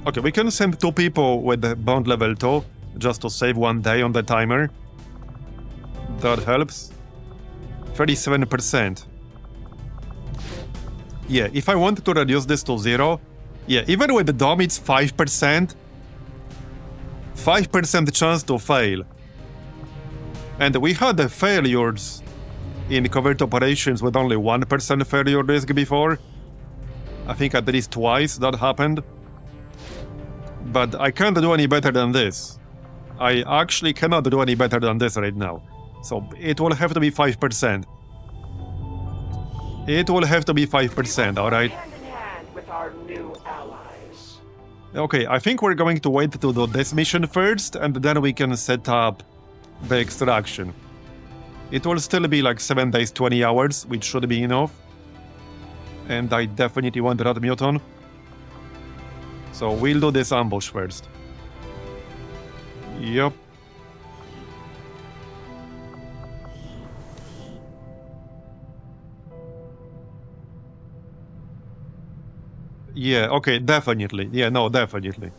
Okay, we can send 2 people with the bond level 2, just to save 1 day on the timer. That helps. 37%. Yeah, if I want to reduce this to 0, yeah, even with the Dom it's 5%. 5% chance to fail. And we had the failures in covert operations with only 1% failure risk before. I think at least twice that happened. But I can't do any better than this. I actually cannot do any better than this right now. So it will have to be 5%. It will have to be 5%, alright? Hand in hand with our new allies. Okay, I think we're going to wait to do this mission first, and then we can set up the extraction. It will still be like 7 days, 20 hours, which should be enough. And I definitely want that mutant. So we'll do this ambush first. Yup. Yeah, okay, definitely. Yeah, no, definitely.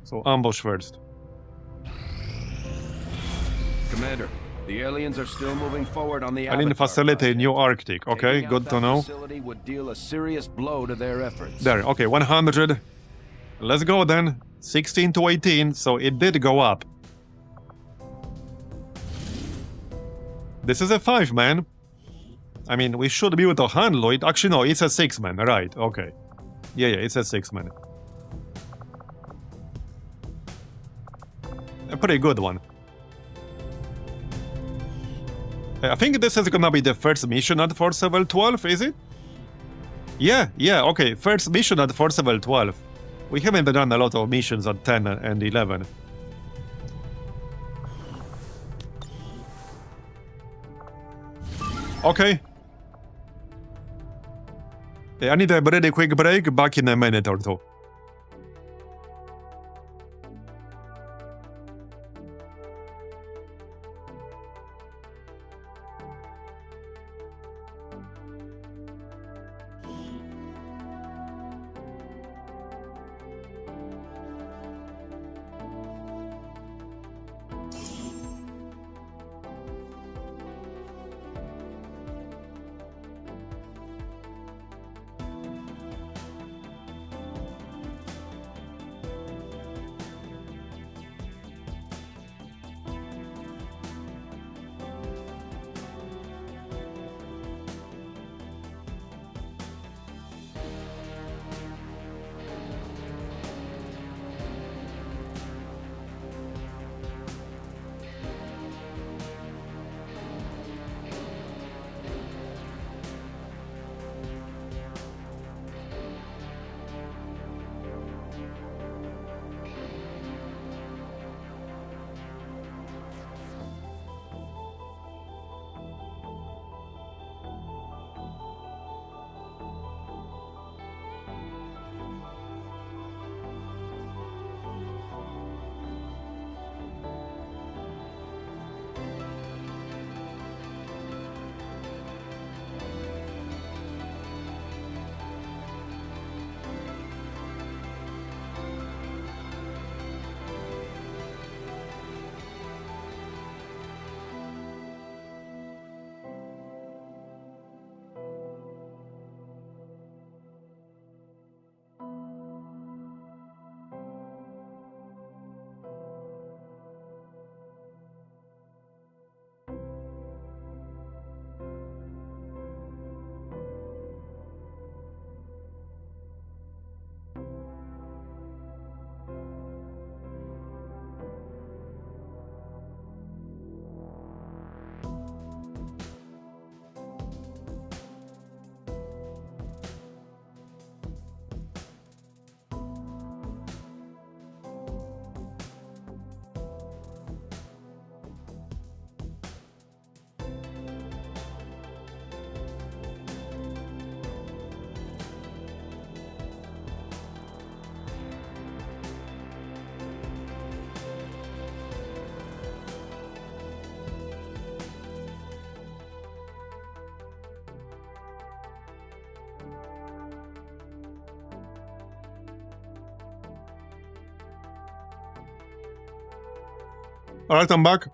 So ambush first. Commander, the aliens are still moving forward on the Alien Avatar facility, project. New Arctic. Okay, Taking out good that to know. facility would deal a serious blow to their efforts. There, okay, 100. Let's go then. 16 to 18, so it did go up. This is a 5-man. I mean, we should be able to handle it. Actually, no, it's a 6-man, right, okay. Yeah, it's a 6-man. A pretty good one. I think this is gonna be the first mission at Force Level 12, is it? Yeah, okay, first mission at Force Level 12. We haven't done a lot of missions at 10 and 11. Okay. I need a really quick break, back in a minute or two. Alright, I'm back.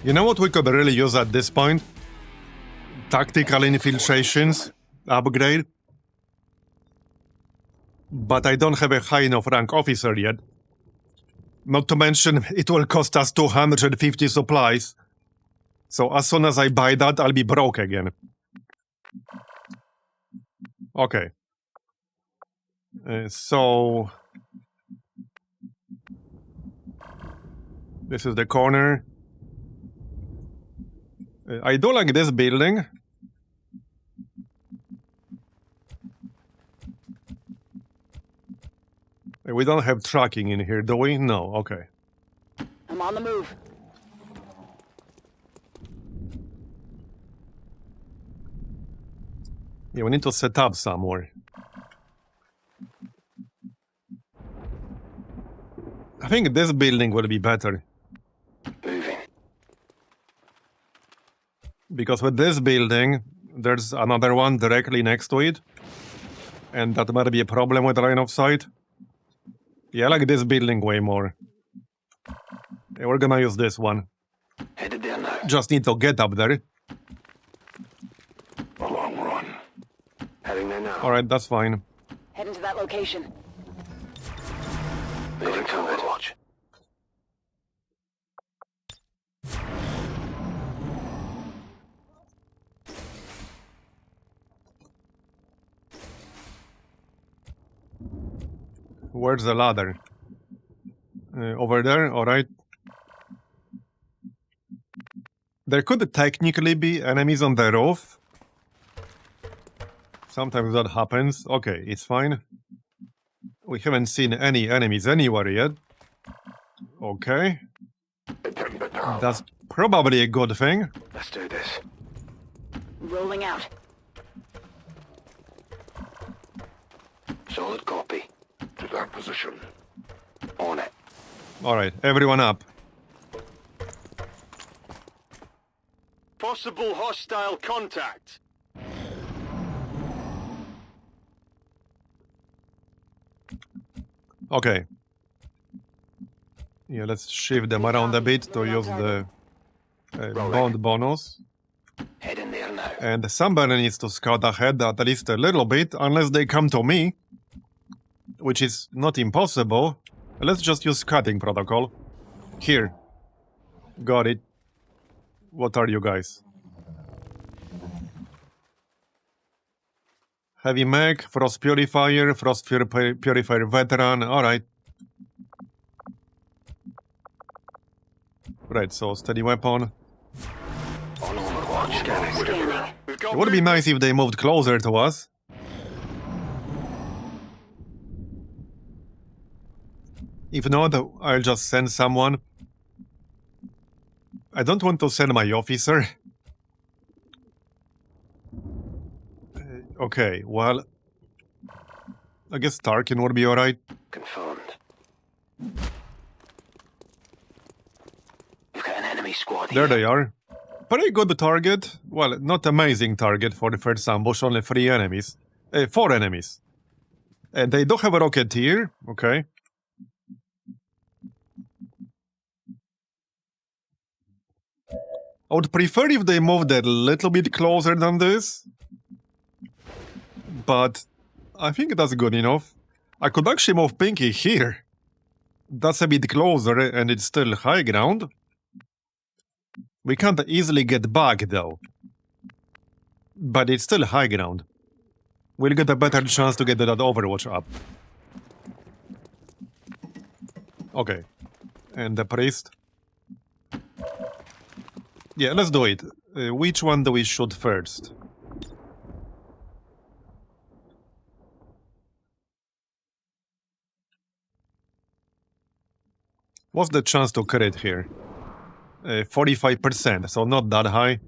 You know what we could really use at this point? Tactical infiltrations upgrade. But I don't have a high enough rank officer yet. Not to mention, it will cost us 250 supplies. So as soon as I buy that, I'll be broke again. Okay. So... this is the corner. I do like this building. We don't have tracking in here, do we? No, okay. I'm on the move. Yeah, we need to set up somewhere. I think this building will be better. Moving. Because with this building, there's another one directly next to it. And that might be a problem with line of sight. Yeah, I like this building way more. Yeah, we're gonna use this one. Headed there now. Just need to get up there. A long run. Heading there now. Alright, that's fine. Heading to that location. Moving forward. Watch. Where's the ladder? Over there, alright. There could technically be enemies on the roof. Sometimes that happens. Okay, it's fine. We haven't seen any enemies anywhere yet. Okay. That's probably a good thing. Let's do this. Rolling out. Solid copy. To that position. On it. Alright, everyone up. Possible hostile contact. Okay. Yeah, let's shift them around a bit to use the bond bonus. Head in there now. And somebody needs to scout ahead at least a little bit, unless they come to me. Which is not impossible. Let's just use scouting protocol. Here. Got it. What are you guys? Heavy mech, frost purifier purifier veteran, alright. Right, so steady weapon. On overwatch. Scanning. It would be nice if they moved closer to us. If not, I'll just send someone. I don't want to send my officer. Okay, well... I guess Tarkin would be alright. Confirmed. We've got an enemy squad There here. they are. Pretty good target. Well, not amazing target for the first ambush, only 4 enemies. And they do have a rocketeer, okay. I would prefer if they moved a little bit closer than this. But I think that's good enough. I could actually move Pinky here. That's a bit closer and it's still high ground. We can't easily get back though. But it's still high ground. We'll get a better chance to get that Overwatch up. Okay. And the priest. Yeah, let's do it. Which one do we shoot first? What's the chance to crit here? 45%, so not that high.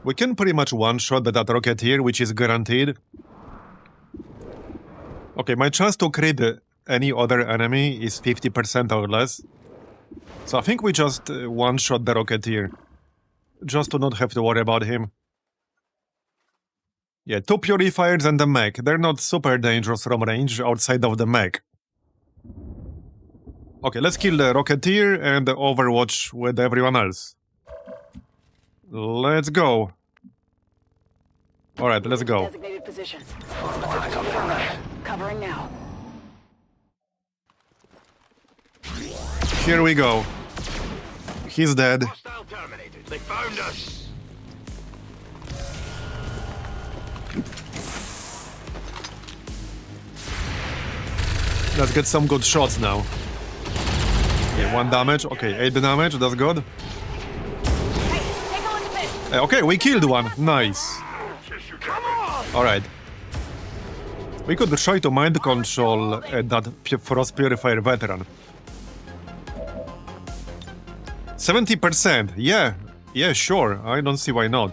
We can pretty much one-shot that Rocketeer, which is guaranteed. Okay, my chance to crit any other enemy is 50% or less. So I think we just one-shot the Rocketeer. Just to not have to worry about him. Yeah, 2 Purifiers and the mech. They're not super dangerous from range outside of the mech. Okay, let's kill the Rocketeer and Overwatch with everyone else. Let's go. Alright, let's go. Designated position. Covering now. Here we go. He's dead. Hostile terminated. They found us. Let's get some good shots now. Okay, 1 damage. Okay, 8 damage. That's good. Okay, we killed one. Nice. Alright. We could try to mind control that Frost Purifier veteran. 70%. Yeah. Yeah, sure. I don't see why not.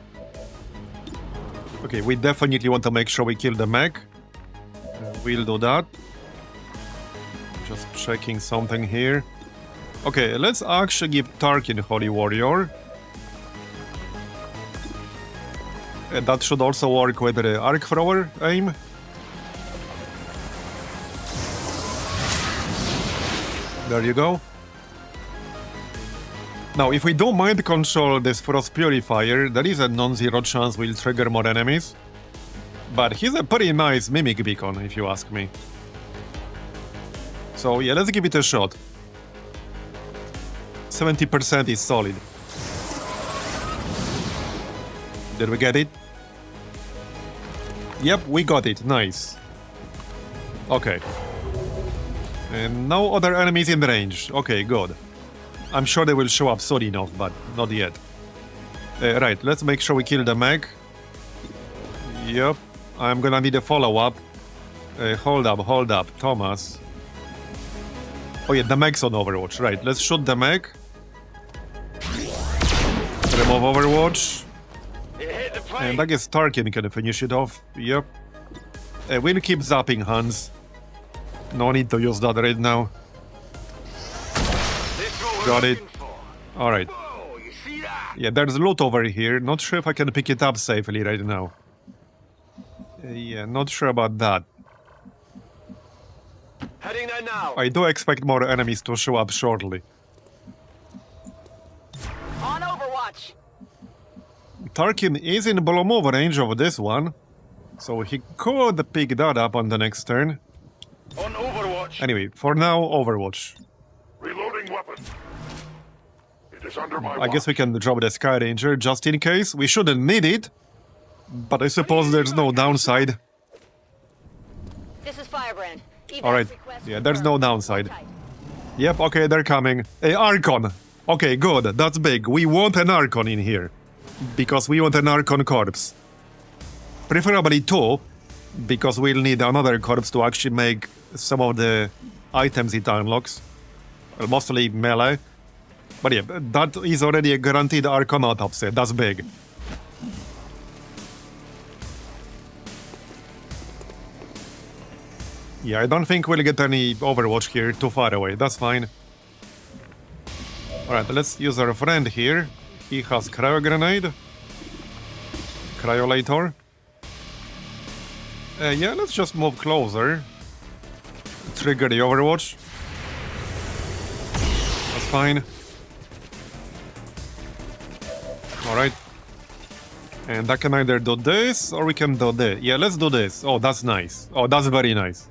Okay, we definitely want to make sure we kill the mech. We'll do that. Just checking something here. Okay, let's actually give Tarkin Holy Warrior. That should also work with the Arc Thrower aim. There you go. Now, if we don't mind control this Frost Purifier, there is a non-zero chance we'll trigger more enemies. But he's a pretty nice Mimic Beacon, if you ask me. So yeah, let's give it a shot. 70% is solid. Did we get it? Yep, we got it. Nice. Okay. And no other enemies in range. Okay, good. I'm sure they will show up soon enough, but not yet. Right, let's make sure we kill the mech. Yep, I'm gonna need a follow-up. Hold up, Thomas. Oh yeah, the mech's on Overwatch. Right, let's shoot the mech. Remove Overwatch. And I guess Tarkin can finish it off. Yep. We'll keep zapping Hans. No need to use that right now. Got it. Alright. Yeah, there's loot over here. Not sure if I can pick it up safely right now. Yeah, not sure about that. Heading there now. I do expect more enemies to show up shortly. On Overwatch. Tarkin is in below move range of this one, so he could pick that up on the next turn. On Overwatch. Anyway, for now, Overwatch. Reloading weapon. It is under my I guess we can drop the Sky Ranger just in case. We shouldn't need it, but I suppose there's no downside. This is Firebrand. Alright, yeah, there's no downside. Yep, okay, they're coming. Archon! Okay, good, that's big. We want an Archon in here. Because we want an Archon corpse. Preferably 2, because we'll need another corpse to actually make some of the items it unlocks. Well, mostly melee. But yeah, that is already a guaranteed Archon autopsy. That's big. Yeah, I don't think we'll get any Overwatch here too far away. That's fine. Alright, let's use our friend here. He has Cryo Grenade. Cryolator. Yeah, let's just move closer. Trigger the Overwatch. That's fine. Alright. And I can either do this, or we can do this. Yeah, let's do this. Oh, that's nice. Oh, that's very nice.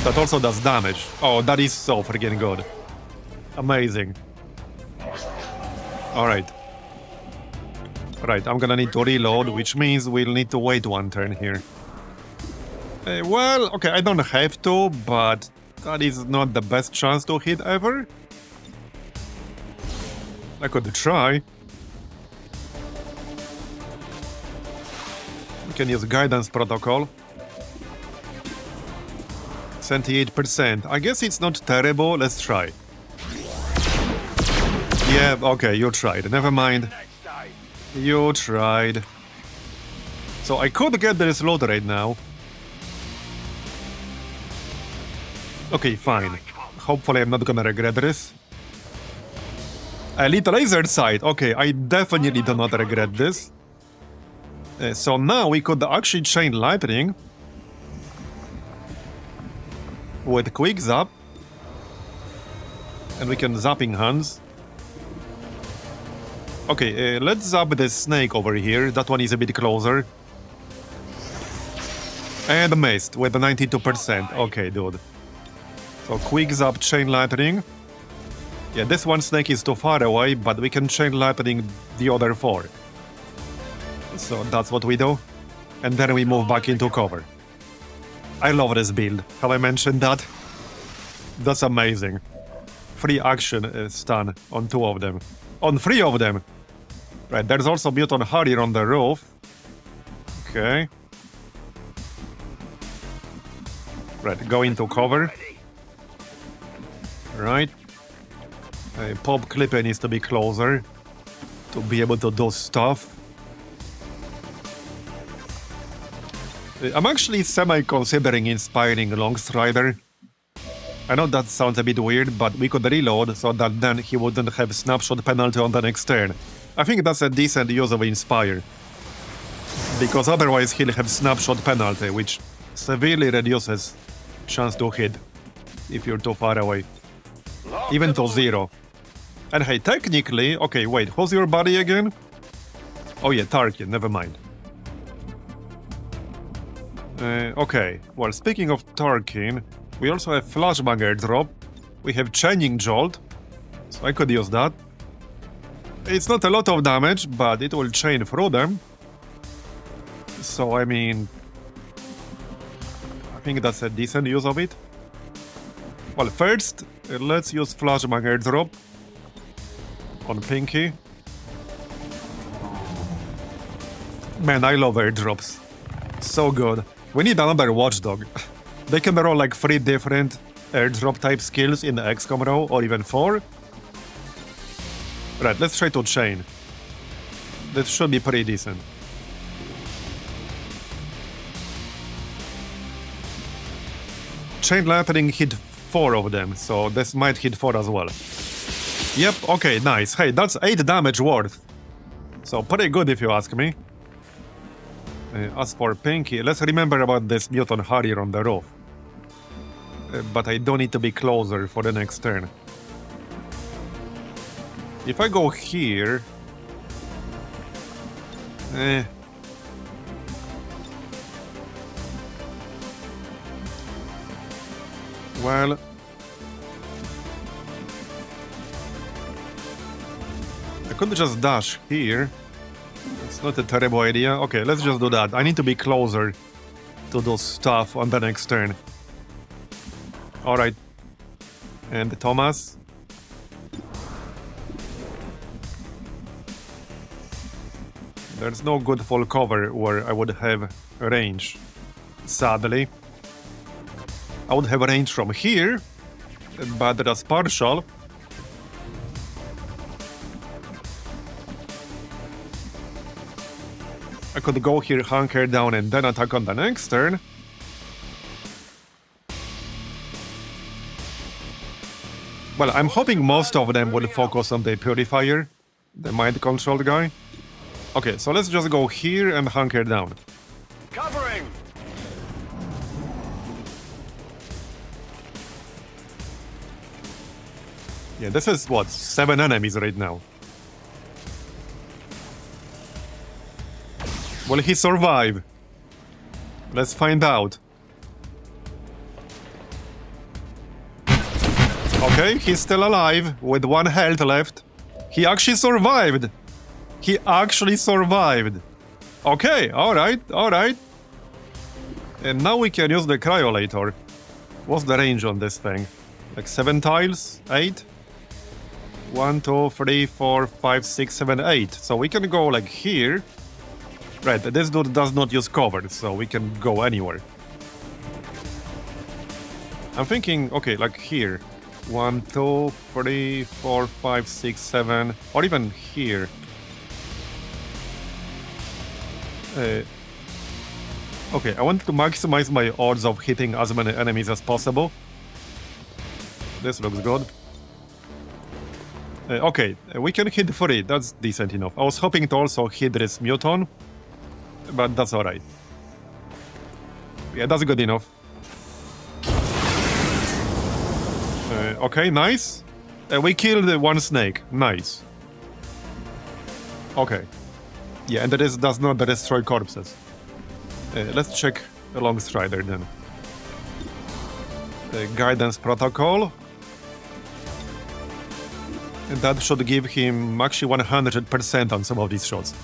That also does damage. Oh, that is so freaking good. Amazing. Alright. Right, I'm gonna need to reload, which means we'll need to wait 1 turn here. Well, okay, I don't have to, but that is not the best chance to hit ever. I could try. We can use Guidance Protocol. 78%. I guess it's not terrible. Let's try. Yeah, okay, you tried. Never mind. You tried. So I could get this load right now. Okay, fine. hopefully I'm not gonna regret this. Elite laser sight. Okay, I definitely do not regret this. So now we could actually chain lightning with quick zap, and we can zapping hands. Okay, let's zap this snake over here. That one is a bit closer. And missed with 92%. Okay, dude. So quick zap, chain lightning. Yeah, this one snake is too far away, but we can chain lightning the other 4. So that's what we do. And then we move back into cover. I love this build. Have I mentioned that? That's amazing. Free action stun on 2 of them. On 3 of them! Right, there's also Mutant Harrier on the roof. Okay. Right, go into cover. Right. Pop Clipper needs to be closer to be able to do stuff. I'm actually semi-considering inspiring Longstrider. I know that sounds a bit weird, but we could reload so that then he wouldn't have snapshot penalty on the next turn. I think that's a decent use of Inspire. Because otherwise he'll have snapshot penalty, which severely reduces chance to hit if you're too far away. Even to 0. And hey, technically... Okay, wait, who's your buddy again? Oh yeah, Tarkin, never mind. Okay, well, speaking of Tarkin, we also have Flashbang airdrop. We have Chaining Jolt, so I could use that. It's not a lot of damage, but it will chain through them. So, I mean... I think that's a decent use of it. Well, first, let's use Flashbang airdrop on Pinky. Man, I love airdrops. So good. We need another watchdog. They can roll like 3 different airdrop type skills in the XCOM row, or even 4. Right, let's try to chain. This should be pretty decent. Chain lightning hit 4 of them, so this might hit 4 as well. Yep, okay, nice. Hey, that's 8 damage worth. So pretty good if you ask me. As for Pinky, let's remember about this Mutant Harrier on the roof. But I do need to be closer for the next turn. If I go here... Well... I could just dash here. It's not a terrible idea. Okay, let's just do that. I need to be closer to do stuff on the next turn. Alright. And Thomas. There's no good full cover where I would have range. Sadly. I would have range from here, but that's partial. I could go here, hunker down, and then attack on the next turn. Well, I'm hoping most of them will focus on the Purifier, the mind-controlled guy. Okay, so let's just go here and hunker down. Covering! Yeah, this is, what, 7 enemies right now. Will he survive? Let's find out. Okay, he's still alive, with 1 health left. He actually survived! He actually survived! Okay, alright, alright. And now we can use the Cryolator. What's the range on this thing? Like 7 tiles? 8? 1, 2, 3, 4, 5, 6, 7, 8. So we can go like here. Right, this dude does not use cover, so we can go anywhere. I'm thinking, okay, like here. 1, 2, 3, 4, 5, 6, 7, or even here. Okay, I want to maximize my odds of hitting as many enemies as possible. This looks good. Okay, we can hit 3. That's decent enough. I was hoping to also hit this muton, but that's alright. Yeah, that's good enough. Okay, nice. We killed one snake. Nice. Okay. Yeah, and this does not destroy corpses. Let's check along Strider then. Guidance protocol. And that should give him actually 100% on some of these shots.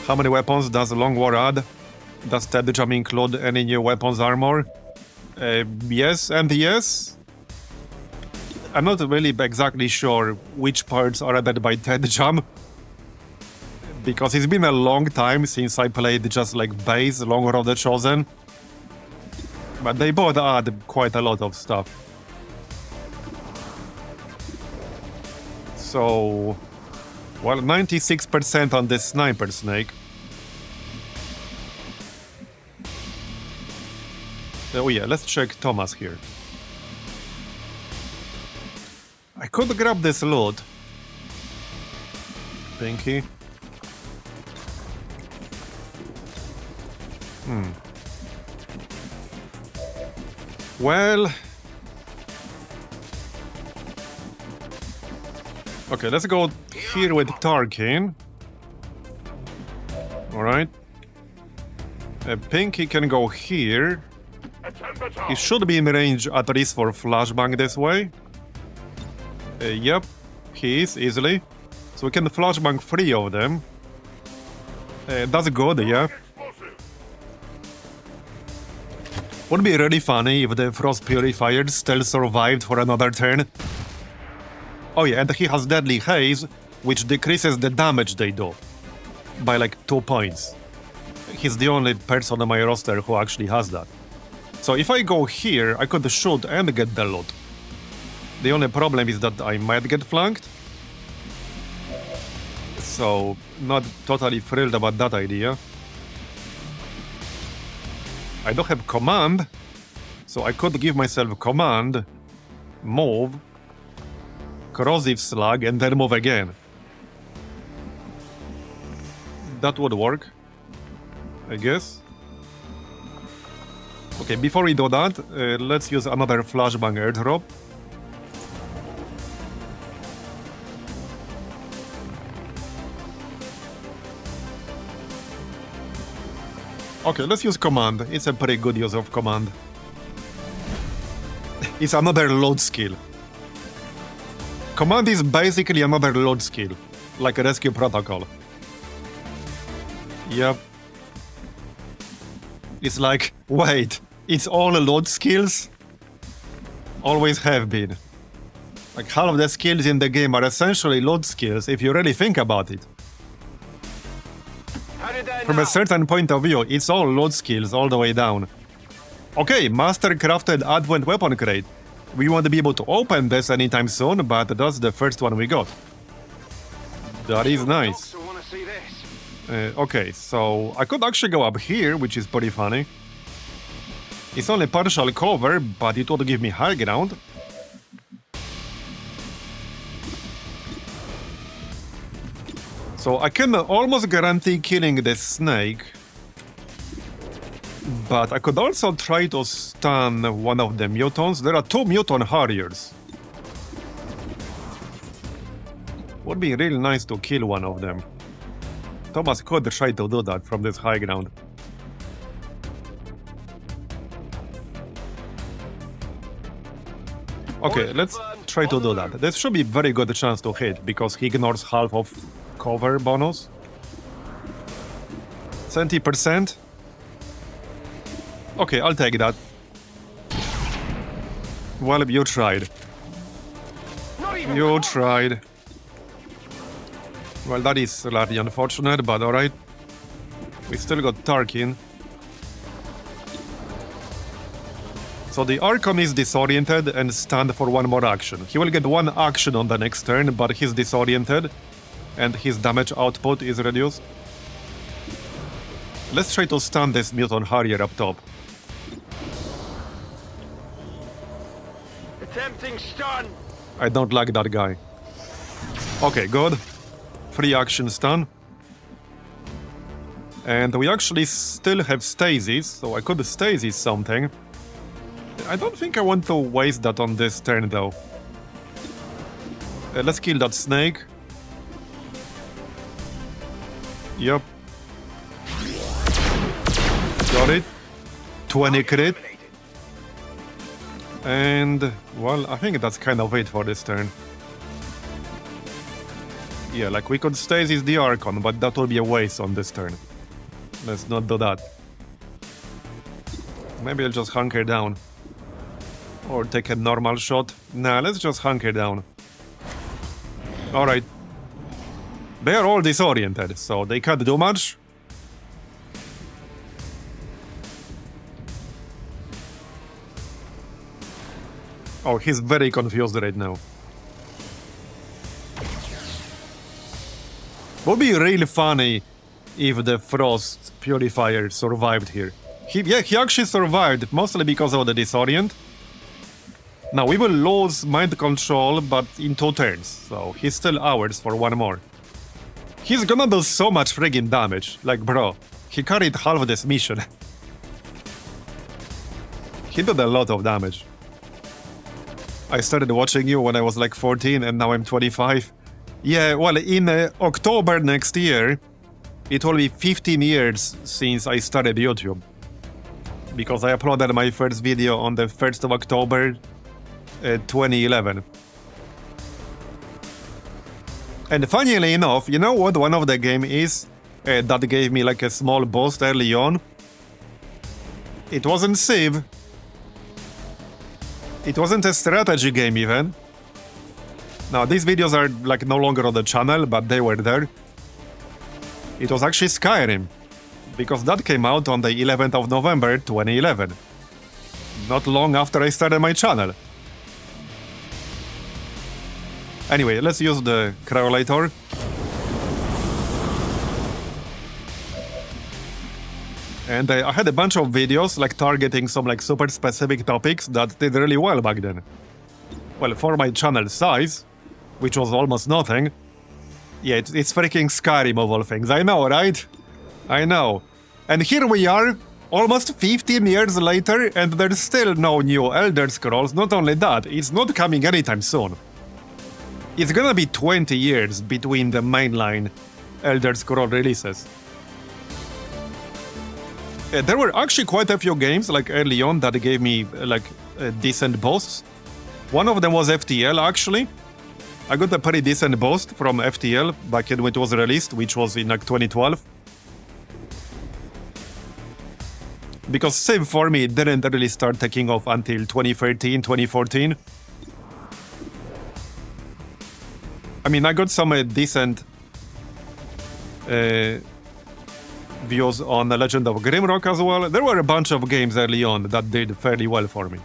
How many weapons does Long War add? Does TedJam include any new weapons armor? Yes and yes. I'm not really exactly sure which parts are added by TedJam, because it's been a long time since I played just like base Long War of the Chosen. But they both add quite a lot of stuff. So, well, 96% on this sniper snake. Oh yeah, let's check Thomas here. I could grab this loot. Pinky. Well... Okay, let's go here with Tarkin. Alright. Pinky can go here. He should be in range at least for flashbang this way. Yep, he is, easily. So we can flashbang 3 of them. That's good, yeah. Would be really funny if the Frost Purifier still survived for another turn. Oh yeah, and he has Deadly Haze, which decreases the damage they do by like 2 points. He's the only person on my roster who actually has that. So if I go here, I could shoot and get the loot. The only problem is that I might get flanked. So, not totally thrilled about that idea. I don't have command, so I could give myself command, move, corrosive slug, and then move again. That would work, I guess. Okay, before we do that, let's use another flashbang airdrop. Okay, let's use command. It's a pretty good use of command. It's another load skill. Command is basically another load skill, like a rescue protocol. Yep. It's like, wait, it's all load skills? Always have been. Like, half of the skills in the game are essentially load skills if you really think about it. From a certain point of view, it's all load skills all the way down. Okay, Master Crafted Advent Weapon Crate. We won't be able to open this anytime soon, but that's the first one we got. That is nice. Okay, so I could actually go up here, which is pretty funny. It's only partial cover, but it would give me high ground. So I can almost guarantee killing the snake. But I could also try to stun one of the mutants. There are 2 mutant harriers. Would be really nice to kill one of them. Thomas could try to do that from this high ground. Okay, let's try to do that. This should be very good chance to hit, because he ignores half of cover bonus. 70%. Okay, I'll take that. Well, you tried. You tried. Well, that is slightly unfortunate, but alright. We still got Tarkin. So the Archon is disoriented and stunned for 1 more action. He will get 1 action on the next turn, but he's disoriented, and his damage output is reduced. Let's try to stun this mutant harrier up top. Attempting stun. I don't like that guy. Okay, good. Free action stun. And we actually still have stasis, so I could stasis something. I don't think I want to waste that on this turn, though. Let's kill that snake. Yep. Got it. 20 crit. And, well, I think that's kind of it for this turn. Yeah, like we could stasis the Archon, but that will be a waste on this turn. Let's not do that. Maybe I'll just hunker down. Or take a normal shot. Nah, let's just hunker down. Alright. They are all disoriented, so they can't do much. Oh, he's very confused right now. Would be really funny if the Frost Purifier survived here. He actually survived, mostly because of the disorient. Now, we will lose mind control, but in 2 turns, so he's still ours for 1 more. He's gonna do so much friggin' damage. Like, bro, he carried half of this mission. He did a lot of damage. I started watching you when I was like 14 and now I'm 25. Yeah, well, in October next year, it will be 15 years since I started YouTube. Because I uploaded my first video on the 1st of October 2011. And funnily enough, you know what one of the game is that gave me like a small boost early on? It wasn't Civ. It wasn't a strategy game even. Now these videos are like no longer on the channel, but they were there. It was actually Skyrim. Because that came out on the 11th of November 2011. Not long after I started my channel. Anyway, let's use the cryolator. And I had a bunch of videos like targeting some like super specific topics that did really well back then. Well, for my channel size, which was almost nothing. Yeah, it's freaking Skyrim of all things. I know, right? I know. And here we are, almost 15 years later, and there's still no new Elder Scrolls. Not only that, it's not coming anytime soon. It's gonna be 20 years between the mainline Elder Scrolls releases. There were actually quite a few games, like early on, that gave me like decent boosts. One of them was FTL, actually. I got a pretty decent boost from FTL back when it was released, which was in like 2012. Because Civ for me didn't really start taking off until 2013, 2014. I mean, I got some decent views on The Legend of Grimrock as well. There were a bunch of games early on that did fairly well for me.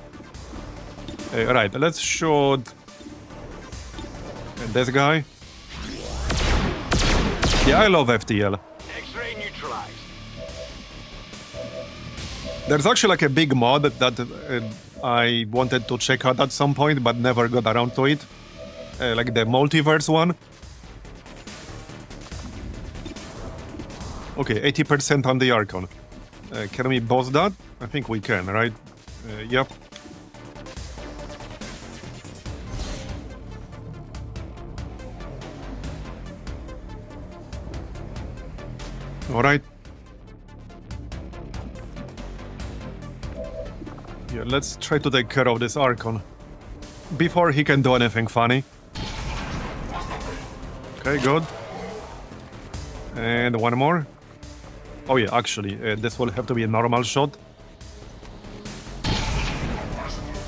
Right, let's shoot this guy. Yeah, I love FTL. X-ray neutralized. There's actually like a big mod that I wanted to check out at some point, but never got around to it. Like the multiverse one. Okay, 80% on the Archon. Can we boss that? I think we can, right? Yep. Alright. Yeah, let's try to take care of this Archon before he can do anything funny. Okay, good. And one more. Oh yeah, actually, this will have to be a normal shot.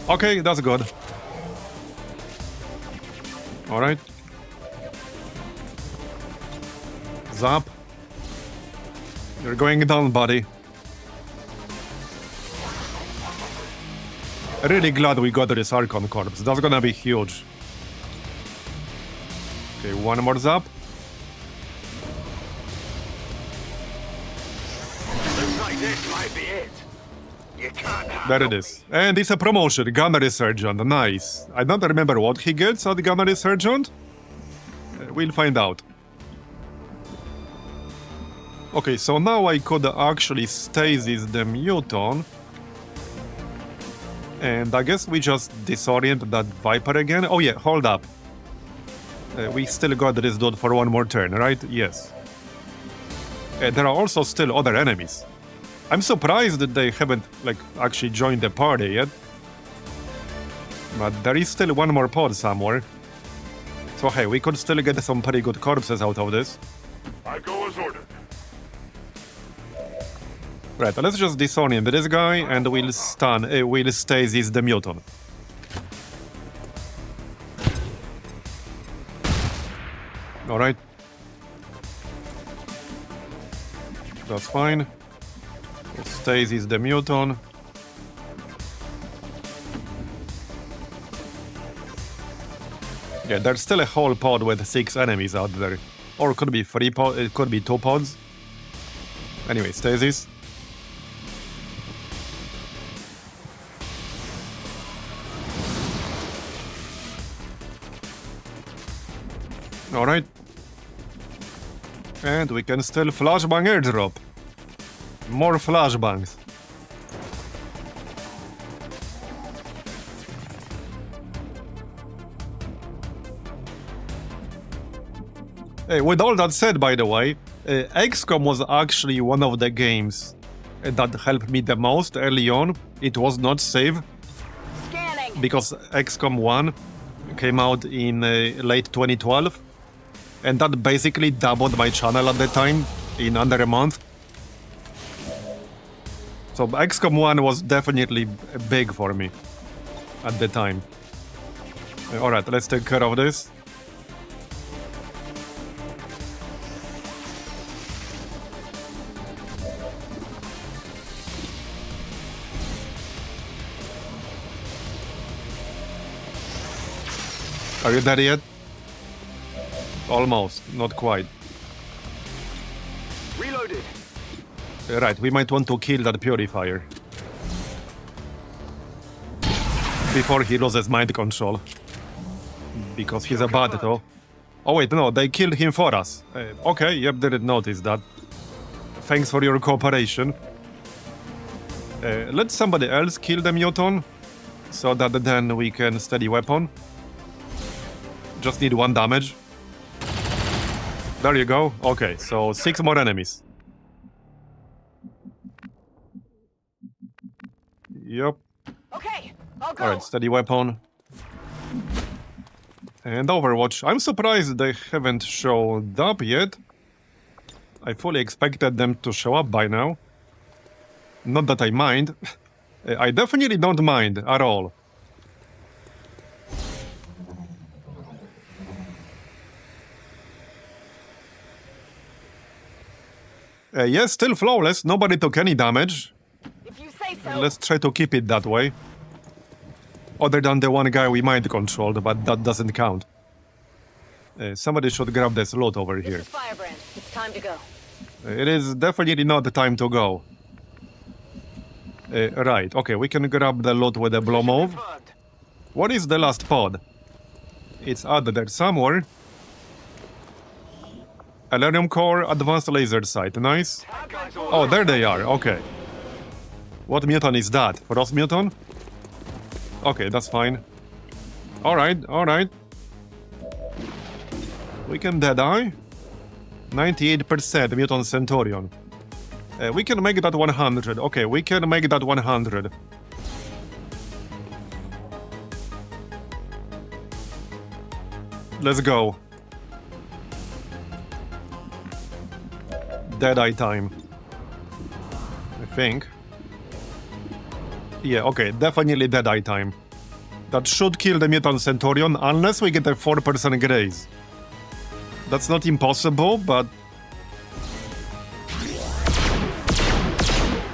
Okay, that's good. Alright. Zap. You're going down, buddy. Really glad we got this Archon corpse. That's gonna be huge. Okay, one more zap. Looks like this might be it. You can't There it is. And it's a promotion, Gunnery Sergeant. Nice. I don't remember what he gets at Gunnery Sergeant. We'll find out. Okay, so now I could actually stasis the Muton. And I guess we just disorient that Viper again. Oh yeah, hold up. We still got this dude for one more turn, right? Yes. There are also still other enemies. I'm surprised that they haven't, like, actually joined the party yet. But there is still one more pod somewhere. So hey, we could still get some pretty good corpses out of this. I go as ordered. Right, let's just disorient this guy and we'll we'll stasis the Muton. Alright. That's fine. Stasis the Muton. Yeah, there's still a whole pod with 6 enemies out there. Or it could be 3 pods, it could be 2 pods. Anyway, stasis. Alright. And we can still flashbang airdrop. More flashbangs. Hey, with all that said, by the way, XCOM was actually one of the games that helped me the most early on. It was not safe. Scanning. Because XCOM 1 came out in late 2012. And that basically doubled my channel at the time in under a month. So XCOM 1 was definitely big for me at the time. Alright, let's take care of this. Are you there yet? Almost, not quite. Reloaded. Right, we might want to kill that purifier. Before he loses mind control. Because he's a bad though. Oh wait, no, they killed him for us. Okay, yep, didn't notice that. Thanks for your cooperation. Let somebody else kill the Muton. So that then we can steady weapon. Just need 1 damage. There you go. Okay, so 6 more enemies. Yep. Okay, I'll go. Alright, steady weapon. And Overwatch. I'm surprised they haven't showed up yet. I fully expected them to show up by now. Not that I mind. I definitely don't mind at all. Yes, still flawless. Nobody took any damage. If you say so. Let's try to keep it that way. Other than the one guy we mind controlled, but that doesn't count. Somebody should grab this loot over here. This is Firebrand. It's time to go. It is definitely not the time to go. Right, okay, we can grab the loot with a blow move. What is the last pod? It's out there somewhere. Alerium core, advanced laser sight, nice. Oh, there they are, okay. What muton is that? Frost muton? Okay, that's fine. Alright, alright. We can deadeye. 98% muton Centurion. We can make that 100. Okay, we can make that 100. Let's go. Deadeye time. I think. Yeah, okay, definitely Deadeye time. That should kill the mutant Centurion unless we get a 4% graze. That's not impossible, but...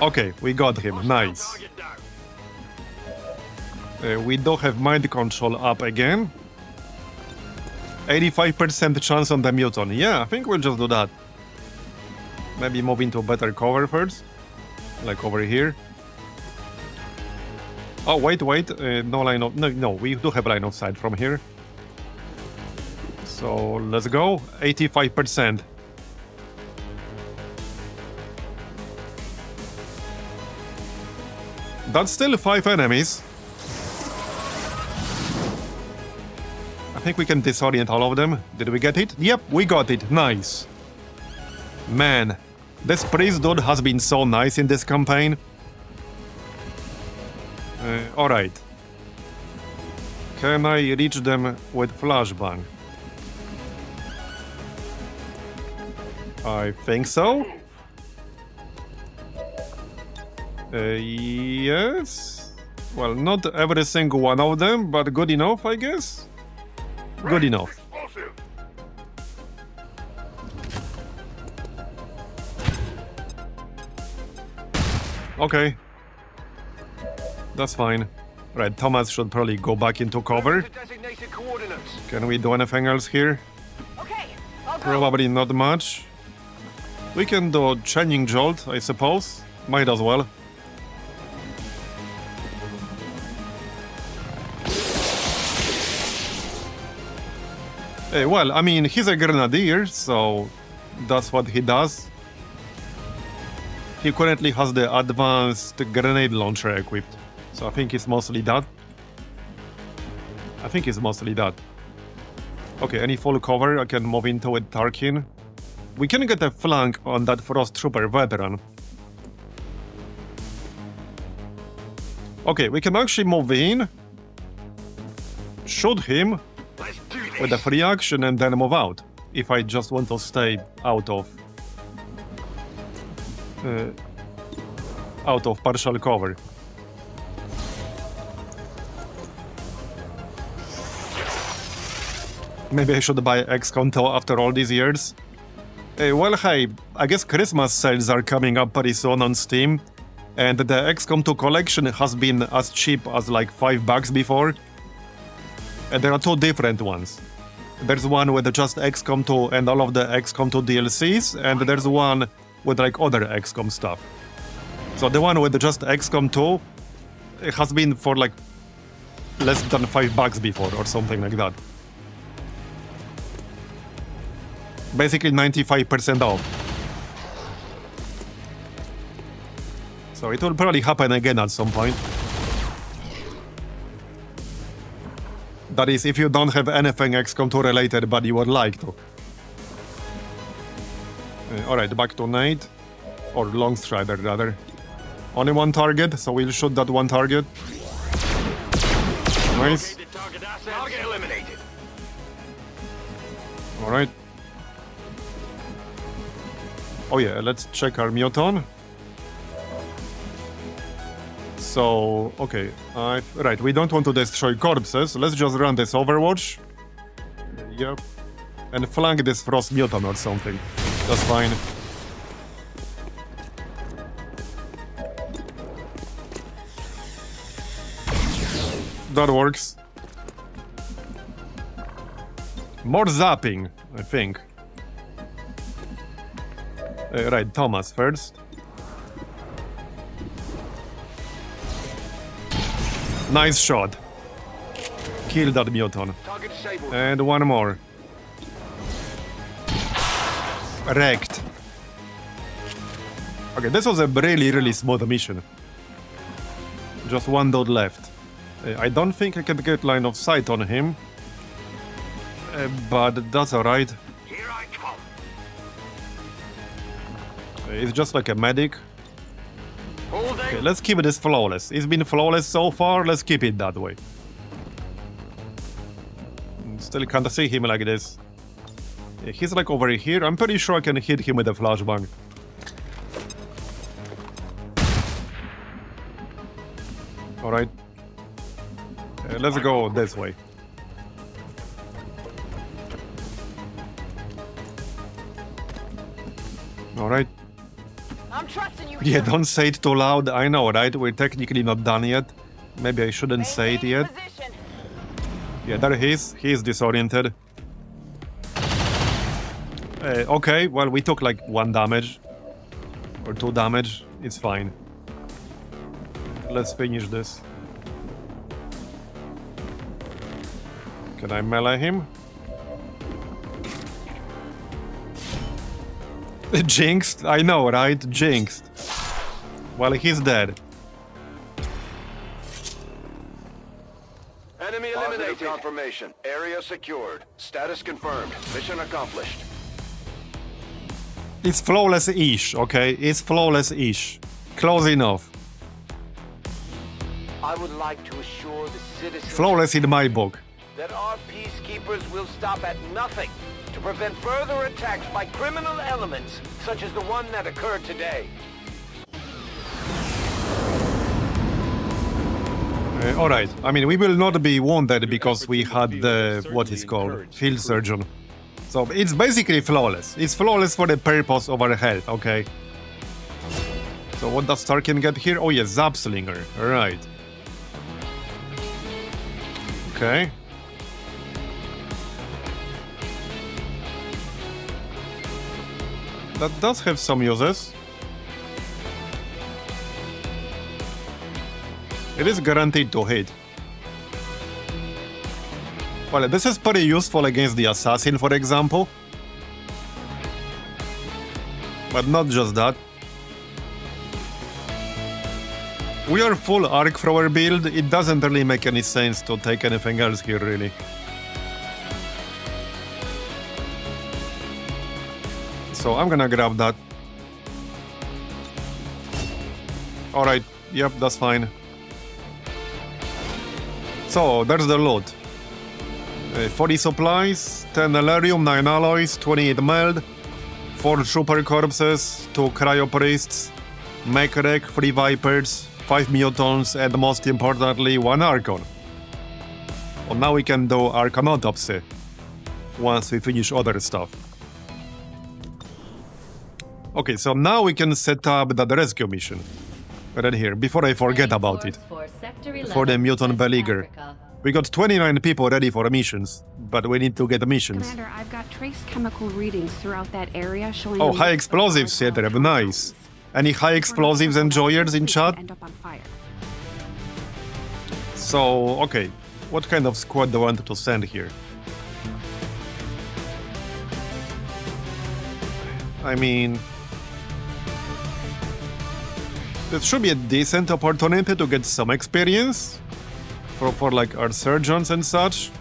Okay, we got him, nice. We do have mind control up again. 85% chance on the mutant. Yeah, I think we'll just do that. Maybe move into better cover first. Like over here. Oh, wait. No line of... No, we do have line of sight from here. So, let's go. 85%. That's still 5 enemies. I think we can disorient all of them. Did we get it? Yep, we got it. Nice. Man, this priest dude has been so nice in this campaign. Alright. Can I reach them with flashbang? I think so. Yes. Well, not every single one of them, but good enough, I guess. Good enough. Okay. That's fine. Right, Thomas should probably go back into cover. Can we do anything else here? Probably not much. We can do Chaining Jolt, I suppose. Might as well. Well, I mean, he's a grenadier, so that's what he does. He currently has the advanced grenade launcher equipped, so I think it's mostly that. Okay, any full cover, I can move into with Tarkin. We can get a flank on that Frost Trooper veteran. Okay, we can actually move in, shoot him with a free action and then move out, if I just want to stay out of partial cover. Maybe I should buy XCOM 2 after all these years. Well, hey, I guess Christmas sales are coming up pretty soon on Steam, and the XCOM 2 collection has been as cheap as like $5 before. And there are 2 different ones. There's one with just XCOM 2 and all of the XCOM 2 DLCs, and there's one with like other XCOM stuff. So the one with just XCOM 2, it has been for like less than $5 before or something like that. Basically 95% off. So it will probably happen again at some point. That is, if you don't have anything XCOM 2 related, but you would like to. Alright, back to Nate. Or Longstrider, rather. Only one target, so we'll shoot that one target. Nice. Alright. Oh yeah, let's check our Muton. So, okay, right, we don't want to destroy corpses. Let's just run this Overwatch. Yep. And flank this Frost Muton or something. That's fine. That works. More zapping, I think. Right, Thomas first. Nice shot. Kill that Muton. And one more. Wrecked. Okay, this was a really smooth mission. Just one dot left. I don't think I can get line of sight on him. But that's alright. It's just like a medic. Okay, let's keep this flawless. It's been flawless so far, let's keep it that way. Still can't see him like this. He's like over here. I'm pretty sure I can hit him with a flashbang. Alright. Let's go this way. Alright. I'm trusting you. Yeah, don't say it too loud. I know, right? We're technically not done yet. Maybe I shouldn't say it yet. Yeah, there he is. He is disoriented. Okay, well, we took like 1 damage. Or 2 damage. It's fine. Let's finish this. Can I melee him? Jinxed? I know, right? Jinxed. Well, he's dead. Enemy eliminated. Confirmation. Area secured. Status confirmed. Mission accomplished. It's flawless-ish, okay? It's flawless-ish. Close enough. I would like to assure the citizens Flawless in my book. that our peacekeepers will stop at nothing to prevent further attacks by criminal elements such as the one that occurred today. Alright, I mean, we will not be wounded because we had the, what is called, field surgeon. So it's basically flawless. It's flawless for the purpose of our health, okay? So what does Tarkin get here? Oh yes, Zapslinger, right. Okay. That does have some uses. It is guaranteed to hit. Well, this is pretty useful against the assassin, for example. But not just that. We are full arc thrower build. It doesn't really make any sense to take anything else here, really. So I'm gonna grab that. Alright, yep, that's fine. So, there's the loot. 40 supplies, 10 Elerium, 9 alloys, 28 meld, 4 trooper corpses, 2 cryo priests, mech wreck, 3 vipers, 5 mutants, and most importantly, 1 Archon. Well, now we can do Archon autopsy once we finish other stuff. Okay, so now we can set up that rescue mission. Right here, before I forget about it. For the mutant beleaguer. We got 29 people ready for missions, but we need to get missions. Commander, I've got trace chemical readings throughout that area showing... Oh, high explosives, Cedrev, nice. Any high explosives enjoyers in chat? End up on fire. So, okay, what kind of squad do I want to send here? I mean... This should be a decent opportunity to get some experience for like our surgeons and such.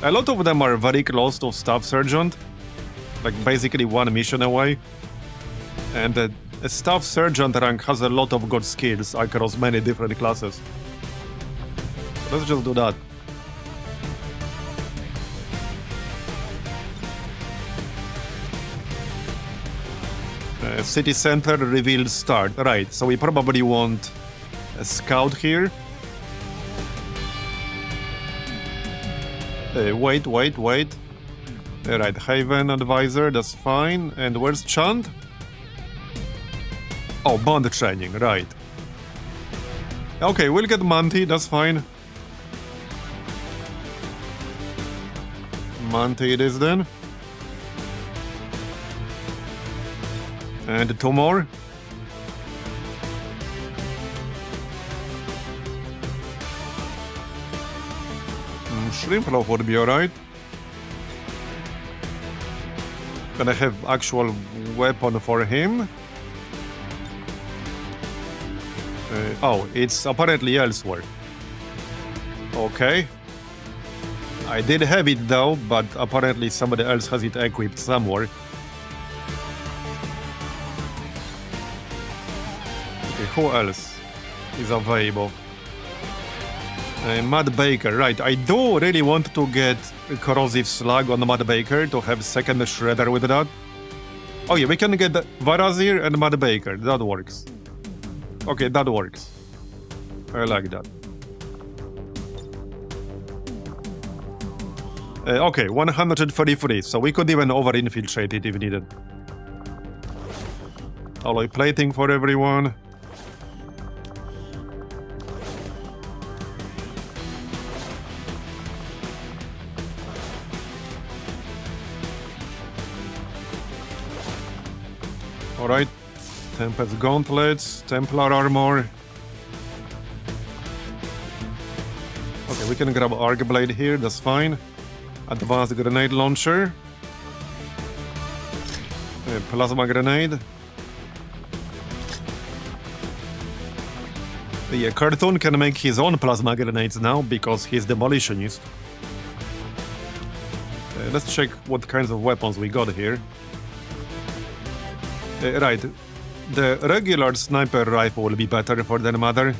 A lot of them are very close to staff sergeant, like basically one mission away. And a staff sergeant rank has a lot of good skills across many different classes. Let's just do that. City center revealed start. Right, so we probably want a scout here. Wait. Right, Haven advisor, that's fine. And where's Chand? Oh, bond training, right. Okay, we'll get Monty, that's fine. Monty it is then. And 2 more. Shrimp loaf would be alright. Gonna have actual weapon for him. Oh, it's apparently elsewhere. Okay. I did have it though, but apparently somebody else has it equipped somewhere. Who else is available? Matt Baker, right. I do really want to get corrosive slag on Matt Baker to have second shredder with that. Oh yeah, we can get Varazir and Matt Baker. That works. Okay, that works. I like that. Okay, 133, so we could even over-infiltrate it if needed. Alloy plating for everyone. Alright, Tempest gauntlets, Templar armor. Okay, we can grab Arc Blade here, that's fine. Advanced grenade launcher. Plasma grenade. The Cartoon can make his own plasma grenades now because he's demolitionist. Let's check what kinds of weapons we got here. Right, the regular sniper rifle will be better for their mother.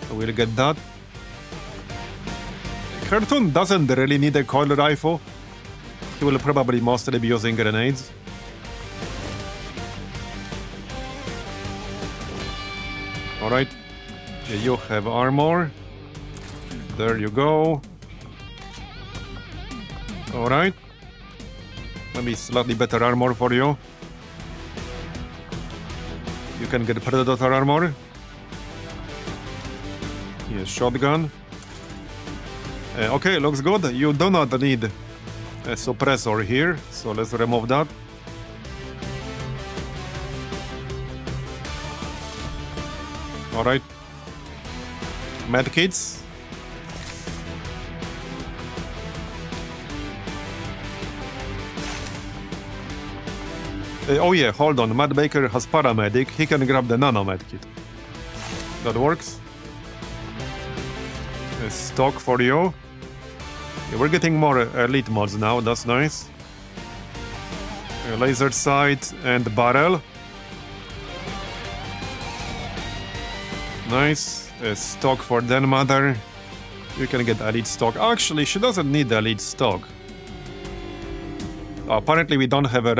So we'll get that. Cartoon doesn't really need a coil rifle. He will probably mostly be using grenades. Alright, you have armor. There you go. Alright. Maybe slightly better armor for you. You can get Predator armor. Yes, shotgun. Okay, looks good. You do not need a suppressor here, so let's remove that. Alright. Medkits. Oh yeah, hold on. Matt Baker has paramedic. He can grab the nano medkit. That works. Stock for you. Yeah, we're getting more elite mods now. That's nice. Laser sight and barrel. Nice. Stock for Den Mother. You can get elite stock. Actually, she doesn't need elite stock. Apparently we don't have a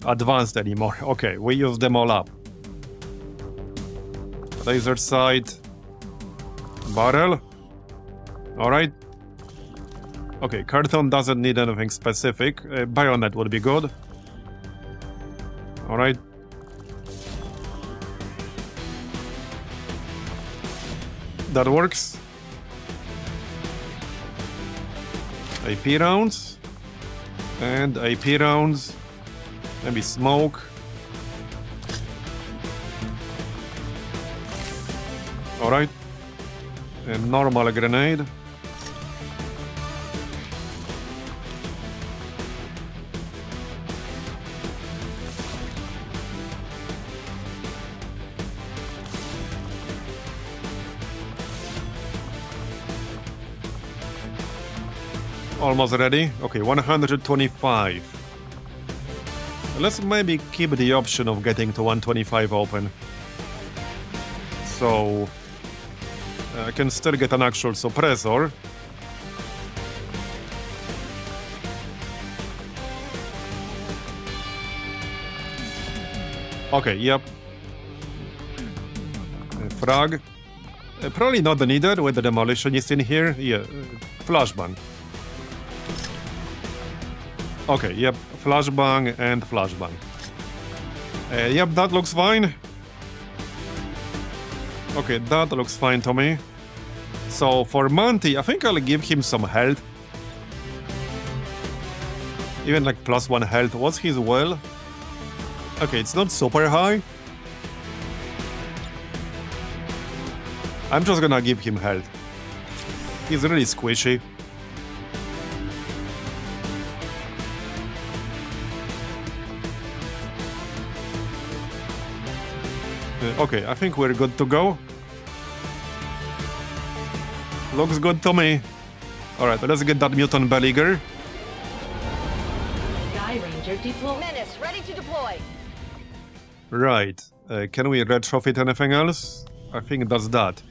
advanced anymore. Okay, we use them all up. Laser sight. Barrel. Alright. Okay, Carton doesn't need anything specific. Bayonet would be good. Alright. That works. AP rounds. And AP rounds. Maybe smoke. Alright. A normal grenade. Almost ready. Okay, 125. Let's maybe keep the option of getting to 125 open. So I can still get an actual suppressor. Okay, yep. Frag. Probably not needed with the demolitionist in here. Yeah, flashbang. Okay, yep, flashbang and flashbang. Yep, that looks fine. Okay, that looks fine to me. So for Monty, I think I'll give him some health. Even like +1 health. What's his will? Okay, it's not super high. I'm just gonna give him health. He's really squishy. Okay, I think we're good to go. Looks good to me. Alright, let's get that mutant Beleaguer. Sky Ranger deploy. Menace, ready to deploy. Right. Can we retrofit anything else? I think that's that.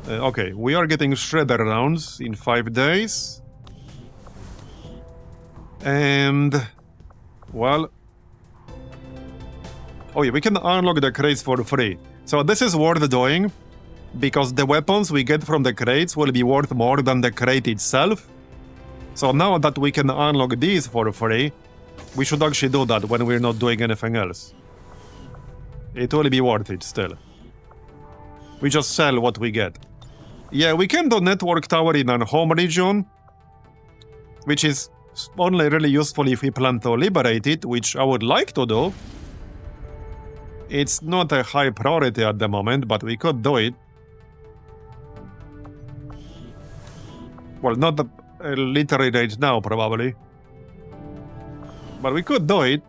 Okay, we are getting Shredder rounds in 5 days. And... well... oh yeah, we can unlock the crates for free. So this is worth doing, because the weapons we get from the crates will be worth more than the crate itself. So now that we can unlock these for free, we should actually do that when we're not doing anything else. It will be worth it still. We just sell what we get. Yeah, we can do Network Tower in our home region, which is only really useful if we plan to liberate it, which I would like to do. It's not a high priority at the moment, but we could do it. Well, not literally right now, probably. But we could do it.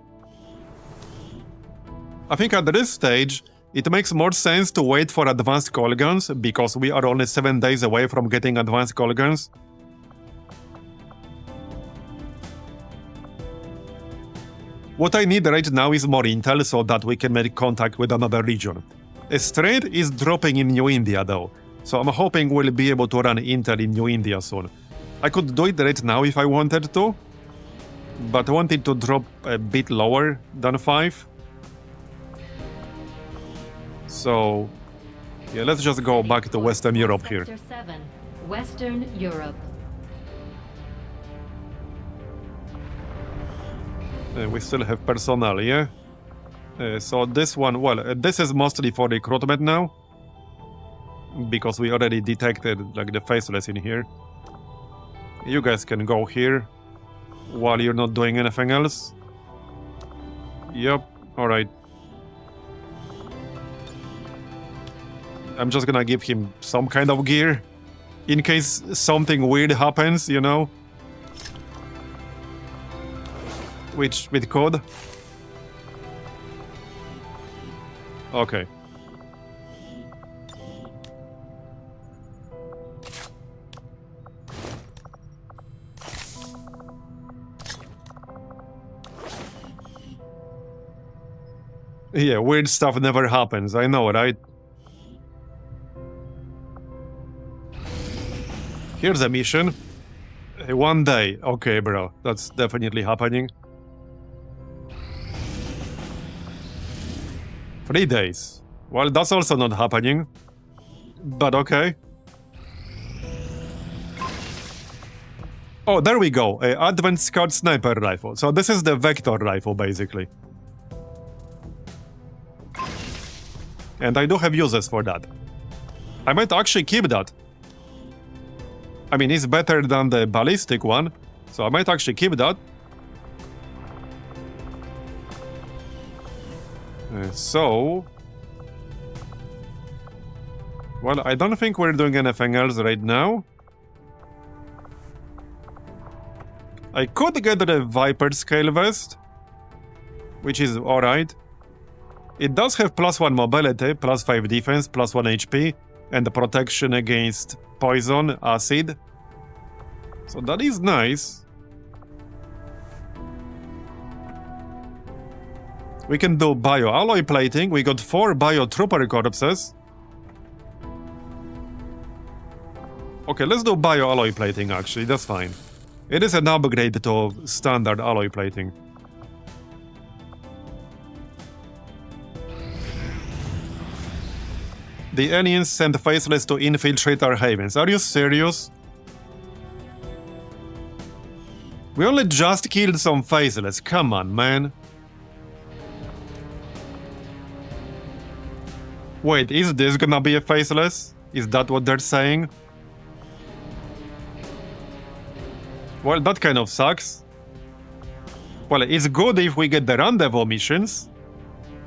I think at this stage, it makes more sense to wait for advanced call guns, because we are only 7 days away from getting advanced call guns. What I need right now is more intel so that we can make contact with another region. A strait is dropping in New India though, so I'm hoping we'll be able to run intel in New India soon. I could do it right now if I wanted to, but I wanted to drop a bit lower than 5. So, yeah, let's just go back to Western Europe here. Sector 7, Western Europe. We still have personnel, yeah? So this one, well, this is mostly for recruitment now, because we already detected like the faceless in here. You guys can go here while you're not doing anything else. Yep, alright. I'm just gonna give him some kind of gear in case something weird happens, you know? Which with code? Okay. Yeah, weird stuff never happens, I know, right? Here's a mission. 1 day. Okay, bro. That's definitely happening. 3 days. Well, that's also not happening. But okay. Oh, there we go. Advanced Scout Sniper Rifle. So this is the Vector Rifle, basically. And I do have uses for that. I might actually keep that. I mean, it's better than the ballistic one, so I might actually keep that. Well, I don't think we're doing anything else right now. I could get the Viper Scale Vest, which is alright. It does have +1 mobility, +5 defense, +1 HP, and the protection against poison, acid. So that is nice. We can do bio-alloy plating. We got 4 bio-trooper corpses. Okay, let's do bio-alloy plating actually, that's fine. It is an upgrade to standard alloy plating. The aliens sent faceless to infiltrate our havens. Are you serious? We only just killed some faceless. Come on, man. Wait, is this gonna be a faceless? Is that what they're saying? Well, that kind of sucks. Well, it's good if we get the rendezvous missions.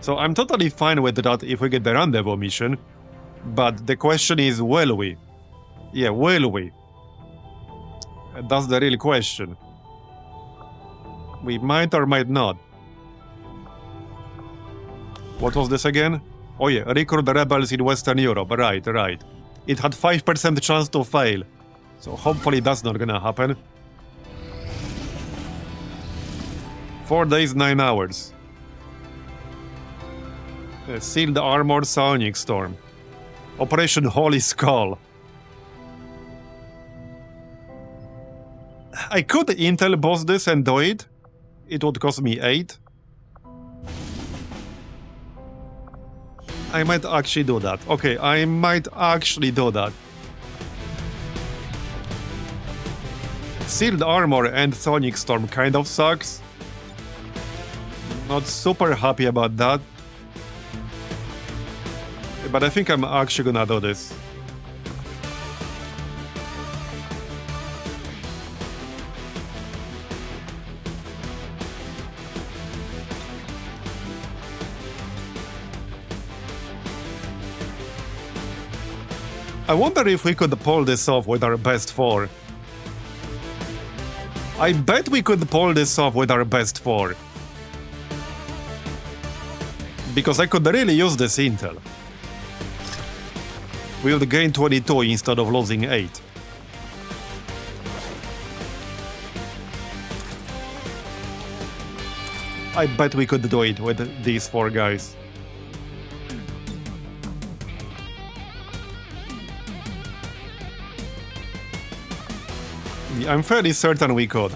So I'm totally fine with that if we get the rendezvous mission. But the question is, will we? Yeah, will we? That's the real question. We might or might not. What was this again? Oh yeah, recruit the rebels in Western Europe. Right, right. It had 5% chance to fail. So hopefully that's not gonna happen. 4 days, 9 hours. Sealed Armor Sonic Storm. Operation Holy Skull. I could intel boss this and do it. It would cost me 8. I might actually do that. Okay, I might actually do that. Sealed Armor and Sonic Storm kind of sucks. Not super happy about that. But I think I'm actually gonna do this. I wonder if we could pull this off with our best 4. I bet we could pull this off with our best 4. Because I could really use this intel. We'll gain 22 instead of losing 8. I bet we could do it with these 4 guys. I'm fairly certain we could.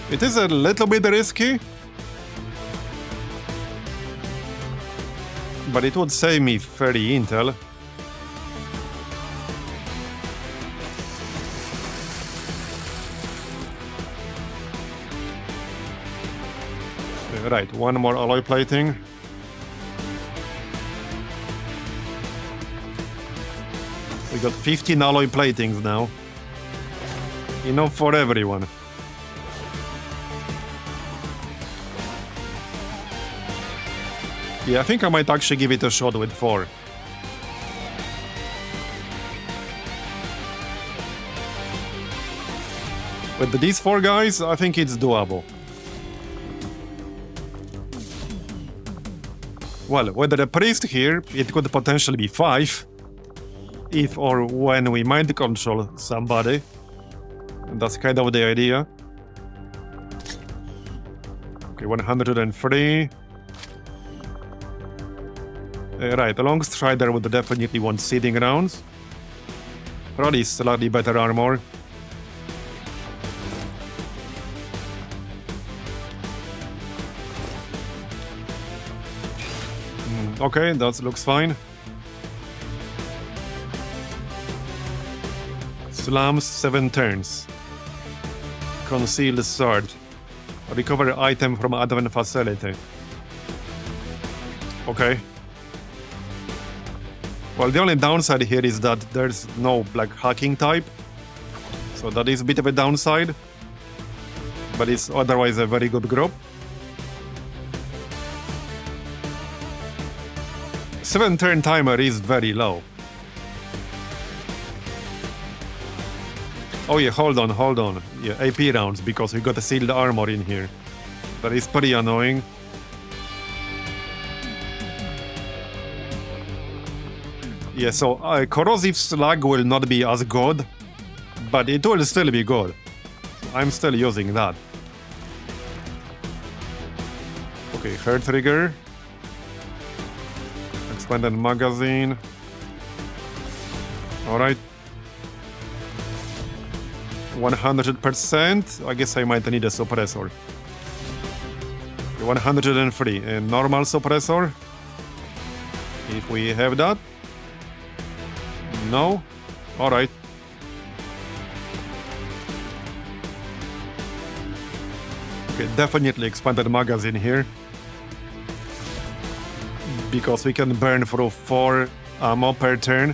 It is a little bit risky, but it would save me 30 intel. Right, one more alloy plating. We got 15 alloy platings now. Enough for everyone. Yeah, I think I might actually give it a shot with 4. With these 4 guys, I think it's doable. Well, with the priest here, it could potentially be 5. If or when we mind control somebody. That's kind of the idea. Okay, 103. Right, a long strider would definitely want seeding rounds. Probably slightly better armor. Okay, that looks fine. Slams 7 turns. Concealed sword. Recover item from admin facility. Okay. Well, the only downside here is that there's no like hacking type. So that is a bit of a downside. But it's otherwise a very good group. 7 turn timer is very low. Oh yeah, hold on. Yeah, AP rounds because we got a sealed armor in here. That is pretty annoying. Yeah, so corrosive slag will not be as good, but it will still be good. I'm still using that. Okay, hair trigger. Expanded magazine. Alright. 100%. I guess I might need a suppressor. 103. A normal suppressor. If we have that. No? Alright. Okay, definitely expanded magazine here. Because we can burn through 4 ammo per turn.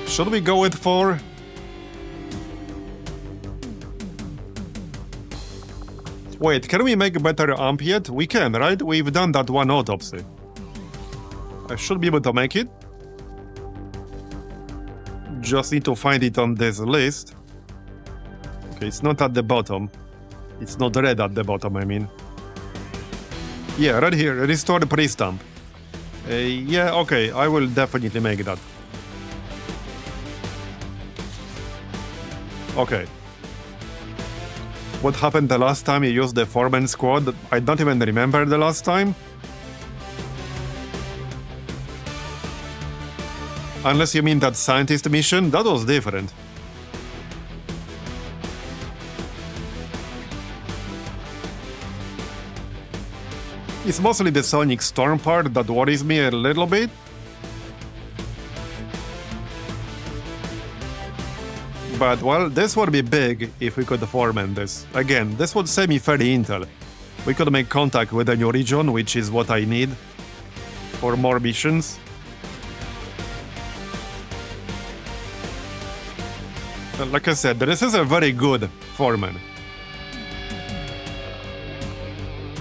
Should we go with 4? Wait, can we make better amp yet? We can, right? We've done that one autopsy. I should be able to make it. Just need to find it on this list. Okay, it's not at the bottom. It's not red at the bottom, I mean. Yeah, right here, restore the pre-stamp. Yeah, okay, I will definitely make that. Okay. What happened the last time you used the 4-man squad? I don't even remember the last time. Unless you mean that scientist mission, that was different. It's mostly the Sonic Storm part that worries me a little bit. But, well, this would be big if we could 4-man this. Again, this would save me 30 intel. We could make contact with a new region, which is what I need. for more missions. But like I said, this is a very good foreman.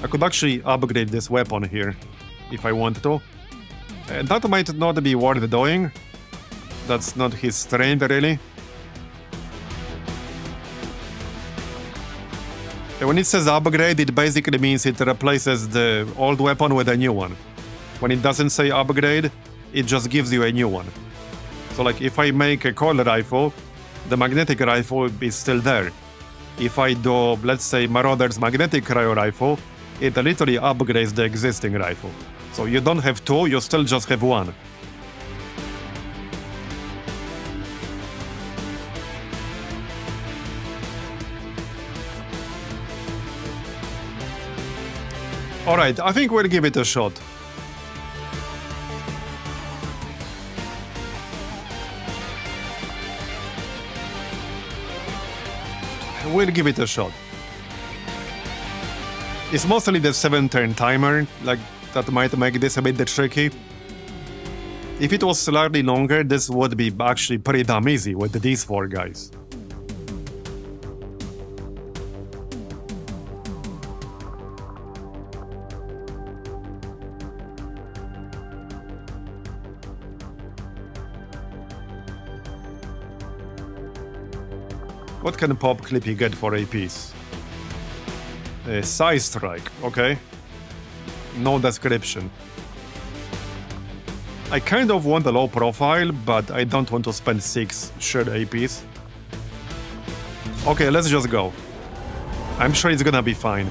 I could actually upgrade this weapon here if I want to. That might not be worth doing. That's not his strength, really. When it says upgrade, it basically means it replaces the old weapon with a new one. When it doesn't say upgrade, it just gives you a new one. So like if I make a coil rifle, the magnetic rifle is still there. If I do, let's say, Marauder's magnetic cryo rifle, it literally upgrades the existing rifle. So you don't have two, you still just have one. Alright, I think we'll give it a shot. We'll give it a shot. It's mostly the 7-turn timer, like, that might make this a bit tricky. If it was slightly longer, this would be actually pretty damn easy with these 4 guys. What can Pop Clippy get for APs? Size Strike, okay. No description. I kind of want a low profile, but I don't want to spend 6 shared APs. Okay, let's just go. I'm sure it's gonna be fine.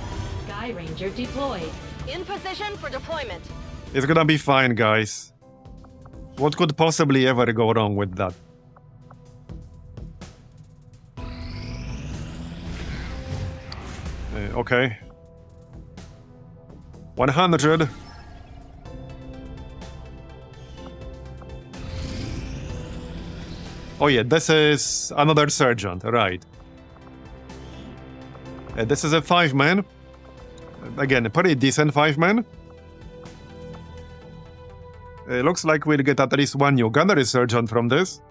Sky Ranger deployed. In position for deployment. It's gonna be fine, guys. What could possibly ever go wrong with that? Okay. 100. Oh yeah, this is another sergeant, right. This is a 5-man. Again, a pretty decent 5-man. Looks like we'll get at least 1 new gunnery sergeant from this.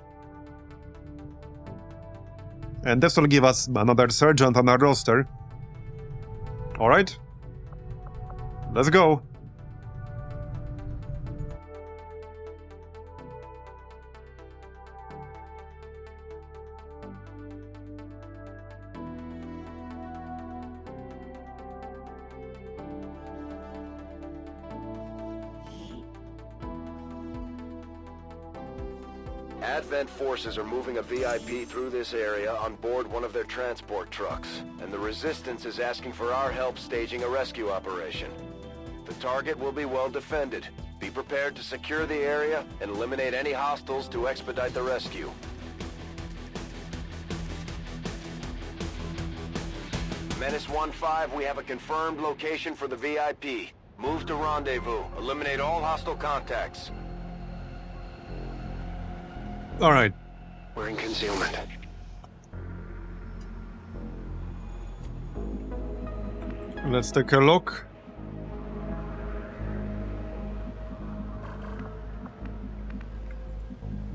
And this will give us another sergeant on our roster. Alright. Let's go. Advent forces are moving a VIP through this area on board one of their transport trucks, and the Resistance is asking for our help staging a rescue operation. The target will be well defended. Be prepared to secure the area and eliminate any hostiles to expedite the rescue. Menace 1-5, we have a confirmed location for the VIP. Move to rendezvous. Eliminate all hostile contacts. Alright. We're in concealment. Let's take a look.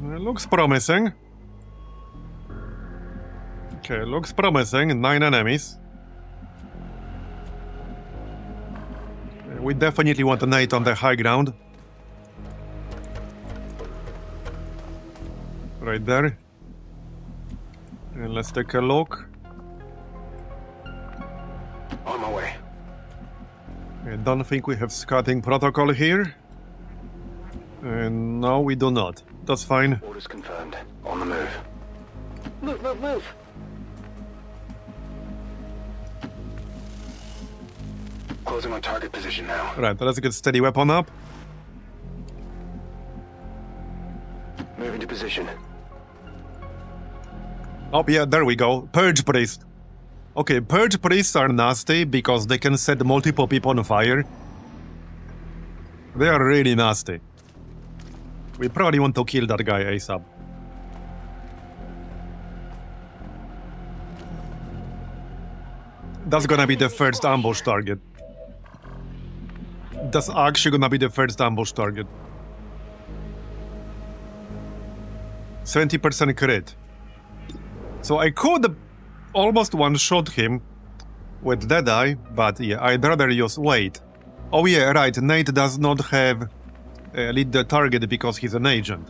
It looks promising. Okay, looks promising. 9 enemies. We definitely want a night on the high ground. Right there. And let's take a look. On my way. I don't think we have scouting protocol here. And no, we do not. That's fine. Orders confirmed. On the move. Move, move, move! Closing on target position now. Right, let's get steady weapon up. Moving to position. Oh yeah, there we go. Purge Priest. Okay, Purge Priests are nasty because they can set multiple people on fire. They are really nasty. We probably want to kill that guy ASAP. That's gonna be the first ambush target. That's actually gonna be the first ambush target. 70% crit. So I could almost one-shot him with Deadeye, but yeah, I'd rather use... Wait. Oh yeah, right, Nate does not have lead the target because he's an agent.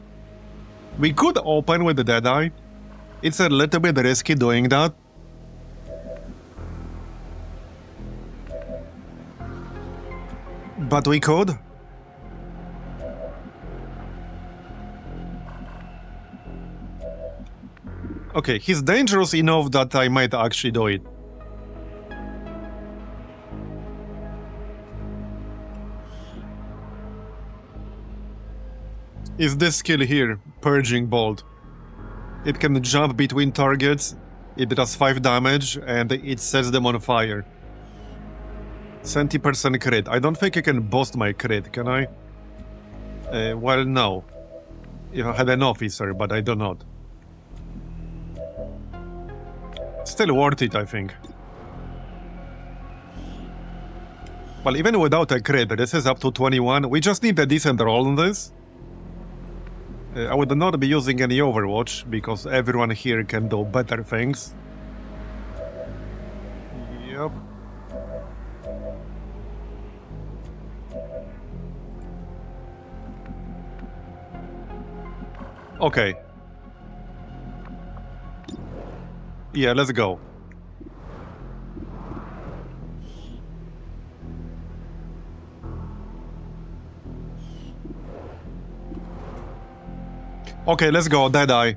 We could open with the Deadeye. It's a little bit risky doing that. But we could. Okay, he's dangerous enough that I might actually do it. Is this skill here, Purging Bolt. It can jump between targets, it does 5 damage, and it sets them on fire. 70% crit. I don't think I can boost my crit, can I? Well, no. If I had an officer, but I do not. Still worth it, I think. Well, even without a crit, this is up to 21. We just need a decent roll on this. I would not be using any Overwatch, because everyone here can do better things. Yep. Okay. Yeah, let's go. Okay, let's go, Deadeye.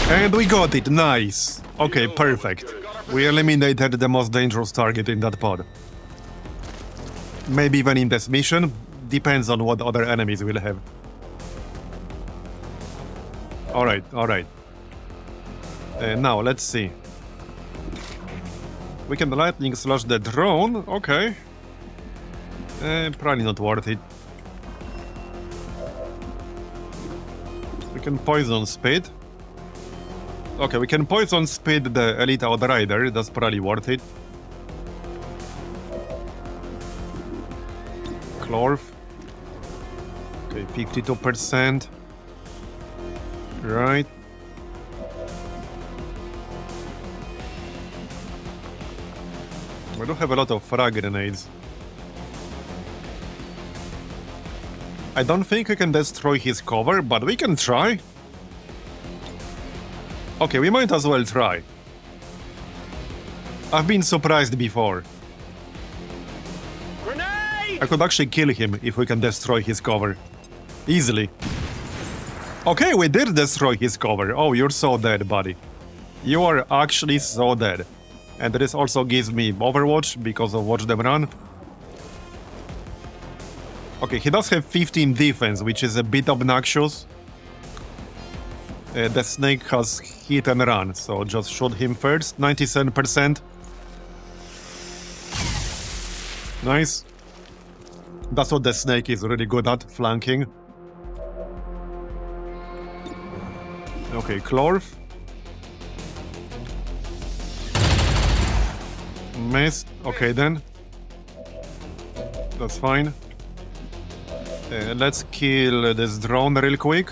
And we got it, nice. Okay, perfect. We eliminated the most dangerous target in that pod. Maybe even in this mission, depends on what other enemies we'll have. Alright, alright. Now, let's see. We can lightning slash the drone, okay. Probably not worth it. We can poison speed. Okay, we can poison speed the elite outrider, that's probably worth it. Clorf. Okay, 52%. Right. We don't have a lot of frag grenades. I don't think we can destroy his cover, but we can try. Okay, we might as well try. I've been surprised before. Grenade! I could actually kill him if we can destroy his cover. Easily. Okay, we did destroy his cover. Oh, you're so dead, buddy. You are actually so dead. And this also gives me Overwatch because of Watch Them Run. Okay, he does have 15 defense, which is a bit obnoxious. The snake has hit and run, so just shoot him first. 97%. Nice. That's what the snake is really good at, flanking. Okay, Clorf. Missed. Okay then. That's fine. Let's kill this drone real quick.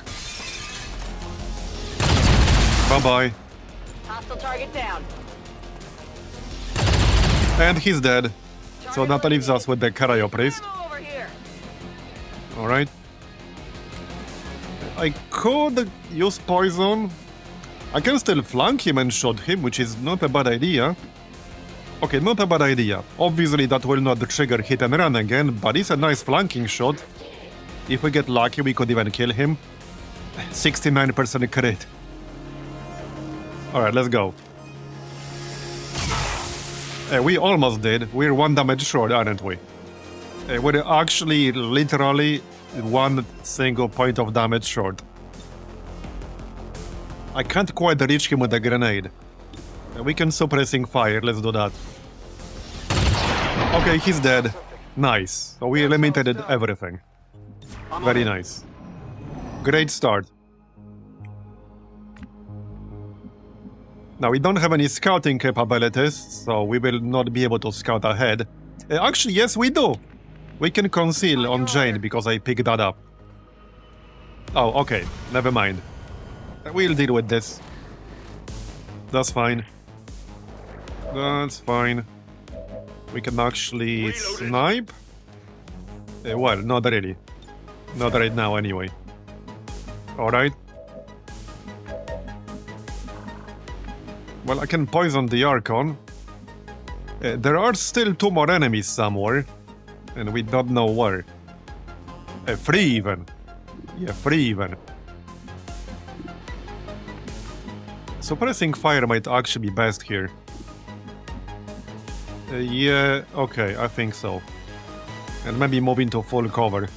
Bye-bye. Hostile target down. And he's dead. So that leaves us with the Karayo Priest. Over here. Alright. I could use poison. I can still flank him and shoot him, which is not a bad idea. Okay, not a bad idea. Obviously that will not trigger hit and run again, but it's a nice flanking shot. If we get lucky, we could even kill him. 69% crit. Alright, let's go. We almost did. We're 1 damage short, aren't we? We're actually literally 1 single point of damage short. I can't quite reach him with a grenade. We can suppressing fire, let's do that. Okay, he's dead. Nice. So we eliminated everything. Very nice. Great start. Now, we don't have any scouting capabilities, so we will not be able to scout ahead. Actually, yes, we do. We can conceal on Jane because I picked that up. Oh, okay. Never mind. We'll deal with this. That's fine. That's fine. We can actually snipe. Well, not really. Not right now, anyway. Alright. Well, I can poison the Archon. There are still 2 more enemies somewhere. And we don't know where. 3 even. Yeah, 3 even. Suppressing fire might actually be best here. Yeah, okay, I think so. And maybe move into full cover.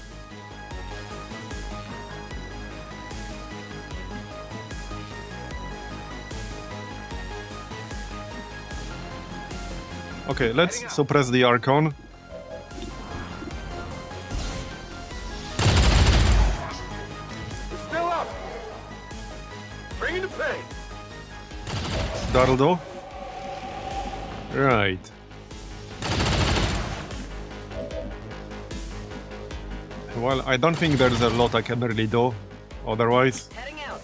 Okay, let's suppress the Archon. Still up. Bring it to pain. That'll do. Right. Well, I don't think there's a lot I can really do otherwise. Heading out.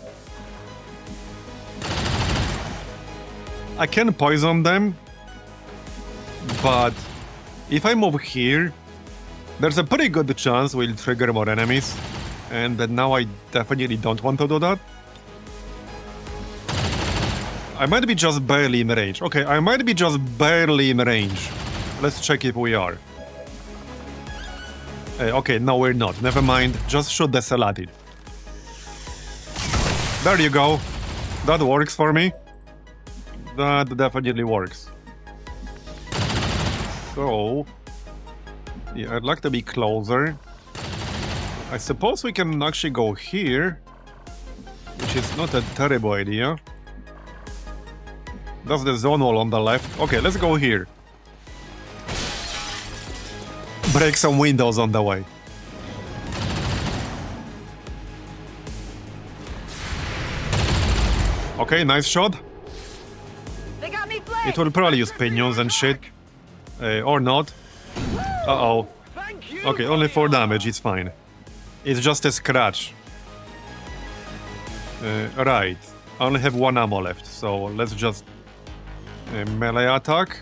I can poison them, but if I move here, there's a pretty good chance we'll trigger more enemies, and now I definitely don't want to do that. I might be just barely in range. Okay, I might be just barely in range. Let's check if we are. Okay, no, we're not. Never mind. Just shoot the Saladin. There you go. That works for me. That definitely works. So... yeah, I'd like to be closer. I suppose we can actually go here, which is not a terrible idea. That's the zone wall on the left. Okay, let's go here. Break some windows on the way. Okay, nice shot. They got me flanked. It will probably use pinions and shit. Or not. Uh-oh. Okay, only 4 damage, it's fine. It's just a scratch. Right. I only have 1 ammo left, so let's just... melee attack.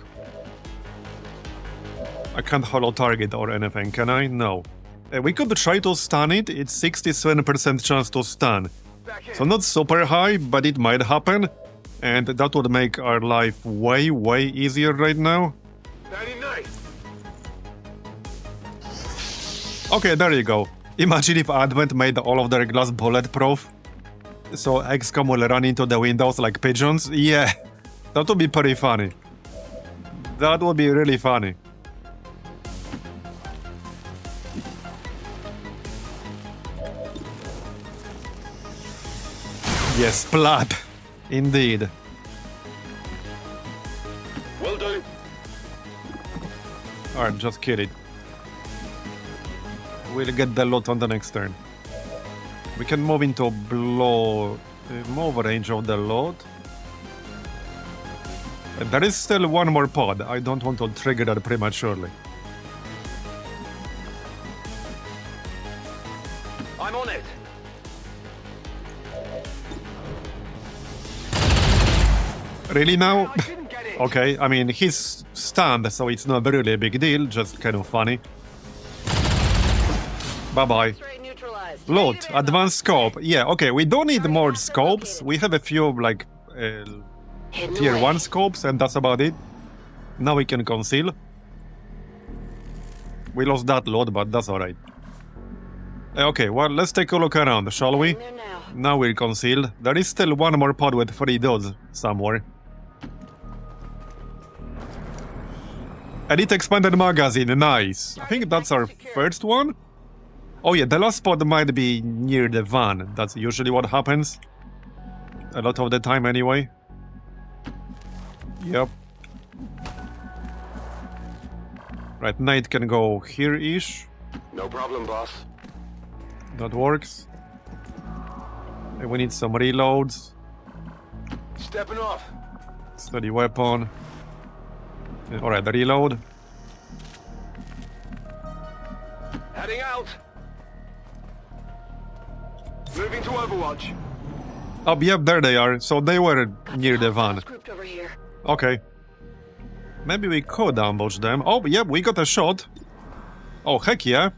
I can't hollow target or anything, can I? No. We could try to stun it. It's 67% chance to stun. So not super high, but it might happen. And that would make our life way, way easier right now. 99. Okay, there you go. Imagine if Advent made all of their glass bulletproof. So XCOM will run into the windows like pigeons. Yeah, that would be pretty funny. That would be really funny. Yes, splat. Indeed. Well done. Alright, just kill it. We'll get the loot on the next turn. We can move into move range of the loot. There is still 1 more pod. I don't want to trigger that prematurely. I'm on it. Really now? I didn't get it. Okay, I mean, he's stunned, so it's not really a big deal, just kind of funny. Bye-bye. Straight neutralized. Loot, advanced scope. Yeah, okay, we don't need more scopes. We have a few, like, tier 1 scopes, and that's about it. Now we can conceal. We lost that load, but that's alright. Okay, well, let's take a look around, shall we? There now. Now we're concealed. There is still 1 more pod with 3 dudes somewhere. Edit expanded magazine, nice. I think that's our first one. Oh yeah, the last pod might be near the van. That's usually what happens. A lot of the time anyway. Yep. Right, Knight can go here-ish. No problem, boss. That works. And we need some reloads. Stepping off. Steady weapon. Alright, the reload. Heading out. Moving to Overwatch. Oh, yep, there they are. So they were near the van. Grouped over here. Okay. Maybe we could ambush them. Oh, yep, we got a shot. Oh, heck yeah.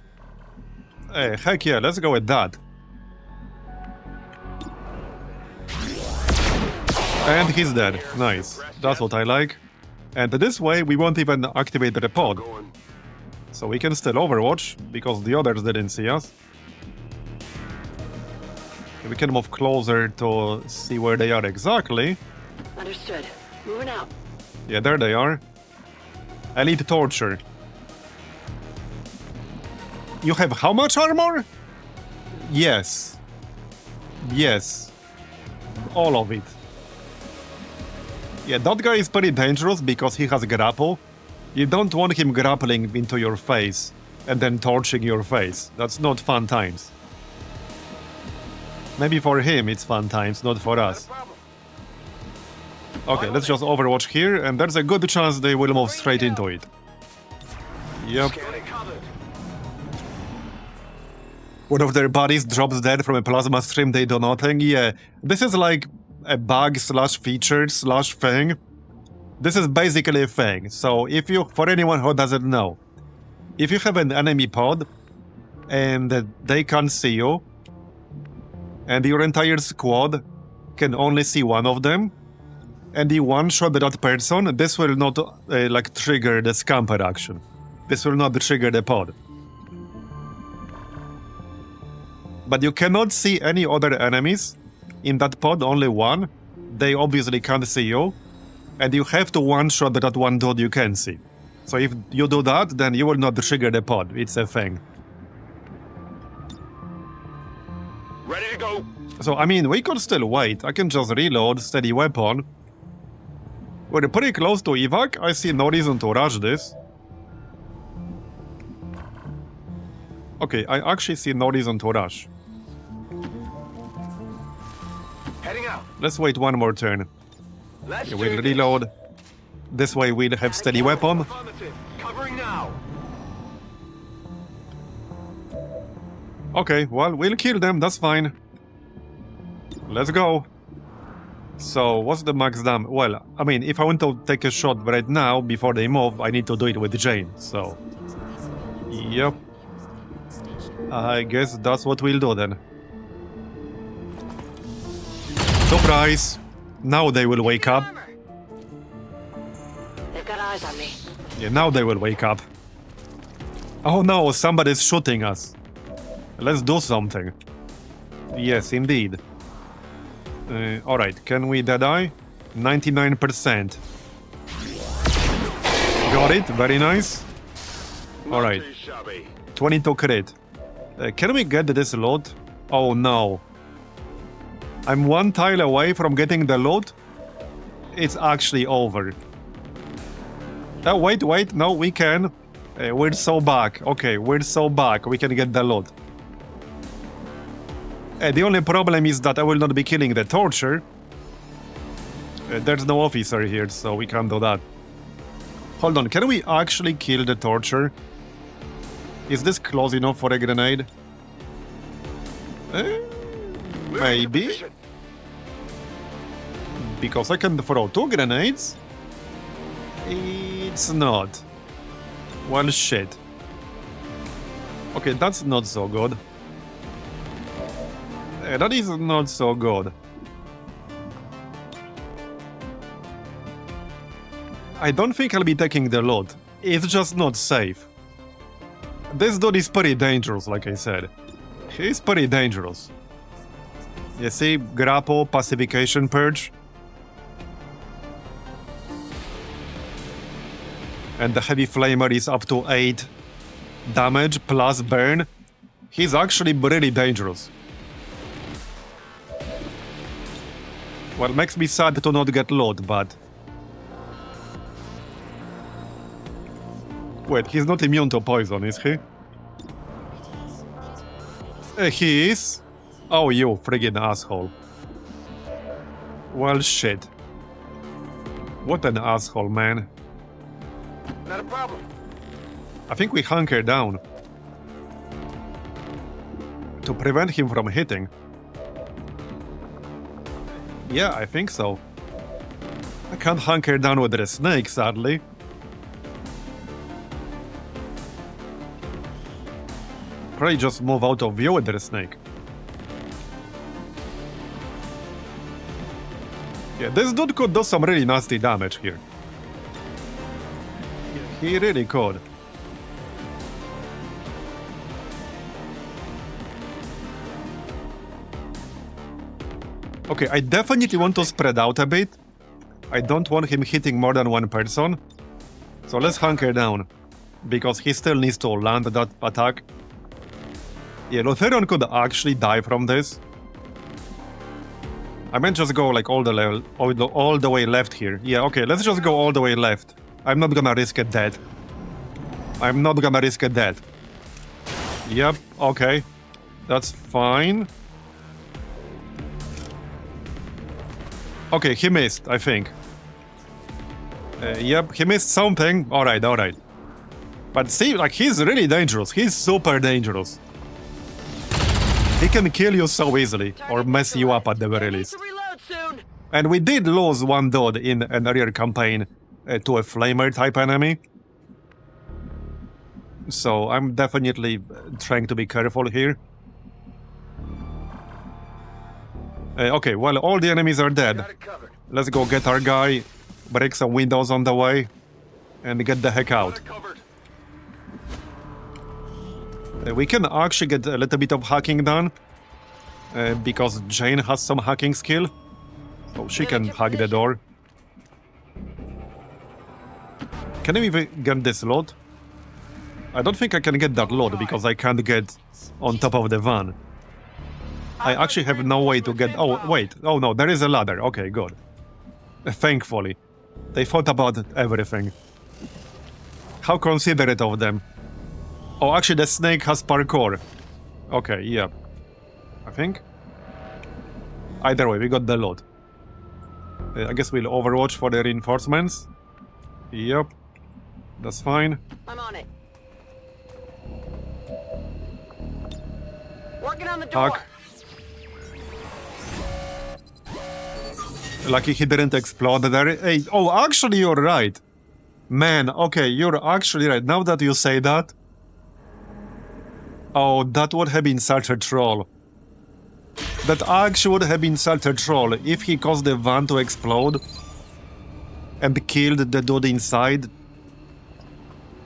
Hey, heck yeah, let's go with that. And he's dead. Nice. That's what I like. And this way, we won't even activate the pod. So we can still overwatch, because the others didn't see us. We can move closer to see where they are exactly. Understood. Moving out. Yeah, there they are. Elite Torture. You have how much armor? Yes. Yes. All of it. Yeah, that guy is pretty dangerous because he has grapple. You don't want him grappling into your face and then torching your face. That's not fun times. Maybe for him it's fun times, not for us. Okay, let's just overwatch here, and there's a good chance they will move straight into it. Yep. One of their bodies drops dead from a plasma stream they do nothing. Yeah, this is like a bug slash feature slash thing. This is basically a thing. So if you, for anyone who doesn't know, if you have an enemy pod and they can't see you, and your entire squad can only see one of them, and you one-shot that person, this will not like trigger the scamper action. This will not trigger the pod. But you cannot see any other enemies in that pod, only one. They obviously can't see you, and you have to one-shot that one dude you can see. So if you do that, then you will not trigger the pod. It's a thing. Ready to go. So, I mean, we could still wait. I can just reload, steady weapon. We're pretty close to evac. I see no reason to rush this. Okay, I actually see no reason to rush. Heading out. Let's wait one more turn. Let's We'll reload. This way we'll have steady weapon. Covering now. Okay, well, we'll kill them, that's fine. Let's go. So, what's the max damage? Well, I mean, if I want to take a shot right now, before they move, I need to do it with Jane, so... Yep. I guess that's what we'll do then. Surprise! Now they will wake up. They've got eyes on me. Yeah, now they will wake up. Oh no, somebody's shooting us. Let's do something. Yes, indeed. Alright, can we dead-eye? 99%. Got it, very nice. Alright. 22 crit. Can we get this loot? Oh no. I'm one tile away from getting the loot. It's actually over. Wait, no, we can. We're so back. Okay, we're so back. We can get the loot. The only problem is that I will not be killing the torture. There's no officer here, so we can't do that. Hold on, can we actually kill the torture? Is this close enough for a grenade? Maybe. Because I can throw 2 grenades? It's not. Well, shit. Okay, that's not so good. That is not so good. I don't think I'll be taking the loot. It's just not safe. This dude is pretty dangerous, like I said. He's pretty dangerous. You see, grapple, pacification, purge. And the heavy flamer is up to 8 damage plus burn. He's actually really dangerous. Well, makes me sad to not get loot, but... Wait, he's not immune to poison, is he? He is? Oh, you friggin' asshole. Well, shit. What an asshole, man. Not a problem. I think we hunker down. to prevent him from hitting. Yeah, I think so. I can't hunker down with the snake, sadly. Probably just move out of view with the snake. Yeah, this dude could do some really nasty damage here. He really could. Okay, I definitely want to spread out a bit. I don't want him hitting more than one person. So let's hunker down. Because he still needs to land that attack. Yeah, Lutherion could actually die from this. I might just go like all the way left here. Yeah, okay, let's just go all the way left. I'm not gonna risk a death. I'm not gonna risk a death. Yep, okay. That's fine. Okay, he missed, I think. Yep, he missed something. Alright, alright. But see, like, he's really dangerous. He's super dangerous. He can kill you so easily, or mess you up at the very least. And we did lose one dude in an earlier campaign to a flamer type enemy. So I'm definitely trying to be careful here. Okay, well, all the enemies are dead. Let's go get our guy, break some windows on the way, and get the heck out. We can actually get a little bit of hacking done, because Jane has some hacking skill, so she can hack the door. Can I even get this load? I don't think I can get that load because I can't get on top of the van. I actually have no way to get... Oh, wait. Oh, no, there is a ladder. Okay, good. Thankfully. They thought about everything. How considerate of them. Oh, actually, the snake has parkour. Okay, yeah. I think. Either way, we got the load. I guess we'll overwatch for the reinforcements. Yep. That's fine. I'm on it. Working on the door. Hack. Lucky he didn't explode there. Hey, oh, actually, you're right. Man, okay, you're actually right. Now that you say that... Oh, that would have been such a troll. That actually would have been such a troll if he caused the van to explode and killed the dude inside.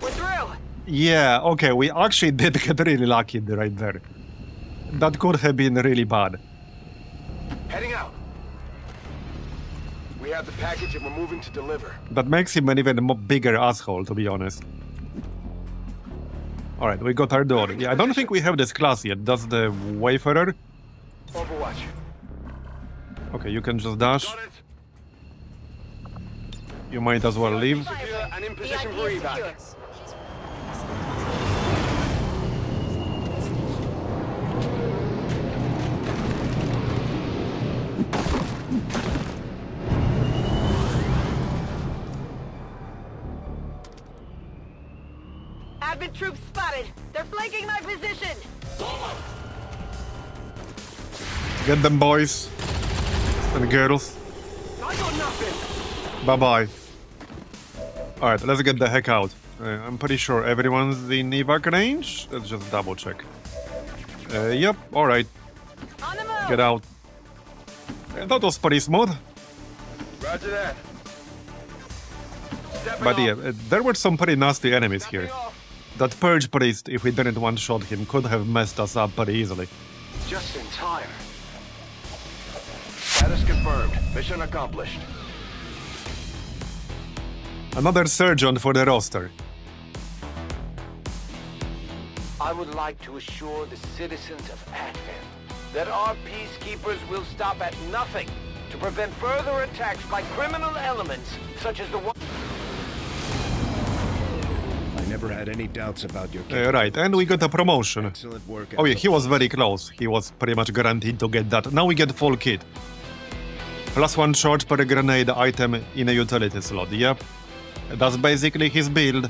We're through. Yeah, okay, we actually did get really lucky right there. That could have been really bad. Heading out. We have the package and we're moving to deliver. That makes him an even bigger asshole, to be honest. Alright, we got our door. Yeah, I don't think we have this class yet. That's the Wayfarer. Overwatch. Okay, you can just dash. You might as well leave. And in position for evac. Advent troops spotted. They're flanking my position. Get them, boys and girls. I got nothing. Bye-bye. Alright, let's get the heck out. I'm pretty sure everyone's in evac range. Let's just double check. Yep, alright. Get out. That was pretty smooth. Roger that. But yeah, there were some pretty nasty enemies here. That Purge Priest, if we didn't one-shot him, could have messed us up pretty easily. Just in time. Status confirmed. Mission accomplished. Another surgeon for the roster. I would like to assure the citizens of Advent that our peacekeepers will stop at nothing to prevent further attacks by criminal elements such as the one... I never had any doubts about your right, and we got a promotion. Excellent work. Oh yeah, he was very close. He was pretty much guaranteed to get that. Now we get full kit. +1 charge per grenade item in a utility slot. Yep. That's basically his build.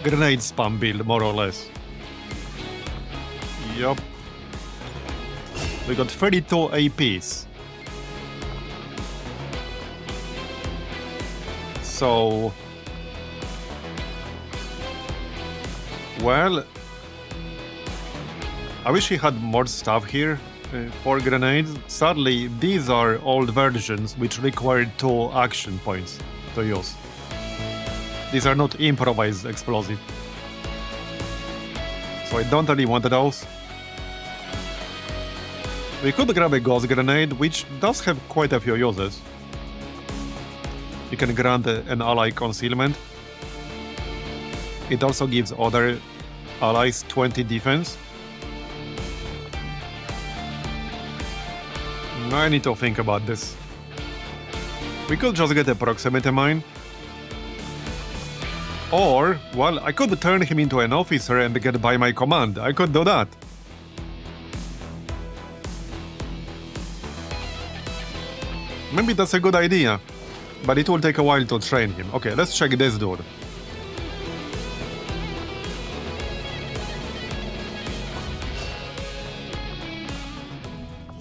Grenade spam build, more or less. Yup. We got 32 APs. So... Well... I wish he had more stuff here for grenades. Sadly, these are old versions which require 2 action points to use. These are not improvised explosive. So I don't really want those. We could grab a ghost grenade, which does have quite a few uses. You can grant an ally concealment. It also gives other allies 20 defense. I need to think about this. We could just get a proximity mine. Or, well, I could turn him into an officer and get by my command. I could do that. Maybe that's a good idea. But it will take a while to train him. Okay, let's check this dude.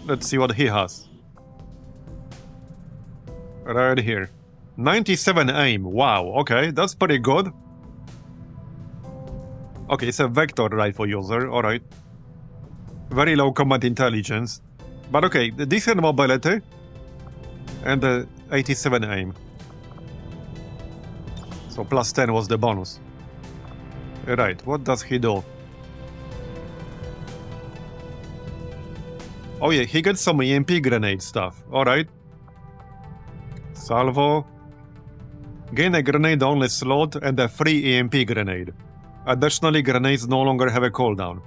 Let's see what he has. Right here. 97 aim. Wow, okay, that's pretty good. Okay, it's a vector rifle user, alright. Very low combat intelligence. But okay, decent mobility. And 87 aim. So plus 10 was the bonus. Right, what does he do? Oh yeah, he gets some EMP grenade stuff. Alright. Salvo. Gain a grenade-only slot and a free EMP grenade. Additionally, grenades no longer have a cooldown.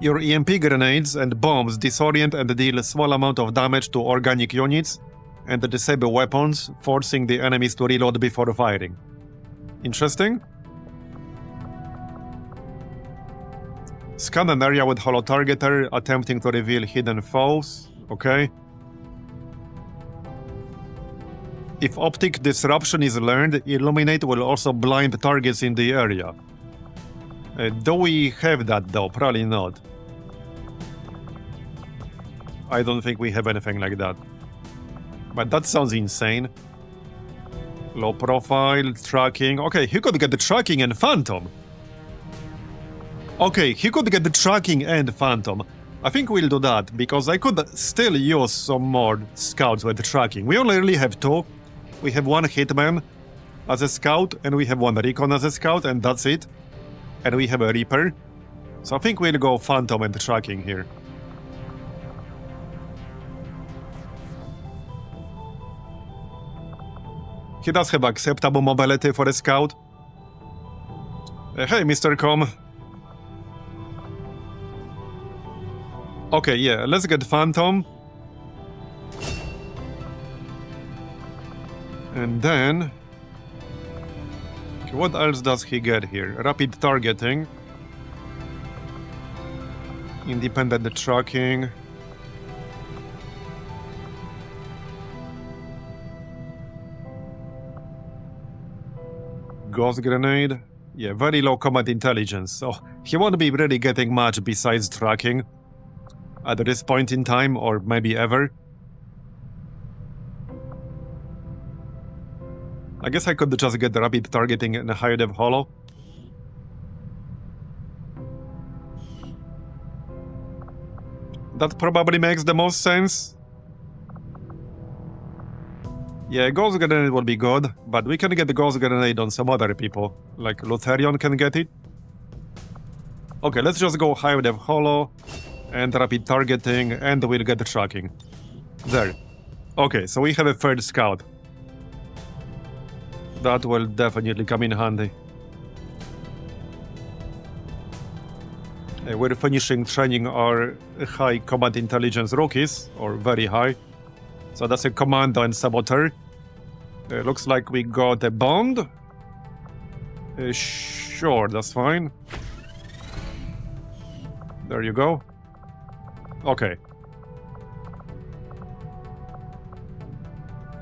Your EMP grenades and bombs disorient and deal a small amount of damage to organic units and disable weapons, forcing the enemies to reload before firing. Interesting. Scan an area with holo targeter, attempting to reveal hidden foes. Okay. If optic disruption is learned, illuminate will also blind targets in the area. Do we have that though? Probably not. I don't think we have anything like that. But that sounds insane. Low profile, tracking. Okay, he could get the tracking and phantom. Okay, he could get the tracking and phantom. I think we'll do that, because I could still use some more scouts with tracking. We only really have 2. We have 1 hitman as a scout, and we have 1 recon as a scout, and that's it. And we have a reaper. So I think we'll go phantom and tracking here. He does have acceptable mobility for a scout. Hey, Mr. Com. Okay, yeah, let's get Phantom. And then... Okay, what else does he get here? Rapid targeting. Independent tracking. Ghost grenade. Yeah, very low combat intelligence, so he won't be really getting much besides tracking at this point in time, or maybe ever. I guess I could just get the rapid targeting in a higher dev holo. That probably makes the most sense. Yeah, Ghost Grenade will be good, but we can get the Ghost Grenade on some other people, like Lutherion can get it. Okay, let's just go higher dev holo, and rapid targeting, and we'll get the tracking. There. Okay, so we have a third scout. That will definitely come in handy. We're finishing training our high combat intelligence rookies, or very high. So that's a commando and saboteur. Looks like we got a bond. Sure, that's fine. There you go. Okay.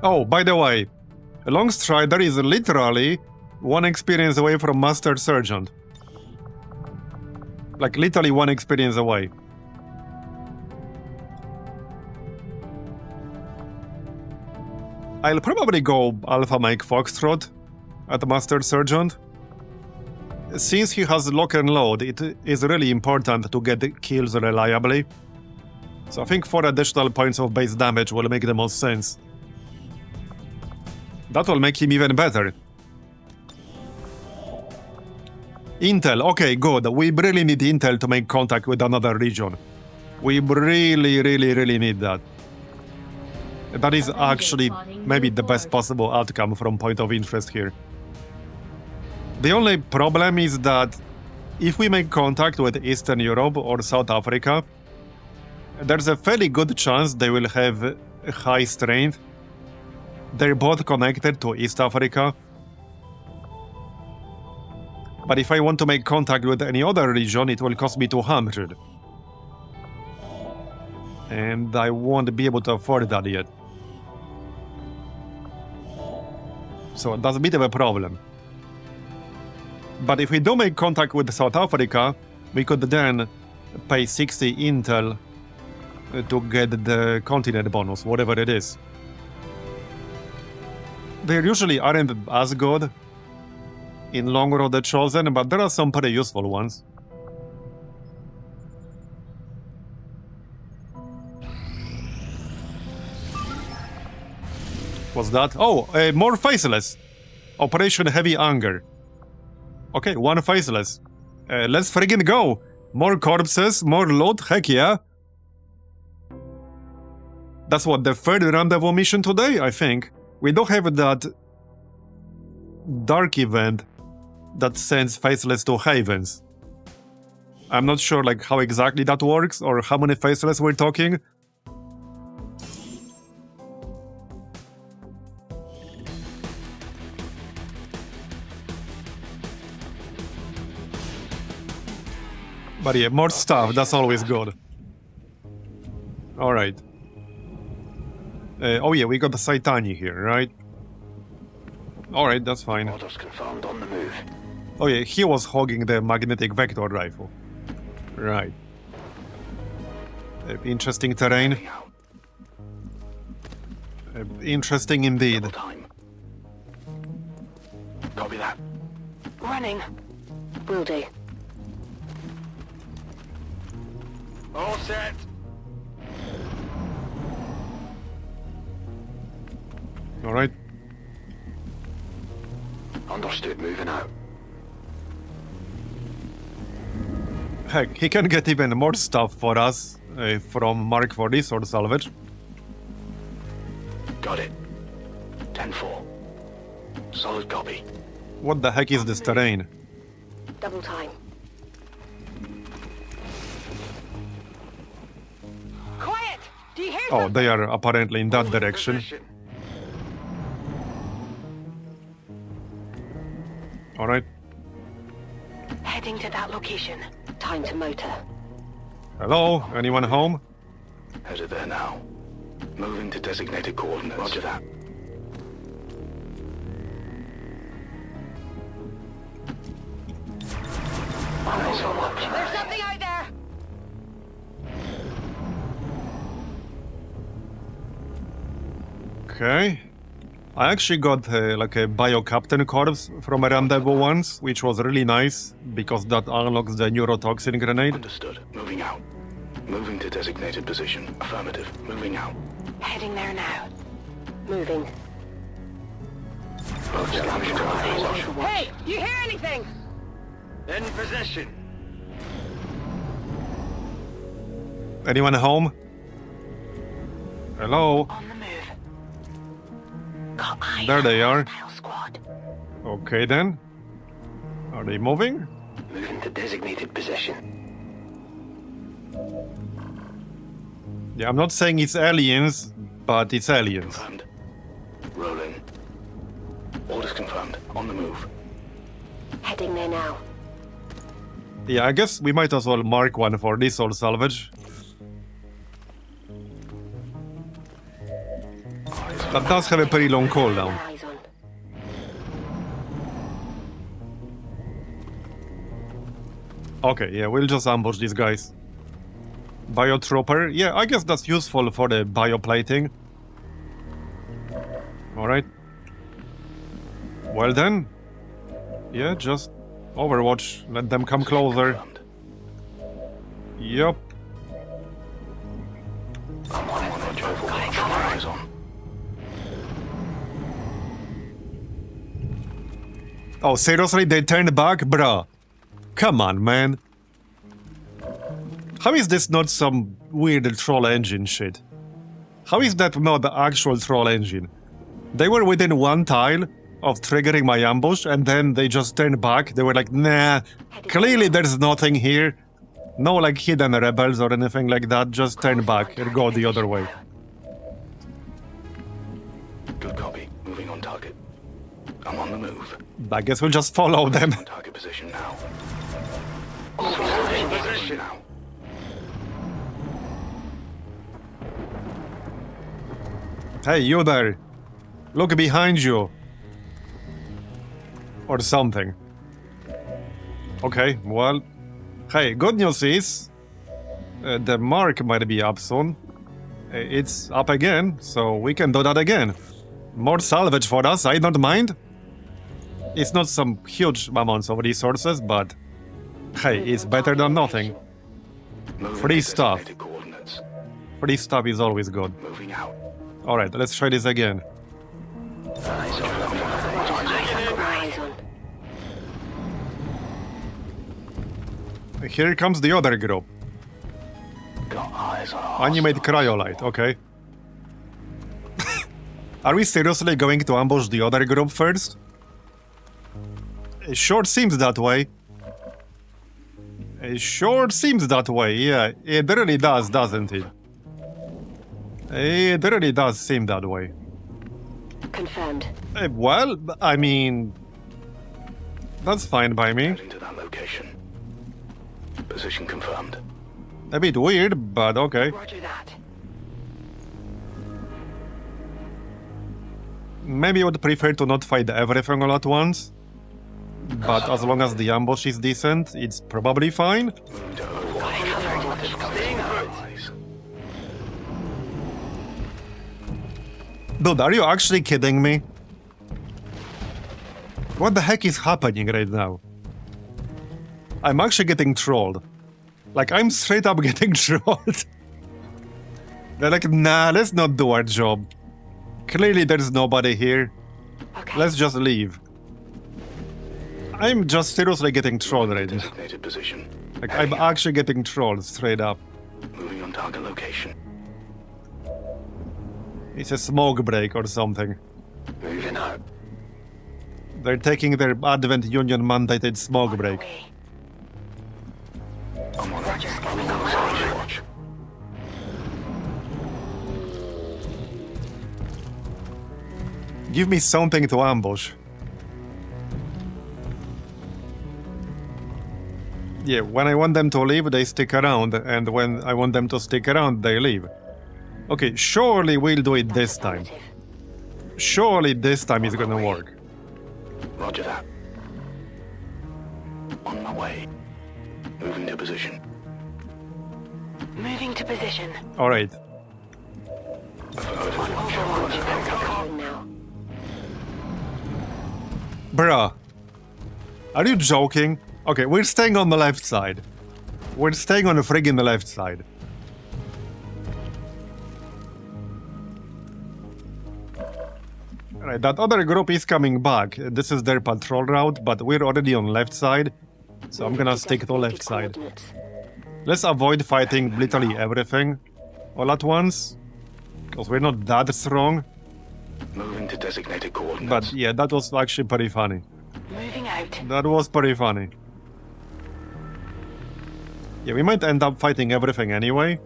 Oh, by the way, Longstrider is literally 1 experience away from Master Sergeant. Like, literally 1 experience away. I'll probably go Alpha Mike Foxtrot at Master Sergeant. Since he has lock and load, it is really important to get kills reliably. So I think 4 additional points of base damage will make the most sense. That will make him even better. Intel, okay, good. We really need intel to make contact with another region. We really need that. That is actually maybe the best possible outcome from point of interest here. The only problem is that if we make contact with Eastern Europe or South Africa, there's a fairly good chance they will have high strength. They're both connected to East Africa. But if I want to make contact with any other region, it will cost me 200. And I won't be able to afford that yet. So that's a bit of a problem. But if we do make contact with South Africa, we could then pay 60 intel to get the continent bonus, whatever it is. They usually aren't as good in Long Road the Chosen, but there are some pretty useful ones. What's that? Oh, more faceless. Operation Heavy Anger. Okay, 1 faceless. Let's friggin' go. More corpses, more loot, heck yeah. That's what, the 3rd rendezvous mission today, I think. We do have that dark event that sends faceless to havens. I'm not sure like how exactly that works or how many faceless we're talking. But yeah, more stuff, that's always good. Alright. Oh yeah, we got the Saitani here, right? Alright, that's fine. Orders confirmed, on the move. Oh yeah, he was hogging the magnetic vector rifle. Right. Interesting terrain. Interesting indeed. Time. Copy that. Running. Will do. All set. Alright. Understood, moving out. Heck, he can get even more stuff for us from Mark for resource salvage. Got it. 10-4. Solid copy. What the heck is this terrain? Double time. Quiet! Do you hear Oh, they are apparently in that direction. Alright. Heading to that location. Time to motor. Hello? Anyone home? Headed there now. Moving to designated coordinates. Roger that. There's something out there! Okay. I actually got like a bio-captain corpse from a rendezvous once, which was really nice, because that unlocks the neurotoxin grenade. Understood. Moving out. Moving to designated position. Affirmative. Moving out. Heading there now. Moving. Hey, you hear anything? In position. Anyone home? Hello? On the move. Got eyes There they on are. hostile squad. Okay then. Are they moving? Moving to designated position. Yeah, I'm not saying it's aliens, but it's aliens. Confirmed. Rolling. Orders confirmed. On the move. Heading there now. Yeah, I guess we might as well mark one for resource salvage. That does have a pretty long cooldown. Eyes on. Okay, yeah, we'll just ambush these guys. Biotrooper, yeah, I guess that's useful for the bioplating. Alright. Well then. Yeah, just Overwatch. Let them come closer. Yup. Oh, seriously? They turned back? Bruh. Come on, man. How is this not some weird troll engine shit? How is that not the actual troll engine? They were within one tile of triggering my ambush, and then they just turned back. They were like, nah, clearly there's nothing here. No, like, hidden rebels or anything like that. Just turn back and go the other way. Good copy. Moving on target. I'm on the move. I guess we'll just follow them. On target position now. Now. Hey, you there. Look behind you. Or something. Okay, well... Hey, good news is... the mark might be up soon. It's up again, so we can do that again. More salvage for us, I don't mind. It's not some huge amounts of resources, but... Hey, it's better than nothing. Free stuff. Free stuff is always good. Moving out. Alright, let's try this again. Here comes the other group. Animate cryolite, okay. Are we seriously going to ambush the other group first? It sure seems that way. It sure seems that way, yeah. It really does, doesn't it? It really does seem that way. Confirmed. Well, I mean... That's fine by me. Heading to that location. Position confirmed. A bit weird, but okay. Roger that. Maybe I would prefer to not fight everything all at once. But as long as the ambush is decent, it's probably fine. Dude, are you actually kidding me? What the heck is happening right now? I'm actually getting trolled. Like, I'm straight up getting trolled. They're like, nah, let's not do our job. Clearly there's nobody here. Okay. Let's just leave. I'm just seriously getting trolled right now. Designated position. Like, I'm actually getting trolled straight up. Moving on target location. It's a smoke break or something. Moving out. They're taking their Advent Union mandated smoke break. I'm on watch. Give me something to ambush. Yeah, when I want them to leave, they stick around, and when I want them to stick around, they leave. Okay, surely we'll do it this time. Surely this time it's gonna work. Roger that. On my way. Moving to position. Moving to position. Alright. Bruh. Are you joking? Okay, we're staying on the left side. We're staying on the friggin' left side. Alright, that other group is coming back. This is their patrol route, but we're already on left side. So I'm gonna stick to left side. Let's avoid fighting literally everything all at once. Because we're not that strong. Moving to designated coordinates. But yeah, that was actually pretty funny. Moving out. That was pretty funny. Yeah, we might end up fighting everything anyway.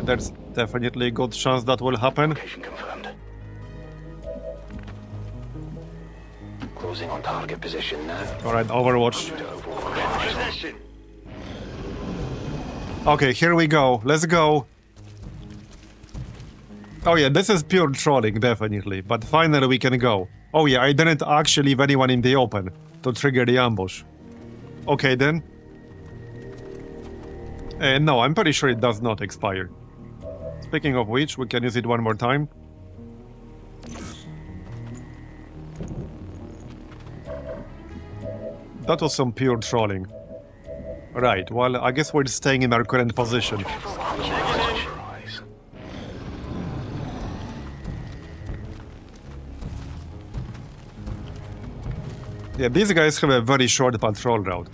There's definitely a good chance that will happen. Location confirmed. Closing on target position now. Alright, Overwatch. Okay, here we go. Let's go. Oh yeah, this is pure trolling, definitely. But finally we can go. Oh yeah, I didn't actually leave anyone in the open to trigger the ambush. Okay then. No, I'm pretty sure it does not expire. Speaking of which, we can use it one more time. That was some pure trolling. Right, well, I guess we're staying in our current position. Yeah, these guys have a very short patrol route.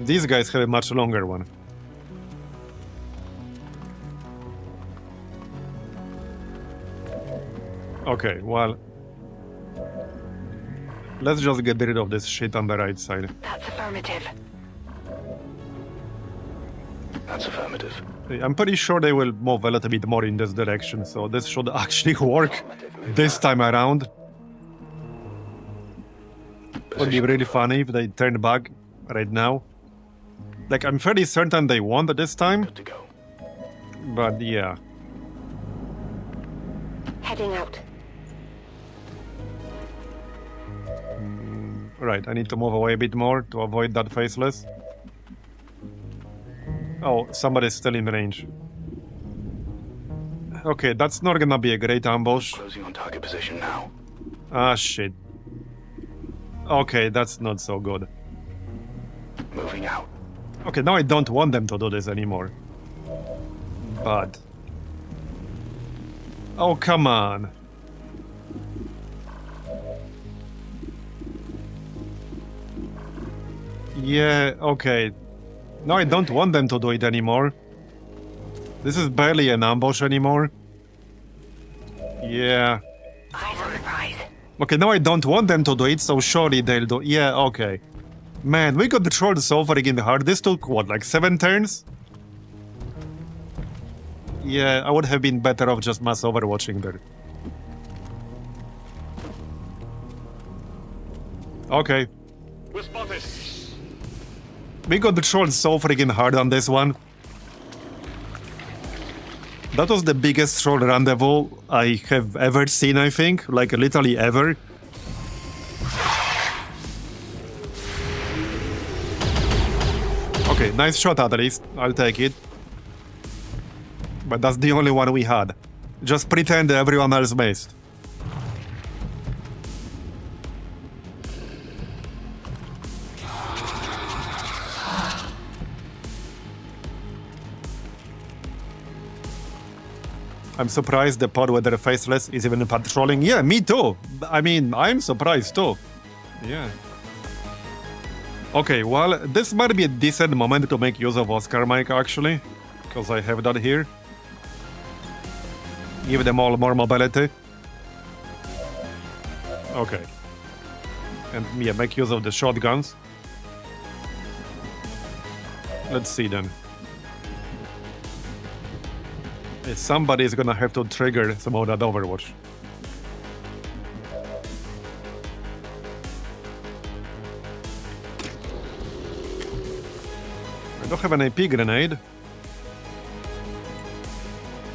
These guys have a much longer one. Okay, well... let's just get rid of this shit on the right side. That's affirmative. That's affirmative. I'm pretty sure they will move a little bit more in this direction, so this should actually work this time around. Would be really funny if they turn back right now. Like, I'm fairly certain they won this time. But yeah. Heading out. Right, I need to move away a bit more to avoid that faceless. Oh, somebody's still in range. Okay, that's not gonna be a great ambush. Closing on target position now. Ah, shit. Okay, that's not so good. Moving out. Okay, now I don't want them to do this anymore. But... oh, come on. Yeah, okay. No, I don't want them to do it anymore. This is barely an ambush anymore. Yeah. Eyes on the prize. Okay, now I don't want them to do it, so surely they'll do... yeah, okay. Man, we got the troll so freaking hard. This took, what, like 7 turns? Yeah, I would have been better off just mass overwatching there. Okay. We're spotted. We got the troll so freaking hard on this one. That was the biggest troll rendezvous I have ever seen, I think. Like, literally ever. Okay, nice shot at least. I'll take it. But that's the only one we had. Just pretend everyone else missed. I'm surprised the pod with the faceless is even patrolling. Yeah, me too. I mean, I'm surprised too. Yeah. Okay, well, this might be a decent moment to make use of Oscar Mike, actually. Because I have that here. Give them all more mobility. Okay. And yeah, make use of the shotguns. Let's see then. Somebody is gonna have to trigger some of that Overwatch. I don't have an AP grenade.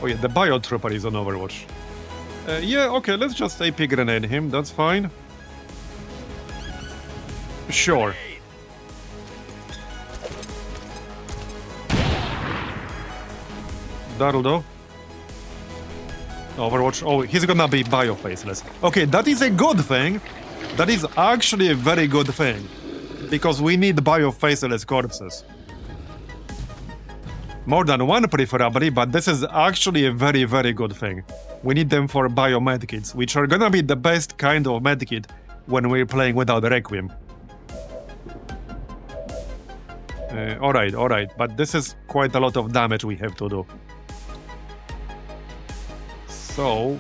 Oh yeah, the Biotrooper is on Overwatch. Yeah, okay, let's just AP grenade him, that's fine. Sure. That'll do. Overwatch. Oh, he's gonna be bio-faceless. Okay, that is a good thing. That is actually a very good thing. Because we need bio-faceless corpses. More than one preferably, but this is actually a very, very good thing. We need them for bio-medkits, which are gonna be the best kind of medkit when we're playing without Requiem. Alright, but this is quite a lot of damage we have to do. So,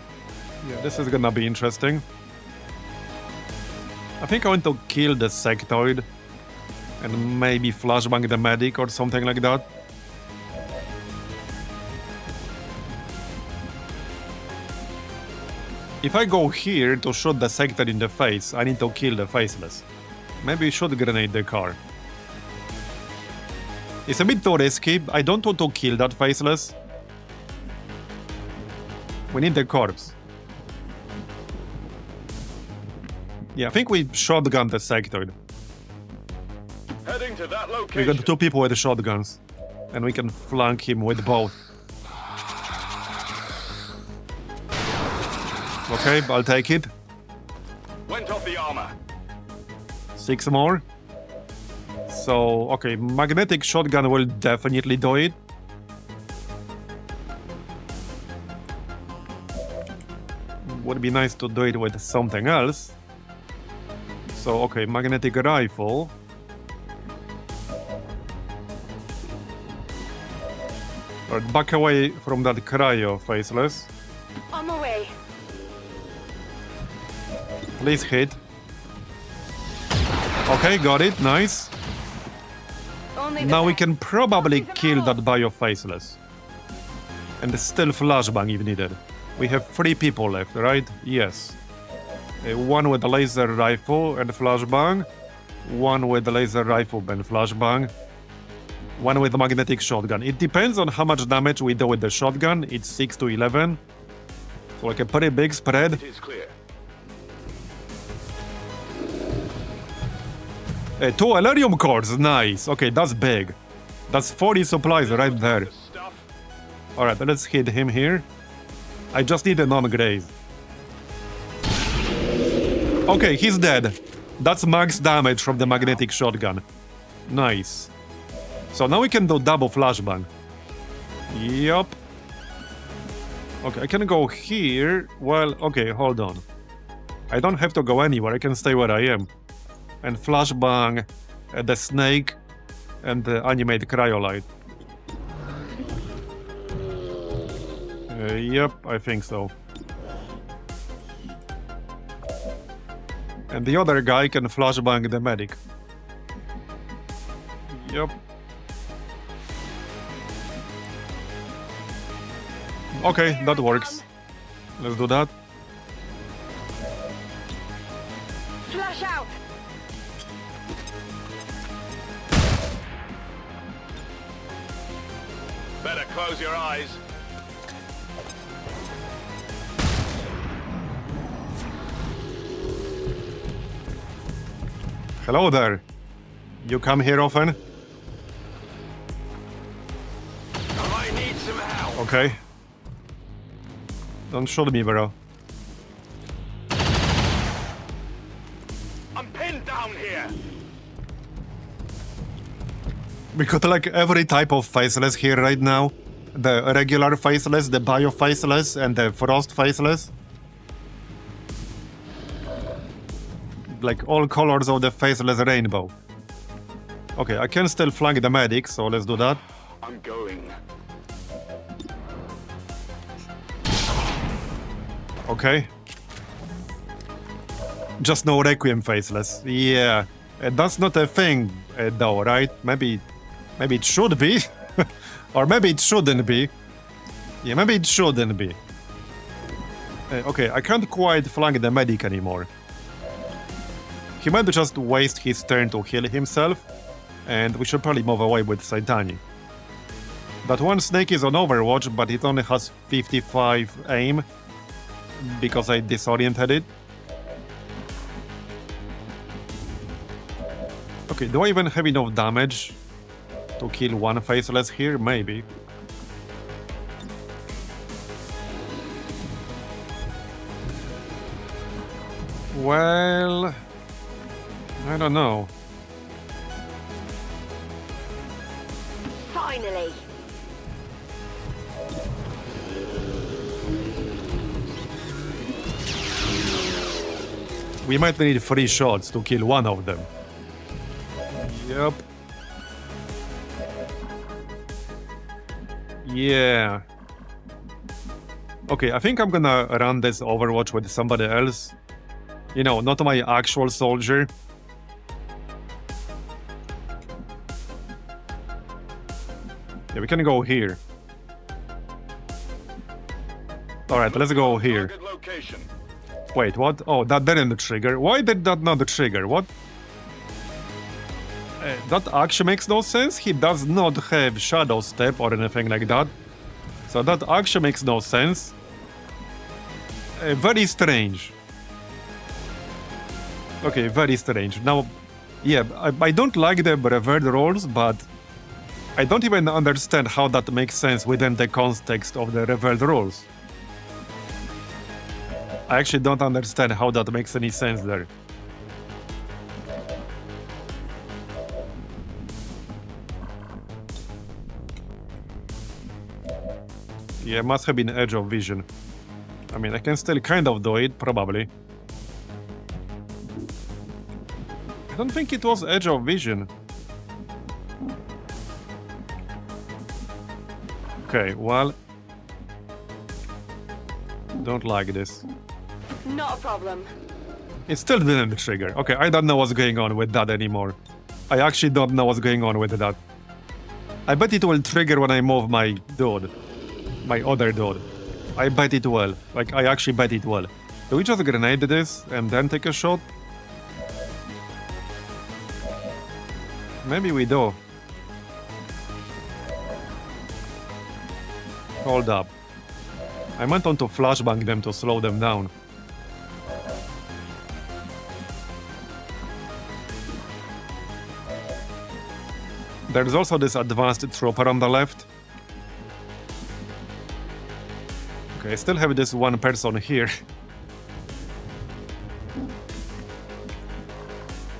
yeah, this is gonna be interesting. I think I want to kill the sectoid and maybe flashbang the medic or something like that. If I go here to shoot the sector in the face, I need to kill the faceless. Maybe we should grenade the car. It's a bit too risky. I don't want to kill that faceless. We need the corpse. Yeah, I think we shotgun the sectoid. Heading to that We location. got 2 people with shotguns. And we can flank him with both. Okay, I'll take it. Went off the armor. 6 more. So, okay, magnetic shotgun will definitely do it. Would be nice to do it with something else. So, okay, magnetic rifle. Alright, back away from that cryo, faceless. On my way. Please hit. Okay, got it, nice. Only Now we can probably kill that bio faceless. And still flashbang if needed. We have 3 people left, right? Yes. One with a laser rifle and flashbang. One with a laser rifle and flashbang. One with a magnetic shotgun. It depends on how much damage we do with the shotgun. It's 6 to 11. So like a pretty big spread. It is clear. 2 Elerium cores, nice. Okay, that's big. That's 40 supplies right there. Alright, let's hit him here. I just need a non-graze. Okay, he's dead. That's max damage from the magnetic shotgun. Nice. So now we can do double flashbang. Yup. Okay, I can go here. Well, okay, hold on. I don't have to go anywhere. I can stay where I am. And flashbang the snake and the animate cryolite. Yep, I think so. And the other guy can flashbang the medic. Yep. Okay, that works. Let's do that. Flash out. Better close your eyes. Hello there. You come here often? I need some help. Okay. Don't shoot me, bro. I'm pinned down here. We got like every type of faceless here right now. The regular faceless, the bio faceless, and the frost faceless. Like all colors of the faceless rainbow. Okay, I can still flank the medic, so let's do that. I'm going. Okay. Just no Requiem faceless. Yeah. That's not a thing, though, right? Maybe it should be. Or maybe it shouldn't be. Yeah, maybe it shouldn't be. Okay, I can't quite flank the medic anymore. He might just waste his turn to heal himself, and we should probably move away with Saitani. That one snake is on Overwatch, but it only has 55 aim, because I disoriented it. Okay, do I even have enough damage to kill one faceless here? Maybe. Well, I don't know. Finally. We might need 3 shots to kill one of them. Yep. Yeah. Okay, I think I'm gonna run this Overwatch with somebody else. You know, not my actual soldier. Yeah, we can go here. Alright, let's go here. Target location. Wait, what? Oh, that didn't trigger. Why did that not trigger? What? That actually makes no sense. He does not have Shadow Step or anything like that. So that actually makes no sense. Very strange. Okay, very strange. Now, yeah, I don't like the revered roles, but I don't even understand how that makes sense within the context of the revered roles. I actually don't understand how that makes any sense there. Yeah, must have been edge of vision. I mean, I can still kind of do it, probably. I don't think it was edge of vision. Okay, well... Don't like this. Not a problem. It still didn't trigger. Okay, I don't know what's going on with that anymore. I actually don't know what's going on with that. I bet it will trigger when I move my dude. My other dude. I bet it will. Like, I actually bet it will. Do we just grenade this and then take a shot? Maybe we do. Hold up. I meant on to flashbang them to slow them down. There's also this advanced trooper on the left. Okay, I still have this one person here.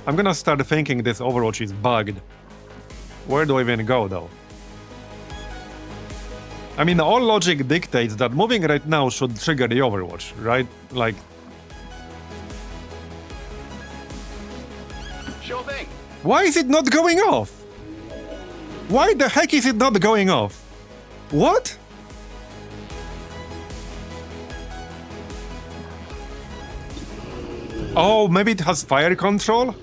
I'm gonna start thinking this Overwatch is bugged. Where do I even go, though? I mean, all logic dictates that moving right now should trigger the Overwatch, right? Like... Sure thing. Why is it not going off? Why the heck is it not going off? What? Oh, maybe it has fire control?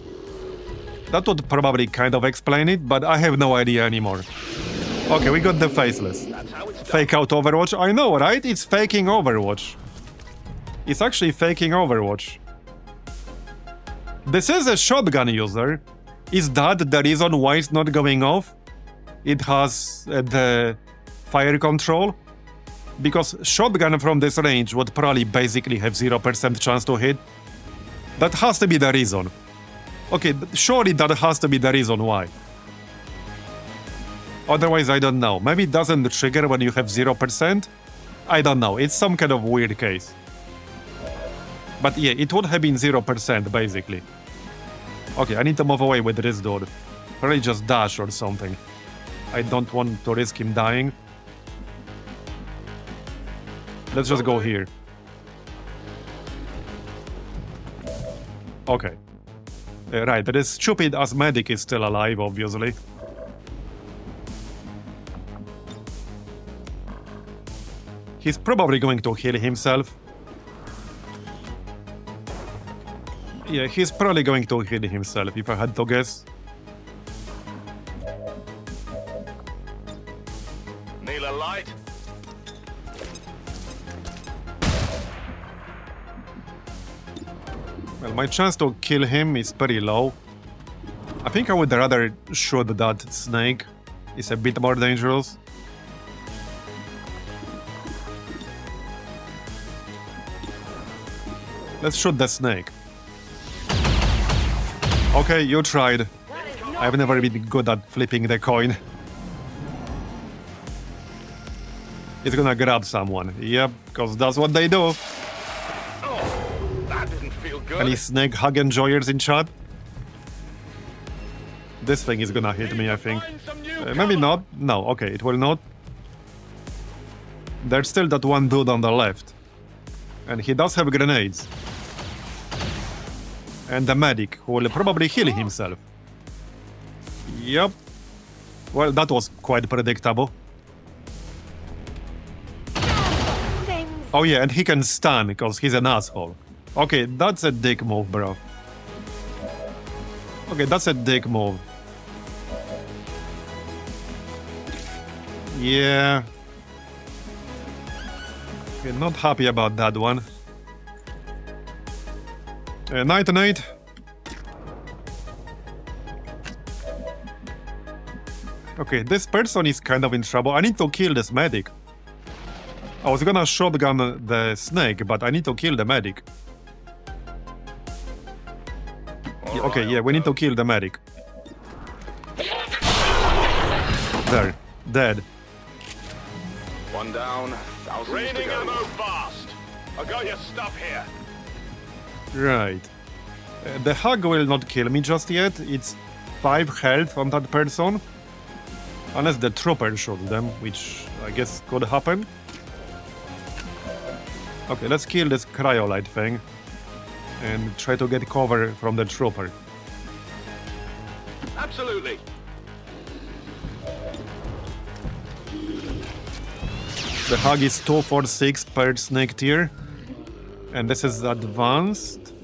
That would probably kind of explain it, but I have no idea anymore. Okay, we got the faceless. Fake out Overwatch? I know, right? It's faking Overwatch. It's actually faking Overwatch. This is a shotgun user. Is that the reason why it's not going off? It has the fire control? Because shotgun from this range would probably basically have 0% chance to hit. That has to be the reason. Okay, surely that has to be the reason why. Otherwise, I don't know. Maybe it doesn't trigger when you have 0%? I don't know. It's some kind of weird case. But yeah, it would have been 0%, basically. Okay, I need to move away with this dude. Probably just dash or something. I don't want to risk him dying. Let's just go here. Okay. Right, this stupid ass medic is still alive, obviously. He's probably going to heal himself. Yeah, he's probably going to heal himself, if I had to guess. Need a light? Well, my chance to kill him is pretty low. I think I would rather shoot that snake. It's a bit more dangerous. Let's shoot the snake. Okay, you tried. I've never been good at flipping the coin. It's gonna grab someone. Yep, because that's what they do. Oh, that didn't feel good. Any snake hug enjoyers in chat? This thing is gonna hit me, I think. Maybe not. No, okay, it will not. There's still that one dude on the left. And he does have grenades. And the medic, who will probably heal himself. Yep. Well, that was quite predictable. Oh yeah, and he can stun, because he's an asshole. Okay, that's a dick move, bro. Okay, that's a dick move. Yeah. Okay, not happy about that one. Night. Okay, this person is kind of in trouble. I need to kill this medic. I was gonna shotgun the snake, but I need to kill the medic. Yeah, okay, yeah, we need to kill the medic. There, dead. One down, thousands to go. Raining ammo fast. I got your stuff here. Right. The hug will not kill me just yet. It's 5 health on that person. Unless the trooper shot them, which I guess could happen. Okay, let's kill this cryolite thing. And try to get cover from the trooper. Absolutely. The hug is 246 per snake tier. And this is advanced.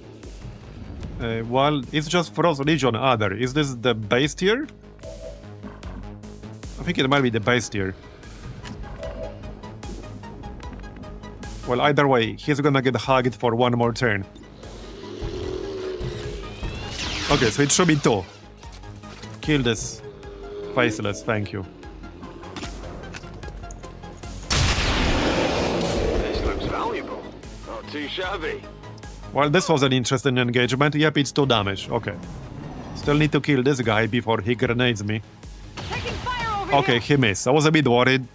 Well, it's just Frost Legion Other. Is this the base tier? I think it might be the base tier. Well, either way, he's gonna get hugged for 1 more turn. Okay, so it should be 2. Kill this faceless, thank you. This looks valuable. Not too shabby. Well, this was an interesting engagement. Yep, it's 2 damage. Okay. Still need to kill this guy before he grenades me. Okay, he missed. I was a bit worried.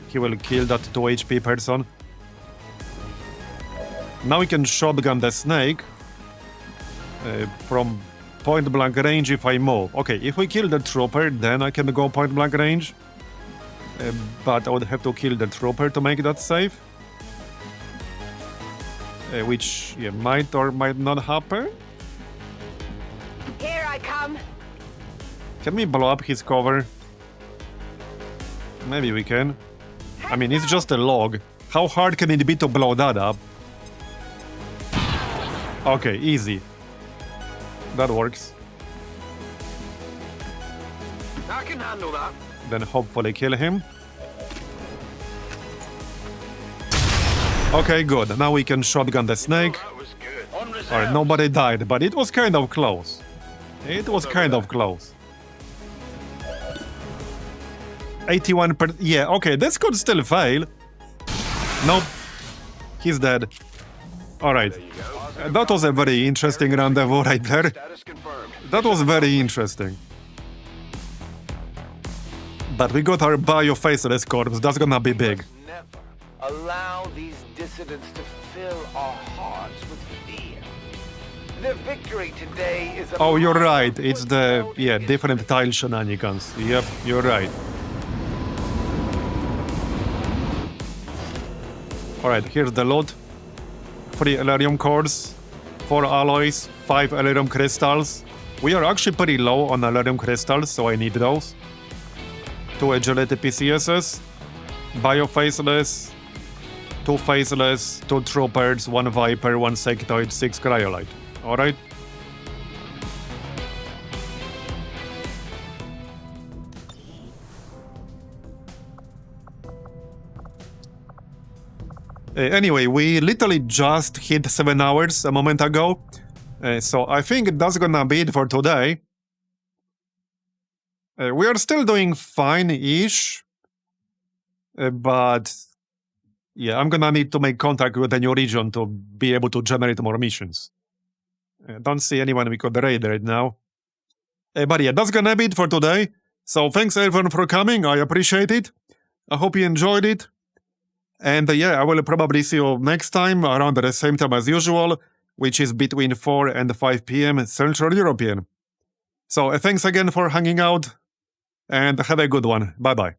He will kill that 2 HP person. Now we can shotgun the snake from point blank range if I move. Okay, if we kill the trooper, then I can go point blank range. But I would have to kill the trooper to make that safe. Which might or might not happen. Here I come. Can we blow up his cover? Maybe we can. I mean, it's just a log. How hard can it be to blow that up? Okay, easy. That works. I can handle that. Then hopefully kill him. Okay, good. Now we can shotgun the snake. That was good. Alright, nobody died, but it was kind of close. It was kind of close. 81%. Yeah, okay, this could still fail. Nope. He's dead. Alright. That was a very interesting rendezvous right there. Status confirmed. That was very interesting. But we got our bio-faceless corpse. That's gonna be big. Never allow these dissidents to fill our hearts with fear. Their victory today is a Oh, you're right. It's the, different tile shenanigans. Yep, you're right. Alright, here's the loot. 3 Elerium cores, 4 alloys, 5 Elerium crystals. We are actually pretty low on Elerium crystals, so I need those. 2 agility PCSs, bio-faceless, 2 faceless, 2 troopers, 1 viper, 1 sectoid, 6 cryolite. Alright? Anyway, we literally just hit 7 hours a moment ago. So I think that's gonna be it for today. We are still doing fine-ish. But yeah, I'm gonna need to make contact with a new region to be able to generate more missions. Don't see anyone we could raid right now. But yeah, that's gonna be it for today. So thanks everyone for coming, I appreciate it. I hope you enjoyed it. And yeah, I will probably see you next time around the same time as usual, which is between 4 and 5 PM Central European. So thanks again for hanging out, and have a good one. Bye-bye.